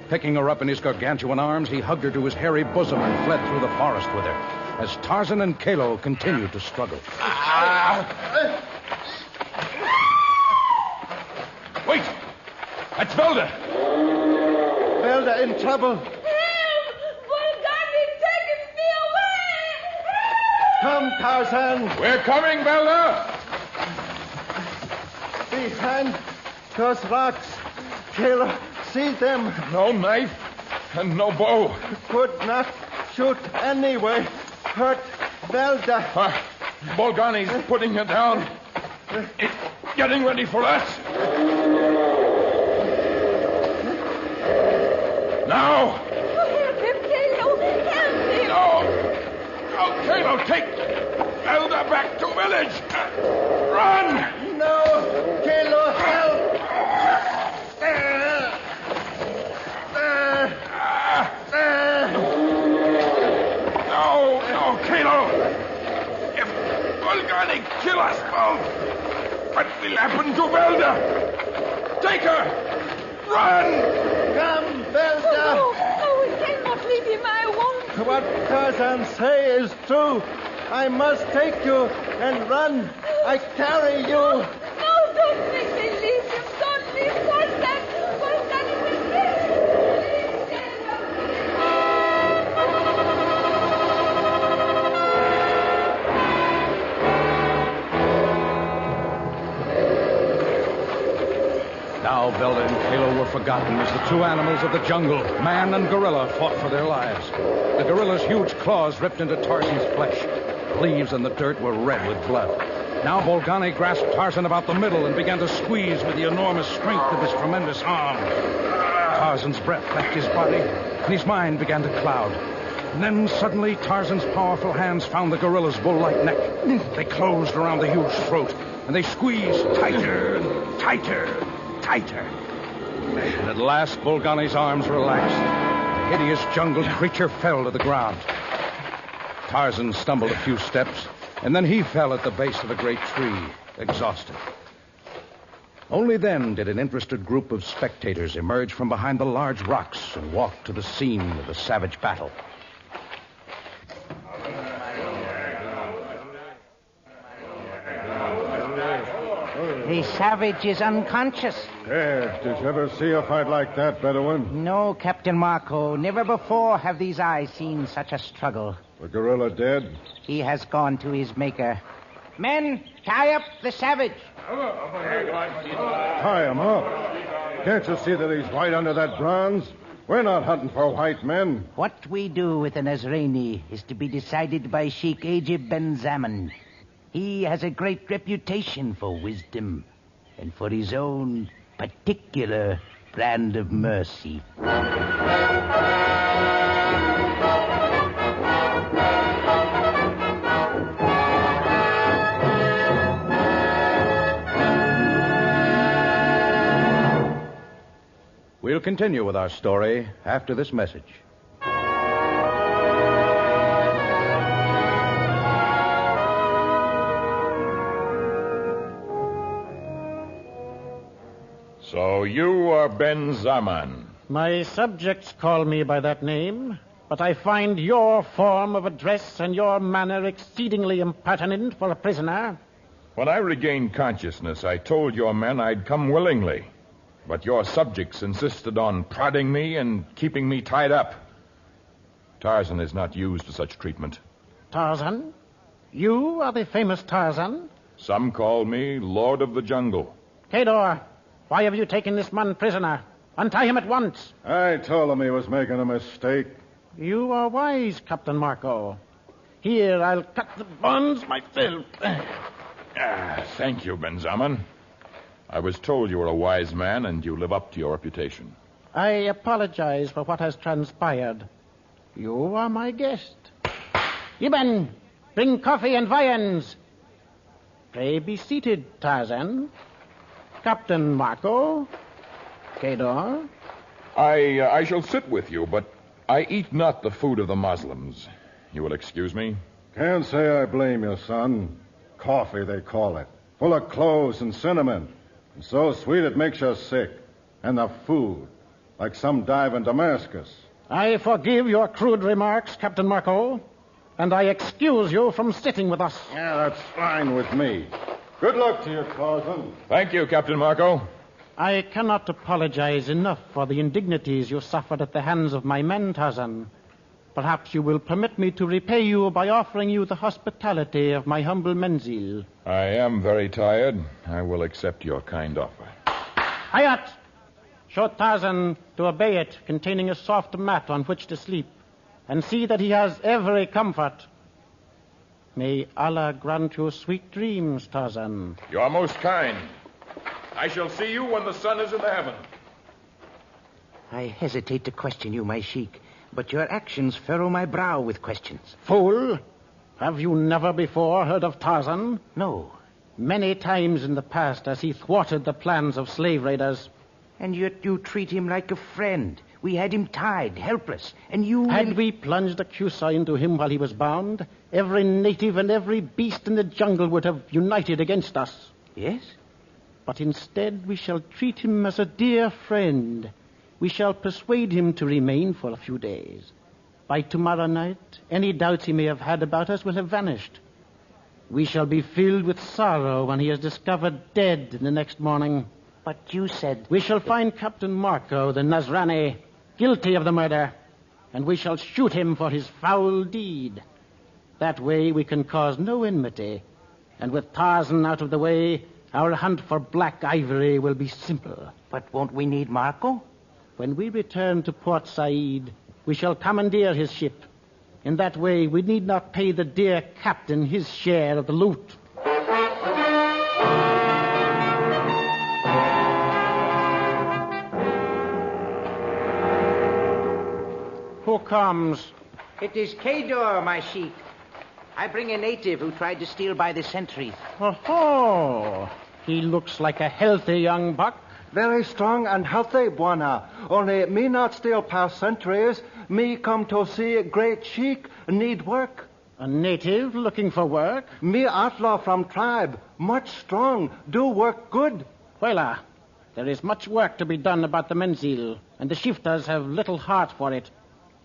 Picking her up in his gargantuan arms, he hugged her to his hairy bosom and fled through the forest with her, as Tarzan and Kalo continued to struggle. Wait! That's Velda! Velda in trouble. Help! Bolgani taking me away! Come, Tarzan. We're coming, Velda! Behind those rocks. Kalo, see them. No knife and no bow. Could not shoot anyway. Hurt Velda. Bolgani's putting her down. It's getting ready for us. Now! Help him, Kalo! Help him! No, Kalo, take Velda back to village. Run! No! Kalo, help! No, Kalo! If Bolgani kill us both, what will happen to Velda? Take her! Run! Come, Velda! No, we cannot leave him. I won't. What Tarzan say is true. I must take you and run. I carry you. No, don't make me leave him. Don't leave Tarzan. Bolgani will kill him. Now Velda and Kalo were forgotten as the two animals of the jungle, man and gorilla, fought for their lives. The gorilla's huge claws ripped into Tarzan's flesh. The leaves and the dirt were red with blood. Now Bolgani grasped Tarzan about the middle and began to squeeze with the enormous strength of his tremendous arm. Tarzan's breath left his body, and his mind began to cloud. And then suddenly Tarzan's powerful hands found the gorilla's bull-like neck. They closed around the huge throat, and they squeezed tighter and tighter. Tighter. And at last, Bolgani's arms relaxed. The hideous jungle creature fell to the ground. Tarzan stumbled a few steps, and then he fell at the base of a great tree, exhausted. Only then did an interested group of spectators emerge from behind the large rocks and walk to the scene of the savage battle. The savage is unconscious. Did you ever see a fight like that, Bedouin? No, Captain Marco. Never before have these eyes seen such a struggle. The gorilla dead? He has gone to his maker. Men, tie up the savage. Tie him up. Can't you see that he's white under that bronze? We're not hunting for white men. What we do with an Nazrani is to be decided by Sheikh Ajib Ben Zaman. He has a great reputation for wisdom and for his own particular brand of mercy. We'll continue with our story after this message. So you are Ben Zaman. My subjects call me by that name, but I find your form of address and your manner exceedingly impertinent for a prisoner. When I regained consciousness, I told your men I'd come willingly. But your subjects insisted on prodding me and keeping me tied up. Tarzan is not used to such treatment. Tarzan? You are the famous Tarzan? Some call me Lord of the Jungle. Cador, why have you taken this man prisoner? Untie him at once. I told him he was making a mistake. You are wise, Captain Marco. Here, I'll cut the bonds myself. Thank you, Ben Zaman. I was told you were a wise man and you live up to your reputation. I apologize for what has transpired. You are my guest. Ibn, bring coffee and viands. Pray be seated, Tarzan. Captain Marco. Cador. I shall sit with you, but I eat not the food of the Muslims. You will excuse me? Can't say I blame you, son. Coffee, they call it. Full of cloves and cinnamon. And so sweet it makes you sick. And the food, like some dive in Damascus. I forgive your crude remarks, Captain Marco, and I excuse you from sitting with us. Yeah, that's fine with me. Good luck to you, Tarzan. Thank you, Captain Marco. I cannot apologize enough for the indignities you suffered at the hands of my men, Tarzan. Perhaps you will permit me to repay you by offering you the hospitality of my humble menzil. I am very tired. I will accept your kind offer. Hayat! Show Tarzan to a bayet containing a soft mat on which to sleep, and see that he has every comfort. May Allah grant you sweet dreams, Tarzan. You are most kind. I shall see you when the sun is in the heaven. I hesitate to question you, my sheik, but your actions furrow my brow with questions. Fool! Have you never before heard of Tarzan? No. Many times in the past has he thwarted the plans of slave raiders. And yet you treat him like a friend. We had him tied, helpless, and you... Had we plunged a Cusa into him while he was bound, every native and every beast in the jungle would have united against us. Yes? But instead we shall treat him as a dear friend. We shall persuade him to remain for a few days. By tomorrow night, any doubts he may have had about us will have vanished. We shall be filled with sorrow when he is discovered dead the next morning. But you said... We shall find Captain Marco, the Nazrani, guilty of the murder, and we shall shoot him for his foul deed. That way we can cause no enmity, and with Tarzan out of the way, our hunt for black ivory will be simple. But won't we need Marco? When we return to Port Said, we shall commandeer his ship. In that way, we need not pay the dear captain his share of the loot. Who comes? It is Cador, my sheik. I bring a native who tried to steal by the sentries. Oh, he looks like a healthy young buck. Very strong and healthy, Buana. Only me not steal past centuries. Me come to see a great sheik need work. A native looking for work? Me outlaw from tribe. Much strong. Do work good. Wella, there is much work to be done about the menzil, and the shiftas have little heart for it.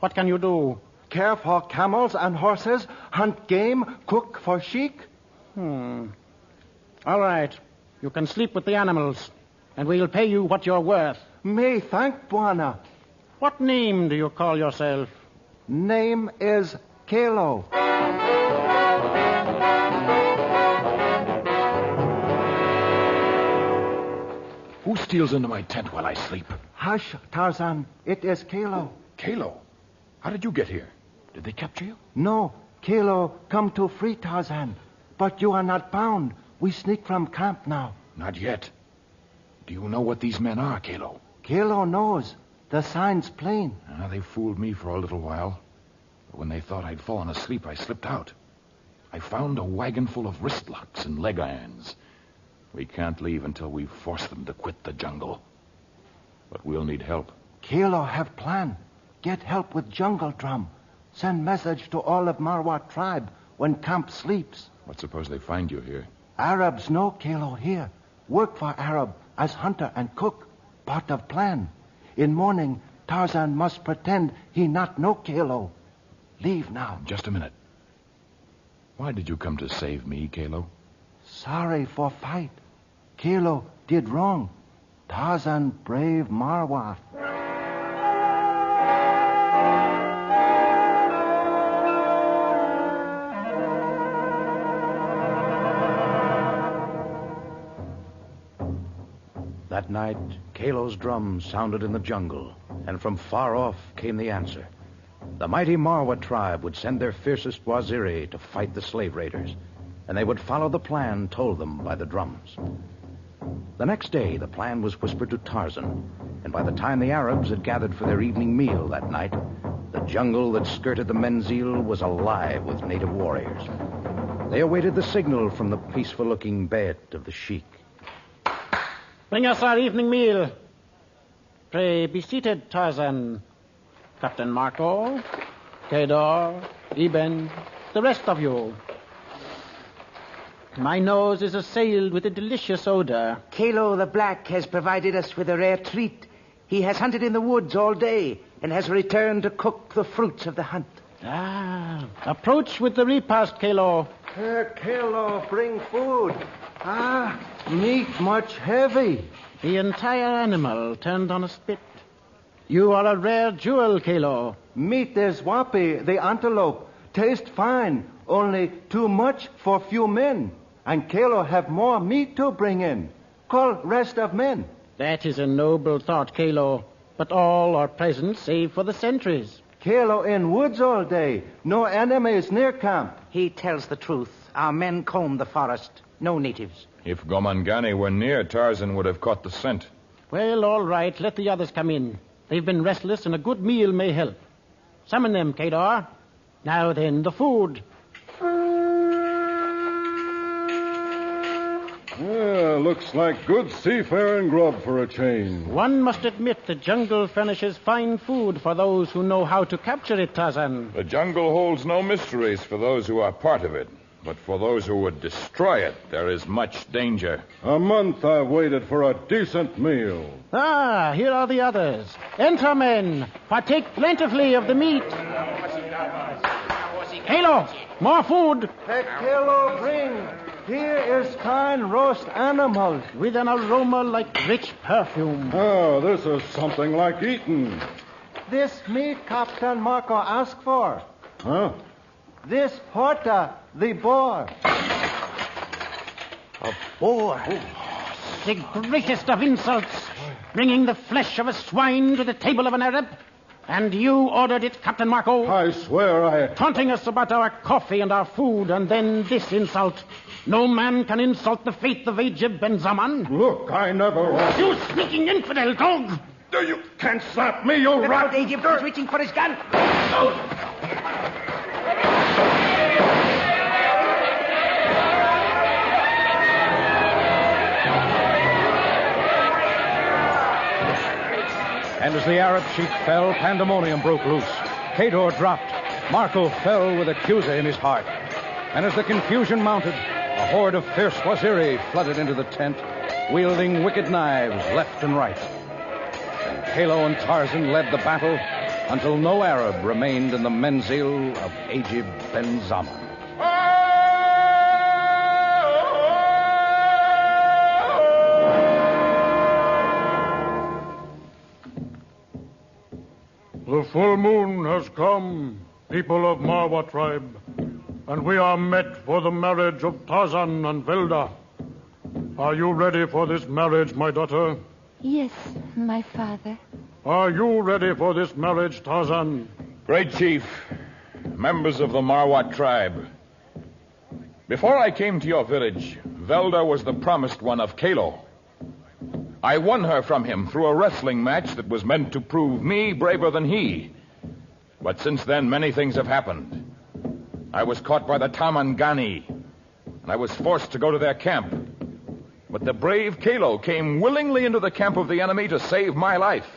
What can you do? Care for camels and horses, hunt game, cook for sheik. All right. You can sleep with the animals, and we'll pay you what you're worth. Me thank, Buana. What name do you call yourself? Name is Kalo. Who steals into my tent while I sleep? Hush, Tarzan. It is Kalo. Kalo? How did you get here? Did they capture you? No. Kalo come to free Tarzan. But you are not bound. We sneak from camp now. Not yet. Do you know what these men are, Kalo? Kalo knows. The sign's plain. They fooled me for a little while. But when they thought I'd fallen asleep, I slipped out. I found a wagon full of wrist locks and leg irons. We can't leave until we've forced them to quit the jungle. But we'll need help. Kilo have plan. Get help with jungle drum. Send message to all of Marwat tribe when camp sleeps. What suppose they find you here? Arabs know Kilo here. Work for Arab as hunter and cook. Part of plan. In morning, Tarzan must pretend he not know Kilo. Leave now. Just a minute. Why did you come to save me, Kalo? Sorry for fight. Kilo did wrong. Tarzan brave Marwat. That night, Kalo's drum sounded in the jungle, and from far off came the answer. The mighty Marwa tribe would send their fiercest Waziri to fight the slave raiders, and they would follow the plan told them by the drums. The next day, the plan was whispered to Tarzan, and by the time the Arabs had gathered for their evening meal that night, the jungle that skirted the Menzil was alive with native warriors. They awaited the signal from the peaceful-looking bed of the sheik. Bring us our evening meal. Pray be seated, Tarzan. Captain Marco, Kedor, Eben, the rest of you. My nose is assailed with a delicious odor. Kalo the Black has provided us with a rare treat. He has hunted in the woods all day and has returned to cook the fruits of the hunt. Approach with the repast, Kalo. Kalo, bring food. Meat much heavy. The entire animal turned on a spit. You are a rare jewel, Kalo. Meat is wapi, the antelope. Taste fine, only too much for few men. And Kalo have more meat to bring in. Call rest of men. That is a noble thought, Kalo. But all are present save for the sentries. Kalo in woods all day. No enemies near camp. He tells the truth. Our men comb the forest. No natives. If Gomangani were near, Tarzan would have caught the scent. Well, all right. Let the others come in. They've been restless, and a good meal may help. Summon them, Kedar. Now then, the food. Looks like good seafaring grub for a change. One must admit the jungle furnishes fine food for those who know how to capture it, Tarzan. The jungle holds no mysteries for those who are part of it. But for those who would destroy it, there is much danger. A month I've waited for a decent meal. Here are the others. Enter, men. Partake plentifully of the meat. Kalo, more food. Kalo, bring. Here is fine roast animals. With an aroma like rich perfume. Oh, this is something like eating. This meat Captain Marco asked for. Huh? This porta, the boar. A boar? The greatest of insults. Bringing the flesh of a swine to the table of an Arab. And you ordered it, Captain Marco? I swear Taunting us about our coffee and our food, and then this insult. No man can insult the faith of Ajib Ben Zaman. Look, I never... You sneaking infidel dog! You can't slap me, you rat! Ajib is reaching for his gun. And as the Arab sheik fell, pandemonium broke loose. Kedor dropped. Marco fell with accusa in his heart. And as the confusion mounted, a horde of fierce Waziri flooded into the tent, wielding wicked knives left and right. And Kalo and Tarzan led the battle until no Arab remained in the Menzil of Ajib Ben Zaman. The full moon has come, people of Marwa tribe, and we are met for the marriage of Tarzan and Velda. Are you ready for this marriage, my daughter? Yes, my father. Are you ready for this marriage, Tarzan? Great Chief, members of the Marwa tribe. Before I came to your village, Velda was the promised one of Kalo. I won her from him through a wrestling match that was meant to prove me braver than he. But since then, many things have happened. I was caught by the Tamangani, and I was forced to go to their camp. But the brave Kalo came willingly into the camp of the enemy to save my life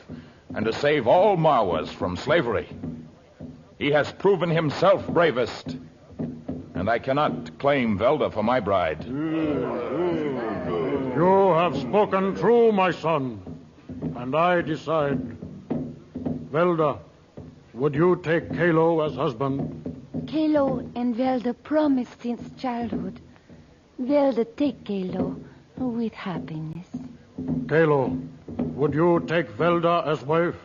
and to save all Marwas from slavery. He has proven himself bravest, and I cannot claim Velda for my bride. You have spoken true, my son, and I decide. Velda, would you take Kalo as husband? Kalo and Velda promised since childhood. Velda take Kalo with happiness. Kalo, would you take Velda as wife?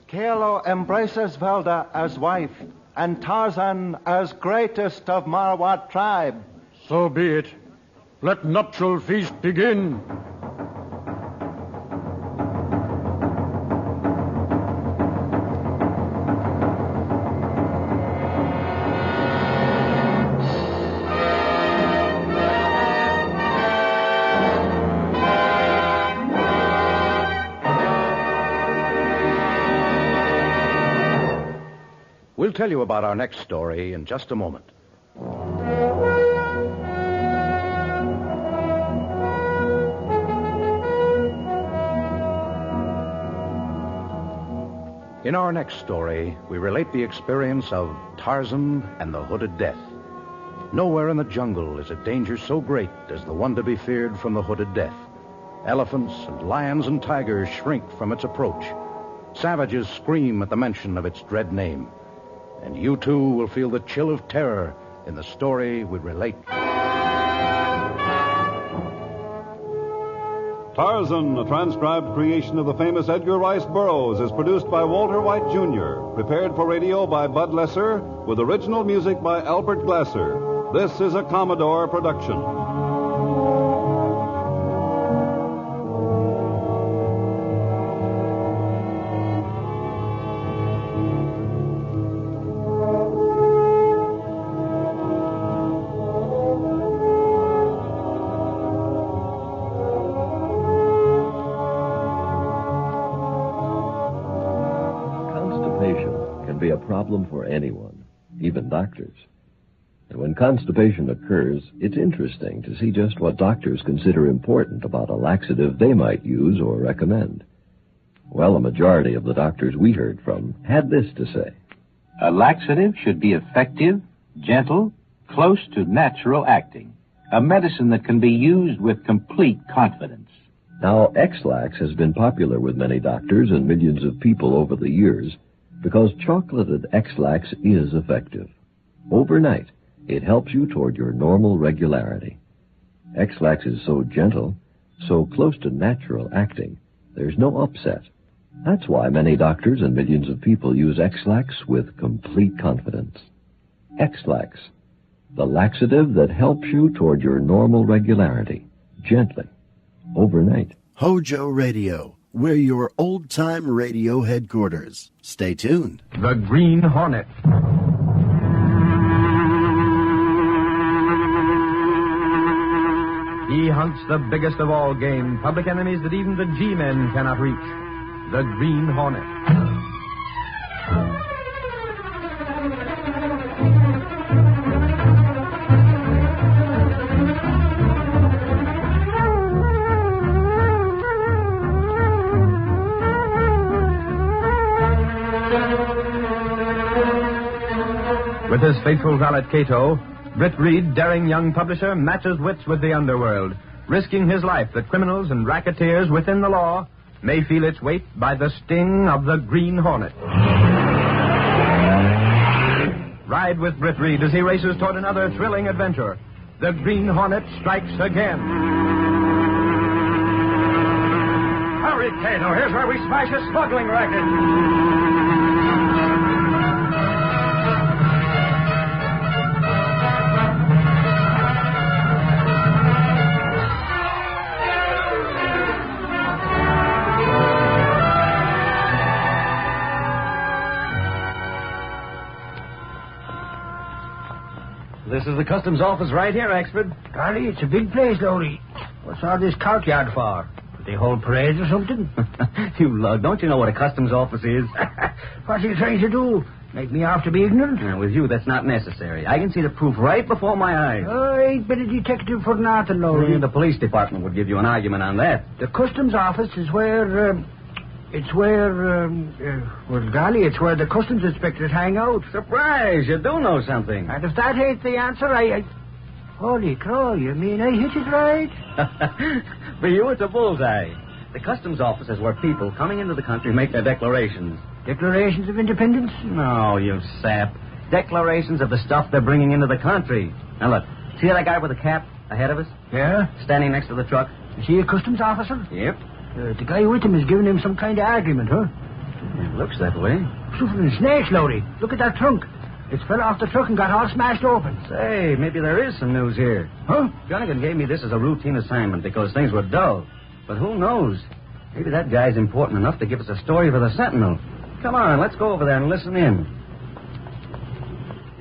Kalo embraces Velda as wife, and Tarzan as greatest of Marwat tribe. So be it. Let nuptial feast begin. We'll tell you about our next story in just a moment. In our next story, we relate the experience of Tarzan and the Hooded Death. Nowhere in the jungle is a danger so great as the one to be feared from the Hooded Death. Elephants and lions and tigers shrink from its approach. Savages scream at the mention of its dread name. And you, too, will feel the chill of terror in the story we relate. Tarzan, a transcribed creation of the famous Edgar Rice Burroughs, is produced by Walter White, Jr., prepared for radio by Bud Lesser, with original music by Albert Glasser. This is a Commodore production. Be a problem for anyone, even doctors. And when constipation occurs, it's interesting to see just what doctors consider important about a laxative they might use or recommend. Well, a majority of the doctors we heard from had this to say. A laxative should be effective, gentle, close to natural acting. A medicine that can be used with complete confidence. Now, X-Lax has been popular with many doctors and millions of people over the years, because chocolated X-Lax is effective. Overnight, it helps you toward your normal regularity. X-Lax is so gentle, so close to natural acting, there's no upset. That's why many doctors and millions of people use X-Lax with complete confidence. X-Lax, the laxative that helps you toward your normal regularity, gently, overnight. HOJO Radio. We're your old-time radio headquarters. Stay tuned. The Green Hornet. He hunts the biggest of all game, public enemies that even the G-men cannot reach. The Green Hornet. With his faithful valet Cato, Britt Reed, daring young publisher, matches wits with the underworld, risking his life that criminals and racketeers within the law may feel its weight by the sting of the Green Hornet. Ride with Britt Reed as he races toward another thrilling adventure. The Green Hornet strikes again. Hurry, Cato, here's where we smash a smuggling racket. This is the customs office right here, Axford. Golly, it's a big place, Lowry. What's all this courtyard for? Do they hold parades or something? You lug. Don't you know what a customs office is? What's he trying to do? Make me out to be ignorant? Now, with you, that's not necessary. I can see the proof right before my eyes. I ain't been a detective for nothing, Lorry. The police department would give you an argument on that. The customs office is where, well, golly, it's where the customs inspectors hang out. Surprise, you do know something. And if that ain't the answer, I... Holy crow, you mean I hit it right? For you, it's a bullseye. The customs office is where people coming into the country make their declarations. Declarations of independence? No, you sap. Declarations of the stuff they're bringing into the country. Now, look, see that guy with the cap ahead of us? Yeah? Standing next to the truck? Is he a customs officer? Yep. The guy with him is giving him some kind of argument, huh? It looks that way. Flippin' snakes, Lorry. Look at that trunk. It fell off the truck and got all smashed open. Say, maybe there is some news here. Huh? Gunnigan gave me this as a routine assignment because things were dull. But who knows? Maybe that guy's important enough to give us a story for the Sentinel. Come on, let's go over there and listen in.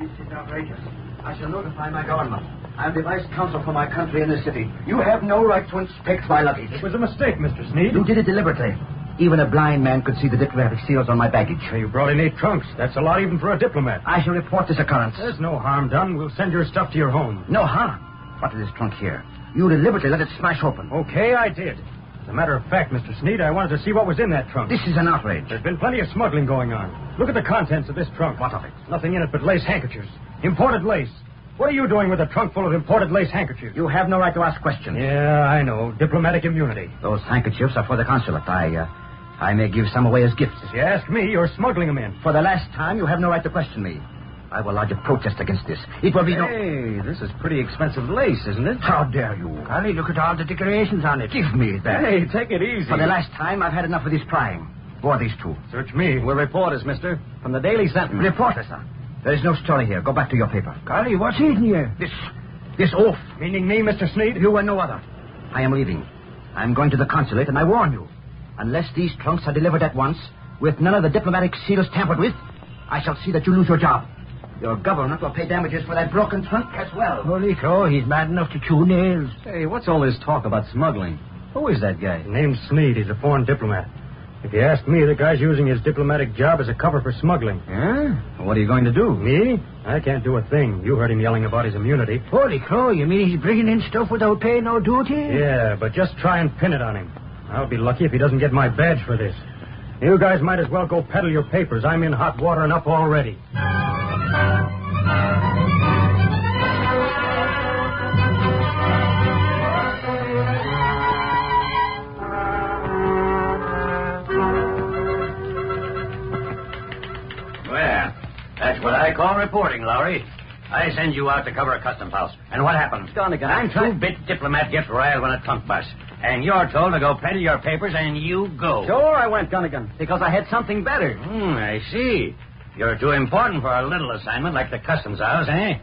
This is outrageous. I shall notify my government. I'll devise counsel for my country in this city. You have no right to inspect my luggage. It was a mistake, Mr. Sneed. You did it deliberately. Even a blind man could see the diplomatic seals on my baggage. You brought in 8 trunks. That's a lot even for a diplomat. I shall report this occurrence. There's no harm done. We'll send your stuff to your home. No harm? What is this trunk here? You deliberately let it smash open. Okay, I did. As a matter of fact, Mr. Sneed, I wanted to see what was in that trunk. This is an outrage. There's been plenty of smuggling going on. Look at the contents of this trunk. What of it? Nothing in it but lace handkerchiefs. Imported lace. What are you doing with a trunk full of imported lace handkerchiefs? You have no right to ask questions. Yeah, I know. Diplomatic immunity. Those handkerchiefs are for the consulate. I may give some away as gifts. If you ask me, you're smuggling them in. For the last time, you have no right to question me. I will lodge a protest against this. It will be no... Hey, this is pretty expensive lace, isn't it? How dare you? Golly, look at all the decorations on it. Give me that. Hey, take it easy. For the last time, I've had enough of this prying. Who are these two? Search me. We're reporters, mister. From the Daily Sentinel. Reporters, sir. There is no story here. Go back to your paper. Golly, what's eating you? This oath. Meaning me, Mr. Sneed? You and no other. I am leaving. I'm going to the consulate, and I warn you. Unless these trunks are delivered at once, with none of the diplomatic seals tampered with, I shall see that you lose your job. Your government will pay damages for that broken trunk as well. Holy crow, he's mad enough to chew nails. Hey, what's all this talk about smuggling? Who is that guy? Name's Sneed. He's a foreign diplomat. If you ask me, the guy's using his diplomatic job as a cover for smuggling. Huh? What are you going to do? Me? I can't do a thing. You heard him yelling about his immunity. Holy crow, you mean he's bringing in stuff without paying no duty? Yeah, but just try and pin it on him. I'll be lucky if he doesn't get my badge for this. You guys might as well go peddle your papers. I'm in hot water enough already. Well, that's what I call reporting, Lowry. I send you out to cover a customs house. And what happens? I'm two-bit diplomat gets riled when a trunk busts. And you're told to go peddle your papers, and you go. Sure, I went, Gunnigan, because I had something better. I see. You're too important for a little assignment like the customs house, eh?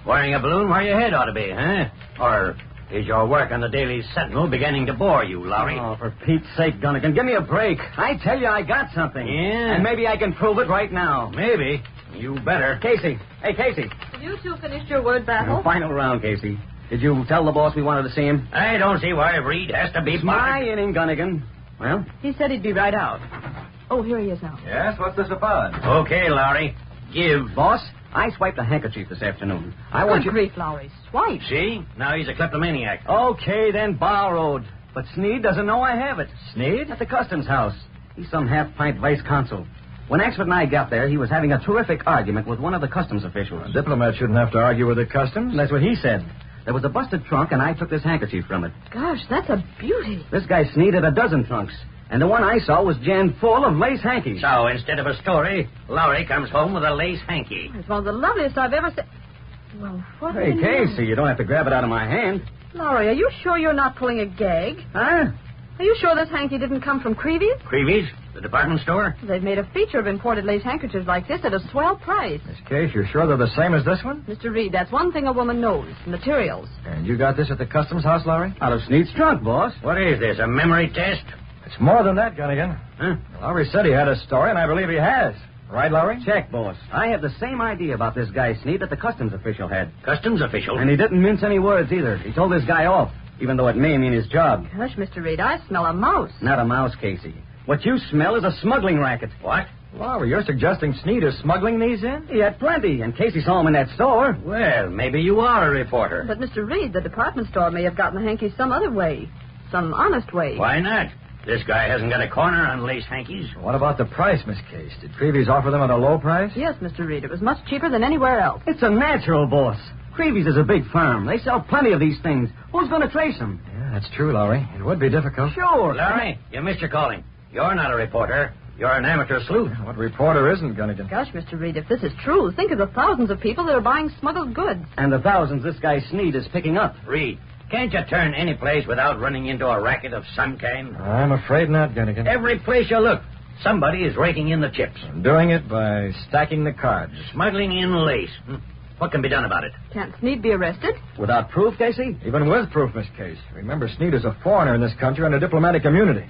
Wearing a balloon where your head ought to be, huh? Or is your work on the Daily Sentinel beginning to bore you, Lowry? Oh, for Pete's sake, Gunnigan, give me a break. I tell you, I got something. Yeah? And maybe I can prove it right now. Maybe. You better. Casey. Hey, Casey. Have you two finished your word battle? Final round, Casey. Did you tell the boss we wanted to see him? I don't see why Reed has to be It's my inning, Gunnigan. Well? He said he'd be right out. Oh, here he is now. Yes, what's this about? Okay, Lowry. Give. Boss, I swiped a handkerchief this afternoon. I want you... Good grief, Lowry. Swipe. See? Now he's a kleptomaniac. Okay, then borrowed. But Sneed doesn't know I have it. Sneed? At the customs house. He's some half-pint vice consul. When Axford and I got there, he was having a terrific argument with one of the customs officials. A diplomat shouldn't have to argue with the customs. That's what he said. There was a busted trunk, and I took this handkerchief from it. Gosh, that's a beauty. This guy Sneed had a dozen trunks, and the one I saw was jammed full of lace hankies. So instead of a story, Lowry comes home with a lace hanky. It's one of the loveliest I've ever seen. Well, what? Hey, Casey, you don't have to grab it out of my hand. Lowry, are you sure you're not pulling a gag? Huh? Are you sure this hanky didn't come from Creevy's? Creevy's? The department store? They've made a feature of imported lace handkerchiefs like this at a swell price. Miss Case, you're sure they're the same as this one? Mr. Reed, that's one thing a woman knows. Materials. And you got this at the customs house, Lowry? Out of Sneed's trunk, boss. What is this, a memory test? It's more than that, Gunnigan. Huh? Lowry said he had a story, and I believe he has. Right, Lowry? Check, boss. I have the same idea about this guy Sneed that the customs official had. Customs official? And he didn't mince any words either. He told this guy off, even though it may mean his job. Gosh, Mr. Reed, I smell a mouse. Not a mouse, Casey. What you smell is a smuggling racket. What? Lowry, you're suggesting Sneed is smuggling these in? He had plenty, and Casey saw him in that store. Well, maybe you are a reporter. But, Mr. Reed, the department store may have gotten the hankies some other way. Some honest way. Why not? This guy hasn't got a corner on lace hankies. What about the price, Miss Case? Did Creevy's offer them at a low price? Yes, Mr. Reed. It was much cheaper than anywhere else. It's a natural, boss. Creevy's is a big firm. They sell plenty of these things. Who's going to trace them? Yeah, that's true, Lowry. It would be difficult. Sure. Larry, you missed your calling. You're not a reporter. You're an amateur sleuth. What reporter isn't Gunnigan? Gosh, Mr. Reed, if this is true, think of the thousands of people that are buying smuggled goods. And the thousands this guy Sneed is picking up. Reed, can't you turn any place without running into a racket of some kind? I'm afraid not, Gunnigan. Every place you look, somebody is raking in the chips. Doing it by stacking the cards. Smuggling in lace. What can be done about it? Can't Sneed be arrested? Without proof, Casey? Even with proof, Miss Case. Remember, Sneed is a foreigner in this country and a diplomatic immunity.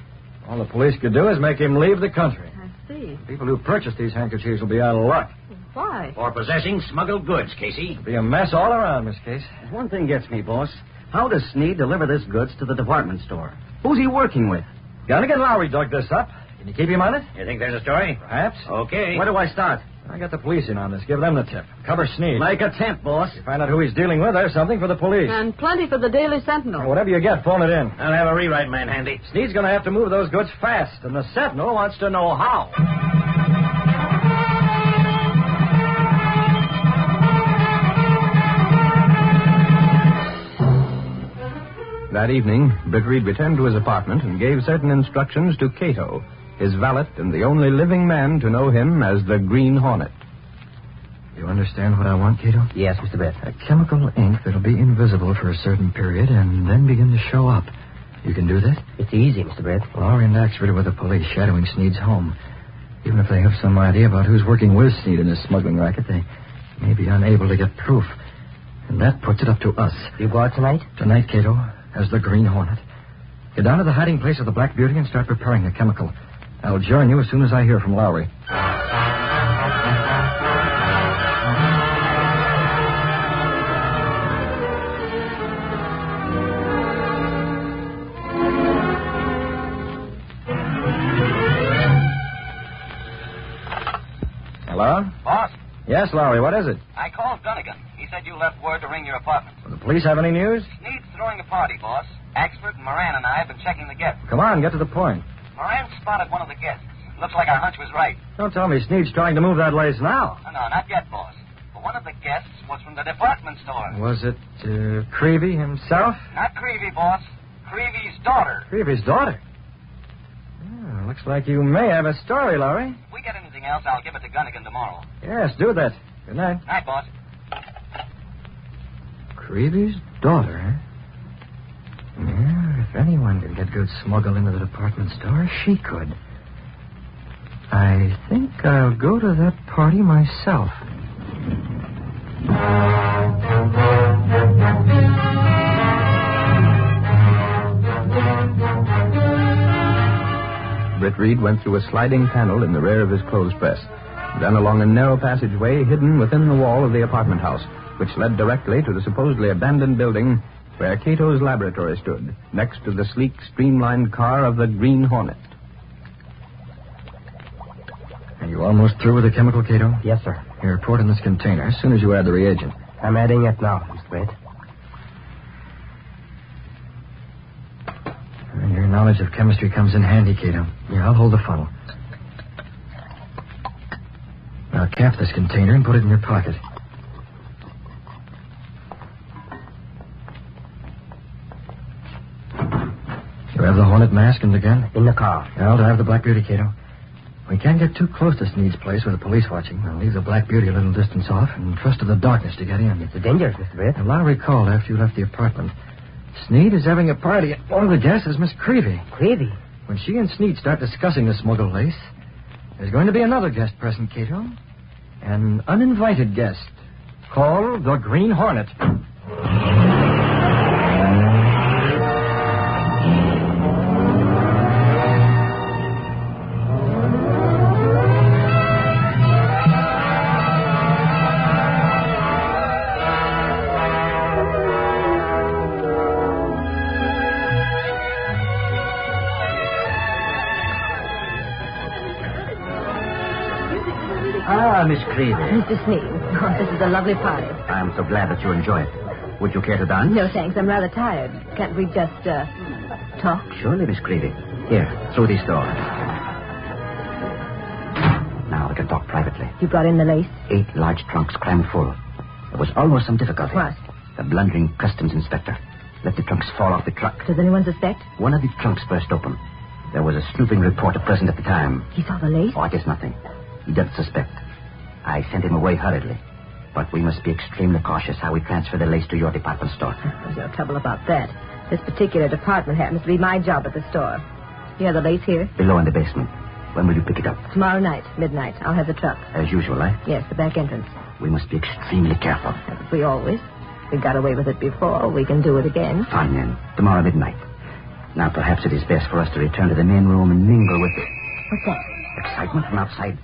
All the police could do is make him leave the country. I see. The people who purchase these handkerchiefs will be out of luck. Why? For possessing smuggled goods, Casey. It'll be a mess all around, Miss Case. One thing gets me, boss. How does Sneed deliver this goods to the department store? Who's he working with? Gunnigan Lowry dug this up. Can you keep him on it? You think there's a story? Perhaps. Okay. Where do I start? I got the police in on this. Give them the tip. Cover Sneed. Make a tent, boss. You find out who he's dealing with, there's something for the police. And plenty for the Daily Sentinel. Whatever you get, phone it in. I'll have a rewrite man handy. Sneed's going to have to move those goods fast, and the Sentinel wants to know how. That evening, Britt Reed returned to his apartment and gave certain instructions to Cato, his valet and the only living man to know him as the Green Hornet. You understand what I want, Cato? Yes, Mr. Britt. A chemical ink that'll be invisible for a certain period and then begin to show up. You can do that? It's easy, Mr. Britt. Lowry and Axford are with the police, shadowing Sneed's home. Even if they have some idea about who's working with Sneed in this smuggling racket, they may be unable to get proof. And that puts it up to us. You go out tonight? Tonight, Cato, as the Green Hornet. Get down to the hiding place of the Black Beauty and start preparing the chemical. I'll join you as soon as I hear from Lowry. Hello? Boss, Yes, Lowry, what is it? I called Dunnigan. He said you left word to ring your apartment. The police have any news? Sneed's throwing a party, boss. Axford and Moran and I have been checking the guests. Come on, get to the point. Moran spotted one of the guests. Looks like our hunch was right. Don't tell me Sneed's trying to move that lace now. No, not yet, boss. But one of the guests was from the department store. Was it Creevy himself? Not Creevy, boss. Creevy's daughter. Creevy's daughter? Oh, looks like you may have a story, Lowry. If we get anything else, I'll give it to Gunnigan tomorrow. Yes, do that. Good night. Night, boss. Creevy's daughter, huh? Yeah, if anyone could get goods smuggled into the department store, she could. I think I'll go to that party myself. Britt Reed went through a sliding panel in the rear of his clothes press, then along a narrow passageway hidden within the wall of the apartment house, which led directly to the supposedly abandoned building where Cato's laboratory stood, next to the sleek, streamlined car of the Green Hornet. Are you almost through with the chemical, Cato? Yes, sir. Here, pour it in this container as soon as you add the reagent. I'm adding it now, Mr. Britt. Your knowledge of chemistry comes in handy, Cato. Here, I'll hold the funnel. Now cap this container and put it in your pocket. You have the Hornet mask and the gun? In the car. I'll drive the Black Beauty, Cato. We can't get too close to Sneed's place with the police watching. We'll leave the Black Beauty a little distance off and trust to the darkness to get in. It's dangerous, Mr. Britt. Now, Lowry called after you left the apartment. Sneed is having a party. One of the guests is Miss Creevy. Creevy? When she and Sneed start discussing the smuggled lace, there's going to be another guest present, Cato. An uninvited guest called the Green Hornet. Ah, Miss Creevy. Mr. Sneed, this is a lovely party. I'm so glad that you enjoy it. Would you care to dance? No, thanks. I'm rather tired. Can't we just, talk? Surely, Miss Creevy. Here, through these doors. Now we can talk privately. You brought in the lace? 8 large trunks crammed full. There was almost some difficulty. What? The blundering customs inspector let the trunks fall off the truck. Does anyone suspect? One of the trunks burst open. There was a snooping reporter present at the time. He saw the lace? Oh, it is nothing. He doesn't suspect. I sent him away hurriedly. But we must be extremely cautious how we transfer the lace to your department store. There's no trouble about that. This particular department happens to be my job at the store. You have the lace here? Below in the basement. When will you pick it up? Tomorrow night, midnight. I'll have the truck. As usual, eh? Yes, the back entrance. We must be extremely careful. As we always. We got away with it before. We can do it again. Fine, then. Tomorrow midnight. Now, perhaps it is best for us to return to the main room and mingle with it. What's that? Excitement from outside.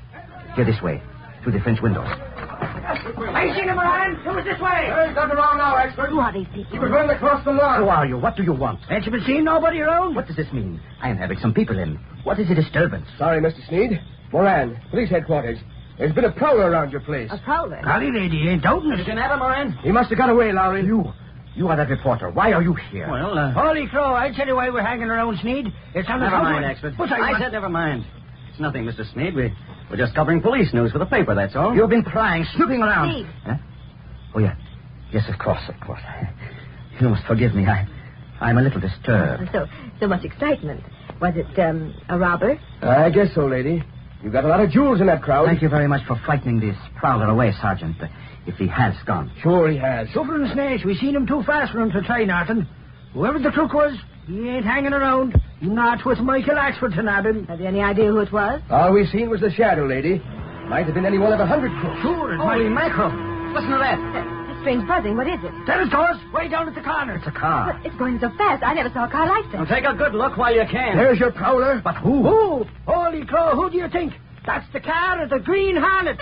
Here this way, through the French windows. I seen him, Ryan. It was this way. Hey, nothing wrong now, expert. Who are these people? He was running across the lawn. Who are you? What do you want? Ain't you been seeing nobody around? What does this mean? I am having some people in. What is the disturbance? Sorry, Mr. Sneed. Moran, police headquarters. There's been a prowler around your place. A prowler? Golly, lady, ain't doubting it. You can have him, Moran. He must have got away, Lowry. You are that reporter. Why are you here? Well, Holy crow, I'll tell you why we're hanging around, Sneed. It's on the Never front mind, one. expert. What's I said never mind. It's nothing, Mr. Sneed. We're just covering police news for the paper, that's all. You've been prying, snooping around. Sneed. Huh? Oh, yeah. Yes, of course. You must forgive me. I'm a little disturbed. So much excitement. Was it, a robber? I guess so, lady. You've got a lot of jewels in that crowd. Thank you very much for frightening this prowler away, Sergeant. If he has gone. Sure he has. Super and Snakes, we seen him too fast for him to try nothing. Whoever the crook was, he ain't hanging around. Not with Michael Axford to nab him. Have you any idea who it was? All we seen was the shadow, lady. Might have been any one of 100 crooks. Sure, it Holy might. mackerel. Listen to that. That strange buzzing. What is it? There it goes, way down at the corner. It's a car. But it's going so fast. I never saw a car like Well, that. take a good look while you can. There's your prowler. But who? Who? Holy crow, who do you think? That's the car of the Green Hornet.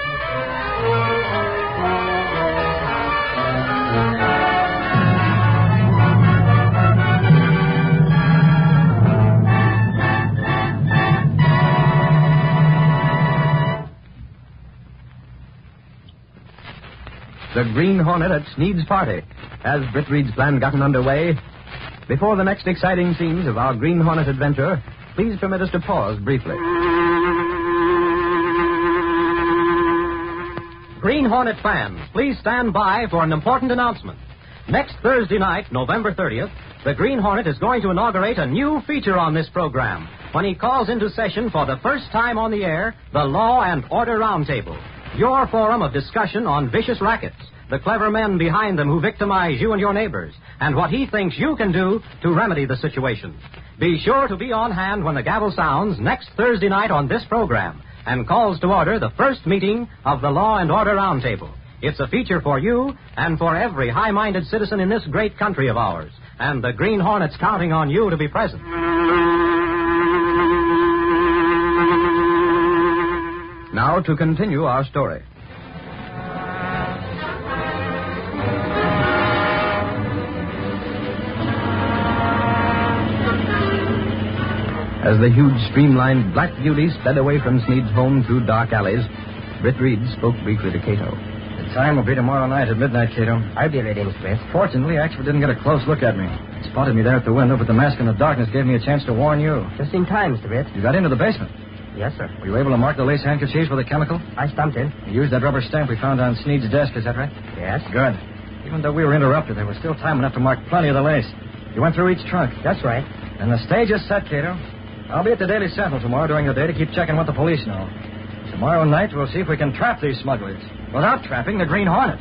The Green Hornet at Sneed's party. Has Britt Reed's plan gotten underway? Before the next exciting scenes of our Green Hornet adventure, please permit us to pause briefly. Green Hornet fans, please stand by for an important announcement. Next Thursday night, November 30th, the Green Hornet is going to inaugurate a new feature on this program when he calls into session for the first time on the air the Law and Order Roundtable, your forum of discussion on vicious rackets, the clever men behind them who victimize you and your neighbors, and what he thinks you can do to remedy the situation. Be sure to be on hand when the gavel sounds next Thursday night on this program and calls to order the first meeting of the Law and Order Roundtable. It's a feature for you and for every high-minded citizen in this great country of ours, and the Green Hornet's counting on you to be present. Now to continue our story. As the huge, streamlined Black Beauty sped away from Sneed's home through dark alleys, Britt Reed spoke briefly to Cato. The time will be tomorrow night at midnight, Cato. I'll be ready, Mr. West. Fortunately, Axford didn't get a close look at me. He spotted me there at the window, but the mask in the darkness gave me a chance to warn you. Just in time, Mr. West. You got into the basement. Yes, sir. Were you able to mark the lace handkerchiefs with a chemical? I stumped in. You used that rubber stamp we found on Sneed's desk, is that right? Yes. Good. Even though we were interrupted, there was still time enough to mark plenty of the lace. You went through each trunk. That's right. And the stage is set, Cato. I'll be at the Daily Sentinel tomorrow during the day to keep checking what the police know. Tomorrow night, we'll see if we can trap these smugglers without trapping the Green Hornet.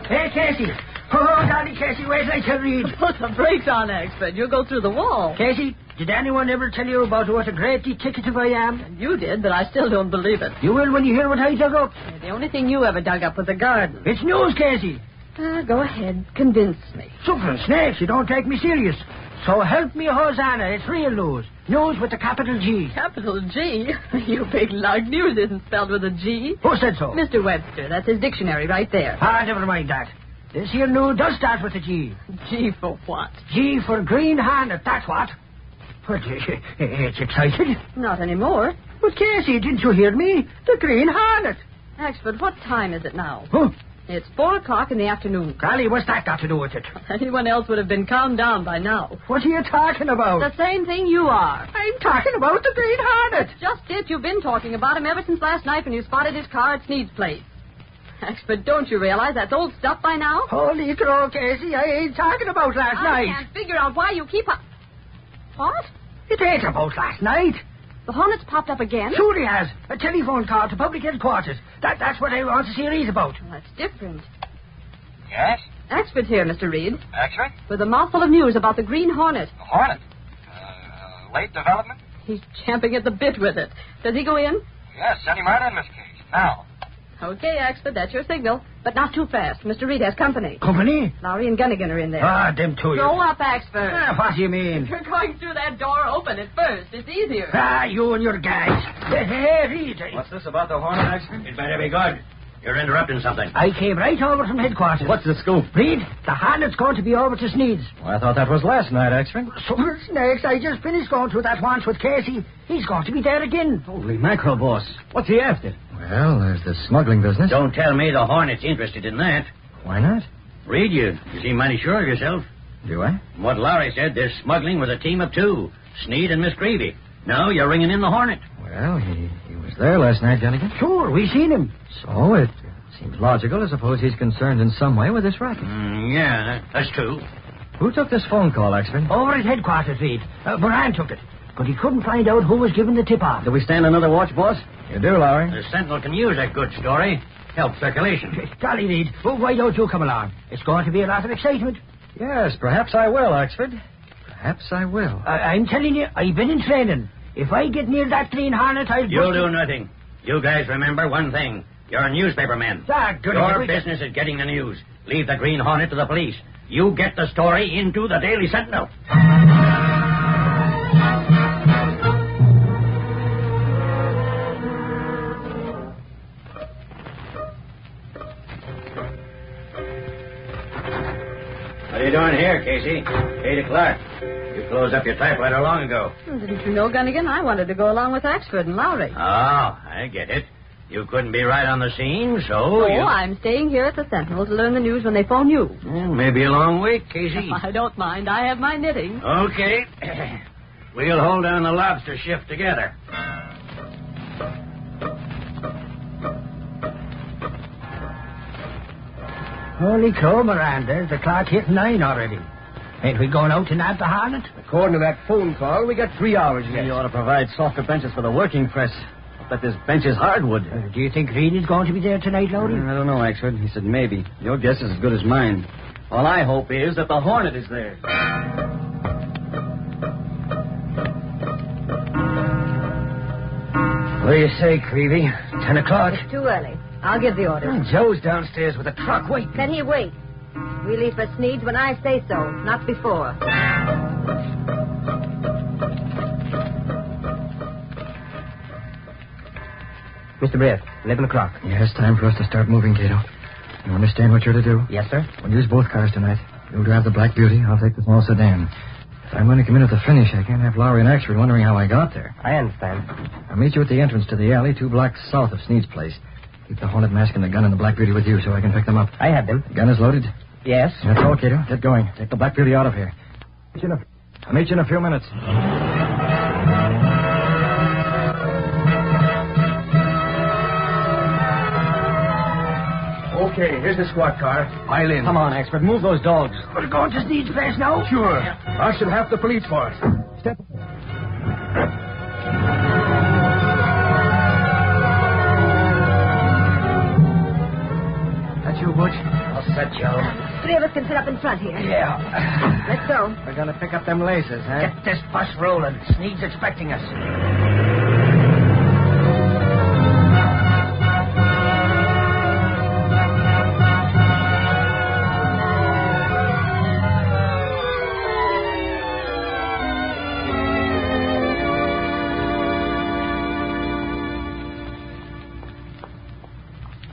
Hey, Casey. Oh, golly, Casey, wait till I tell Reed. Put the brakes on, Axford. You'll go through the wall. Casey, did anyone ever tell you about what a great detective I am? You did, but I still don't believe it. You will when you hear what I dug up. The only thing you ever dug up was a garden. It's news, Casey. Go ahead. Convince me. Super and Snakes, you don't take me serious. So help me, Hosanna. It's real news. News with a capital G. Capital G? You big lug. News isn't spelled with a G. Who said so? Mr. Webster. That's his dictionary right there. Never mind that. This here news does start with a G. G for what? G for Green Hornet, that's what. But it's excited. Not anymore. But Casey, didn't you hear me? The Green Hornet. Axford, what time is it now? Huh? It's 4:00 in the afternoon. Golly, what's that got to do with it? Anyone else would have been calmed down by now. What are you talking about? The same thing you are. I'm talking about the Green Hornet. Just it. You've been talking about him ever since last night when you spotted his car at Sneed's place. Axford, don't you realize that's old stuff by now? Holy crow, Casey, I ain't talking about last night. I can't figure out why you keep... What? It ain't about last night. The Hornet's popped up again? Sure he has. A telephone call to public headquarters. That's what I want to see Reed's about. Well, that's different. Yes? Axford's here, Mr. Reed. Axford? With a mouthful of news about the Green Hornet. The Hornet? Late development? He's champing at the bit with it. Does he go in? Yes, send him right in, Miss Cage. Now. Okay, Axford, that's your signal. But not too fast. Mr. Reed has company. Company? Lowry and Gunnigan are in there. Ah, them two. Go up, Axford. What do you mean? You're going through that door open at first. It's easier. You and your guys. Hey, Reed. What's this about the Hornet, Axford? It better be good. You're interrupting something. I came right over from headquarters. What's the scoop? Reed, the Hornet's going to be over to Sneed's. Well, I thought that was last night, Axford. So snakes, I just finished going through that once with Casey. He's going to be there again. Holy mackerel, boss. What's he after? Well, there's the smuggling business. Don't tell me the Hornet's interested in that. Why not? Reed, you seem mighty sure of yourself. Do I? What Lowry said, they're smuggling with a team of two. Sneed and Miss Creevy. Now you're ringing in the Hornet. Well, he was there last night, Gunnigan. Sure, we seen him. So it seems logical to suppose he's concerned in some way with this racket. Yeah, that's true. Who took this phone call, Axford? Over at headquarters, Reed. Moran took it. But he couldn't find out who was giving the tip-off. Do we stand another watch, boss? You do, Lowry. The Sentinel can use a good story. Help circulation. Golly, Reed, why don't you come along? It's going to be a lot of excitement. Yes, perhaps I will, Axford. Perhaps I will. I'm telling you, I've been in training. If I get near that Green Hornet, I'll... You'll do nothing. You guys remember one thing. You're newspaper men. Your business is getting the news. Leave the Green Hornet to the police. You get the story into the Daily Sentinel. What are you doing here, Casey? 8 o'clock. You closed up your typewriter long ago. Didn't you know, Gunnigan? I wanted to go along with Axford and Lowry. Oh, I get it. You couldn't be right on the scene, so I'm staying here at the Sentinel to learn the news when they phone you. Well, maybe a long wait, Casey. I don't mind. I have my knitting. Okay. We'll hold down the lobster shift together. Holy crow, Moran. There's the clock hit 9 already. Ain't we going out to nab the Hornet? According to that phone call, we got 3 hours yet. You ought to provide softer benches for the working press. But this bench is hardwood. Do you think Reed is going to be there tonight, Lowry? I don't know, Axford. He said maybe. Your guess is as good as mine. All I hope is that the Hornet is there. What do you say, Creevy? 10 o'clock? It's too early. I'll give the orders. Joe's downstairs with a truck waiting. Then he wait. We leave for Sneed's when I say so, not before. Mr. Brett, 11 o'clock. Yes, time for us to start moving, Cato. You understand what you're to do? Yes, sir. We'll use both cars tonight. You'll drive the Black Beauty. I'll take the small sedan. If I'm going to come in at the finish, I can't have Lowry and Axford wondering how I got there. I understand. I'll meet you at the entrance to the alley, 2 blocks south of Sneed's place. Keep the Hornet mask and the gun and the Black Beauty with you so I can pick them up. I have them. The gun is loaded? Yes. That's all, Cato. Get going. Take the Black Beauty out of here. I'll meet you in a few minutes. Okay, here's the squad car. Pile in. Come on, Axford. Move those dogs. We're going to Sneed's place now? Sure. I should have the police force. Step. That you, Butch? I'll set Joe. 3 of us can sit up in front here. Yeah. Let's go. We're going to pick up them laces, huh? Get this bus rolling. Sneed's expecting us.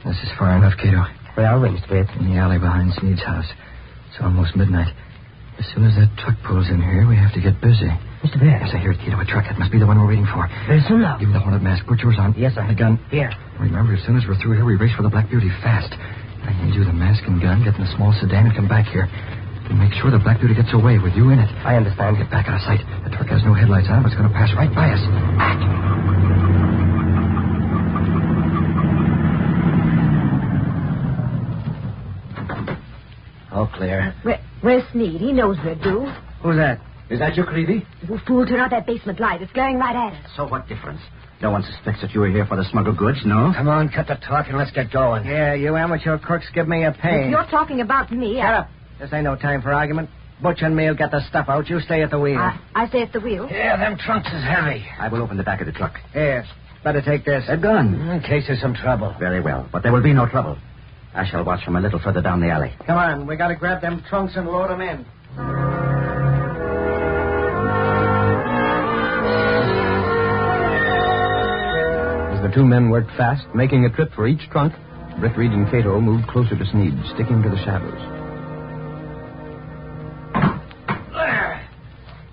This is far enough, Cato. Where are we, Mr. Bates? In the alley behind Sneed's house. It's almost midnight. As soon as that truck pulls in here, we have to get busy. Mr. Bates. Yes, I hear it, Cato. A truck. That must be the one we're waiting for. Listen now. Give me the Hornet mask. Put yours on. Yes, sir. And the gun. Here. Remember, as soon as we're through here, we race for the Black Beauty fast. I hand you the mask and gun, get in the small sedan, and come back here. And make sure the Black Beauty gets away with you in it. I understand. Get back out of sight. The truck has no headlights on, but it's going to pass right by us. All clear. Where's Sneed? He knows we're due. Who's that? Is that you, Creevy? You fool, turn out that basement light. It's glaring right at us. So what difference? No one suspects that you were here for the smuggled goods, no? Come on, cut the talk and let's get going. Yeah, you amateur crooks give me a pain. If you're talking about me, Shut up. This ain't no time for argument. Butch and me'll get the stuff out. You stay at the wheel. I stay at the wheel. Yeah, them trunks is heavy. I will open the back of the truck. Yes. Better take this. A gun. In case there's some trouble. Very well, but there will be no trouble. I shall watch from a little further down the alley. Come on. We gotta grab them trunks and load them in. As the two men worked fast, making a trip for each trunk, Britt, Reed, and Cato moved closer to Sneed, sticking to the shadows. There.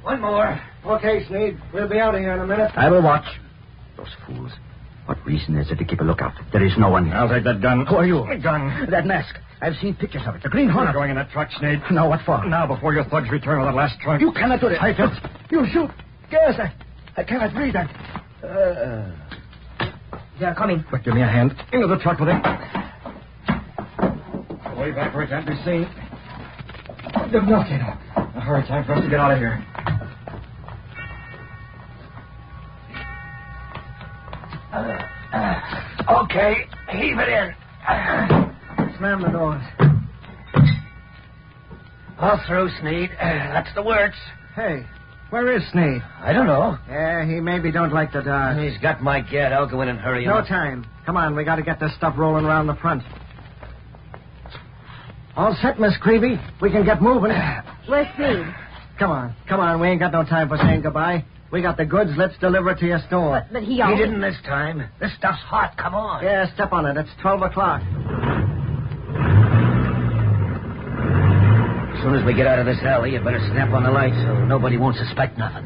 One more. Okay, Sneed. We'll be out of here in a minute. I will watch. Those fools. What reason is there to keep a lookout? There is no one here. I'll take that gun. Who are you? A gun. That mask. I've seen pictures of it. The Green Hornet. We're going in that truck, Sneed. No, what for? Now, before your thugs return with that last trunk. You cannot do this. Take it. You shoot. Yes, I cannot breathe. They're coming. Quick, give me a hand. Into the truck with him. Way back where he can't be seen. No, Cato. Now, hurry, time for us to get out of here. Okay, heave it in. Slam the doors. All through, Sneed. That's the works. Hey, where is Sneed? I don't know. Yeah, he maybe don't like the dark. He's got my get. I'll go in and hurry him No up. time. Come on, we gotta get this stuff rolling around the front. All set, Miss Creevy. We can get moving. Where's Sneed? Come on. We ain't got no time for saying goodbye. We got the goods. Let's deliver it to your store. But he He always... didn't this time. This stuff's hot. Come on. Yeah, step on it. It's 12 o'clock. As soon as we get out of this alley, you better snap on the light so nobody won't suspect nothing.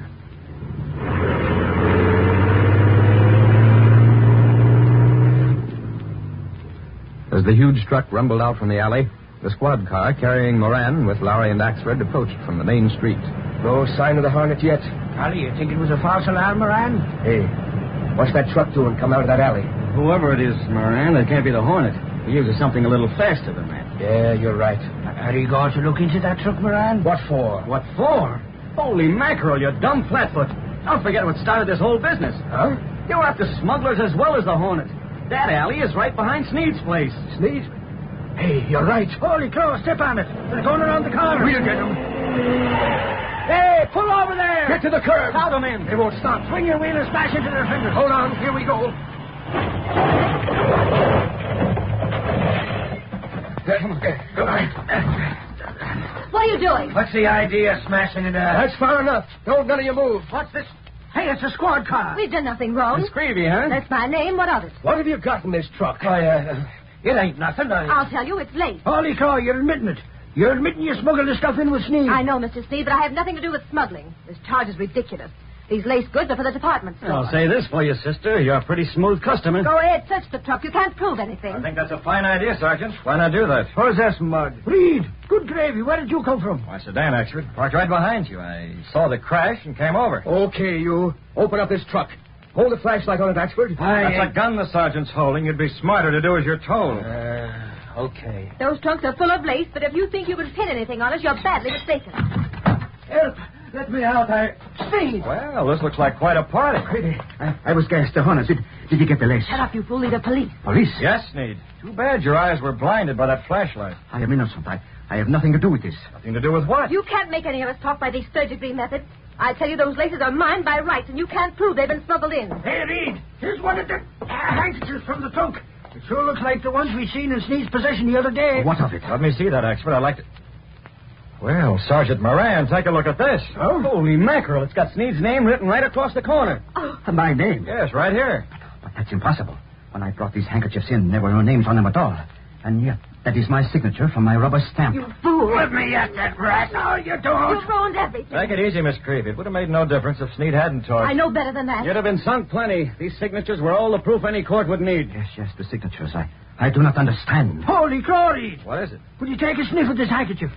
As the huge truck rumbled out from the alley, the squad car carrying Moran with Lowry and Axford approached from the main street. No sign of the Hornet yet. Harley, you think it was a false alarm, Moran? Hey, what's that truck doing come out of that alley? Whoever it is, Moran, it can't be the Hornet. He uses something a little faster than that. Yeah, you're right. Are you going to look into that truck, Moran? What for? What for? Holy mackerel, you dumb flatfoot. Don't forget what started this whole business. Huh? You're after smugglers as well as the Hornet. That alley is right behind Sneed's place. Sneed? Hey, you're right. Holy crow, step on it. They're going around the corner. We'll get them. Hey, pull over there. Get to the curb. Crowd them in. They won't stop. Swing your wheel and smash into their fingers. Hold on. Here we go. Come on. Good night. What are you doing? What's the idea of smashing into that? That's far enough. Don't none of you move. What's this? Hey, it's a squad car. We've done nothing wrong. It's Creevy, huh? That's my name. What of it? What have you got in this truck? It ain't nothing. I'll tell you, it's late. Holy crow, you're admitting it. You're admitting you smuggled the stuff in with Sneed. I know, Mr. Sneed, but I have nothing to do with smuggling. This charge is ridiculous. These lace goods are for the department store. I'll say this for you, sister. You're a pretty smooth customer. Go ahead, search the truck. You can't prove anything. I think that's a fine idea, Sergeant. Why not do that? Who's this mug? Reed, good gravy. Where did you come from? Why, sedan, Axford. Parked right behind you. I saw the crash and came over. Okay, you. Open up this truck. Hold the flashlight on it, Axford. That's a gun the sergeant's holding. You'd be smarter to do as you're told. Okay. Those trunks are full of lace, but if you think you can pin anything on us, you're badly mistaken. Help. Let me out. Sneed. Well, this looks like quite a party. I was gassed. The Hornet. Did you get the lace? Shut up, you fool. Leave the police. Police? Yes, Sneed. Too bad your eyes were blinded by that flashlight. I am innocent. I have nothing to do with this. Nothing to do with what? You can't make any of us talk by these third-degree methods. I tell you, those laces are mine by rights, and you can't prove they've been smuggled in. Hey, Reed, here's one of the handkerchiefs from the trunk. It sure looks like the ones we seen in Sneed's possession the other day. What of it? Let me see that, Axford. I'd like to... Well, Sergeant Moran, take a look at this. Oh? Holy mackerel. It's got Sneed's name written right across the corner. Oh. My name? Yes, right here. But that's impossible. When I brought these handkerchiefs in, there were no names on them at all. And yet... That is my signature from my rubber stamp. You fool. Let me at that rat. No, you don't. You've ruined everything. Take it easy, Miss Creevy. It would have made no difference if Sneed hadn't talked. I know better than that. You'd have been sunk plenty. These signatures were all the proof any court would need. Yes, the signatures. I do not understand. Holy glory. What is it? Will you take a sniff at this handkerchief?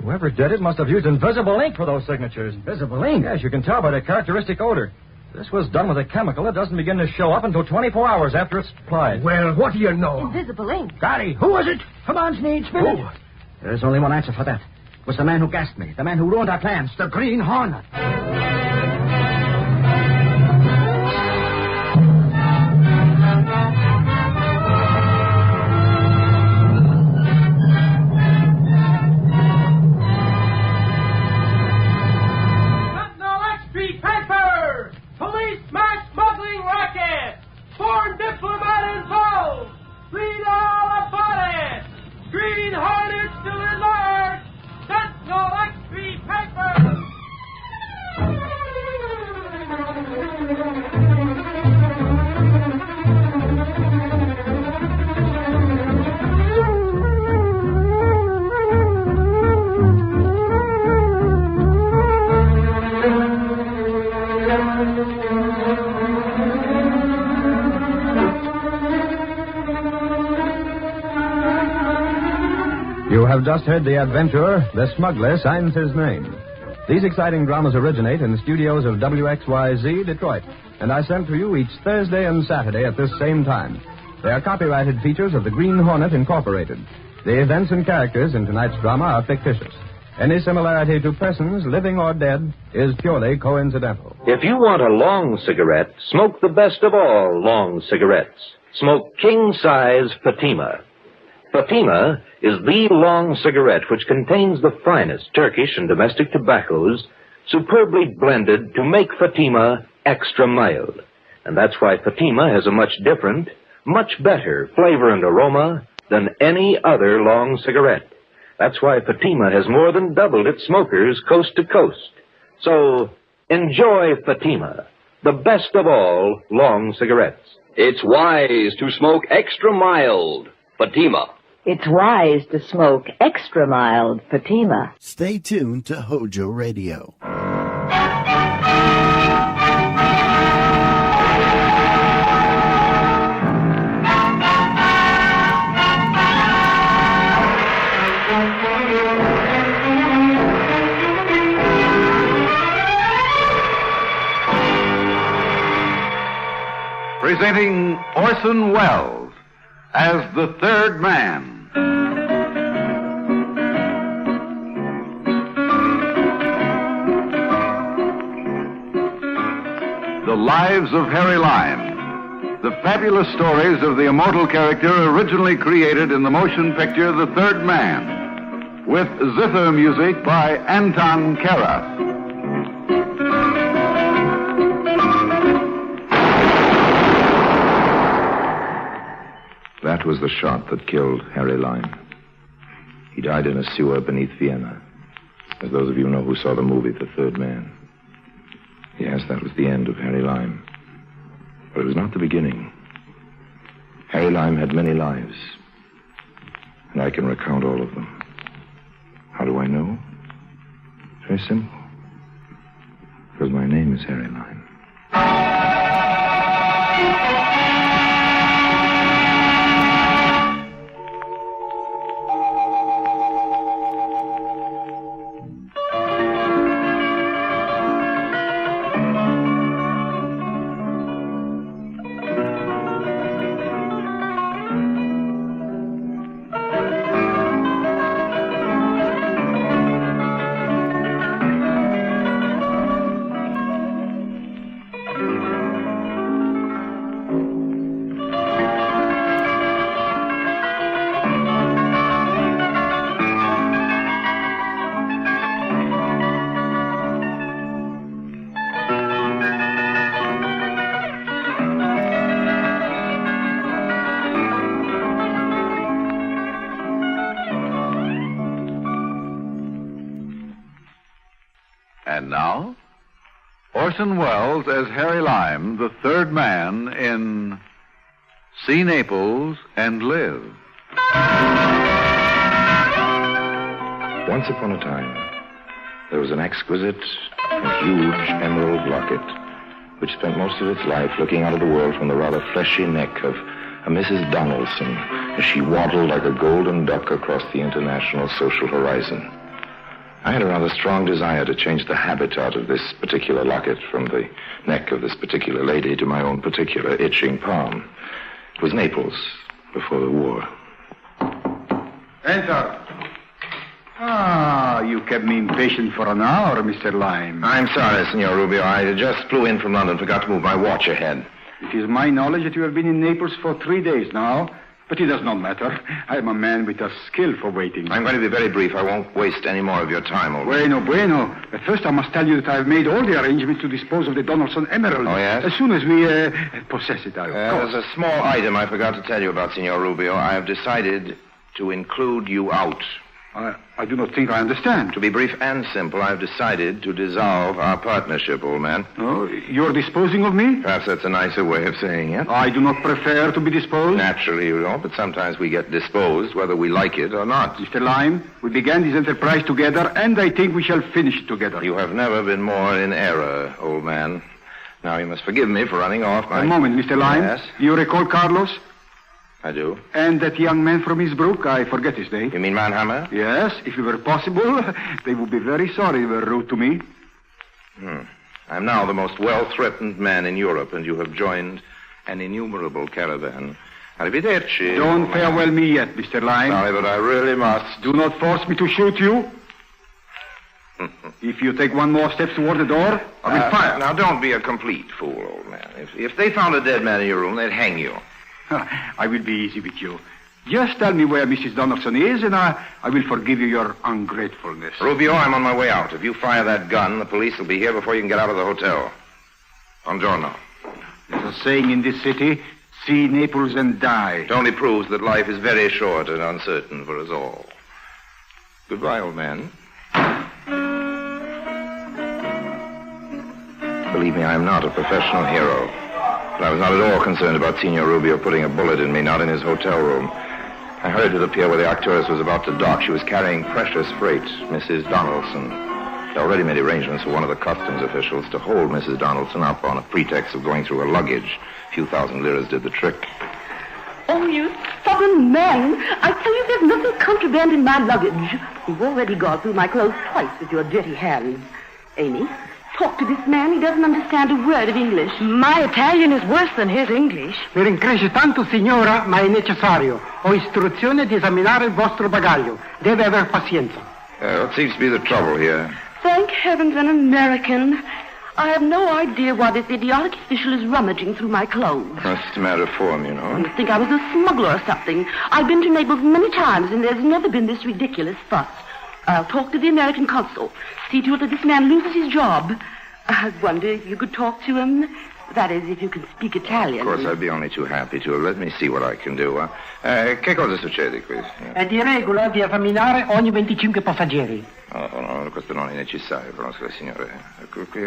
Whoever did it must have used invisible ink for those signatures. Invisible ink? Yes, you can tell by the characteristic odor. This was done with a chemical that doesn't begin to show up until 24 hours after it's applied. Well, what do you know? Invisible ink. Golly, who was it? Come on, Sneed, spin it. There's only one answer for that. It was the man who gassed me, the man who ruined our plans, the Green Hornet. Police mass smuggling racket! Foreign diplomat involved! Read all about it! Green Hornet still at large! Sentinel XP paper! You have just heard the adventurer, the smuggler, signs his name. These exciting dramas originate in the studios of WXYZ, Detroit, and are sent to you each Thursday and Saturday at this same time. They are copyrighted features of the Green Hornet, Incorporated. The events and characters in tonight's drama are fictitious. Any similarity to persons, living or dead, is purely coincidental. If you want a long cigarette, smoke the best of all long cigarettes. Smoke king-size Fatima. Fatima is the long cigarette which contains the finest Turkish and domestic tobaccos superbly blended to make Fatima extra mild. And that's why Fatima has a much different, much better flavor and aroma than any other long cigarette. That's why Fatima has more than doubled its smokers coast to coast. So, enjoy Fatima, the best of all long cigarettes. It's wise to smoke extra mild Fatima. It's wise to smoke extra mild Fatima. Stay tuned to HOJO Radio. Presenting Orson Welles as the third man. The Lives of Harry Lime. The fabulous stories of the immortal character originally created in the motion picture The Third Man, with zither music by Anton Karas. That was the shot that killed Harry Lime. He died in a sewer beneath Vienna. As those of you know who saw the movie The Third Man. Yes, that was the end of Harry Lime. But it was not the beginning. Harry Lime had many lives. And I can recount all of them. How do I know? Very simple. Because my name is Harry Lime. And now, Orson Welles as Harry Lime, the third man in See Naples and live. Once upon a time, there was an exquisite and huge emerald locket which spent most of its life looking out of the world from the rather fleshy neck of a Mrs. Donaldson as she waddled like a golden duck across the international social horizon. I had a rather strong desire to change the habitat of this particular locket from the neck of this particular lady to my own particular itching palm. It was Naples before the war. Enter. Ah, you kept me impatient for an hour, Mr. Lime. I'm sorry, Signor Rubio. I just flew in from London, forgot to move my watch ahead. It is my knowledge that you have been in Naples for 3 days now, but it does not matter. I am a man with a skill for waiting. I'm going to be very brief. I won't waste any more of your time, old man. Bueno. But first I must tell you that I have made all the arrangements to dispose of the Donaldson Emerald. Oh, yes? As soon as we possess it, of course. There's a small item I forgot to tell you about, Signor Rubio. I have decided to include you out. I do not think I understand. To be brief and simple, I've decided to dissolve our partnership, old man. Oh, you're disposing of me? Perhaps that's a nicer way of saying it. I do not prefer to be disposed. Naturally, you don't, but sometimes we get disposed, whether we like it or not. Mr. Lime, we began this enterprise together, and I think we shall finish it together. You have never been more in error, old man. Now, you must forgive me for running off my... A moment, Mr. Lime. Yes? You recall Carlos? I do. And that young man from Eastbrook, I forget his name. You mean Mannheimer? Yes, if it were possible, they would be very sorry they were rude to me. I'm now the most well-threatened man in Europe, and you have joined an innumerable caravan. Arrivederci. Don't farewell me yet, Mr. Lime. Sorry, but I really must. Do not force me to shoot you. If you take one more step toward the door, I will fire. Now, don't be a complete fool, old man. If they found a dead man in your room, they'd hang you. I will be easy with you. Just tell me where Mrs. Donaldson is, and I will forgive you your ungratefulness. Rubio, I'm on my way out. If you fire that gun, the police will be here before you can get out of the hotel. Buongiorno. There's a saying in this city, see Naples and die. It only proves that life is very short and uncertain for us all. Goodbye, old man. Believe me, I'm not a professional hero. But I was not at all concerned about Signor Rubio putting a bullet in me, not in his hotel room. I hurried to the pier where the Arcturus was about to dock. She was carrying precious freight, Mrs. Donaldson. She already made arrangements for one of the customs officials to hold Mrs. Donaldson up on a pretext of going through her luggage. A few thousand liras did the trick. Oh, you stubborn man. I tell you there's nothing contraband in my luggage. You've already gone through my clothes twice with your dirty hands. Amy, talk to this man. He doesn't understand a word of English. My Italian is worse than his English. Per incresce tanto, signora, ma è necessario. Ho istruzione di esaminare il vostro bagaglio. Deve aver pazienza. What seems to be the trouble here? Thank heavens, an American. I have no idea why this idiotic official is rummaging through my clothes. That's just a matter of form, you know. You think I was a smuggler or something. I've been to Naples many times, and there's never been this ridiculous fuss. I'll talk to the American consul. See to it that this man loses his job. I wonder if you could talk to him. That is, if you can speak Italian. Of course, I'd be only too happy to. Let me see what I can do. Che cosa succede qui? È di regola di esaminare ogni 25 passeggeri. No, questo non è necessario, conosco le signore.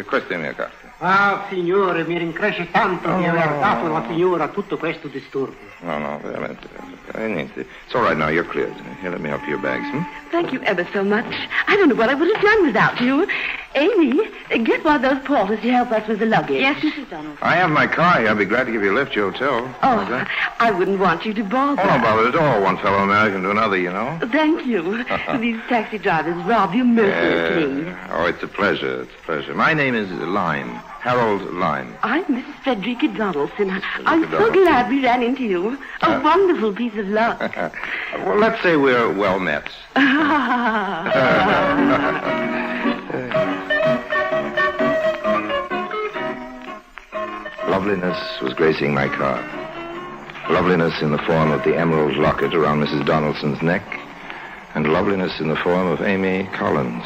Questa è la mia carta. Ah, signore, mi rincresce tanto di aver dato alla signora tutto questo disturbo. No, veramente. Niente. It's all right now, you're cleared. Here, let me help you your bags, Thank you ever so much. I don't know what I would have done without you. Amy, get one of those porters to help us with the luggage. Yes, Mrs. Donald. I have my car here. I'd be glad to give you a lift to your hotel. Oh, I wouldn't want you to bother. Oh, don't bother at all. One fellow American to another, you know. Thank you. These taxi drivers rob you mercilessly. Oh, it's a pleasure. It's a pleasure. My name is Lime. Harold Lime. I'm Mrs. Frederica Donaldson. I'm so glad we ran into you. A wonderful piece of luck. Well, let's say we're well met. Loveliness was gracing my car. Loveliness in the form of the emerald locket around Mrs. Donaldson's neck, and loveliness in the form of Amy Collins.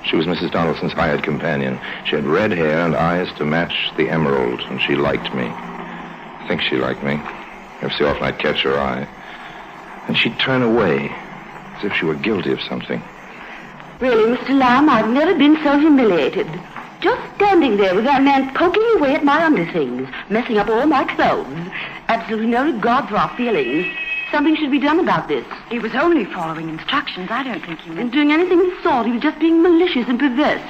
She was Mrs. Donaldson's hired companion. She had red hair and eyes to match the emerald, and she liked me. I think she liked me. Every so often I'd catch her eye. And she'd turn away, as if she were guilty of something. Really, Mr. Lamb, I've never been so humiliated. Just standing there with that man poking away at my underthings, messing up all my clothes. At absolutely no regard for our feelings. Something should be done about this. He was only following instructions. I don't think he meant... And doing anything of the sort, he was just being malicious and perverse.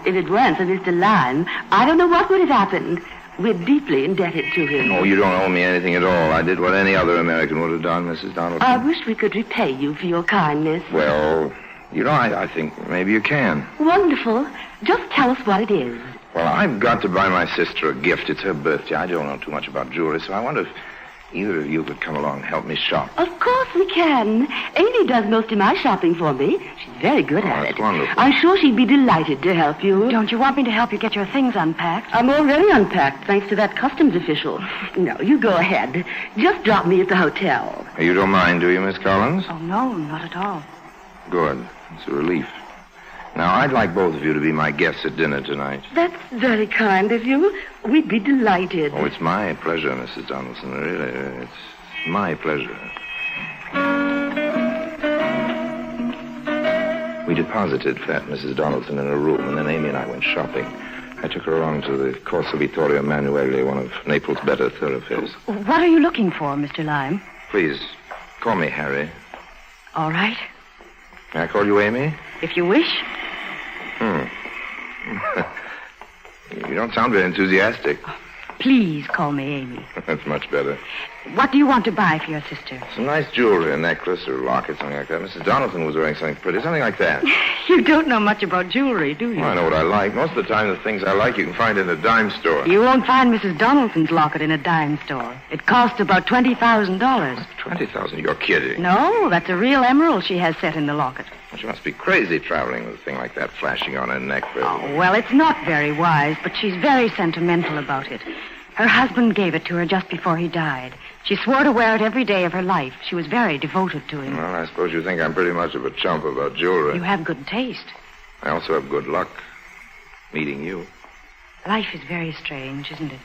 If it weren't for Mr. Lime, I don't know what would have happened. We're deeply indebted to him. Oh, you don't owe me anything at all. I did what any other American would have done, Mrs. Donaldson. I wish we could repay you for your kindness. Well, I think maybe you can. Wonderful. Just tell us what it is. Well, I've got to buy my sister a gift. It's her birthday. I don't know too much about jewelry, so I wonder if either of you could come along and help me shop. Of course we can. Amy does most of my shopping for me. She's very good at That's it. wonderful. I'm sure she'd be delighted to help you. Don't you want me to help you get your things unpacked? I'm already unpacked, thanks to that customs official. No, you go ahead. Just drop me at the hotel. You don't mind, do you, Miss Collins? Oh, no, not at all. Good. It's a relief. Now, I'd like both of you to be my guests at dinner tonight. That's very kind of you. We'd be delighted. Oh, it's my pleasure, Mrs. Donaldson. Really, it's my pleasure. We deposited fat Mrs. Donaldson in her room, and then Amy and I went shopping. I took her along to the Corso Vittorio Emanuele, one of Naples' better thoroughfares. What are you looking for, Mr. Lime? Please, call me Harry. All right. May I call you Amy? If you wish. You don't sound very enthusiastic. Please call me Amy. That's much better. What do you want to buy for your sister? Some nice jewelry, a necklace or a locket, something like that. Mrs. Donaldson was wearing something pretty, something like that. You don't know much about jewelry, do you? Well, I know what I like. Most of the time, the things I like you can find in a dime store. You won't find Mrs. Donaldson's locket in a dime store. It costs about $20,000. $20,000? You're kidding. No, that's a real emerald she has set in the locket. Well, she must be crazy traveling with a thing like that flashing on her neck. Oh, well, it's not very wise, but she's very sentimental about it. Her husband gave it to her just before he died. She swore to wear it every day of her life. She was very devoted to him. Well, I suppose you think I'm pretty much of a chump about jewelry. You have good taste. I also have good luck meeting you. Life is very strange, isn't it?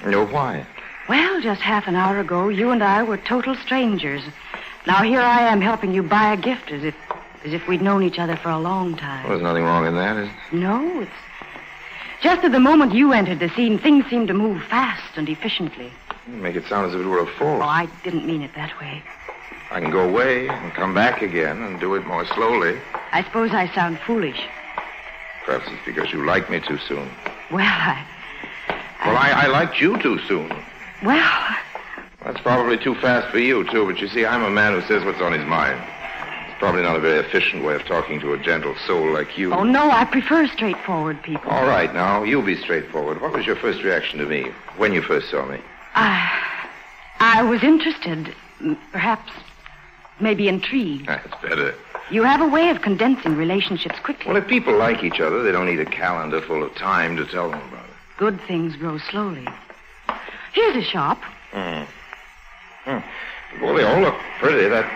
No, why? Well, just half an hour ago, you and I were total strangers. Now here I am helping you buy a gift as if we'd known each other for a long time. Well, there's nothing wrong in that, is there? No, it's... Just at the moment you entered the scene, things seemed to move fast and efficiently. You make it sound as if it were a force. Oh, I didn't mean it that way. I can go away and come back again and do it more slowly. I suppose I sound foolish. Perhaps it's because you like me too soon. Well, I liked you too soon. Well... That's probably too fast for you, too, but you see, I'm a man who says what's on his mind. Probably not a very efficient way of talking to a gentle soul like you. Oh, no, I prefer straightforward people. All right, now, you be straightforward. What was your first reaction to me when you first saw me? I was interested, perhaps, maybe intrigued. That's better. You have a way of condensing relationships quickly. Well, if people like each other, they don't need a calendar full of time to tell them about it. Good things grow slowly. Here's a shop. Well, they all look pretty. That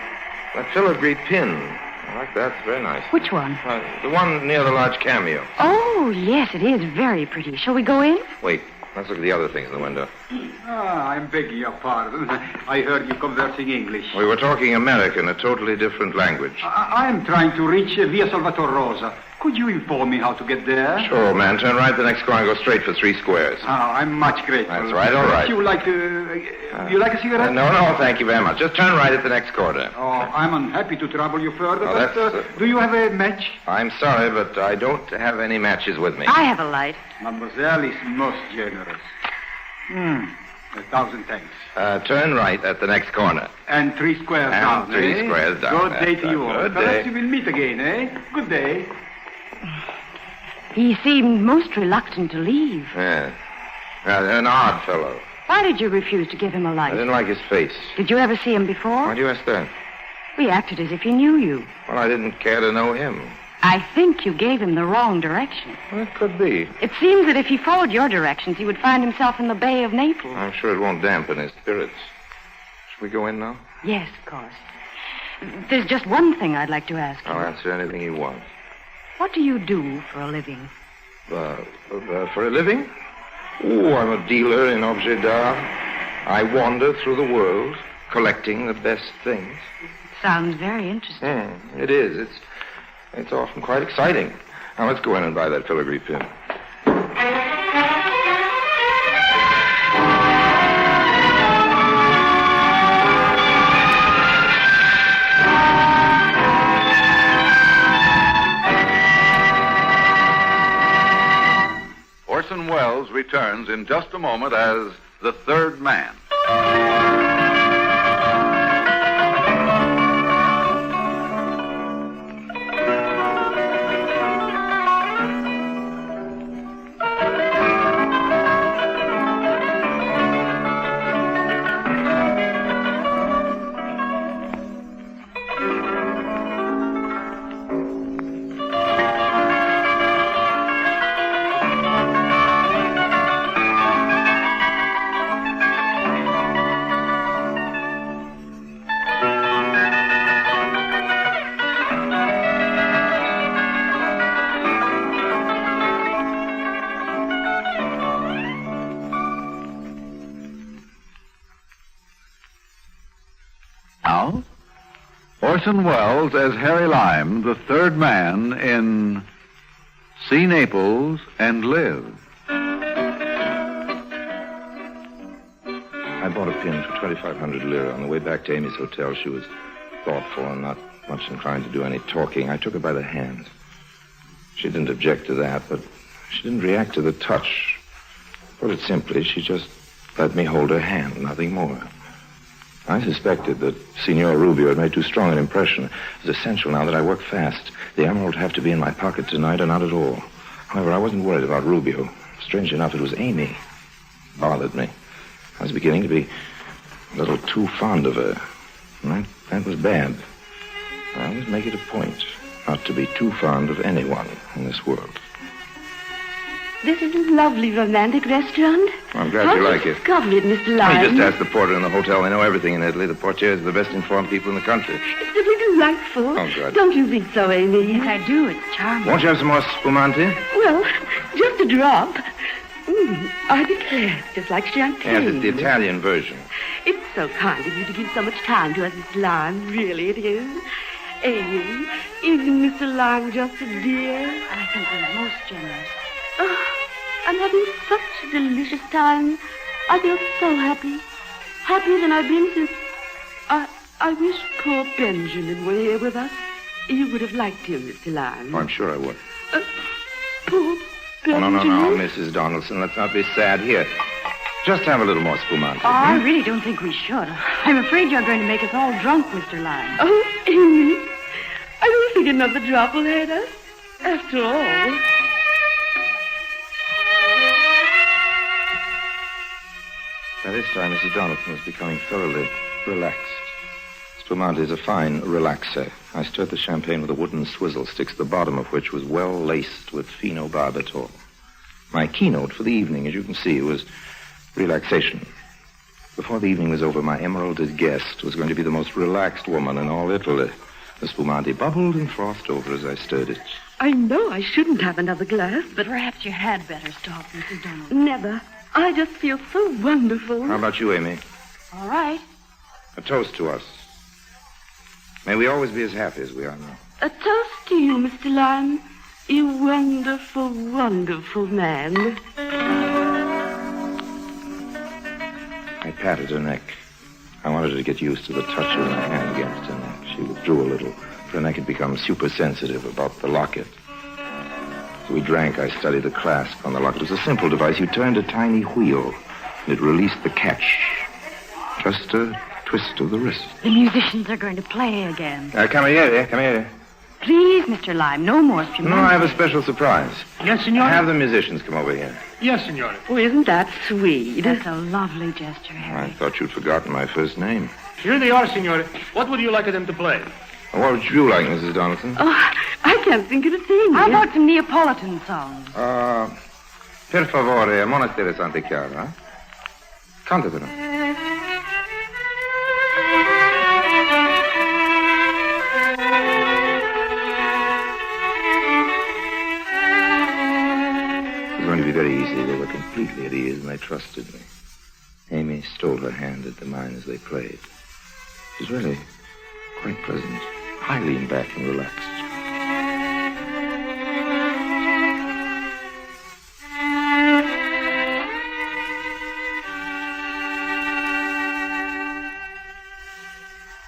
filigree pin. I like that. It's very nice. Which one? The one near the large cameo. Oh, yes, it is very pretty. Shall we go in? Wait. Let's look at the other things in the window. I'm begging your pardon. I heard you conversing English. We were talking American, a totally different language. I am trying to reach Via Salvatore Rosa. Could you inform me how to get there? Sure, old man. Turn right the next corner and go straight for 3 squares. I'm much grateful. That's right, all right. You like a cigarette? No, thank you very much. Just turn right at the next corner. Oh, I'm unhappy to trouble you further, but do you have a match? I'm sorry, but I don't have any matches with me. I have a light. Mademoiselle is most generous. 1,000 thanks. Turn right at the next corner. And 3 squares down, 3 squares down. Good day to you all. Good Perhaps day. you will meet again, eh? Good day. He seemed most reluctant to leave. Yeah. An odd fellow. Why did you refuse to give him a light? I didn't like his face. Did you ever see him before? Why'd you ask that? We acted as if he knew you. Well, I didn't care to know him. I think you gave him the wrong direction. Well, it could be. It seems that if he followed your directions, he would find himself in the Bay of Naples. I'm sure it won't dampen his spirits. Should we go in now? Yes, of course. There's just one thing I'd like to ask you. I'll answer anything you want. What do you do for a living? For a living? Oh, I'm a dealer in objets d'art. I wander through the world, collecting the best things. Sounds very interesting. It is. It's often quite exciting. Now, let's go in and buy that filigree pin. Orson Welles returns in just a moment as the third man. Now, Orson Welles as Harry Lime, the third man in See Naples and Live. I bought a pin for 2,500 lira. On the way back to Amy's hotel, she was thoughtful and not much inclined to do any talking. I took her by the hand. She didn't object to that, but she didn't react to the touch. Put it simply, she just let me hold her hand, nothing more. I suspected that Signor Rubio had made too strong an impression. It was essential now that I work fast. The emerald would have to be in my pocket tonight or not at all. However, I wasn't worried about Rubio. Strange enough, it was Amy. Bothered me. I was beginning to be a little too fond of her. And that was bad. I always make it a point not to be too fond of anyone in this world. This is a lovely romantic restaurant. I'm glad you like it. Discovered it, Mr. Lime. I just asked the porter in the hotel. They know everything in Italy. The portiers are the best informed people in the country. It's simply delightful. Oh, good. Don't you think so, Amy? Yes, I do. It's charming. Won't you have some more spumante? Well, just a drop. I declare, it's just like champagne. Yes, it's the Italian version. It's so kind of you to give so much time to us, Mr. Lime. Really, it is. Amy, isn't Mr. Lime just a dear? I think we're most generous. Oh, I'm having such a delicious time. I feel so happy. Happier than I've been since... I wish poor Benjamin were here with us. You would have liked him, Mr. Lime. Oh, I'm sure I would. Poor Oh, Benjamin. no, Mrs. Donaldson. Let's not be sad. Here, just have a little more spumante. Oh, I really don't think we should. I'm afraid you're going to make us all drunk, Mr. Lime. Oh, Amy, I don't think another drop will hurt us. After all... By this time, Mrs. Donaldson was becoming thoroughly relaxed. Spumante is a fine relaxer. I stirred the champagne with a wooden swizzle sticks, the bottom of which was well laced with phenobarbital. My keynote for the evening, as you can see, was relaxation. Before the evening was over, my emeralded guest was going to be the most relaxed woman in all Italy. The spumante bubbled and frothed over as I stirred it. I know I shouldn't have another glass, but... Perhaps you had better stop, Mrs. Donaldson. Never. I just feel so wonderful. How about you, Amy? All right. A toast to us. May we always be as happy as we are now. A toast to you, Mr. Lime. You wonderful, wonderful man. I patted her neck. I wanted her to get used to the touch of my hand against her neck. She withdrew a little. Her neck had become super sensitive about the locket. As we drank, I studied the clasp on the locket. It was a simple device. You turned a tiny wheel, and it released the catch. Just a twist of the wrist. The musicians are going to play again. Come here. Please, Mr. Lime, no more spumante. No, I have a special surprise. Yes, signore? Have the musicians come over here. Yes, signore. Oh, isn't that sweet? That's a lovely gesture, Harry. I thought you'd forgotten my first name. Here they are, signore. What would you like them to play? What would you like, Mrs. Donaldson? Oh, I can't think of a thing. How about some Neapolitan songs? Per favore, Monastero Santa Chiara. Cantatelo. It was going to be very easy. They were completely at ease, and they trusted me. Amy stole her hand into mine as they played. It was really quite pleasant. I leaned back and relaxed.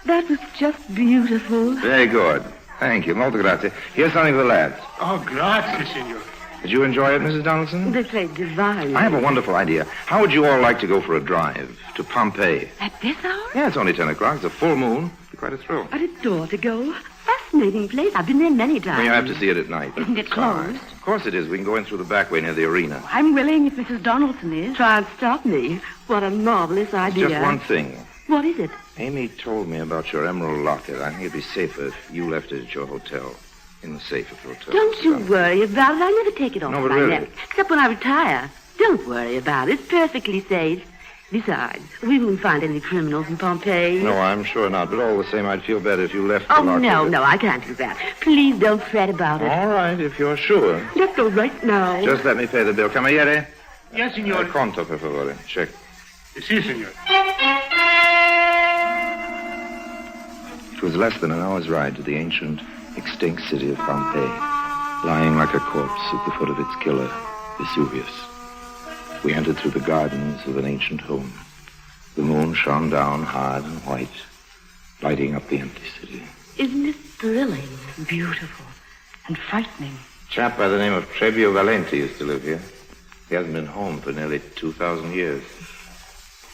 That was just beautiful. Very good. Thank you. Molto grazie. Here's something for the lads. Oh, grazie, signore. Did you enjoy it, Mrs. Donaldson? They played divine. I have a wonderful idea. How would you all like to go for a drive to Pompeii? At this hour? Yeah, it's only 10 o'clock. It's a full moon. It'd be quite a thrill. I'd adore to go. Fascinating place. I've been there many times. Well, you have to see it at night. Isn't it closed? Of course it is. We can go in through the back way near the arena. I'm willing if Mrs. Donaldson is. Try and stop me. What a marvelous idea. Just one thing. What is it? Amy told me about your emerald locket. I think it'd be safer if you left it at your hotel. In the safe at the hotel. Don't you worry about it. I never take it off No, but my really. neck. Except when I retire. Don't worry about it. It's perfectly safe. Besides, we won't find any criminals in Pompeii. No, I'm sure not. But all the same, I'd feel better if you left the Oh, locket. no, I can't do that. Please don't fret about it. All right, if you're sure. Let's go right now. Just let me pay the bill. Cameriere? Yes, signore. Conto, per favore. Check. Sì, signore. It was less than an hour's ride to the ancient, extinct city of Pompeii, lying like a corpse at the foot of its killer, Vesuvius. We entered through the gardens of an ancient home. The moon shone down hard and white, lighting up the empty city. Isn't it thrilling, beautiful, and frightening? A chap by the name of Trebio Valenti used to live here. He hasn't been home for nearly 2,000 years.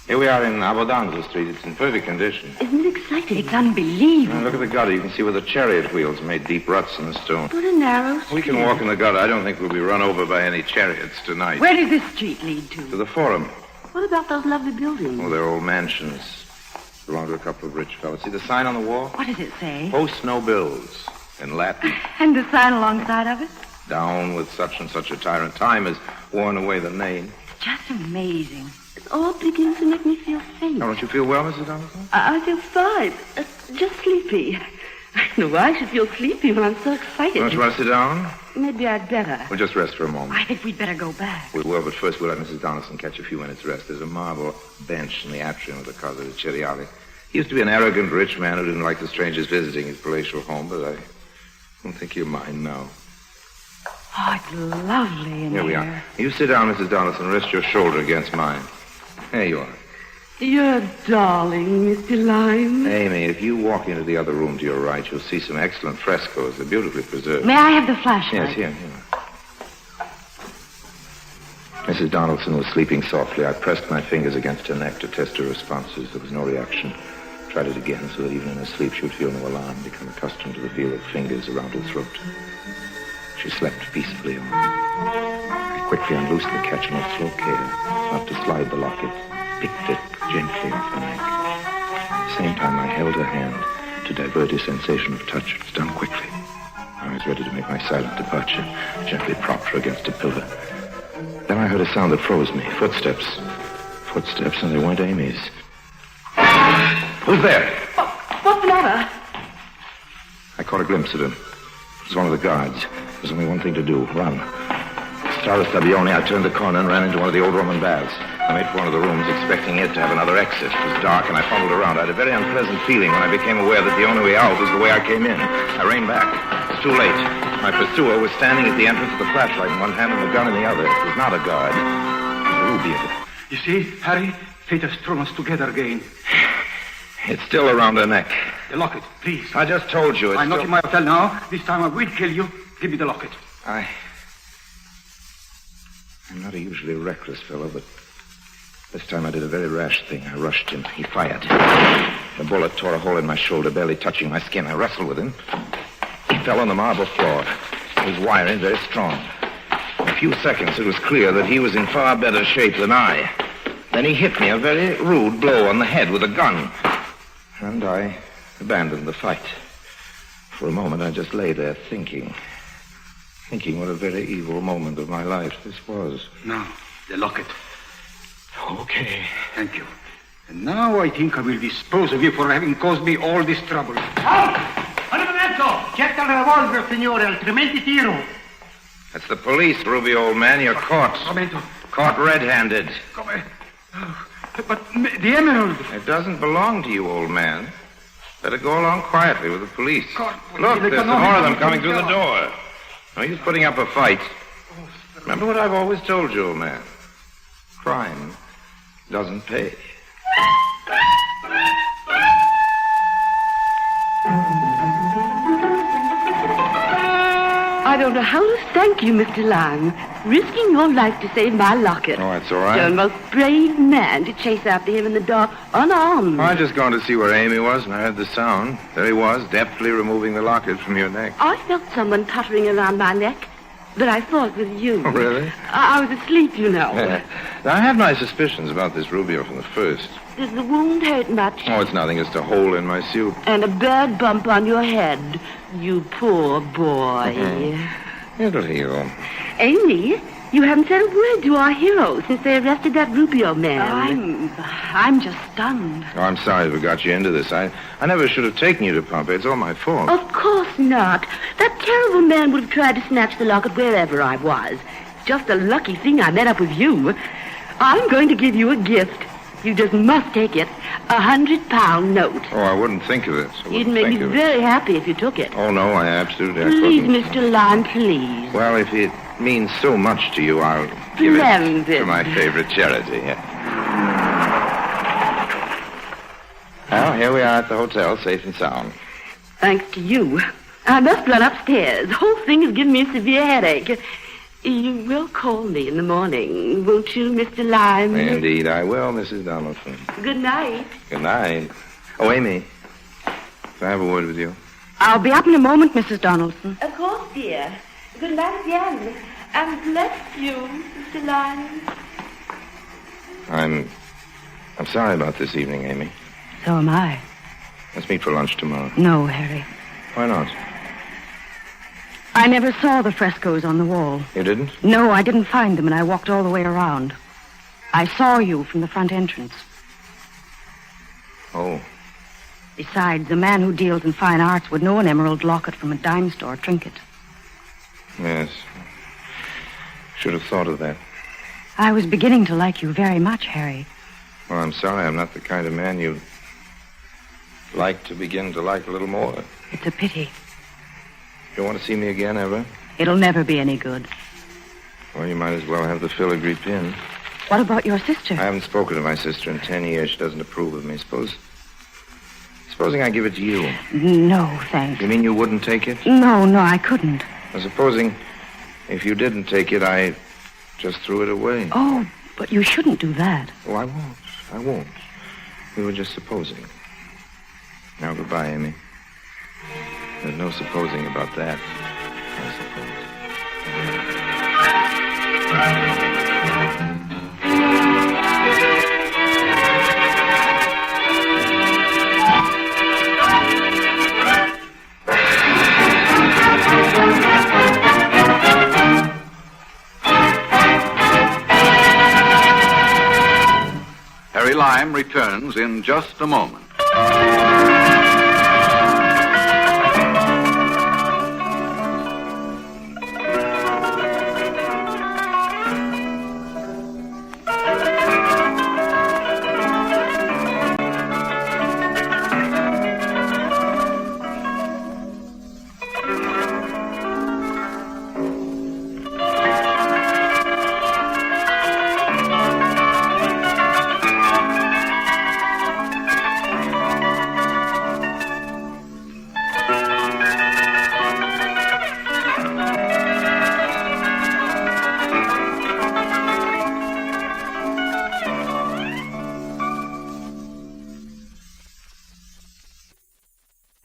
Here we are in Abbondanza Street. It's in perfect condition. Isn't it exciting? It's unbelievable. Now, look at the gutter. You can see where the chariot wheels made deep ruts in the stone. What a narrow street. We can walk in the gutter. I don't think we'll be run over by any chariots tonight. Where does this street lead to? To the Forum. What about those lovely buildings? Oh, they're old mansions. Belong to a couple of rich fellows. See the sign on the wall? What does it say? Post no bills. In Latin. And the sign alongside of it? Down with such and such a tyrant. Time has worn away the name. Just amazing. It all begins to make me feel faint. Now, don't you feel well, Mrs. Donaldson? I feel fine. Just sleepy. I don't know why I should feel sleepy when I'm so excited. Don't you want to sit down? Maybe I'd better. We'll just rest for a moment. I think we'd better go back. We will, but first we'll let Mrs. Donaldson catch a few minutes' rest. There's a marble bench in the atrium of the Casa de Ceriali. He used to be an arrogant rich man who didn't like the strangers visiting his palatial home, but I don't think he'll mind now. Oh, it's lovely in Here we are. You sit down, Mrs. Donaldson. Rest your shoulder against mine. There you are. You're a darling, Mr. Lime. Amy, if you walk into the other room to your right, you'll see some excellent frescoes. They're beautifully preserved. May I have the flashlight? Yes, here. Mrs. Donaldson was sleeping softly. I pressed my fingers against her neck to test her responses. There was no reaction. Tried it again so that even in her sleep she would feel no alarm, become accustomed to the feel of fingers around her throat. She slept peacefully on. I quickly unloosed the catch and with slow care, not to slide the locket, picked it gently off her neck. At the same time, I held her hand to divert a sensation of touch. It was done quickly. I was ready to make my silent departure, gently propped her against a pillar. Then I heard a sound that froze me. Footsteps. Footsteps, and they weren't Amy's. Who's there? What's the matter? I caught a glimpse of him. It was one of the guards. There's only one thing to do. Run. Starless Stabione, I turned the corner and ran into one of the old Roman baths. I made for one of the rooms, expecting it to have another exit. It was dark, and I fumbled around. I had a very unpleasant feeling when I became aware that the only way out was the way I came in. I reined back. It was too late. My pursuer was standing at the entrance with a flashlight in one hand and the gun in the other. It was not a guard. It was a ruby. You see, Harry, fate has thrown us together again. It's still around her neck. The locket, please. I just told you. I'm not in my hotel now. This time I will kill you. Give me the locket. I'm not a usually reckless fellow, but this time I did a very rash thing. I rushed him. He fired. The bullet tore a hole in my shoulder, barely touching my skin. I wrestled with him. He fell on the marble floor. His wiring very strong. In a few seconds, it was clear that he was in far better shape than I. Then he hit me a very rude blow on the head with a gun. And I abandoned the fight. For a moment, I just lay there thinking what a very evil moment of my life this was. Now, the locket. Okay. Thank you. And now I think I will dispose of you for having caused me all this trouble. Check the revolver, signore, altrimenti tiro. That's the police, Ruby, old man. You're caught. Caught red-handed. But the emerald. It doesn't belong to you, old man. Better go along quietly with the police. Look, there's some more of them coming through the door. No use putting up a fight. Remember what I've always told you, old man. Crime doesn't pay. I don't know how to thank you, Mr. Lime. Risking your life to save my locket. Oh, that's all right. You're the most brave man to chase after him in the dark, unarmed. I was just going to see where Amy was, and I heard the sound. There he was, deftly removing the locket from your neck. I felt someone tottering around my neck, but I thought it was you. Oh, really? I was asleep, you know. Now, I had my suspicions about this Rubio from the first. Does the wound hurt much? Oh, it's nothing. It's a hole in my suit. And a bad bump on your head. You poor boy. It'll heal. Amy, you haven't said a word to our hero since they arrested that Rubio man. I'm just stunned. Oh, I'm sorry we got you into this. I never should have taken you to Pompeii. It's all my fault. Of course not. That terrible man would have tried to snatch the locket wherever I was. Just a lucky thing I met up with you. I'm going to give you a gift. You just must take it. £100 note. Oh, I wouldn't think of it. You'd make me very happy if you took it. Oh, no, I absolutely Please, couldn't. Mr. Lime, please. Well, if it means so much to you, I'll give it to my favorite charity. Well, here we are at the hotel, safe and sound. Thanks to you. I must run upstairs. The whole thing has given me a severe headache. You will call me in the morning, won't you, Mr. Lime? Indeed, I will, Mrs. Donaldson. Good night. Good night. Oh, Amy, can I have a word with you? I'll be up in a moment, Mrs. Donaldson. Of course, dear. Good night again. And bless you, Mr. Lime. I'm sorry about this evening, Amy. So am I. Let's meet for lunch tomorrow. No, Harry. Why not? I never saw the frescoes on the wall. You didn't? No, I didn't find them, and I walked all the way around. I saw you from the front entrance. Oh. Besides, the man who deals in fine arts would know an emerald locket from a dime store trinket. Yes. Should have thought of that. I was beginning to like you very much, Harry. Well, I'm sorry. I'm not the kind of man you'd like to begin to like a little more. It's a pity. You want to see me again, ever? It'll never be any good. Well, you might as well have the filigree pin. What about your sister? I haven't spoken to my sister in 10 years. She doesn't approve of me. Supposing I give it to you. No, thanks. You mean you wouldn't take it? No, I couldn't. Well, supposing if you didn't take it, I just threw it away. Oh, but you shouldn't do that. Oh, I won't. We were just supposing. Now, goodbye, Amy. There's no supposing about that, I Harry Lime returns in just a moment.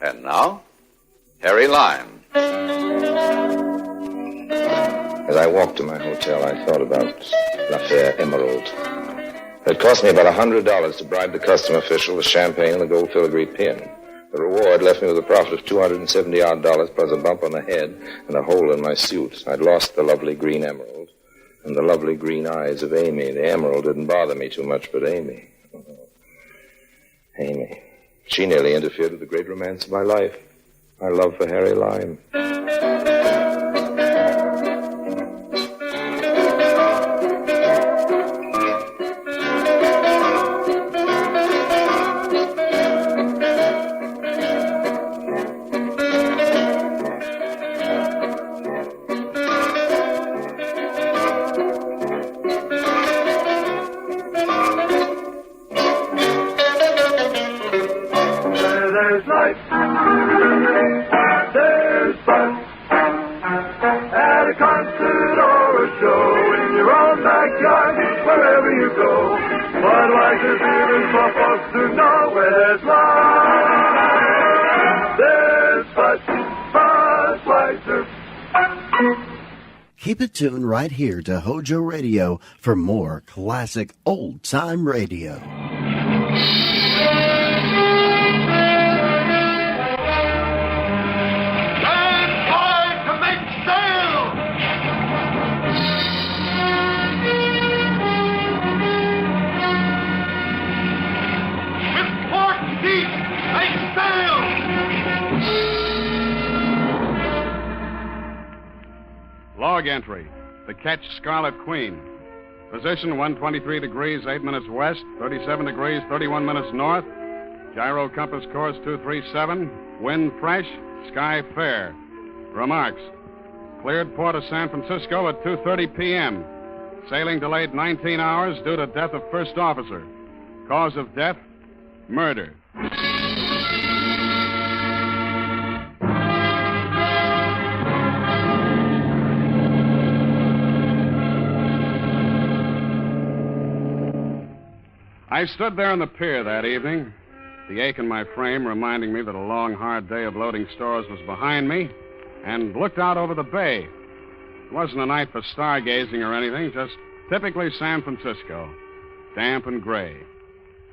And now, Harry Lime. As I walked to my hotel, I thought about l'affaire Emerald. It cost me about $100 to bribe the custom official with champagne and the gold filigree pin. The reward left me with a profit of $270-odd plus a bump on the head and a hole in my suit. I'd lost the lovely green emerald and the lovely green eyes of Amy. The emerald didn't bother me too much, but Amy. Amy. She nearly interfered with the great romance of my life. My love for Harry Lime. There's concert or a show, in your own backyard, wherever you go. Budweiser beer is for folks who know where there's life. There's Budweiser. Keep it tuned right here to HOJO Radio for more classic old-time radio. Log entry. The ketch Scarlet Queen. Position 123 degrees, 8 minutes west, 37 degrees, 31 minutes north. Gyro compass course 237. Wind fresh, sky fair. Remarks. Cleared port of San Francisco at 2:30 p.m. Sailing delayed 19 hours due to death of first officer. Cause of death, murder. I stood there on the pier that evening, the ache in my frame reminding me that a long, hard day of loading stores was behind me, and looked out over the bay. It wasn't a night for stargazing or anything, just typically San Francisco, damp and gray.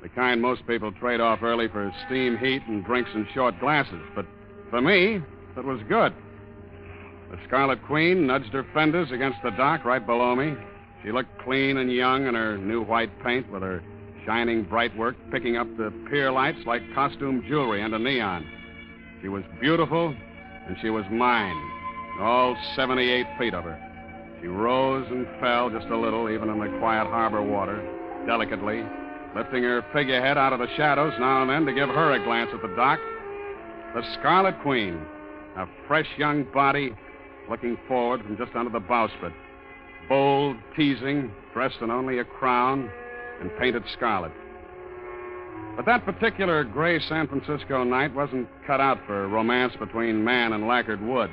The kind most people trade off early for steam heat and drinks in short glasses. But for me, it was good. The Scarlet Queen nudged her fenders against the dock right below me. She looked clean and young in her new white paint with her shining bright work picking up the pier lights like costume jewelry under neon. She was beautiful, and she was mine, all 78 feet of her. She rose and fell just a little, even in the quiet harbor water, delicately, lifting her figurehead out of the shadows now and then to give her a glance at the dock. The Scarlet Queen, a fresh young body looking forward from just under the bowsprit, bold, teasing, dressed in only a crown, and painted scarlet. But that particular gray San Francisco night wasn't cut out for romance between man and lacquered wood.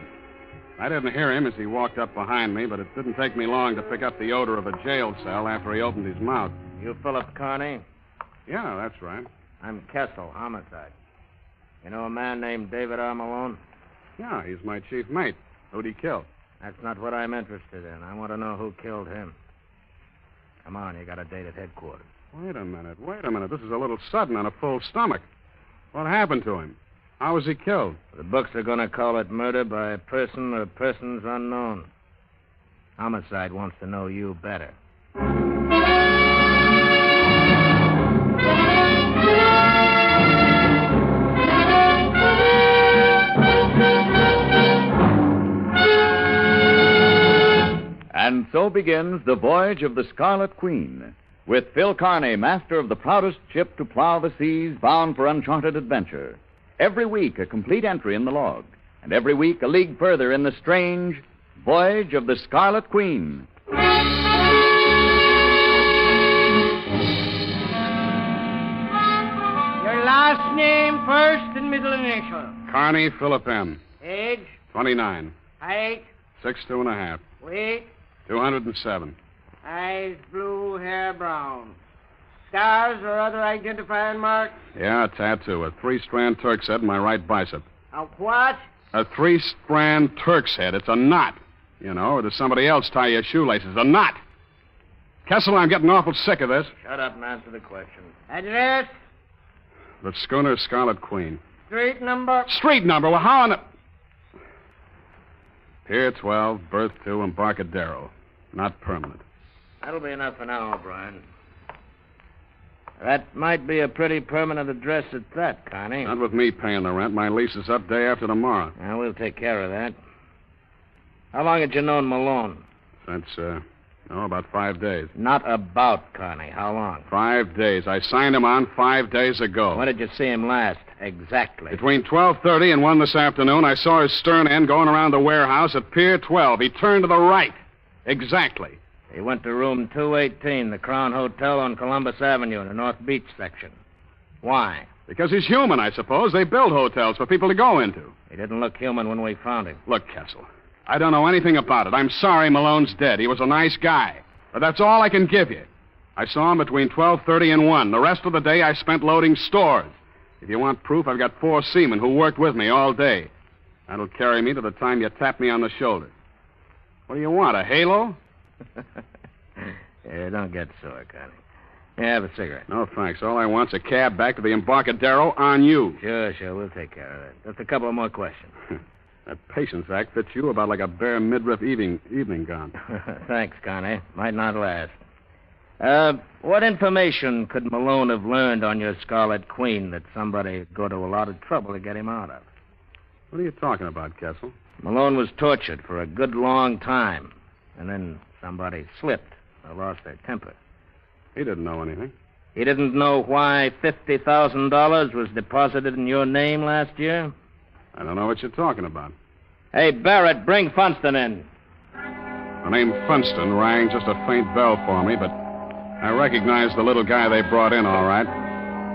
I didn't hear him as he walked up behind me, but it didn't take me long to pick up the odor of a jail cell after he opened his mouth. You Philip Carney? Yeah, that's right. I'm Kessel, homicide. You know a man named David R. Malone? Yeah, he's my chief mate. Who'd he kill? That's not what I'm interested in. I want to know who killed him. Come on, you got a date at headquarters. Wait a minute. This is a little sudden on a full stomach. What happened to him? How was he killed? The books are going to call it murder by a person or persons unknown. Homicide wants to know you better. And so begins the voyage of the Scarlet Queen, with Phil Carney, master of the proudest ship to plow the seas, bound for uncharted adventure. Every week, a complete entry in the log, and every week, a league further in the strange voyage of the Scarlet Queen. Your last name, first and middle initial. Carney Philip M. Age? 29. Height? 6'2.5". Weight? 207. Eyes blue, hair brown. Stars or other identifying marks? Yeah, a tattoo. A 3-strand Turk's head in my right bicep. A what? A 3-strand Turk's head. It's a knot. You know, or does somebody else tie your shoelaces? A knot. Kessel, I'm getting awful sick of this. Shut up and answer the question. Address? The schooner Scarlet Queen. Street number? Street number? Well, how on the... Pier 12, berth 2, Embarcadero. Not permanent. That'll be enough for now, O'Brien. That might be a pretty permanent address at that, Connie. Not with me paying the rent. My lease is up day after tomorrow. Well, we'll take care of that. How long had you known Malone? Since, about 5 days. Not about, Connie. How long? 5 days. I signed him on 5 days ago. When did you see him last? Exactly. Between 12:30 and 1 this afternoon, I saw his stern end going around the warehouse at Pier 12. He turned to the right. Exactly. He went to room 218, the Crown Hotel on Columbus Avenue in the North Beach section. Why? Because he's human, I suppose. They build hotels for people to go into. He didn't look human when we found him. Look, Kessel, I don't know anything about it. I'm sorry Malone's dead. He was a nice guy. But that's all I can give you. I saw him between 12:30 and 1. The rest of the day I spent loading stores. If you want proof, I've got 4 seamen who worked with me all day. That'll carry me to the time you tap me on the shoulder. What do you want, a halo? Yeah, don't get sore, Connie. Yeah, have a cigarette. No, thanks. All I want's a cab back to the Embarcadero on you. Sure. We'll take care of it. Just a couple of more questions. That Patience Act fits you about like a bare midriff evening gown. Thanks, Connie. Might not last. What information could Malone have learned on your Scarlet Queen that somebody'd go to a lot of trouble to get him out of? What are you talking about, Kessel? Malone was tortured for a good long time. And then somebody slipped or lost their temper. He didn't know anything. He didn't know why $50,000 was deposited in your name last year? I don't know what you're talking about. Hey, Barrett, bring Funston in. The name Funston rang just a faint bell for me, but I recognized the little guy they brought in all right.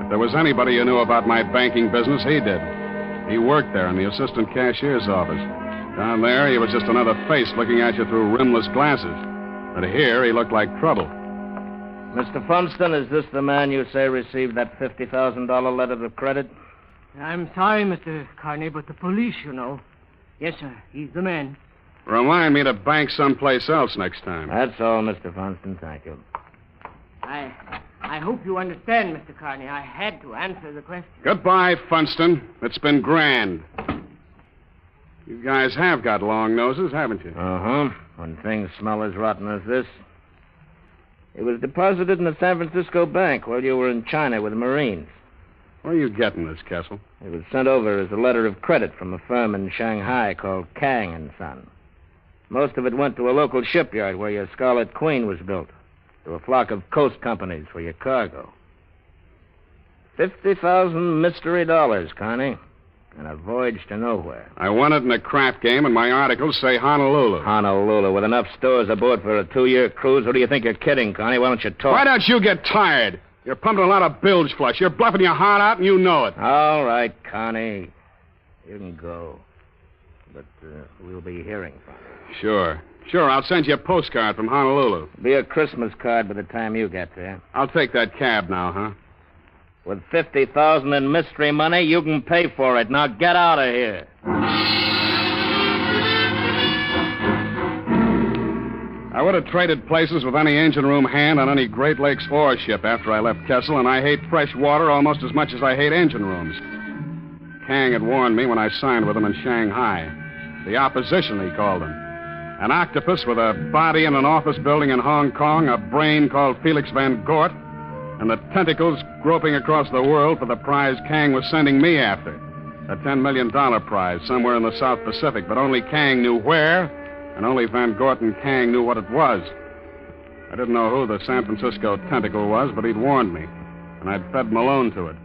If there was anybody who knew about my banking business, he did. He worked there in the assistant cashier's office. Down there, he was just another face looking at you through rimless glasses. But here, he looked like trouble. Mr. Funston, is this the man you say received that $50,000 letter of credit? I'm sorry, Mr. Carney, but the police, you know. Yes, sir. He's the man. Remind me to bank someplace else next time. That's all, Mr. Funston. Thank you. I hope you understand, Mr. Carney. I had to answer the question. Goodbye, Funston. It's been grand. You guys have got long noses, haven't you? Uh-huh. When things smell as rotten as this. It was deposited in the San Francisco bank while you were in China with the Marines. Where are you getting this, Kessel? It was sent over as a letter of credit from a firm in Shanghai called Kang and Son. Most of it went to a local shipyard where your Scarlet Queen was built, to a flock of coast companies for your cargo. 50,000 mystery dollars, Connie, and a voyage to nowhere. I won it in a crap game, and my articles say Honolulu. Honolulu, with enough stores aboard for a 2-year cruise. Who do you think you're kidding, Connie? Why don't you talk? Why don't you get tired? You're pumping a lot of bilge flush. You're bluffing your heart out, and you know it. All right, Connie. You can go. But we'll be hearing from you. Sure, I'll send you a postcard from Honolulu. Be a Christmas card by the time you get there. I'll take that cab now, huh? With $50,000 in mystery money, you can pay for it. Now get out of here. I would have traded places with any engine room hand on any Great Lakes ore ship after I left Kessel, and I hate fresh water almost as much as I hate engine rooms. Kang had warned me when I signed with him in Shanghai. The opposition, he called them. An octopus with a body in an office building in Hong Kong, a brain called Felix Van Gort, and the tentacles groping across the world for the prize Kang was sending me after. A $10 million prize somewhere in the South Pacific, but only Kang knew where, and only Van Gort and Kang knew what it was. I didn't know who the San Francisco tentacle was, but he'd warned me, and I'd fed Malone to it.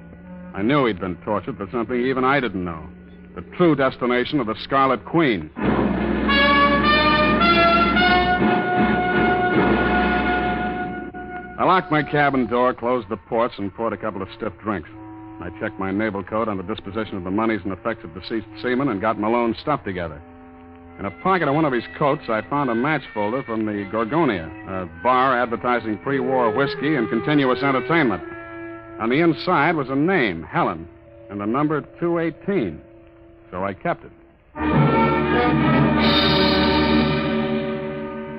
I knew he'd been tortured for something even I didn't know. The true destination of the Scarlet Queen. I locked my cabin door, closed the ports, and poured a couple of stiff drinks. I checked my naval code on the disposition of the monies and effects of deceased seamen and got Malone's stuff together. In a pocket of one of his coats, I found a match folder from the Gorgonia, a bar advertising pre-war whiskey and continuous entertainment. On the inside was a name, Helen, and the number 218. So I kept it.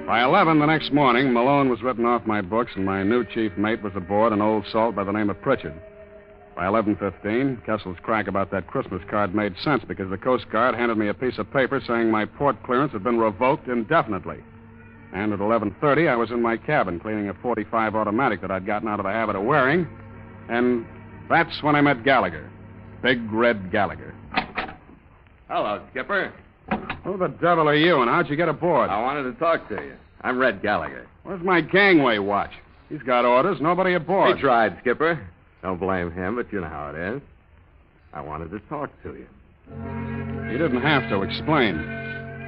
By 11 the next morning, Malone was written off my books, and my new chief mate was aboard an old salt by the name of Pritchard. By 11:15, Kessel's crack about that Christmas card made sense because the Coast Guard handed me a piece of paper saying my port clearance had been revoked indefinitely. And at 11:30, I was in my cabin cleaning a .45 automatic that I'd gotten out of the habit of wearing, and that's when I met Gallagher. Big Red Gallagher. Hello, Skipper. Who the devil are you, and how'd you get aboard? I wanted to talk to you. I'm Red Gallagher. Where's my gangway watch? He's got orders, nobody aboard. He tried, Skipper. Don't blame him, but you know how it is. I wanted to talk to you. He didn't have to explain.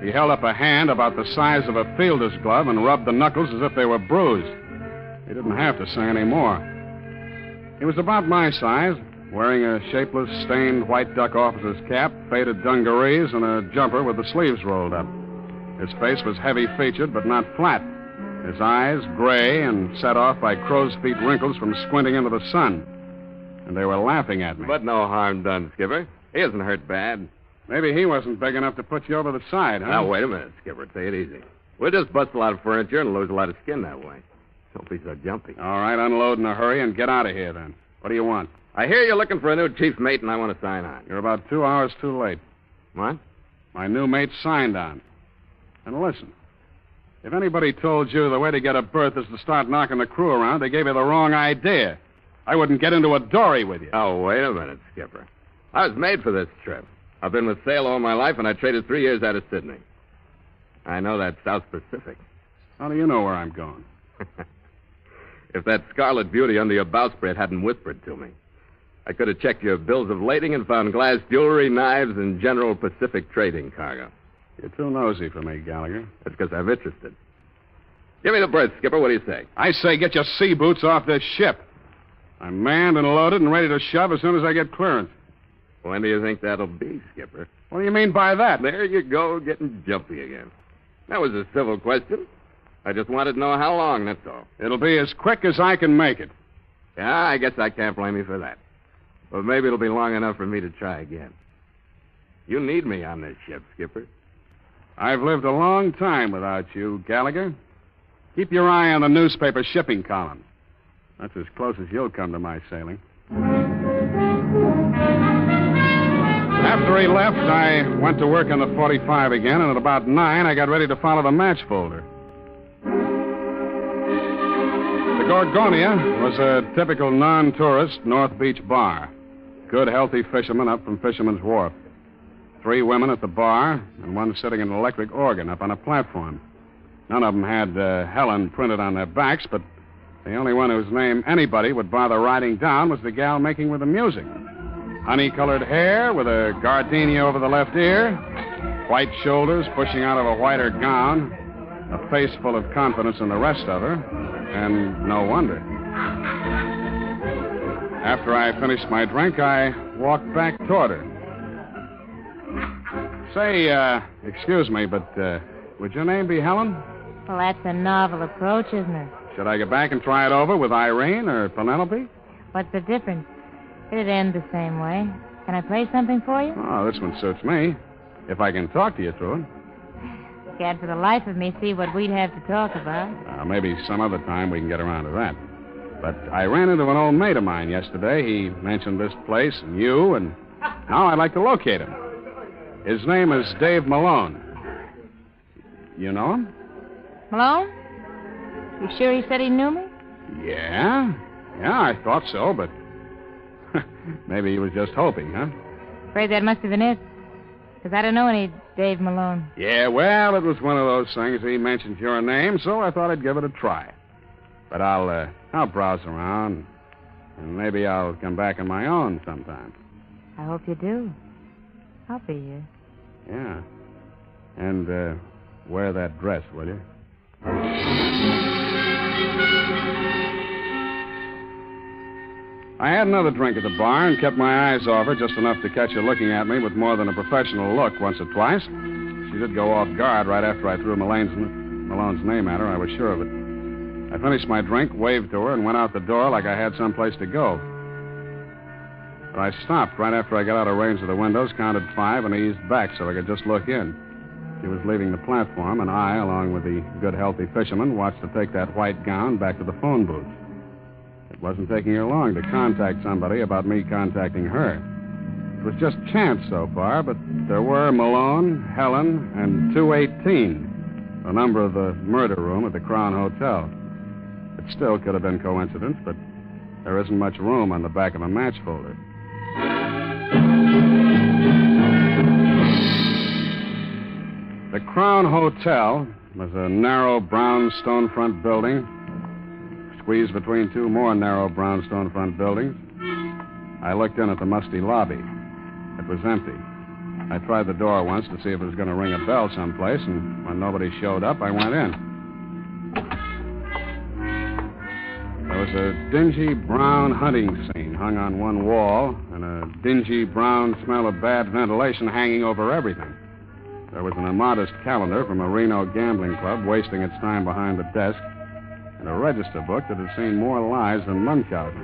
He held up a hand about the size of a fielder's glove and rubbed the knuckles as if they were bruised. He didn't have to say any more. He was about my size, wearing a shapeless, stained white duck officer's cap, faded dungarees, and a jumper with the sleeves rolled up. His face was heavy-featured, but not flat. His eyes, gray and set off by crow's feet wrinkles from squinting into the sun. And they were laughing at me. But no harm done, Skipper. He isn't hurt bad. Maybe he wasn't big enough to put you over the side, huh? Now, wait a minute, Skipper. Take it easy. We'll just bust a lot of furniture and lose a lot of skin that way. Don't be so jumpy. All right, unload in a hurry and get out of here, then. What do you want? I hear you're looking for a new chief mate, and I want to sign on. You're about 2 hours too late. What? My new mate signed on. And listen, if anybody told you the way to get a berth is to start knocking the crew around, they gave you the wrong idea. I wouldn't get into a dory with you. Oh, wait a minute, Skipper. I was made for this trip. I've been with sail all my life, and I traded 3 years out of Sydney. I know that South Pacific. How do you know where I'm going? If that Scarlet beauty under your bowsprit hadn't whispered to me, I could have checked your bills of lading and found glass jewelry, knives, and general Pacific trading cargo. You're too nosy for me, Gallagher. That's because I'm interested. Give me the berth, Skipper. What do you say? I say get your sea boots off this ship. I'm manned and loaded and ready to shove as soon as I get clearance. When do you think that'll be, Skipper? What do you mean by that? There you go, getting jumpy again. That was a civil question. I just wanted to know how long, that's all. It'll be as quick as I can make it. Yeah, I guess I can't blame you for that. But maybe it'll be long enough for me to try again. You need me on this ship, Skipper. I've lived a long time without you, Gallagher. Keep your eye on the newspaper shipping column. That's as close as you'll come to my sailing. After he left, I went to work on the 45 again, and at about 9, I got ready to follow the match folder. The Gorgonia was a typical non-tourist North Beach bar. Good, healthy fishermen up from Fisherman's Wharf. 3 women at the bar, and one sitting an electric organ up on a platform. None of them had Helen printed on their backs, but the only one whose name anybody would bother writing down was the gal making with the music. Honey-colored hair with a gardenia over the left ear, white shoulders pushing out of a whiter gown, a face full of confidence in the rest of her, and no wonder. After I finished my drink, I walked back toward her. Say, excuse me, but would your name be Helen? Well, that's a novel approach, isn't it? Should I go back and try it over with Irene or Penelope? What's the difference? It'd end the same way. Can I play something for you? Oh, this one suits me. If I can talk to you through it. Can't for the life of me see what we'd have to talk about. Maybe some other time we can get around to that. But I ran into an old mate of mine yesterday. He mentioned this place and you, and now I'd like to locate him. His name is Dave Malone. You know him? Malone? You sure he said he knew me? Yeah, I thought so, but maybe he was just hoping, huh? Afraid that must have been it. Because I don't know any Dave Malone. Yeah, well, it was one of those things. He mentioned your name, so I thought I'd give it a try. But I'll browse around, and maybe I'll come back on my own sometime. I hope you do. I'll be here. Yeah. And wear that dress, will you? I had another drink at the bar and kept my eyes off her just enough to catch her looking at me with more than a professional look once or twice. She did go off guard right after I threw Malone's name at her. I was sure of it. I finished my drink, waved to her, and went out the door like I had someplace to go. But I stopped right after I got out of range of the windows, counted 5, and eased back so I could just look in. She was leaving the platform, and I, along with the good, healthy fisherman, watched her take that white gown back to the phone booth. It wasn't taking her long to contact somebody about me contacting her. It was just chance so far, but there were Malone, Helen, and 218, the number of the murder room at the Crown Hotel. It still could have been coincidence, but there isn't much room on the back of a match folder. The Crown Hotel was a narrow brownstone front building, squeezed between 2 more narrow brownstone front buildings. I looked in at the musty lobby. It was empty. I tried the door once to see if it was going to ring a bell someplace, and when nobody showed up, I went in. There was a dingy brown hunting scene hung on one wall, and a dingy brown smell of bad ventilation hanging over everything. There was an immodest calendar from a Reno gambling club wasting its time behind the desk, and a register book that had seen more lies than Munchausen.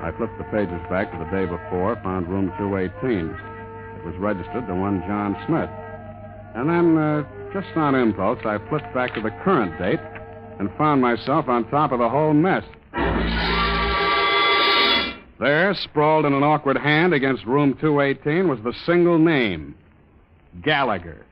I flipped the pages back to the day before, found room 218. It was registered to one John Smith. And then, just on impulse, I flipped back to the current date and found myself on top of the whole mess. There, sprawled in an awkward hand against room 218, was the single name, Gallagher.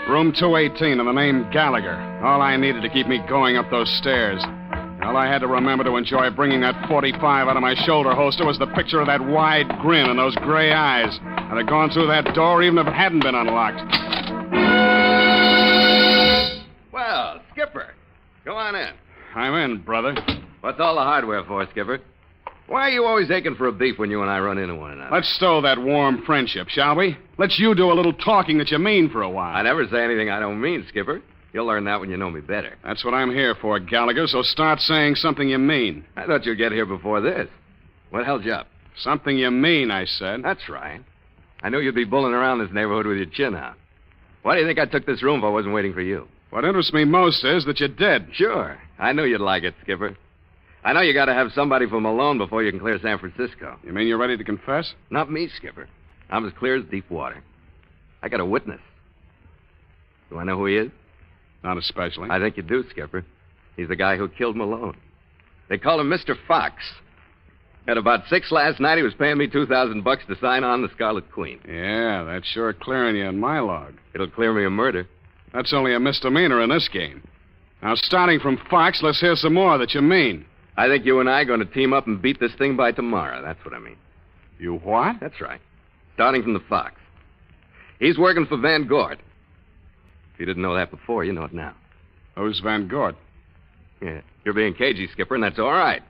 Room 218 and the name Gallagher. All I needed to keep me going up those stairs. All I had to remember to enjoy bringing that 45 out of my shoulder holster was the picture of that wide grin and those gray eyes. I'd have gone through that door even if it hadn't been unlocked. Well, Skipper, go on in. I'm in, brother. What's all the hardware for, Skipper? Why are you always aching for a beef when you and I run into one another? Let's stow that warm friendship, shall we? Let's you do a little talking that you mean for a while. I never say anything I don't mean, Skipper. You'll learn that when you know me better. That's what I'm here for, Gallagher, so start saying something you mean. I thought you'd get here before this. What held you up? Something you mean, I said. That's right. I knew you'd be bulling around this neighborhood with your chin out. Why do you think I took this room if I wasn't waiting for you? What interests me most is that you did. Sure. I knew you'd like it, Skipper. I know you got to have somebody from Malone before you can clear San Francisco. You mean you're ready to confess? Not me, Skipper. I'm as clear as deep water. I got a witness. Do I know who he is? Not especially. I think you do, Skipper. He's the guy who killed Malone. They call him Mr. Fox. At about 6 last night, he was paying me $2,000 to sign on the Scarlet Queen. Yeah, that's sure clearing you in my log. It'll clear me of murder. That's only a misdemeanor in this game. Now, starting from Fox, let's hear some more that you mean. I think you and I are going to team up and beat this thing by tomorrow. That's what I mean. You what? That's right. Starting from the Fox. He's working for Van Gort. If you didn't know that before, you know it now. Who's Van Gort? Yeah, you're being cagey, Skipper, and that's all right.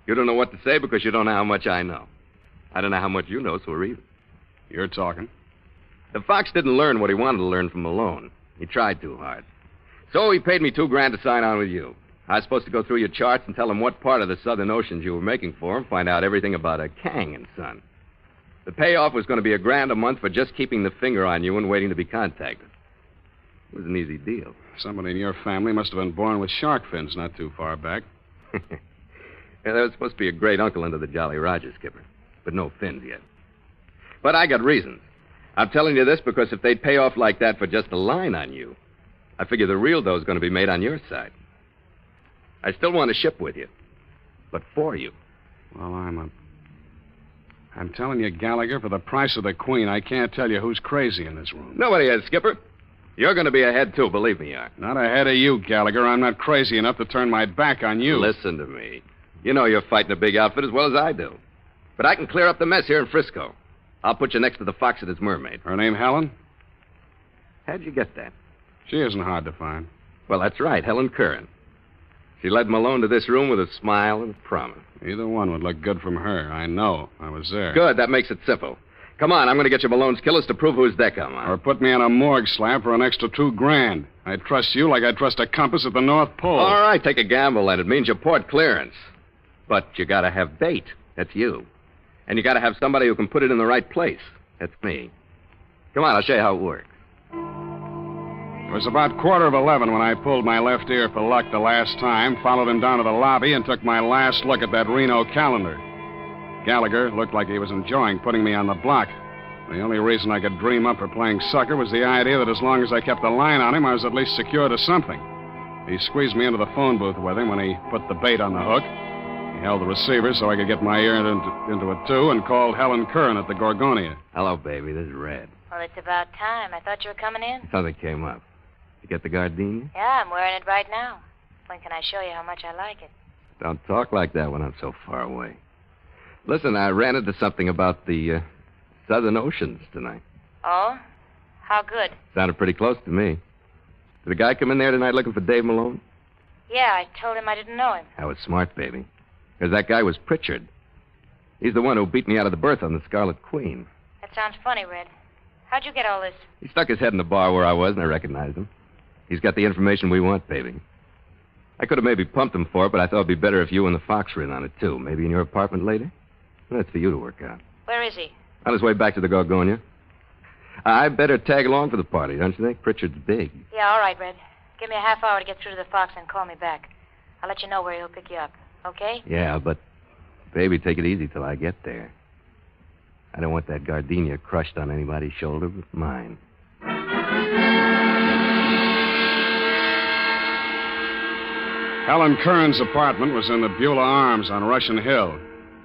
You don't know what to say because you don't know how much I know. I don't know how much you know, so we're even. You're talking. The Fox didn't learn what he wanted to learn from Malone. He tried too hard. So he paid me $2,000 to sign on with you. I was supposed to go through your charts and tell him what part of the Southern Oceans you were making for him, find out everything about a Kang and Son. The payoff was going to be $1,000 a month for just keeping the finger on you and waiting to be contacted. It was an easy deal. Somebody in your family must have been born with shark fins not too far back. Yeah, that was supposed to be a great uncle under the Jolly Roger, Skipper. But no fins yet. But I got reasons. I'm telling you this because if they'd pay off like that for just a line on you, I figure the real dough's going to be made on your side. I still want to ship with you. But for you. Well, I'm telling you, Gallagher, for the price of the Queen, I can't tell you who's crazy in this room. Nobody is, Skipper. You're going to be ahead, too, believe me, you are. Not ahead of you, Gallagher. I'm not crazy enough to turn my back on you. Listen to me. You know you're fighting a big outfit as well as I do. But I can clear up the mess here in Frisco. I'll put you next to the Fox and his mermaid. Her name Helen? How'd you get that? She isn't hard to find. Well, that's right, Helen Curran. She led Malone to this room with a smile and a promise. Either one would look good from her. I know. I was there. Good. That makes it simple. Come on, I'm going to get you Malone's killers to prove whose deck I'm on. Or put me on a morgue slab for an extra $2,000. I trust you like I trust a compass at the North Pole. All right, take a gamble, and it means you port clearance. But you got to have bait. That's you. And you got to have somebody who can put it in the right place. That's me. Come on, I'll show you how it works. It was about 11:15 when I pulled my left ear for luck the last time, followed him down to the lobby, and took my last look at that Reno calendar. Gallagher looked like he was enjoying putting me on the block. The only reason I could dream up for playing sucker was the idea that as long as I kept the line on him, I was at least secure to something. He squeezed me into the phone booth with him when he put the bait on the hook. He held the receiver so I could get my ear into it, too, and called Helen Curran at the Gorgonia. Hello, baby. This is Red. Well, it's about time. I thought you were coming in. Something came up. You get the gardenia? Yeah, I'm wearing it right now. When can I show you how much I like it? Don't talk like that when I'm so far away. Listen, I ran into something about the Southern Oceans tonight. Oh? How good? Sounded pretty close to me. Did a guy come in there tonight looking for Dave Malone? Yeah, I told him I didn't know him. I was smart, baby. Because that guy was Pritchard. He's the one who beat me out of the berth on the Scarlet Queen. That sounds funny, Red. How'd you get all this? He stuck his head in the bar where I was, and I recognized him. He's got the information we want, baby. I could have maybe pumped him for it, but I thought it'd be better if you and the Fox were in on it, too. Maybe in your apartment later? Well, that's for you to work out. Where is he? On his way back to the Gorgonia. I better tag along for the party, don't you think? Pritchard's big. Yeah, all right, Red. Give me a half hour to get through to the Fox and call me back. I'll let you know where he'll pick you up. Okay? Yeah, but, baby, take it easy till I get there. I don't want that gardenia crushed on anybody's shoulder but mine. Helen Kern's apartment was in the Beulah Arms on Russian Hill.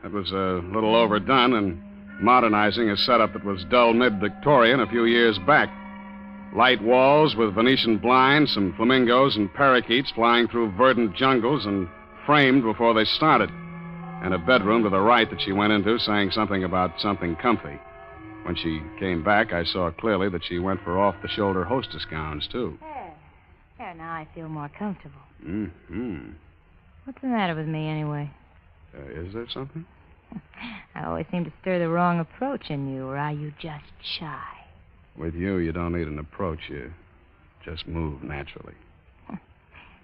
It was a little overdone and modernizing a setup that was dull mid-Victorian a few years back. Light walls with Venetian blinds, some flamingos and parakeets flying through verdant jungles and framed before they started. And a bedroom to the right that she went into saying something about something comfy. When she came back, I saw clearly that she went for off-the-shoulder hostess gowns, too. There, now I feel more comfortable. Mm-hmm. What's the matter with me, anyway? Is there something? I always seem to stir the wrong approach in you, or are you just shy? With you don't need an approach. You just move naturally.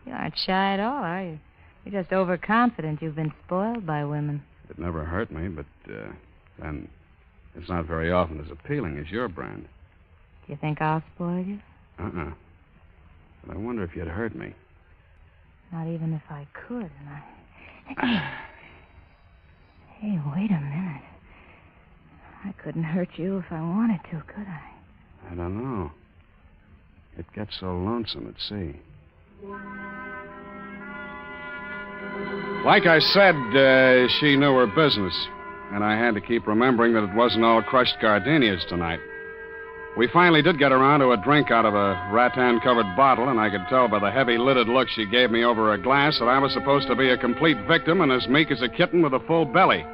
You aren't shy at all, are you? You're just overconfident. You've been spoiled by women. It never hurt me, but then it's not very often as appealing as your brand. Do you think I'll spoil you? Uh-uh. But I wonder if you'd hurt me. Not even if I could. Hey, wait a minute. I couldn't hurt you if I wanted to, could I? I don't know. It gets so lonesome at sea. Like I said, she knew her business, and I had to keep remembering that it wasn't all crushed gardenias tonight. We finally did get around to a drink out of a rattan-covered bottle, and I could tell by the heavy-lidded look she gave me over a glass that I was supposed to be a complete victim and as meek as a kitten with a full belly.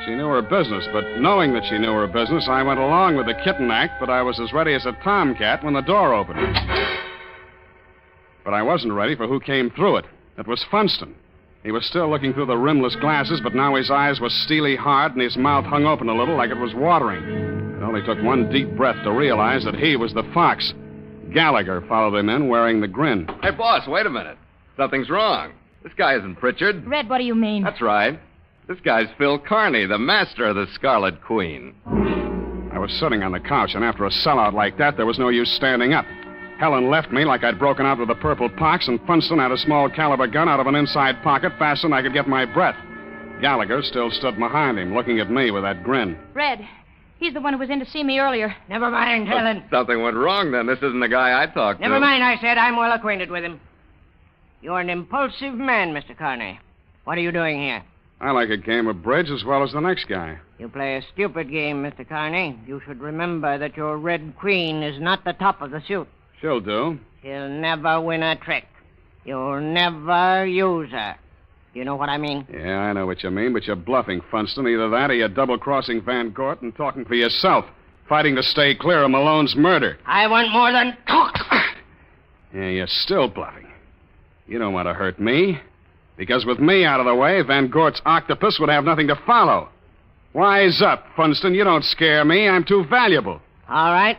She knew her business, but knowing that she knew her business, I went along with the kitten act, but I was as ready as a tomcat when the door opened. But I wasn't ready for who came through it. It was Funston. He was still looking through the rimless glasses, but now his eyes were steely hard and his mouth hung open a little like it was watering. It only took one deep breath to realize that he was the Fox. Gallagher followed him in wearing the grin. Hey, boss, wait a minute. Something's wrong. This guy isn't Pritchard. Red, what do you mean? That's right. This guy's Phil Carney, the master of the Scarlet Queen. I was sitting on the couch, and after a sellout like that, there was no use standing up. Helen left me like I'd broken out with the purple pox, and Funston had a small caliber gun out of an inside pocket faster than I could get my breath. Gallagher still stood behind him, looking at me with that grin. Red, he's the one who was in to see me earlier. Never mind, Helen. Something went wrong, then. This isn't the guy I talked to. Never mind, I said. I'm well acquainted with him. You're an impulsive man, Mr. Carney. What are you doing here? I like a game of bridge as well as the next guy. You play a stupid game, Mr. Carney. You should remember that your Red Queen is not the top of the suit. She'll do. She'll never win a trick. You'll never use her. You know what I mean? Yeah, I know what you mean, but you're bluffing, Funston. Either that or you're double-crossing Van Gort and talking for yourself, fighting to stay clear of Malone's murder. I want more than talk. Yeah, you're still bluffing. You don't want to hurt me. Because with me out of the way, Van Gort's octopus would have nothing to follow. Wise up, Funston. You don't scare me. I'm too valuable. All right.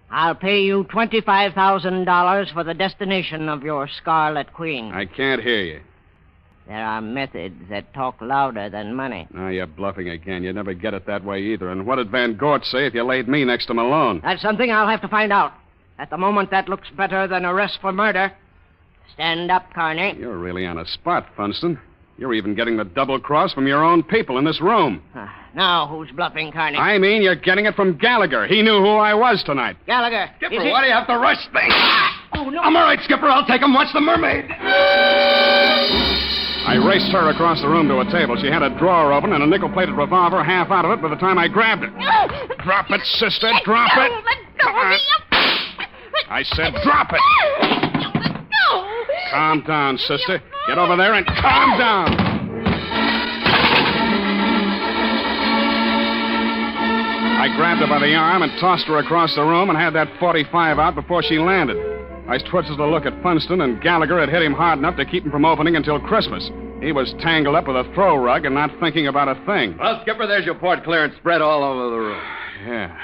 I'll pay you $25,000 for the destination of your Scarlet Queen. I can't hear you. There are methods that talk louder than money. Now you're bluffing again. You'd never get it that way either. And what did Van Gort say if you laid me next to Malone? That's something I'll have to find out. At the moment, that looks better than arrest for murder. Stand up, Carney. You're really on a spot, Funston. You're even getting the double cross from your own people in this room. Now, who's bluffing, Carney? I mean, you're getting it from Gallagher. He knew who I was tonight. Gallagher. Skipper, why do you have to rush things? Oh, no. I'm all right, Skipper. I'll take him. Watch the mermaid. I raced her across the room to a table. She had a drawer open and a nickel-plated revolver half out of it by the time I grabbed it. Drop it, sister. Drop it. Let go of me. I said drop it. Calm down, sister. Get over there and calm down. I grabbed her by the arm and tossed her across the room and had that .45 out before she landed. I twisted to look at Funston, and Gallagher had hit him hard enough to keep him from opening until Christmas. He was tangled up with a throw rug and not thinking about a thing. Well, Skipper, there's your port clearance spread all over the room. Yeah.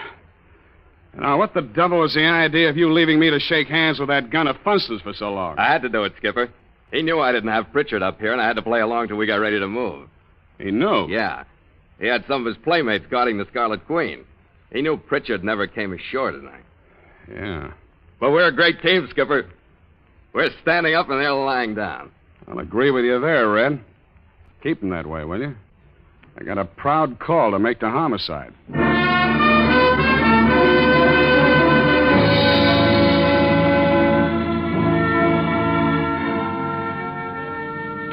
Now, what the devil was the idea of you leaving me to shake hands with that gun of Funston's for so long? I had to do it, Skipper. He knew I didn't have Pritchard up here, and I had to play along till we got ready to move. He knew? Yeah. He had some of his playmates guarding the Scarlet Queen. He knew Pritchard never came ashore tonight. Yeah. But we're a great team, Skipper. We're standing up and they're lying down. I'll agree with you there, Red. Keep 'em that way, will you? I got a proud call to make to homicide.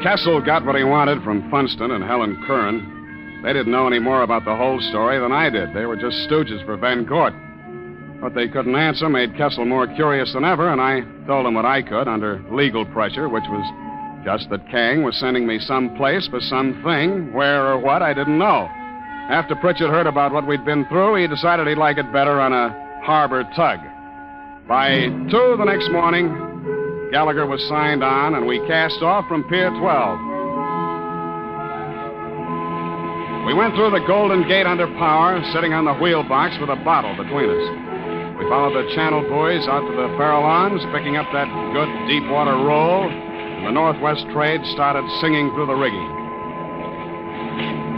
Kessel got what he wanted from Funston and Helen Curran. They didn't know any more about the whole story than I did. They were just stooges for Van Gort. What they couldn't answer made Kessel more curious than ever, and I told him what I could under legal pressure, which was just that Kang was sending me someplace for something, where or what, I didn't know. After Pritchard heard about what we'd been through, he decided he'd like it better on a harbor tug. By 2 the next morning, Gallagher was signed on, and we cast off from Pier 12. We went through the Golden Gate under power, sitting on the wheel box with a bottle between us. We followed the channel buoys out to the Farallones, picking up that good deep-water roll, and the Northwest trade started singing through the rigging.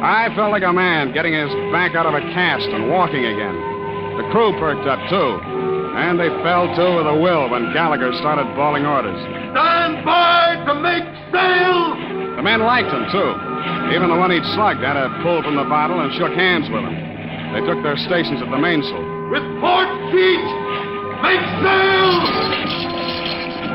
I felt like a man getting his back out of a cast and walking again. The crew perked up, too, and they fell to with a will when Gallagher started bawling orders. Stand by to make sail! The men liked him, too. Even the one he'd slugged had a pull from the bottle and shook hands with him. They took their stations at the mainsail. With port sheet, make sail!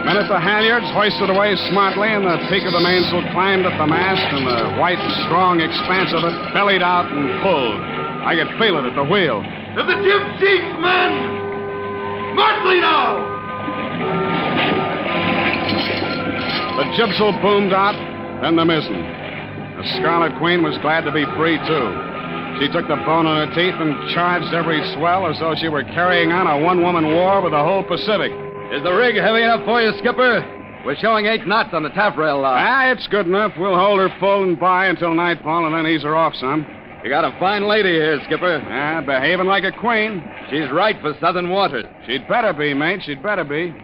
Men at the halyards hoisted away smartly, and the peak of the mainsail climbed up the mast, and the white, strong expanse of it bellied out and pulled. I could feel it at the wheel. To the jib sheets, men! Smartly now! The jibsail boomed out, then the mizzen. The Scarlet Queen was glad to be free, too. She took the bone in her teeth and charged every swell as though she were carrying on a one-woman war with the whole Pacific. Is the rig heavy enough for you, Skipper? We're showing 8 knots on the taffrail line. It's good enough. We'll hold her full and by until nightfall and then ease her off some. You got a fine lady here, Skipper. Behaving like a queen. She's right for southern waters. She'd better be, mate. She'd better be.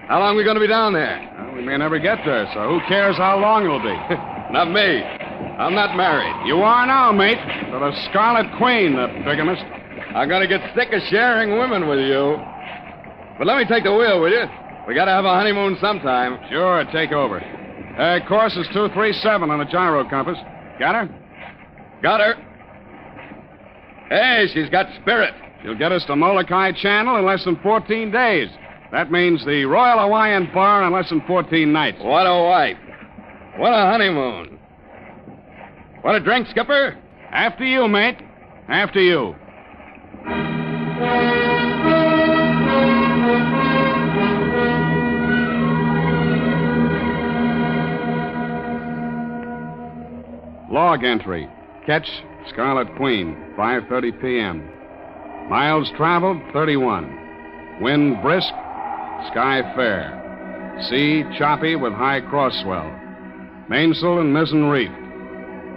How long are we going to be down there? Well, we may never get there, so who cares how long it'll be? Not me. I'm not married. You are now, mate. To the Scarlet Queen, the bigamist. I'm going to get sick of sharing women with you. But let me take the wheel, will you? We got to have a honeymoon sometime. Sure, take over. Course is 237 on the gyro compass. Got her? Got her. Hey, she's got spirit. She'll get us to Molokai Channel in less than 14 days. That means the Royal Hawaiian Bar in less than 14 nights. What a wife. What a honeymoon. Want a drink, Skipper? After you, mate. After you. Log entry. Catch Scarlet Queen, 5:30 p.m. Miles traveled, 31. Wind brisk, sky fair. Sea choppy with high cross swell. Mainsail and mizzen reefed.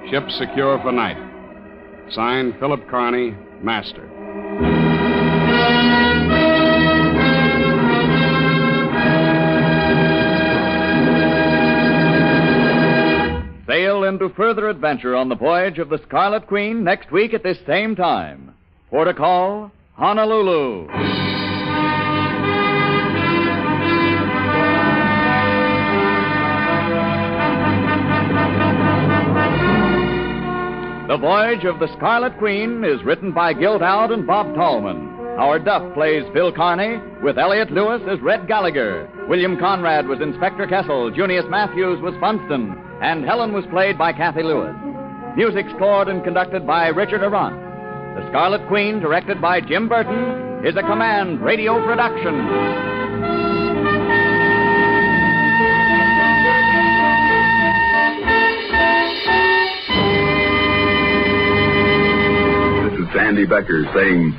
Ship secure for night. Signed, Philip Carney, Master. Sail into further adventure on the voyage of the Scarlet Queen next week at this same time. Port of call, Honolulu. The Voyage of the Scarlet Queen is written by Gil Dowd and Bob Tallman. Howard Duff plays Phil Carney, with Elliot Lewis as Red Gallagher. William Conrad was Inspector Kessel, Junius Matthews was Funston, and Helen was played by Kathy Lewis. Music scored and conducted by Richard Arant. The Scarlet Queen, directed by Jim Burton, is a Command radio production. Sandy Becker saying,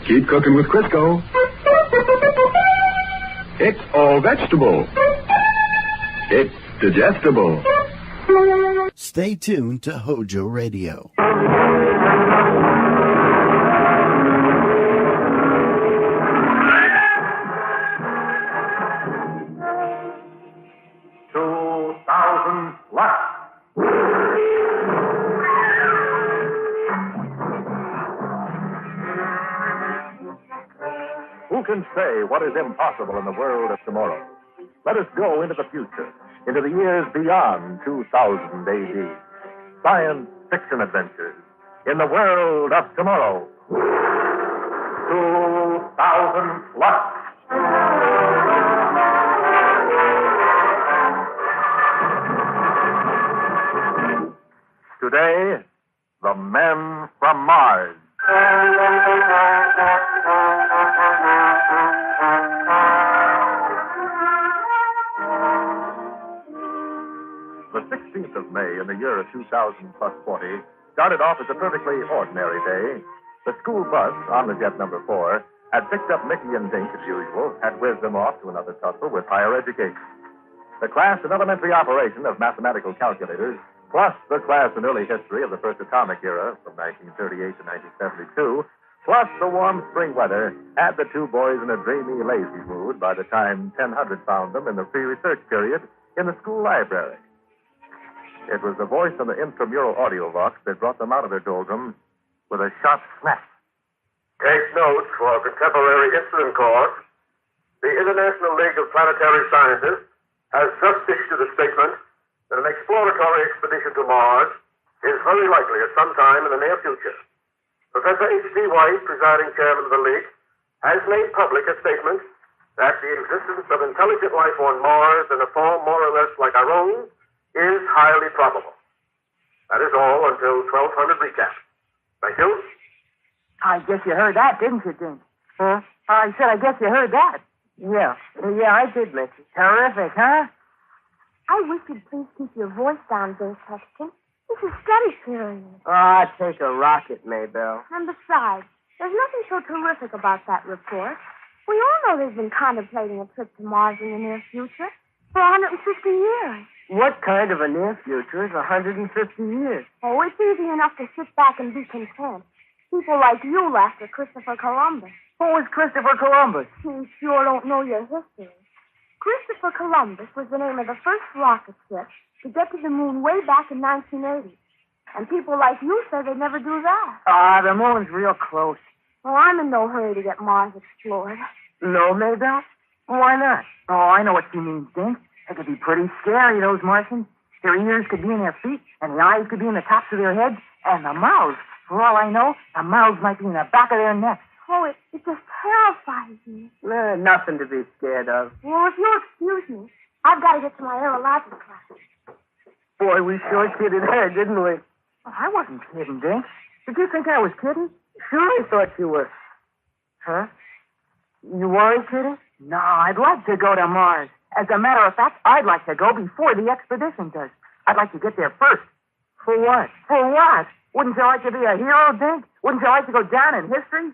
keep cooking with Crisco. It's all vegetable. It's digestible. Stay tuned to HOJO Radio. can say what is impossible in the world of tomorrow. Let us go into the future, into the years beyond 2000 AD. Science fiction adventures in the world of tomorrow. 2000 plus. Today, the men from Mars. The 16th of May in the year of 2000 plus 40 started off as a perfectly ordinary day. The school bus on the jet number 4 had picked up Mickey and Dink as usual, had whizzed them off to another tussle with higher education. The class in elementary operation of mathematical calculators, plus the class in early history of the first atomic era from 1938 to 1972, plus the warm spring weather, had the two boys in a dreamy, lazy mood by the time 1000 found them in the pre-research period in the school library. It was the voice on the intramural audio box that brought them out of their doldrums with a sharp snap. Take note for contemporary incident course. The International League of Planetary Scientists has just issued a statement that an exploratory expedition to Mars is very likely at some time in the near future. Professor H.D. White, presiding chairman of the League, has made public a statement that the existence of intelligent life on Mars in a form more or less like our own is highly probable. That is all until 1200 recap. Thank you. I guess you heard that, didn't you, Dink? Huh? I said, I guess you heard that. Yeah, I did, Mickey. Terrific, huh? I wish you'd please keep your voice down, Dink Sexton. This is study period. Take a rocket, Maybelle. And besides, there's nothing so terrific about that report. We all know they've been contemplating a trip to Mars in the near future for 150 years. What kind of a near future is 150 years? Oh, it's easy enough to sit back and be content. People like you laughed at Christopher Columbus. Who was Christopher Columbus? You sure don't know your history. Christopher Columbus was the name of the first rocket ship to get to the moon way back in 1980. And people like you say they'd never do that. The moon's real close. Well, I'm in no hurry to get Mars explored. No, Maybelle? Why not? Oh, I know what you mean, Dink. They could be pretty scary, those Martians. Their ears could be in their feet, and the eyes could be in the tops of their heads, and the mouths, for all I know, the mouths might be in the back of their necks. Oh, it just terrifies me. Nothing to be scared of. Well, if you'll excuse me, I've got to get to my aerologic class. Boy, we sure kidded her, didn't we? Oh, I wasn't kidding, Dink. Did you think I was kidding? Sure, I thought you were. Huh? You weren't kidding? No, I'd like to go to Mars. As a matter of fact, I'd like to go before the expedition does. I'd like to get there first. For what? For what? Wouldn't you like to be a hero, Dink? Wouldn't you like to go down in history?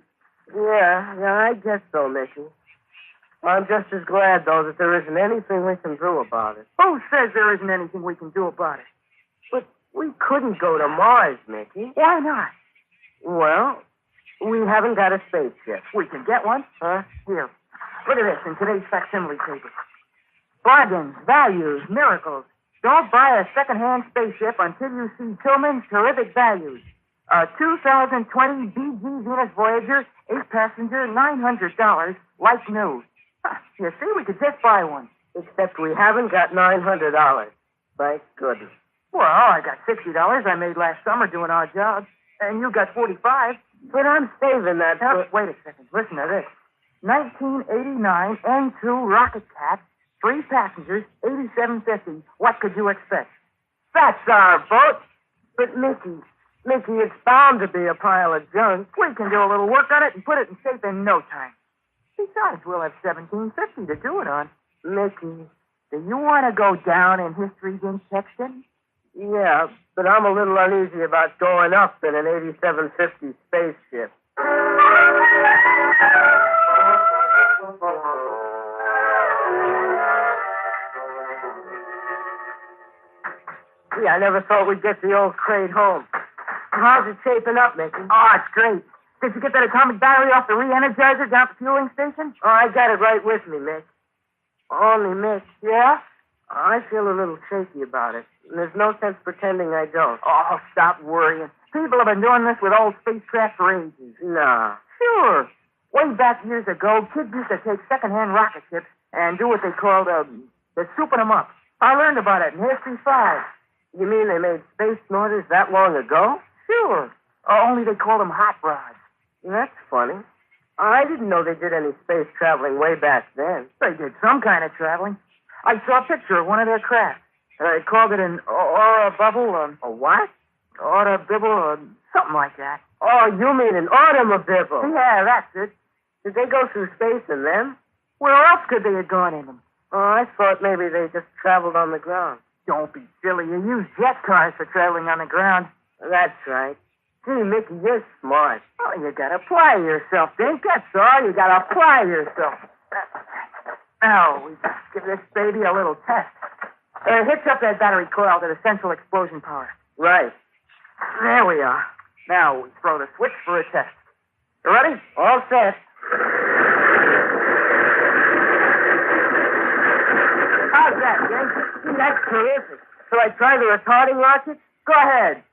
Yeah, I guess so, Mickey. I'm just as glad, though, that there isn't anything we can do about it. Who says there isn't anything we can do about it? But we couldn't go to Mars, Mickey. Why not? Well, we haven't got a spaceship. We can get one. Huh? Here. Look at this in today's facsimile paper. Bargains, values, miracles. Don't buy a second-hand spaceship until you see Tillman's terrific values. A 2020 BG Venus Voyager, 8-passenger, $900, like new. You see, we could just buy one. Except we haven't got $900. Thank goodness. Well, I got $60 I made last summer doing our job. And you got $45. But I'm saving that. Wait a second. Listen to this. 1989 N2 Rocket Cat, 3 passengers, $87.50. What could you expect? That's our boat. But, Mickey, it's bound to be a pile of junk. We can do a little work on it and put it in shape in no time. Besides, we'll have $17.50 to do it on. Mickey, do you want to go down in history, Dink Sexton? Yeah, but I'm a little uneasy about going up in an 8750 spaceship. Yeah, I never thought we'd get the old crate home. How's it shaping up, Mickey? Oh, it's great. Did you get that atomic battery off the re-energizer down at the fueling station? Oh, I got it right with me, Mick. Only, Mick. Yeah? I feel a little shaky about it. And there's no sense pretending I don't. Oh, stop worrying. People have been doing this with old spacecraft for ages. No. Sure. Way back years ago, kids used to take second-hand rocket ships and do what they called, they're souping them up. I learned about it in History 5. You mean they made space motors that long ago? Sure. Only they called them hot rods. That's funny. I didn't know they did any space traveling way back then. They did some kind of traveling. I saw a picture of one of their craft. They called it an aura bubble. A what? Aura bibble or something like that. Oh, you mean an automobile? Yeah, that's it. Did they go through space in them? Where else could they have gone in them? Oh, I thought maybe they just traveled on the ground. Don't be silly. You use jet cars for traveling on the ground. That's right. Gee, Mickey, you're smart. Oh, you gotta apply yourself, Dink. That's all. You gotta apply yourself. Now, we just give this baby a little test. Hitch up that battery coil to the central explosion power. Right. There we are. Now we throw the switch for a test. You ready? All set. How's that, Dink? That's terrific. Shall I try the retarding rocket? Go ahead.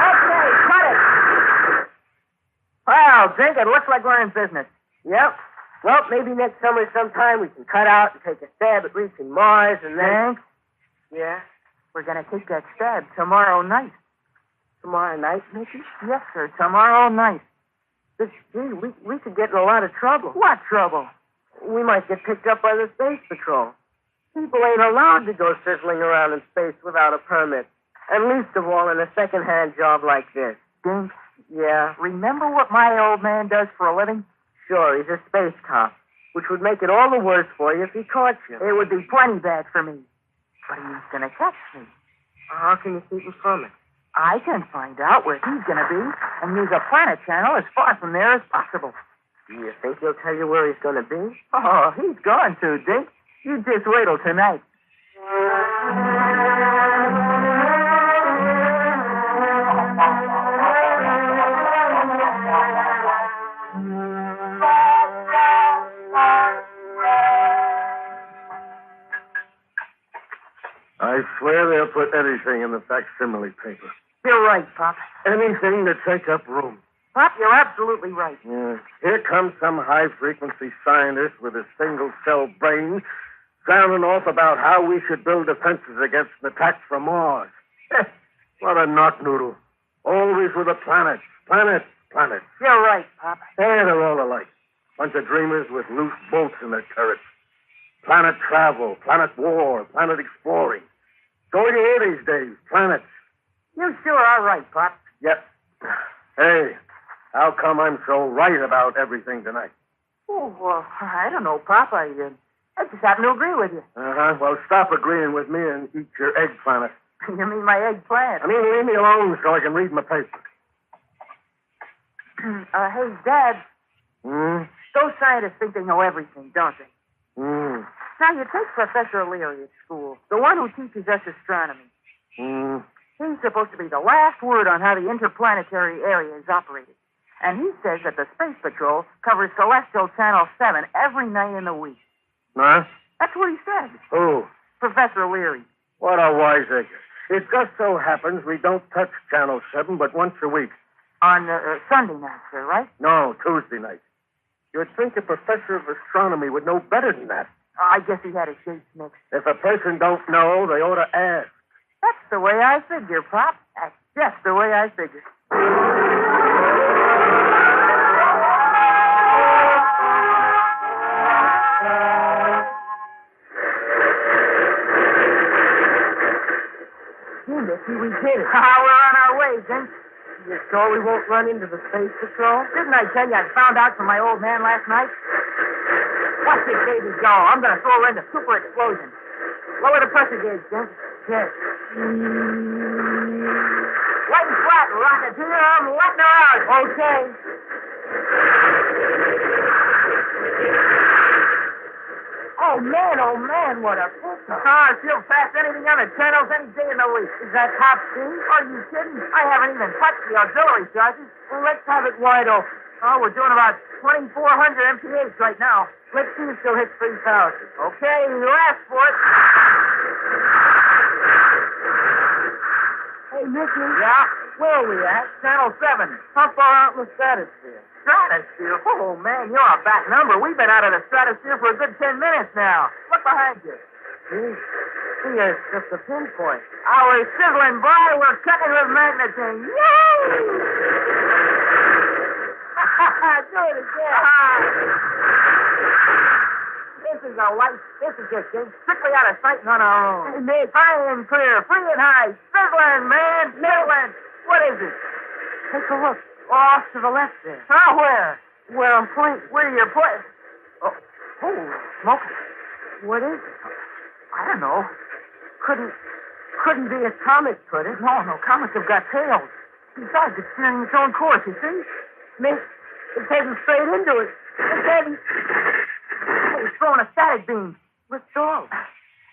Okay, cut it. Well, Dink, it looks like we're in business. Yep. Well, maybe next summer sometime we can cut out and take a stab at reaching Mars and then... Dink? Yeah? We're going to take that stab tomorrow night. Tomorrow night, Mickey? Yes, sir, tomorrow night. Gee, we could get in a lot of trouble. What trouble? We might get picked up by the Space Patrol. People ain't allowed to go sizzling around in space without a permit. And least of all in a second-hand job like this. Dink? Yeah? Remember what my old man does for a living? Sure, he's a space cop, which would make it all the worse for you if he caught you. It would be plenty bad for me. But he's going to catch me. How can you keep him from it? I can find out where he's going to be and use a planet channel as far from there as possible. Do you think he'll tell you where he's going to be? Oh, he's going to, Dink. You just wait till tonight. I swear they'll put anything in the facsimile paper. You're right, Pop. Anything to take up room. Pop, you're absolutely right. Yeah. Here comes some high-frequency scientist with a single-cell brain sounding off about how we should build defenses against an attack from Mars. What a knock-noodle. Always with the planets. Planets. Planets. You're right, Pop. Hey, they're all alike. Bunch of dreamers with loose bolts in their turrets. Planet travel, planet war, planet exploring. So you hear these days, planets. You sure are right, Pop. Yep. Hey, how come I'm so right about everything tonight? Oh, well, I don't know, Pop. I just happen to agree with you. Uh-huh. Well, stop agreeing with me and eat your eggplant. You mean my eggplant? I mean, leave me alone so I can read my paper. Hey, Dad. Hmm? Those scientists think they know everything, don't they? Hmm. Now, you take Professor Leary at school, the one who teaches us astronomy. Hmm. He's supposed to be the last word on how the interplanetary area is operated. And he says that the Space Patrol covers Celestial Channel 7 every night in the week. Huh? That's what he said. Who? Professor Leary. What a wiseacre. It just so happens we don't touch Channel 7 but once a week. On Sunday night, sir, right? No, Tuesday night. You'd think a professor of astronomy would know better than that. I guess he had his dates mixed. If a person don't know, they ought to ask. That's the way I figure, Pop. That's just the way I figure. Mickey, we did it. We're on our way, Dink. You sure we won't run into the Space Patrol? Didn't I tell you I found out from my old man last night? Watch this baby go. I'm going to throw her into super explosion. Lower the pressure gauge, Dink. Yes. Light and flat, Rocketeer. I'm letting her out. Okay. Oh, man, what a picture. Cars she'll pass anything on the channels any day in the week. Is that top speed? Are you kidding? I haven't even touched the auxiliary charges. Well, let's have it wide open. Oh, we're doing about 2,400 MPH right now. Let's see if she'll hit 3,000. Okay, you asked for it. Hey, Nicky. Yeah? Where are we at? Channel 7. How far out in the stratosphere? Stratosphere? Oh, man, you're a back number. We've been out of the stratosphere for a good 10 minutes now. Look behind you. See, it's just a pinpoint. We're sizzling, boy. We're cutting with magnetism. Yay! Do it again. This is a light. This is just strictly out of sight and on our own. Hey, high and clear, free and high. Sizzling, man. Middling. What is it? Take a look. Off to the left there. Where? Where I'm pointing. Where you're pointing? Oh, smoke. What is it? I don't know. Couldn't be a comet, could it? No, comets have got tails. Besides, it's steering its own course, you see? It's heading straight into it. It's heading... It's throwing a static beam. Let's go.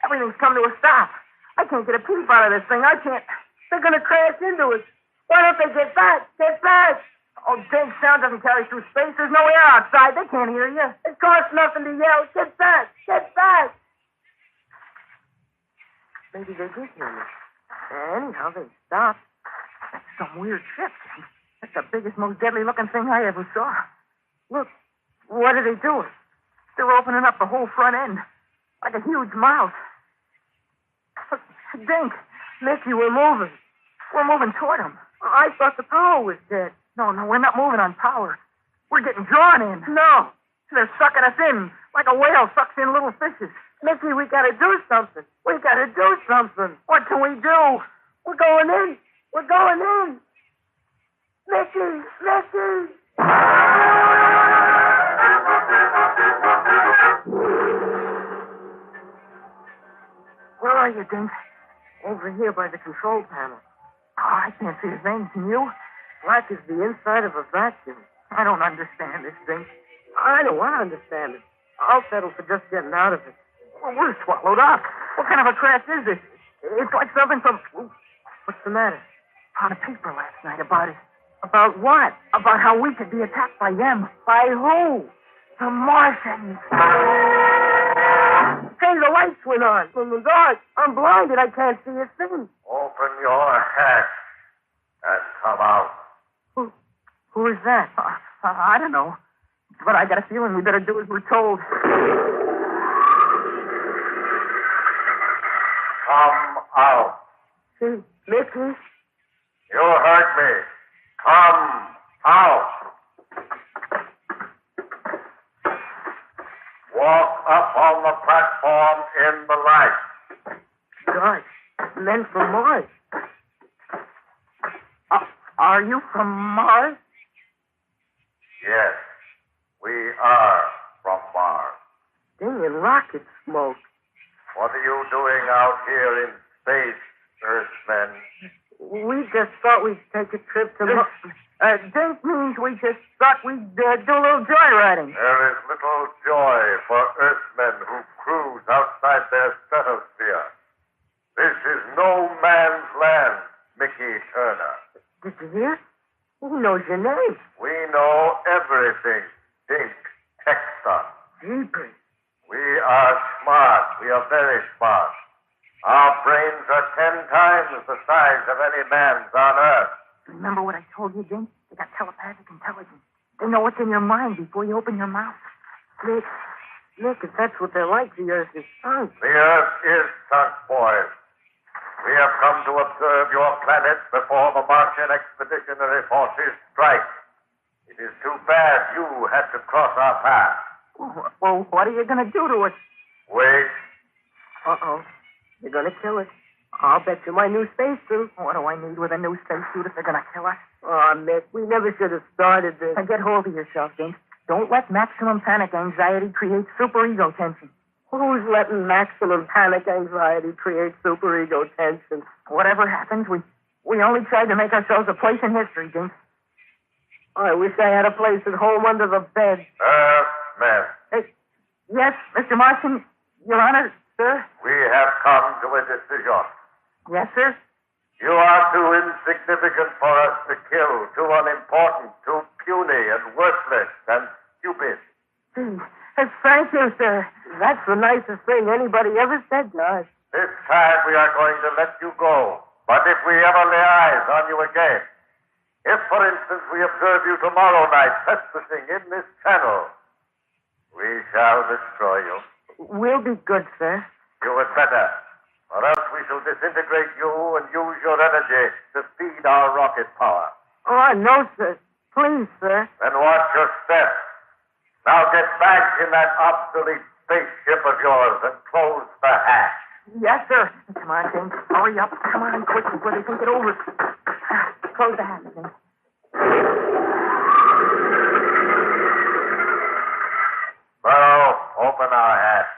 Everything's come to a stop. I can't get a peep out of this thing. I can't. They're going to crash into us. Why don't they get back? Get back! Oh, big sound doesn't carry through space. There's no air outside. They can't hear you. It costs nothing to yell. Get back! Get back! Maybe they did hear you. Anyhow, they stopped. That's some weird ship. That's the biggest, most deadly-looking thing I ever saw. Look, what are they doing? They're opening up the whole front end, like a huge mouth. Look, Dink, Mickey, we're moving. We're moving toward them. I thought the power was dead. No, we're not moving on power. We're getting drawn in. No, they're sucking us in, like a whale sucks in little fishes. Mickey, we gotta do something. We gotta do something. What can we do? We're going in. We're going in. Mickey! Mickey! Where are you, Dink? Over here by the control panel. I can't see his name, can you? Black is the inside of a vacuum. I don't understand this, Dink. I don't want to understand it. I'll settle for just getting out of it. Well, we're swallowed up. What kind of a crash is this? It's like something from... What's the matter? Found a paper last night about it. About what? About how we could be attacked by them. By who? The Martians. Hey, the lights went on. In the dark. I'm blinded. I can't see a thing. Open your hatch and come out. Who is that? I don't know. But I got a feeling we better do as we're told. Come out. See, Mickey? You heard me. Come out. Walk up on the platform in the light. God, men from Mars. Are you from Mars? Yes, we are from Mars. Stinging rocket smoke. What are you doing out here in space, Earthmen? We just thought we'd take a trip to Mars. Dink means we just thought we'd do a little joyriding. There is little joy for Earthmen who cruise outside their stratosphere. This is no man's land, Mickey Turner. Did you hear? He knows your name. We know everything, Dink Texton. Jeepers. We are smart. We are very smart. Our brains are 10 times the size of any man's on Earth. Remember what I told you, Dink? They got telepathic intelligence. They know what's in your mind before you open your mouth. Nick, if that's what they're like, the Earth is sunk. The Earth is sunk, boys. We have come to observe your planet before the Martian expeditionary forces strike. It is too bad you had to cross our path. Well, what are you going to do to us? Wait. Uh-oh. You're going to kill us. I'll bet you my new spacesuit. What do I need with a new spacesuit if they're going to kill us? Oh, Mick, we never should have started this. Now get hold of yourself, Dink. Don't let maximum panic anxiety create superego tension. Who's letting maximum panic anxiety create superego tension? Whatever happens, we only tried to make ourselves a place in history, Dink. I wish I had a place at home under the bed. Ma'am. Hey, yes, Mr. Martian, Your Honor, sir? We have come to a decision. Yes, sir? You are too insignificant for us to kill, too unimportant, too puny and worthless and stupid. Thank you, sir. That's the nicest thing anybody ever said to us. This time we are going to let you go. But if we ever lay eyes on you again, if, for instance, we observe you tomorrow night trespassing in this channel, we shall destroy you. We'll be good, sir. You had better, or else we shall disintegrate you and use your energy to feed our rocket power. Oh, no, sir. Please, sir. Then watch your step. Now get back in that obsolete spaceship of yours and close the hatch. Yes, sir. Come on, James. Hurry up. Come on, quick, before they think it over. Close the hatch, James. Burrow, open our hatch.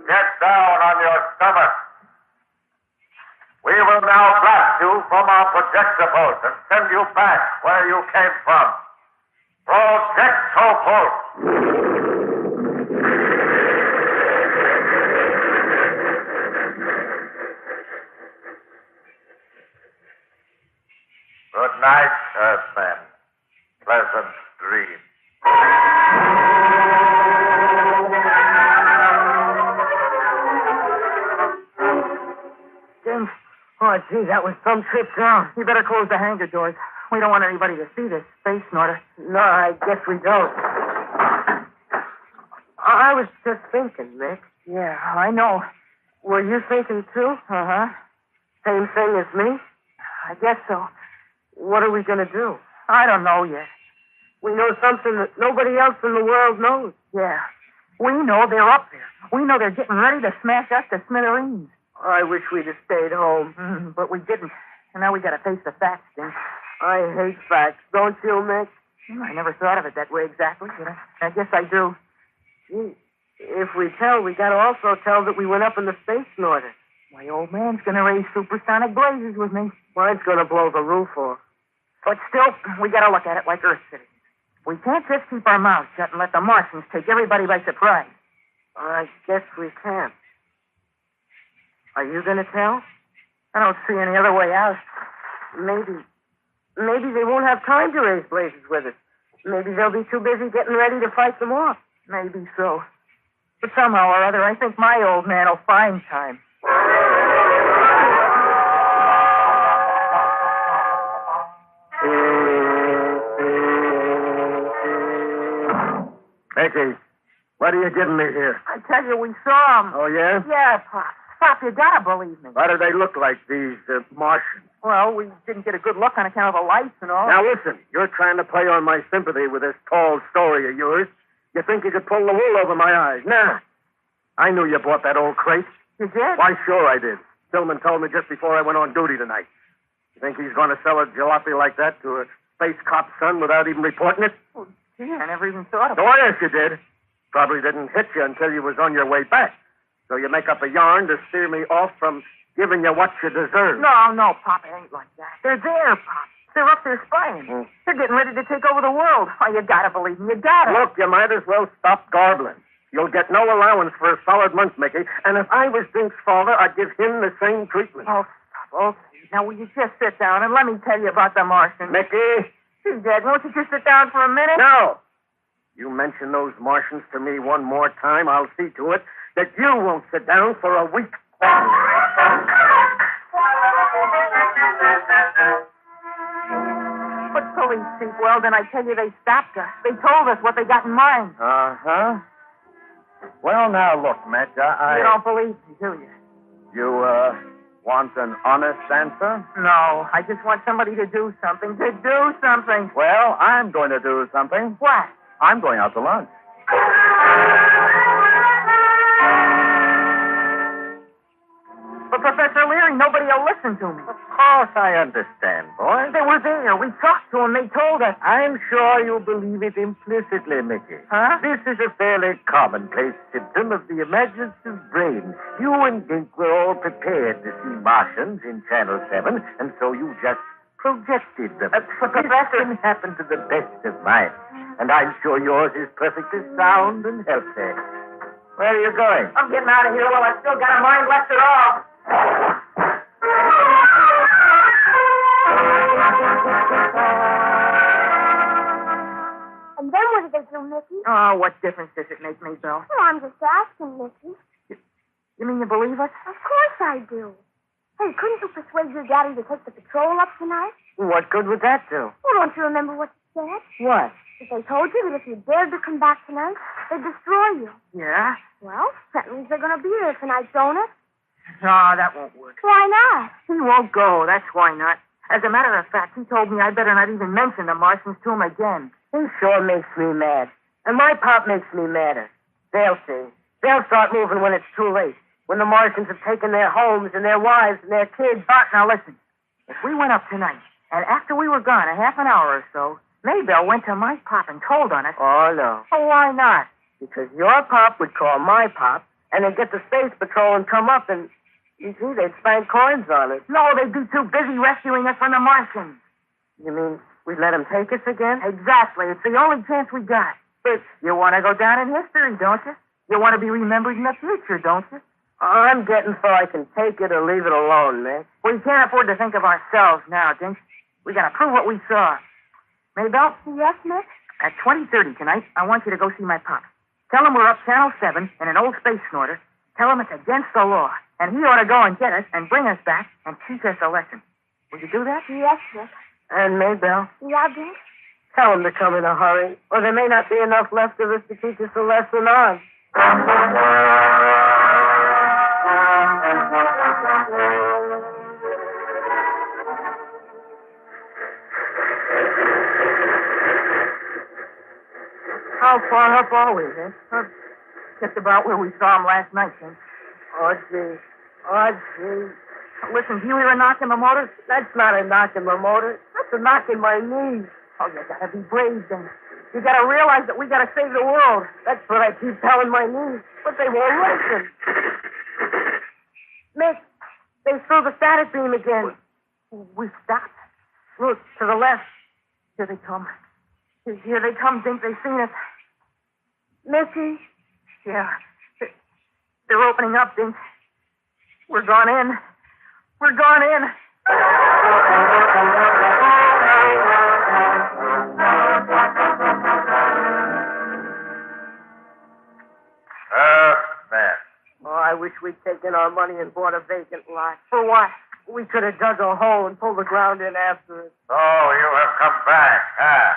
Get down on your stomach. We will now blast you from our projector boat and send you back where you came from. Projectopult. Good night, Earthmen. Pleasant dreams. James. Oh, gee, that was some trip down. You better close the hangar doors. We don't want anybody to see this space snorter. No, I guess we don't. I was just thinking, Mick. Yeah, I know. Were you thinking, too? Uh-huh. Same thing as me? I guess so. What are we going to do? I don't know yet. We know something that nobody else in the world knows. Yeah. We know they're up there. We know they're getting ready to smash us to smithereens. I wish we'd have stayed home. But we didn't. And now we got to face the facts, Jim. I hate facts, don't you, Mick? I never thought of it that way exactly, but I guess I do. Gee, if we tell, we got to also tell that we went up in the space snorter. My old man's going to raise supersonic blazes with me. Mine's going to blow the roof off. But still, we got to look at it like Earth citizens. We can't just keep our mouths shut and let the Martians take everybody by surprise. I guess we can't. Are you going to tell? I don't see any other way out. Maybe they won't have time to raise blazes with us. Maybe they'll be too busy getting ready to fight them off. Maybe so. But somehow or other, I think my old man will find time. Mickey, what are you giving me here? I tell you, we saw them. Oh, yeah? Yeah, Pop. Pop, you gotta believe me. What do they look like, these Martians? Well, we didn't get a good look on account of the lights and all. Now, listen, you're trying to play on my sympathy with this tall story of yours. You think you could pull the wool over my eyes? Nah. I knew you bought that old crate. You did? Why, sure I did. Stillman told me just before I went on duty tonight. You think he's going to sell a jalopy like that to a space cop's son without even reporting it? Well, gee, I never even thought of it. Oh, yes, you did. Probably didn't hit you until you was on your way back. So you make up a yarn to steer me off from giving you what you deserve. No, Pop, it ain't like that. They're there, Pop. They're up there spying. They're getting ready to take over the world. Oh, you gotta believe me. You gotta. Look, you might as well stop garbling. You'll get no allowance for a solid month, Mickey. And if I was Dink's father, I'd give him the same treatment. Oh, stop. Okay. Now, will you just sit down and let me tell you about the Martians? Mickey? Gee, Dad, won't you just sit down for a minute? No. You mention those Martians to me one more time, I'll see to it that you won't sit down for a week. But police, Chief Weldon, I tell you, they stopped us. They told us what they got in mind. Uh-huh. Well, now, look, Mitch, You don't believe me, do you? You, want an honest answer? No, I just want somebody to do something. Well, I'm going to do something. What? I'm going out to lunch. But, Professor Leary, nobody will listen to me. Of course I understand, boy. They were there. We talked to them. They told us. I'm sure you believe it implicitly, Mickey. Huh? This is a fairly commonplace symptom of the imaginative brain. You and Dink were all prepared to see Martians in Channel 7, and so you just projected them. Professor, this can happen to the best of minds, and I'm sure yours is perfectly sound and healthy. Where are you going? I'm getting out of here while I've still got a mind left at all. And then with did they do, Mickey? Oh, what difference does it make, Maybelle? Well, I'm just asking, Mickey. You mean you believe us? Of course I do. Hey, couldn't you persuade your daddy to take the patrol up tonight? What good would that do? Well, don't you remember what you said? What? That they told you that if you dared to come back tonight, they'd destroy you. Yeah? Well, that means they're going to be here tonight, don't it? No, that won't work. Why not? He won't go, that's why not. As a matter of fact, he told me I better not even mention the Martians to him again. He sure makes me mad. And my pop makes me madder. They'll see. They'll start moving when it's too late. When the Martians have taken their homes and their wives and their kids. But now listen. If we went up tonight, and after we were gone a half an hour or so, Maybelle went to my pop and told on us. Oh, no. Oh, why not? Because your pop would call my pop, and they'd get the Space Patrol and come up and, you see, they'd spank coins on us. No, they'd be too busy rescuing us from the Martians. You mean we'd let them take us again? Exactly. It's the only chance we got. But you want to go down in history, don't you? You want to be remembered in the future, don't you? I'm getting so I can take it or leave it alone, Mick. We can't afford to think of ourselves now, Dink. We got to prove what we saw. Maybelle? Yes, Mick? At 20:30 tonight, I want you to go see my pop. Tell him we're up Channel 7 in an old space snorter. Tell him it's against the law, and he ought to go and get us and bring us back and teach us a lesson. Will you do that? Yes, Mick. And Maybelle? Yeah, Dink? Tell him to come in a hurry, or there may not be enough left of us to teach us a lesson on. How far up are we, then? Just about where we saw him last night, then. Oh, gee. Oh, gee. Listen, do you hear a knock in the motor? That's not a knock in the motor. That's a knock in my knees. Oh, you gotta be brave, then. You gotta realize that we gotta save the world. That's what I keep telling my knees. But they won't listen. Mick, they threw the static beam again. We stopped. Look, to the left. Here they come. Here they come, Dink. They've seen us. Mickey? Yeah. They're opening up, Dink. We're gone in. We're gone in. Man. Oh, I wish we'd taken our money and bought a vacant lot. For what? We could have dug a hole and pulled the ground in after it. Oh, you have come back, huh?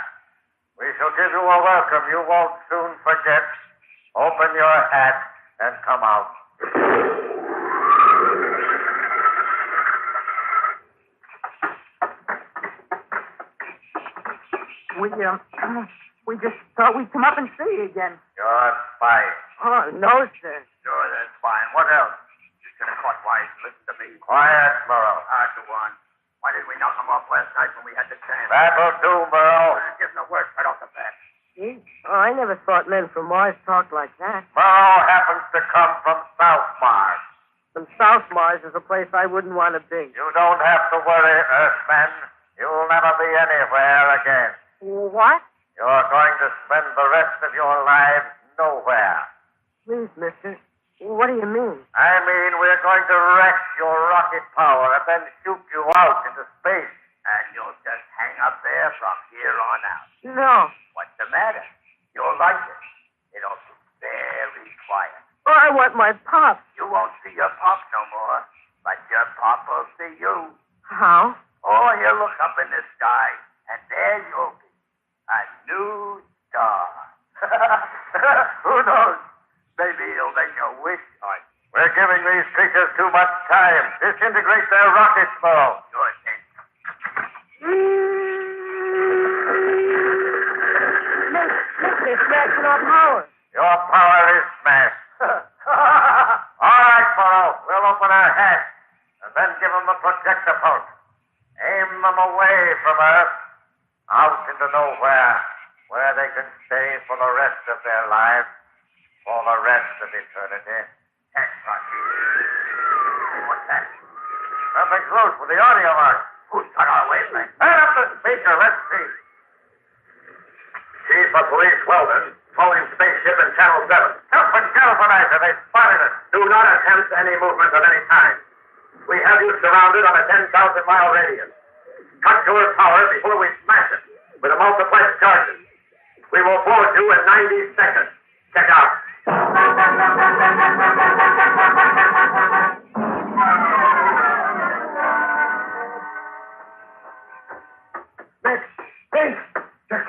We shall give you a welcome you won't soon forget. Open your hat and come out. We just thought we'd come up and see you again. You're fine. Oh, no, sir. Sure, that's fine. What else? You should have caught wise. Listen to me. Quiet, Burrow. Go on. Why did we knock him off last night when we had the chance? That'll do, Burrow. Give him the work right off the bat. Gee, I never thought men from Mars talked like that. Burrow happens to come from South Mars. From South Mars is a place I wouldn't want to be. You don't have to worry, Earthmen. You'll never be anywhere again. What? You're going to spend the rest of your lives nowhere. Please, mister. What do you mean? I mean, we're going to wreck your rocket power and then shoot you out into space. And you'll just hang up there from here on out. No. What's the matter? You'll like it. It'll be very quiet. Oh, I want my pop. You won't see your pop no more, but your pop will see you. How? Oh, you look up in the sky, and there you'll be. A new star. Who knows? Maybe he'll make a wish on you. We're giving these creatures too much time. Disintegrate their rockets, Burrow. Sure thing. They're smashing our power. Your power is smashed. All right, Burrow. We'll open our hatch and then give them the projector pulse. Aim them away from Earth, out into nowhere, where they can stay for the rest of their lives, for the rest of eternity. Heck, Blackie. What's that? Something's loose with the audio mark. Who's got our wavelength? Turn up the speaker. Let's see. Chief of Police Weldon, following spaceship in Channel 7. Help and galvanizer. They spotted us. Do not attempt any movement of any kind. We have you surrounded on a 10,000-mile radius. Cut to her power before we smash it with a multiplex charges. We will board you in 90 seconds. Check out.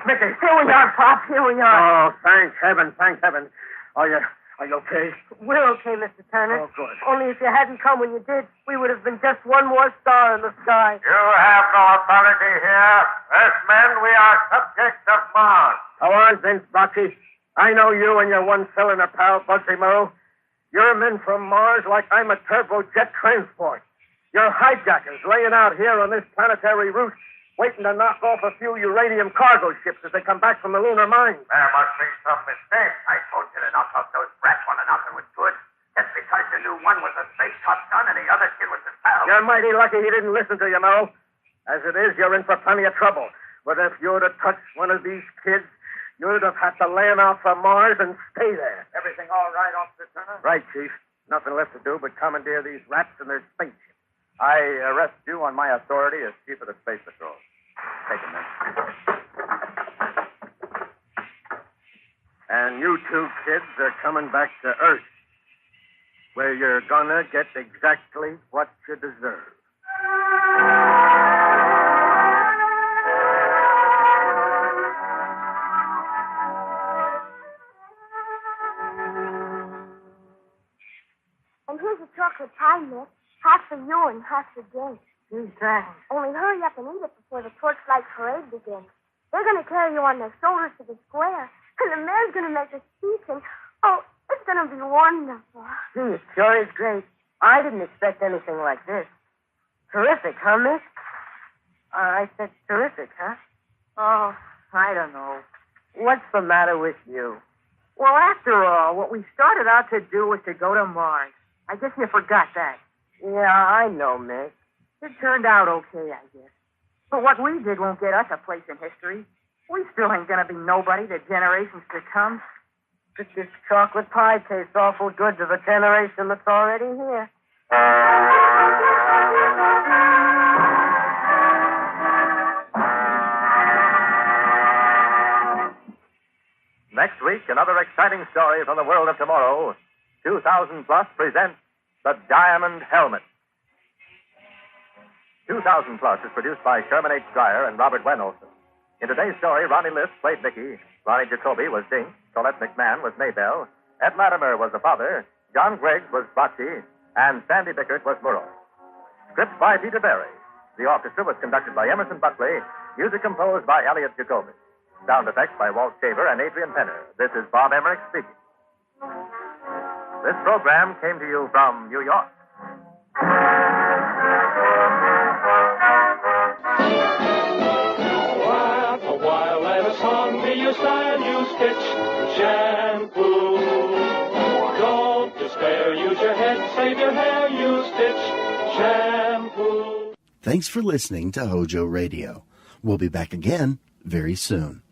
Mickey. Here we are, Pop. Here we are. Oh, thank heaven, thank heaven. Are you okay? We're okay, Mr. Turner. Oh, good. Only if you hadn't come when you did, we would have been just one more star in the sky. You have no authority here. As men, we are subjects of Mars. Go on, Vince Blackie. I know you and your one-cylinder pal, Bugsy Morrow. You're men from Mars like I'm a turbojet transport. You're hijackers laying out here on this planetary route, waiting to knock off a few uranium cargo ships as they come back from the lunar mines. There must be some mistake. I told you to knock off those brats when nothing was good. Just because you knew one was a space Top Gun and the other kid was his pal. You're mighty lucky he didn't listen to you, Morrow. As it is, you're in for plenty of trouble. But if you'd have touched one of these kids, you'd have had to land out for Mars and stay there. Everything all right, Officer Turner? Right, Chief. Nothing left to do but commandeer these rats and their spaceship. I arrest you on my authority as Chief of the Space Patrol. Take him, then. And you two kids are coming back to Earth, where you're gonna get exactly what you deserve. And here's a chocolate pie, Mick. Half for you and half for Jane. Thanks. Only hurry up and eat it before the torchlight parade begins. They're going to carry you on their shoulders to the square, and the mayor's going to make a speech, and, oh, it's going to be wonderful. It sure is great. I didn't expect anything like this. Terrific, huh, Miss? I said terrific, huh? Oh, I don't know. What's the matter with you? Well, after all, what we started out to do was to go to Mars. I guess you forgot that. Yeah, I know, Mick. It turned out okay, I guess. But what we did won't get us a place in history. We still ain't gonna be nobody to generations to come. But this chocolate pie tastes awful good to the generation that's already here. Next week, another exciting story from the world of tomorrow. 2000 Plus presents The Diamond Helmet. 2000 Plus is produced by Sherman H. Dreyer and Robert Wen Olson. In today's story, Ronnie List played Mickey, Ronnie Jacoby was Dink, Colette McMahon was Maybelle, Ed Latimer was the father, John Griggs was Blackie, and Sandy Bickert was Murrow. Script by Peter Berry. The orchestra was conducted by Emerson Buckley, music composed by Elliot Jacoby. Sound effects by Walt Shaver and Adrian Penner. This is Bob Emmerich speaking. This program came to you from New York. A while let us on be your style, you stitch shampoo. Don't despair, use your head, save your hair, you stitch shampoo. Thanks for listening to HOJO Radio. We'll be back again very soon.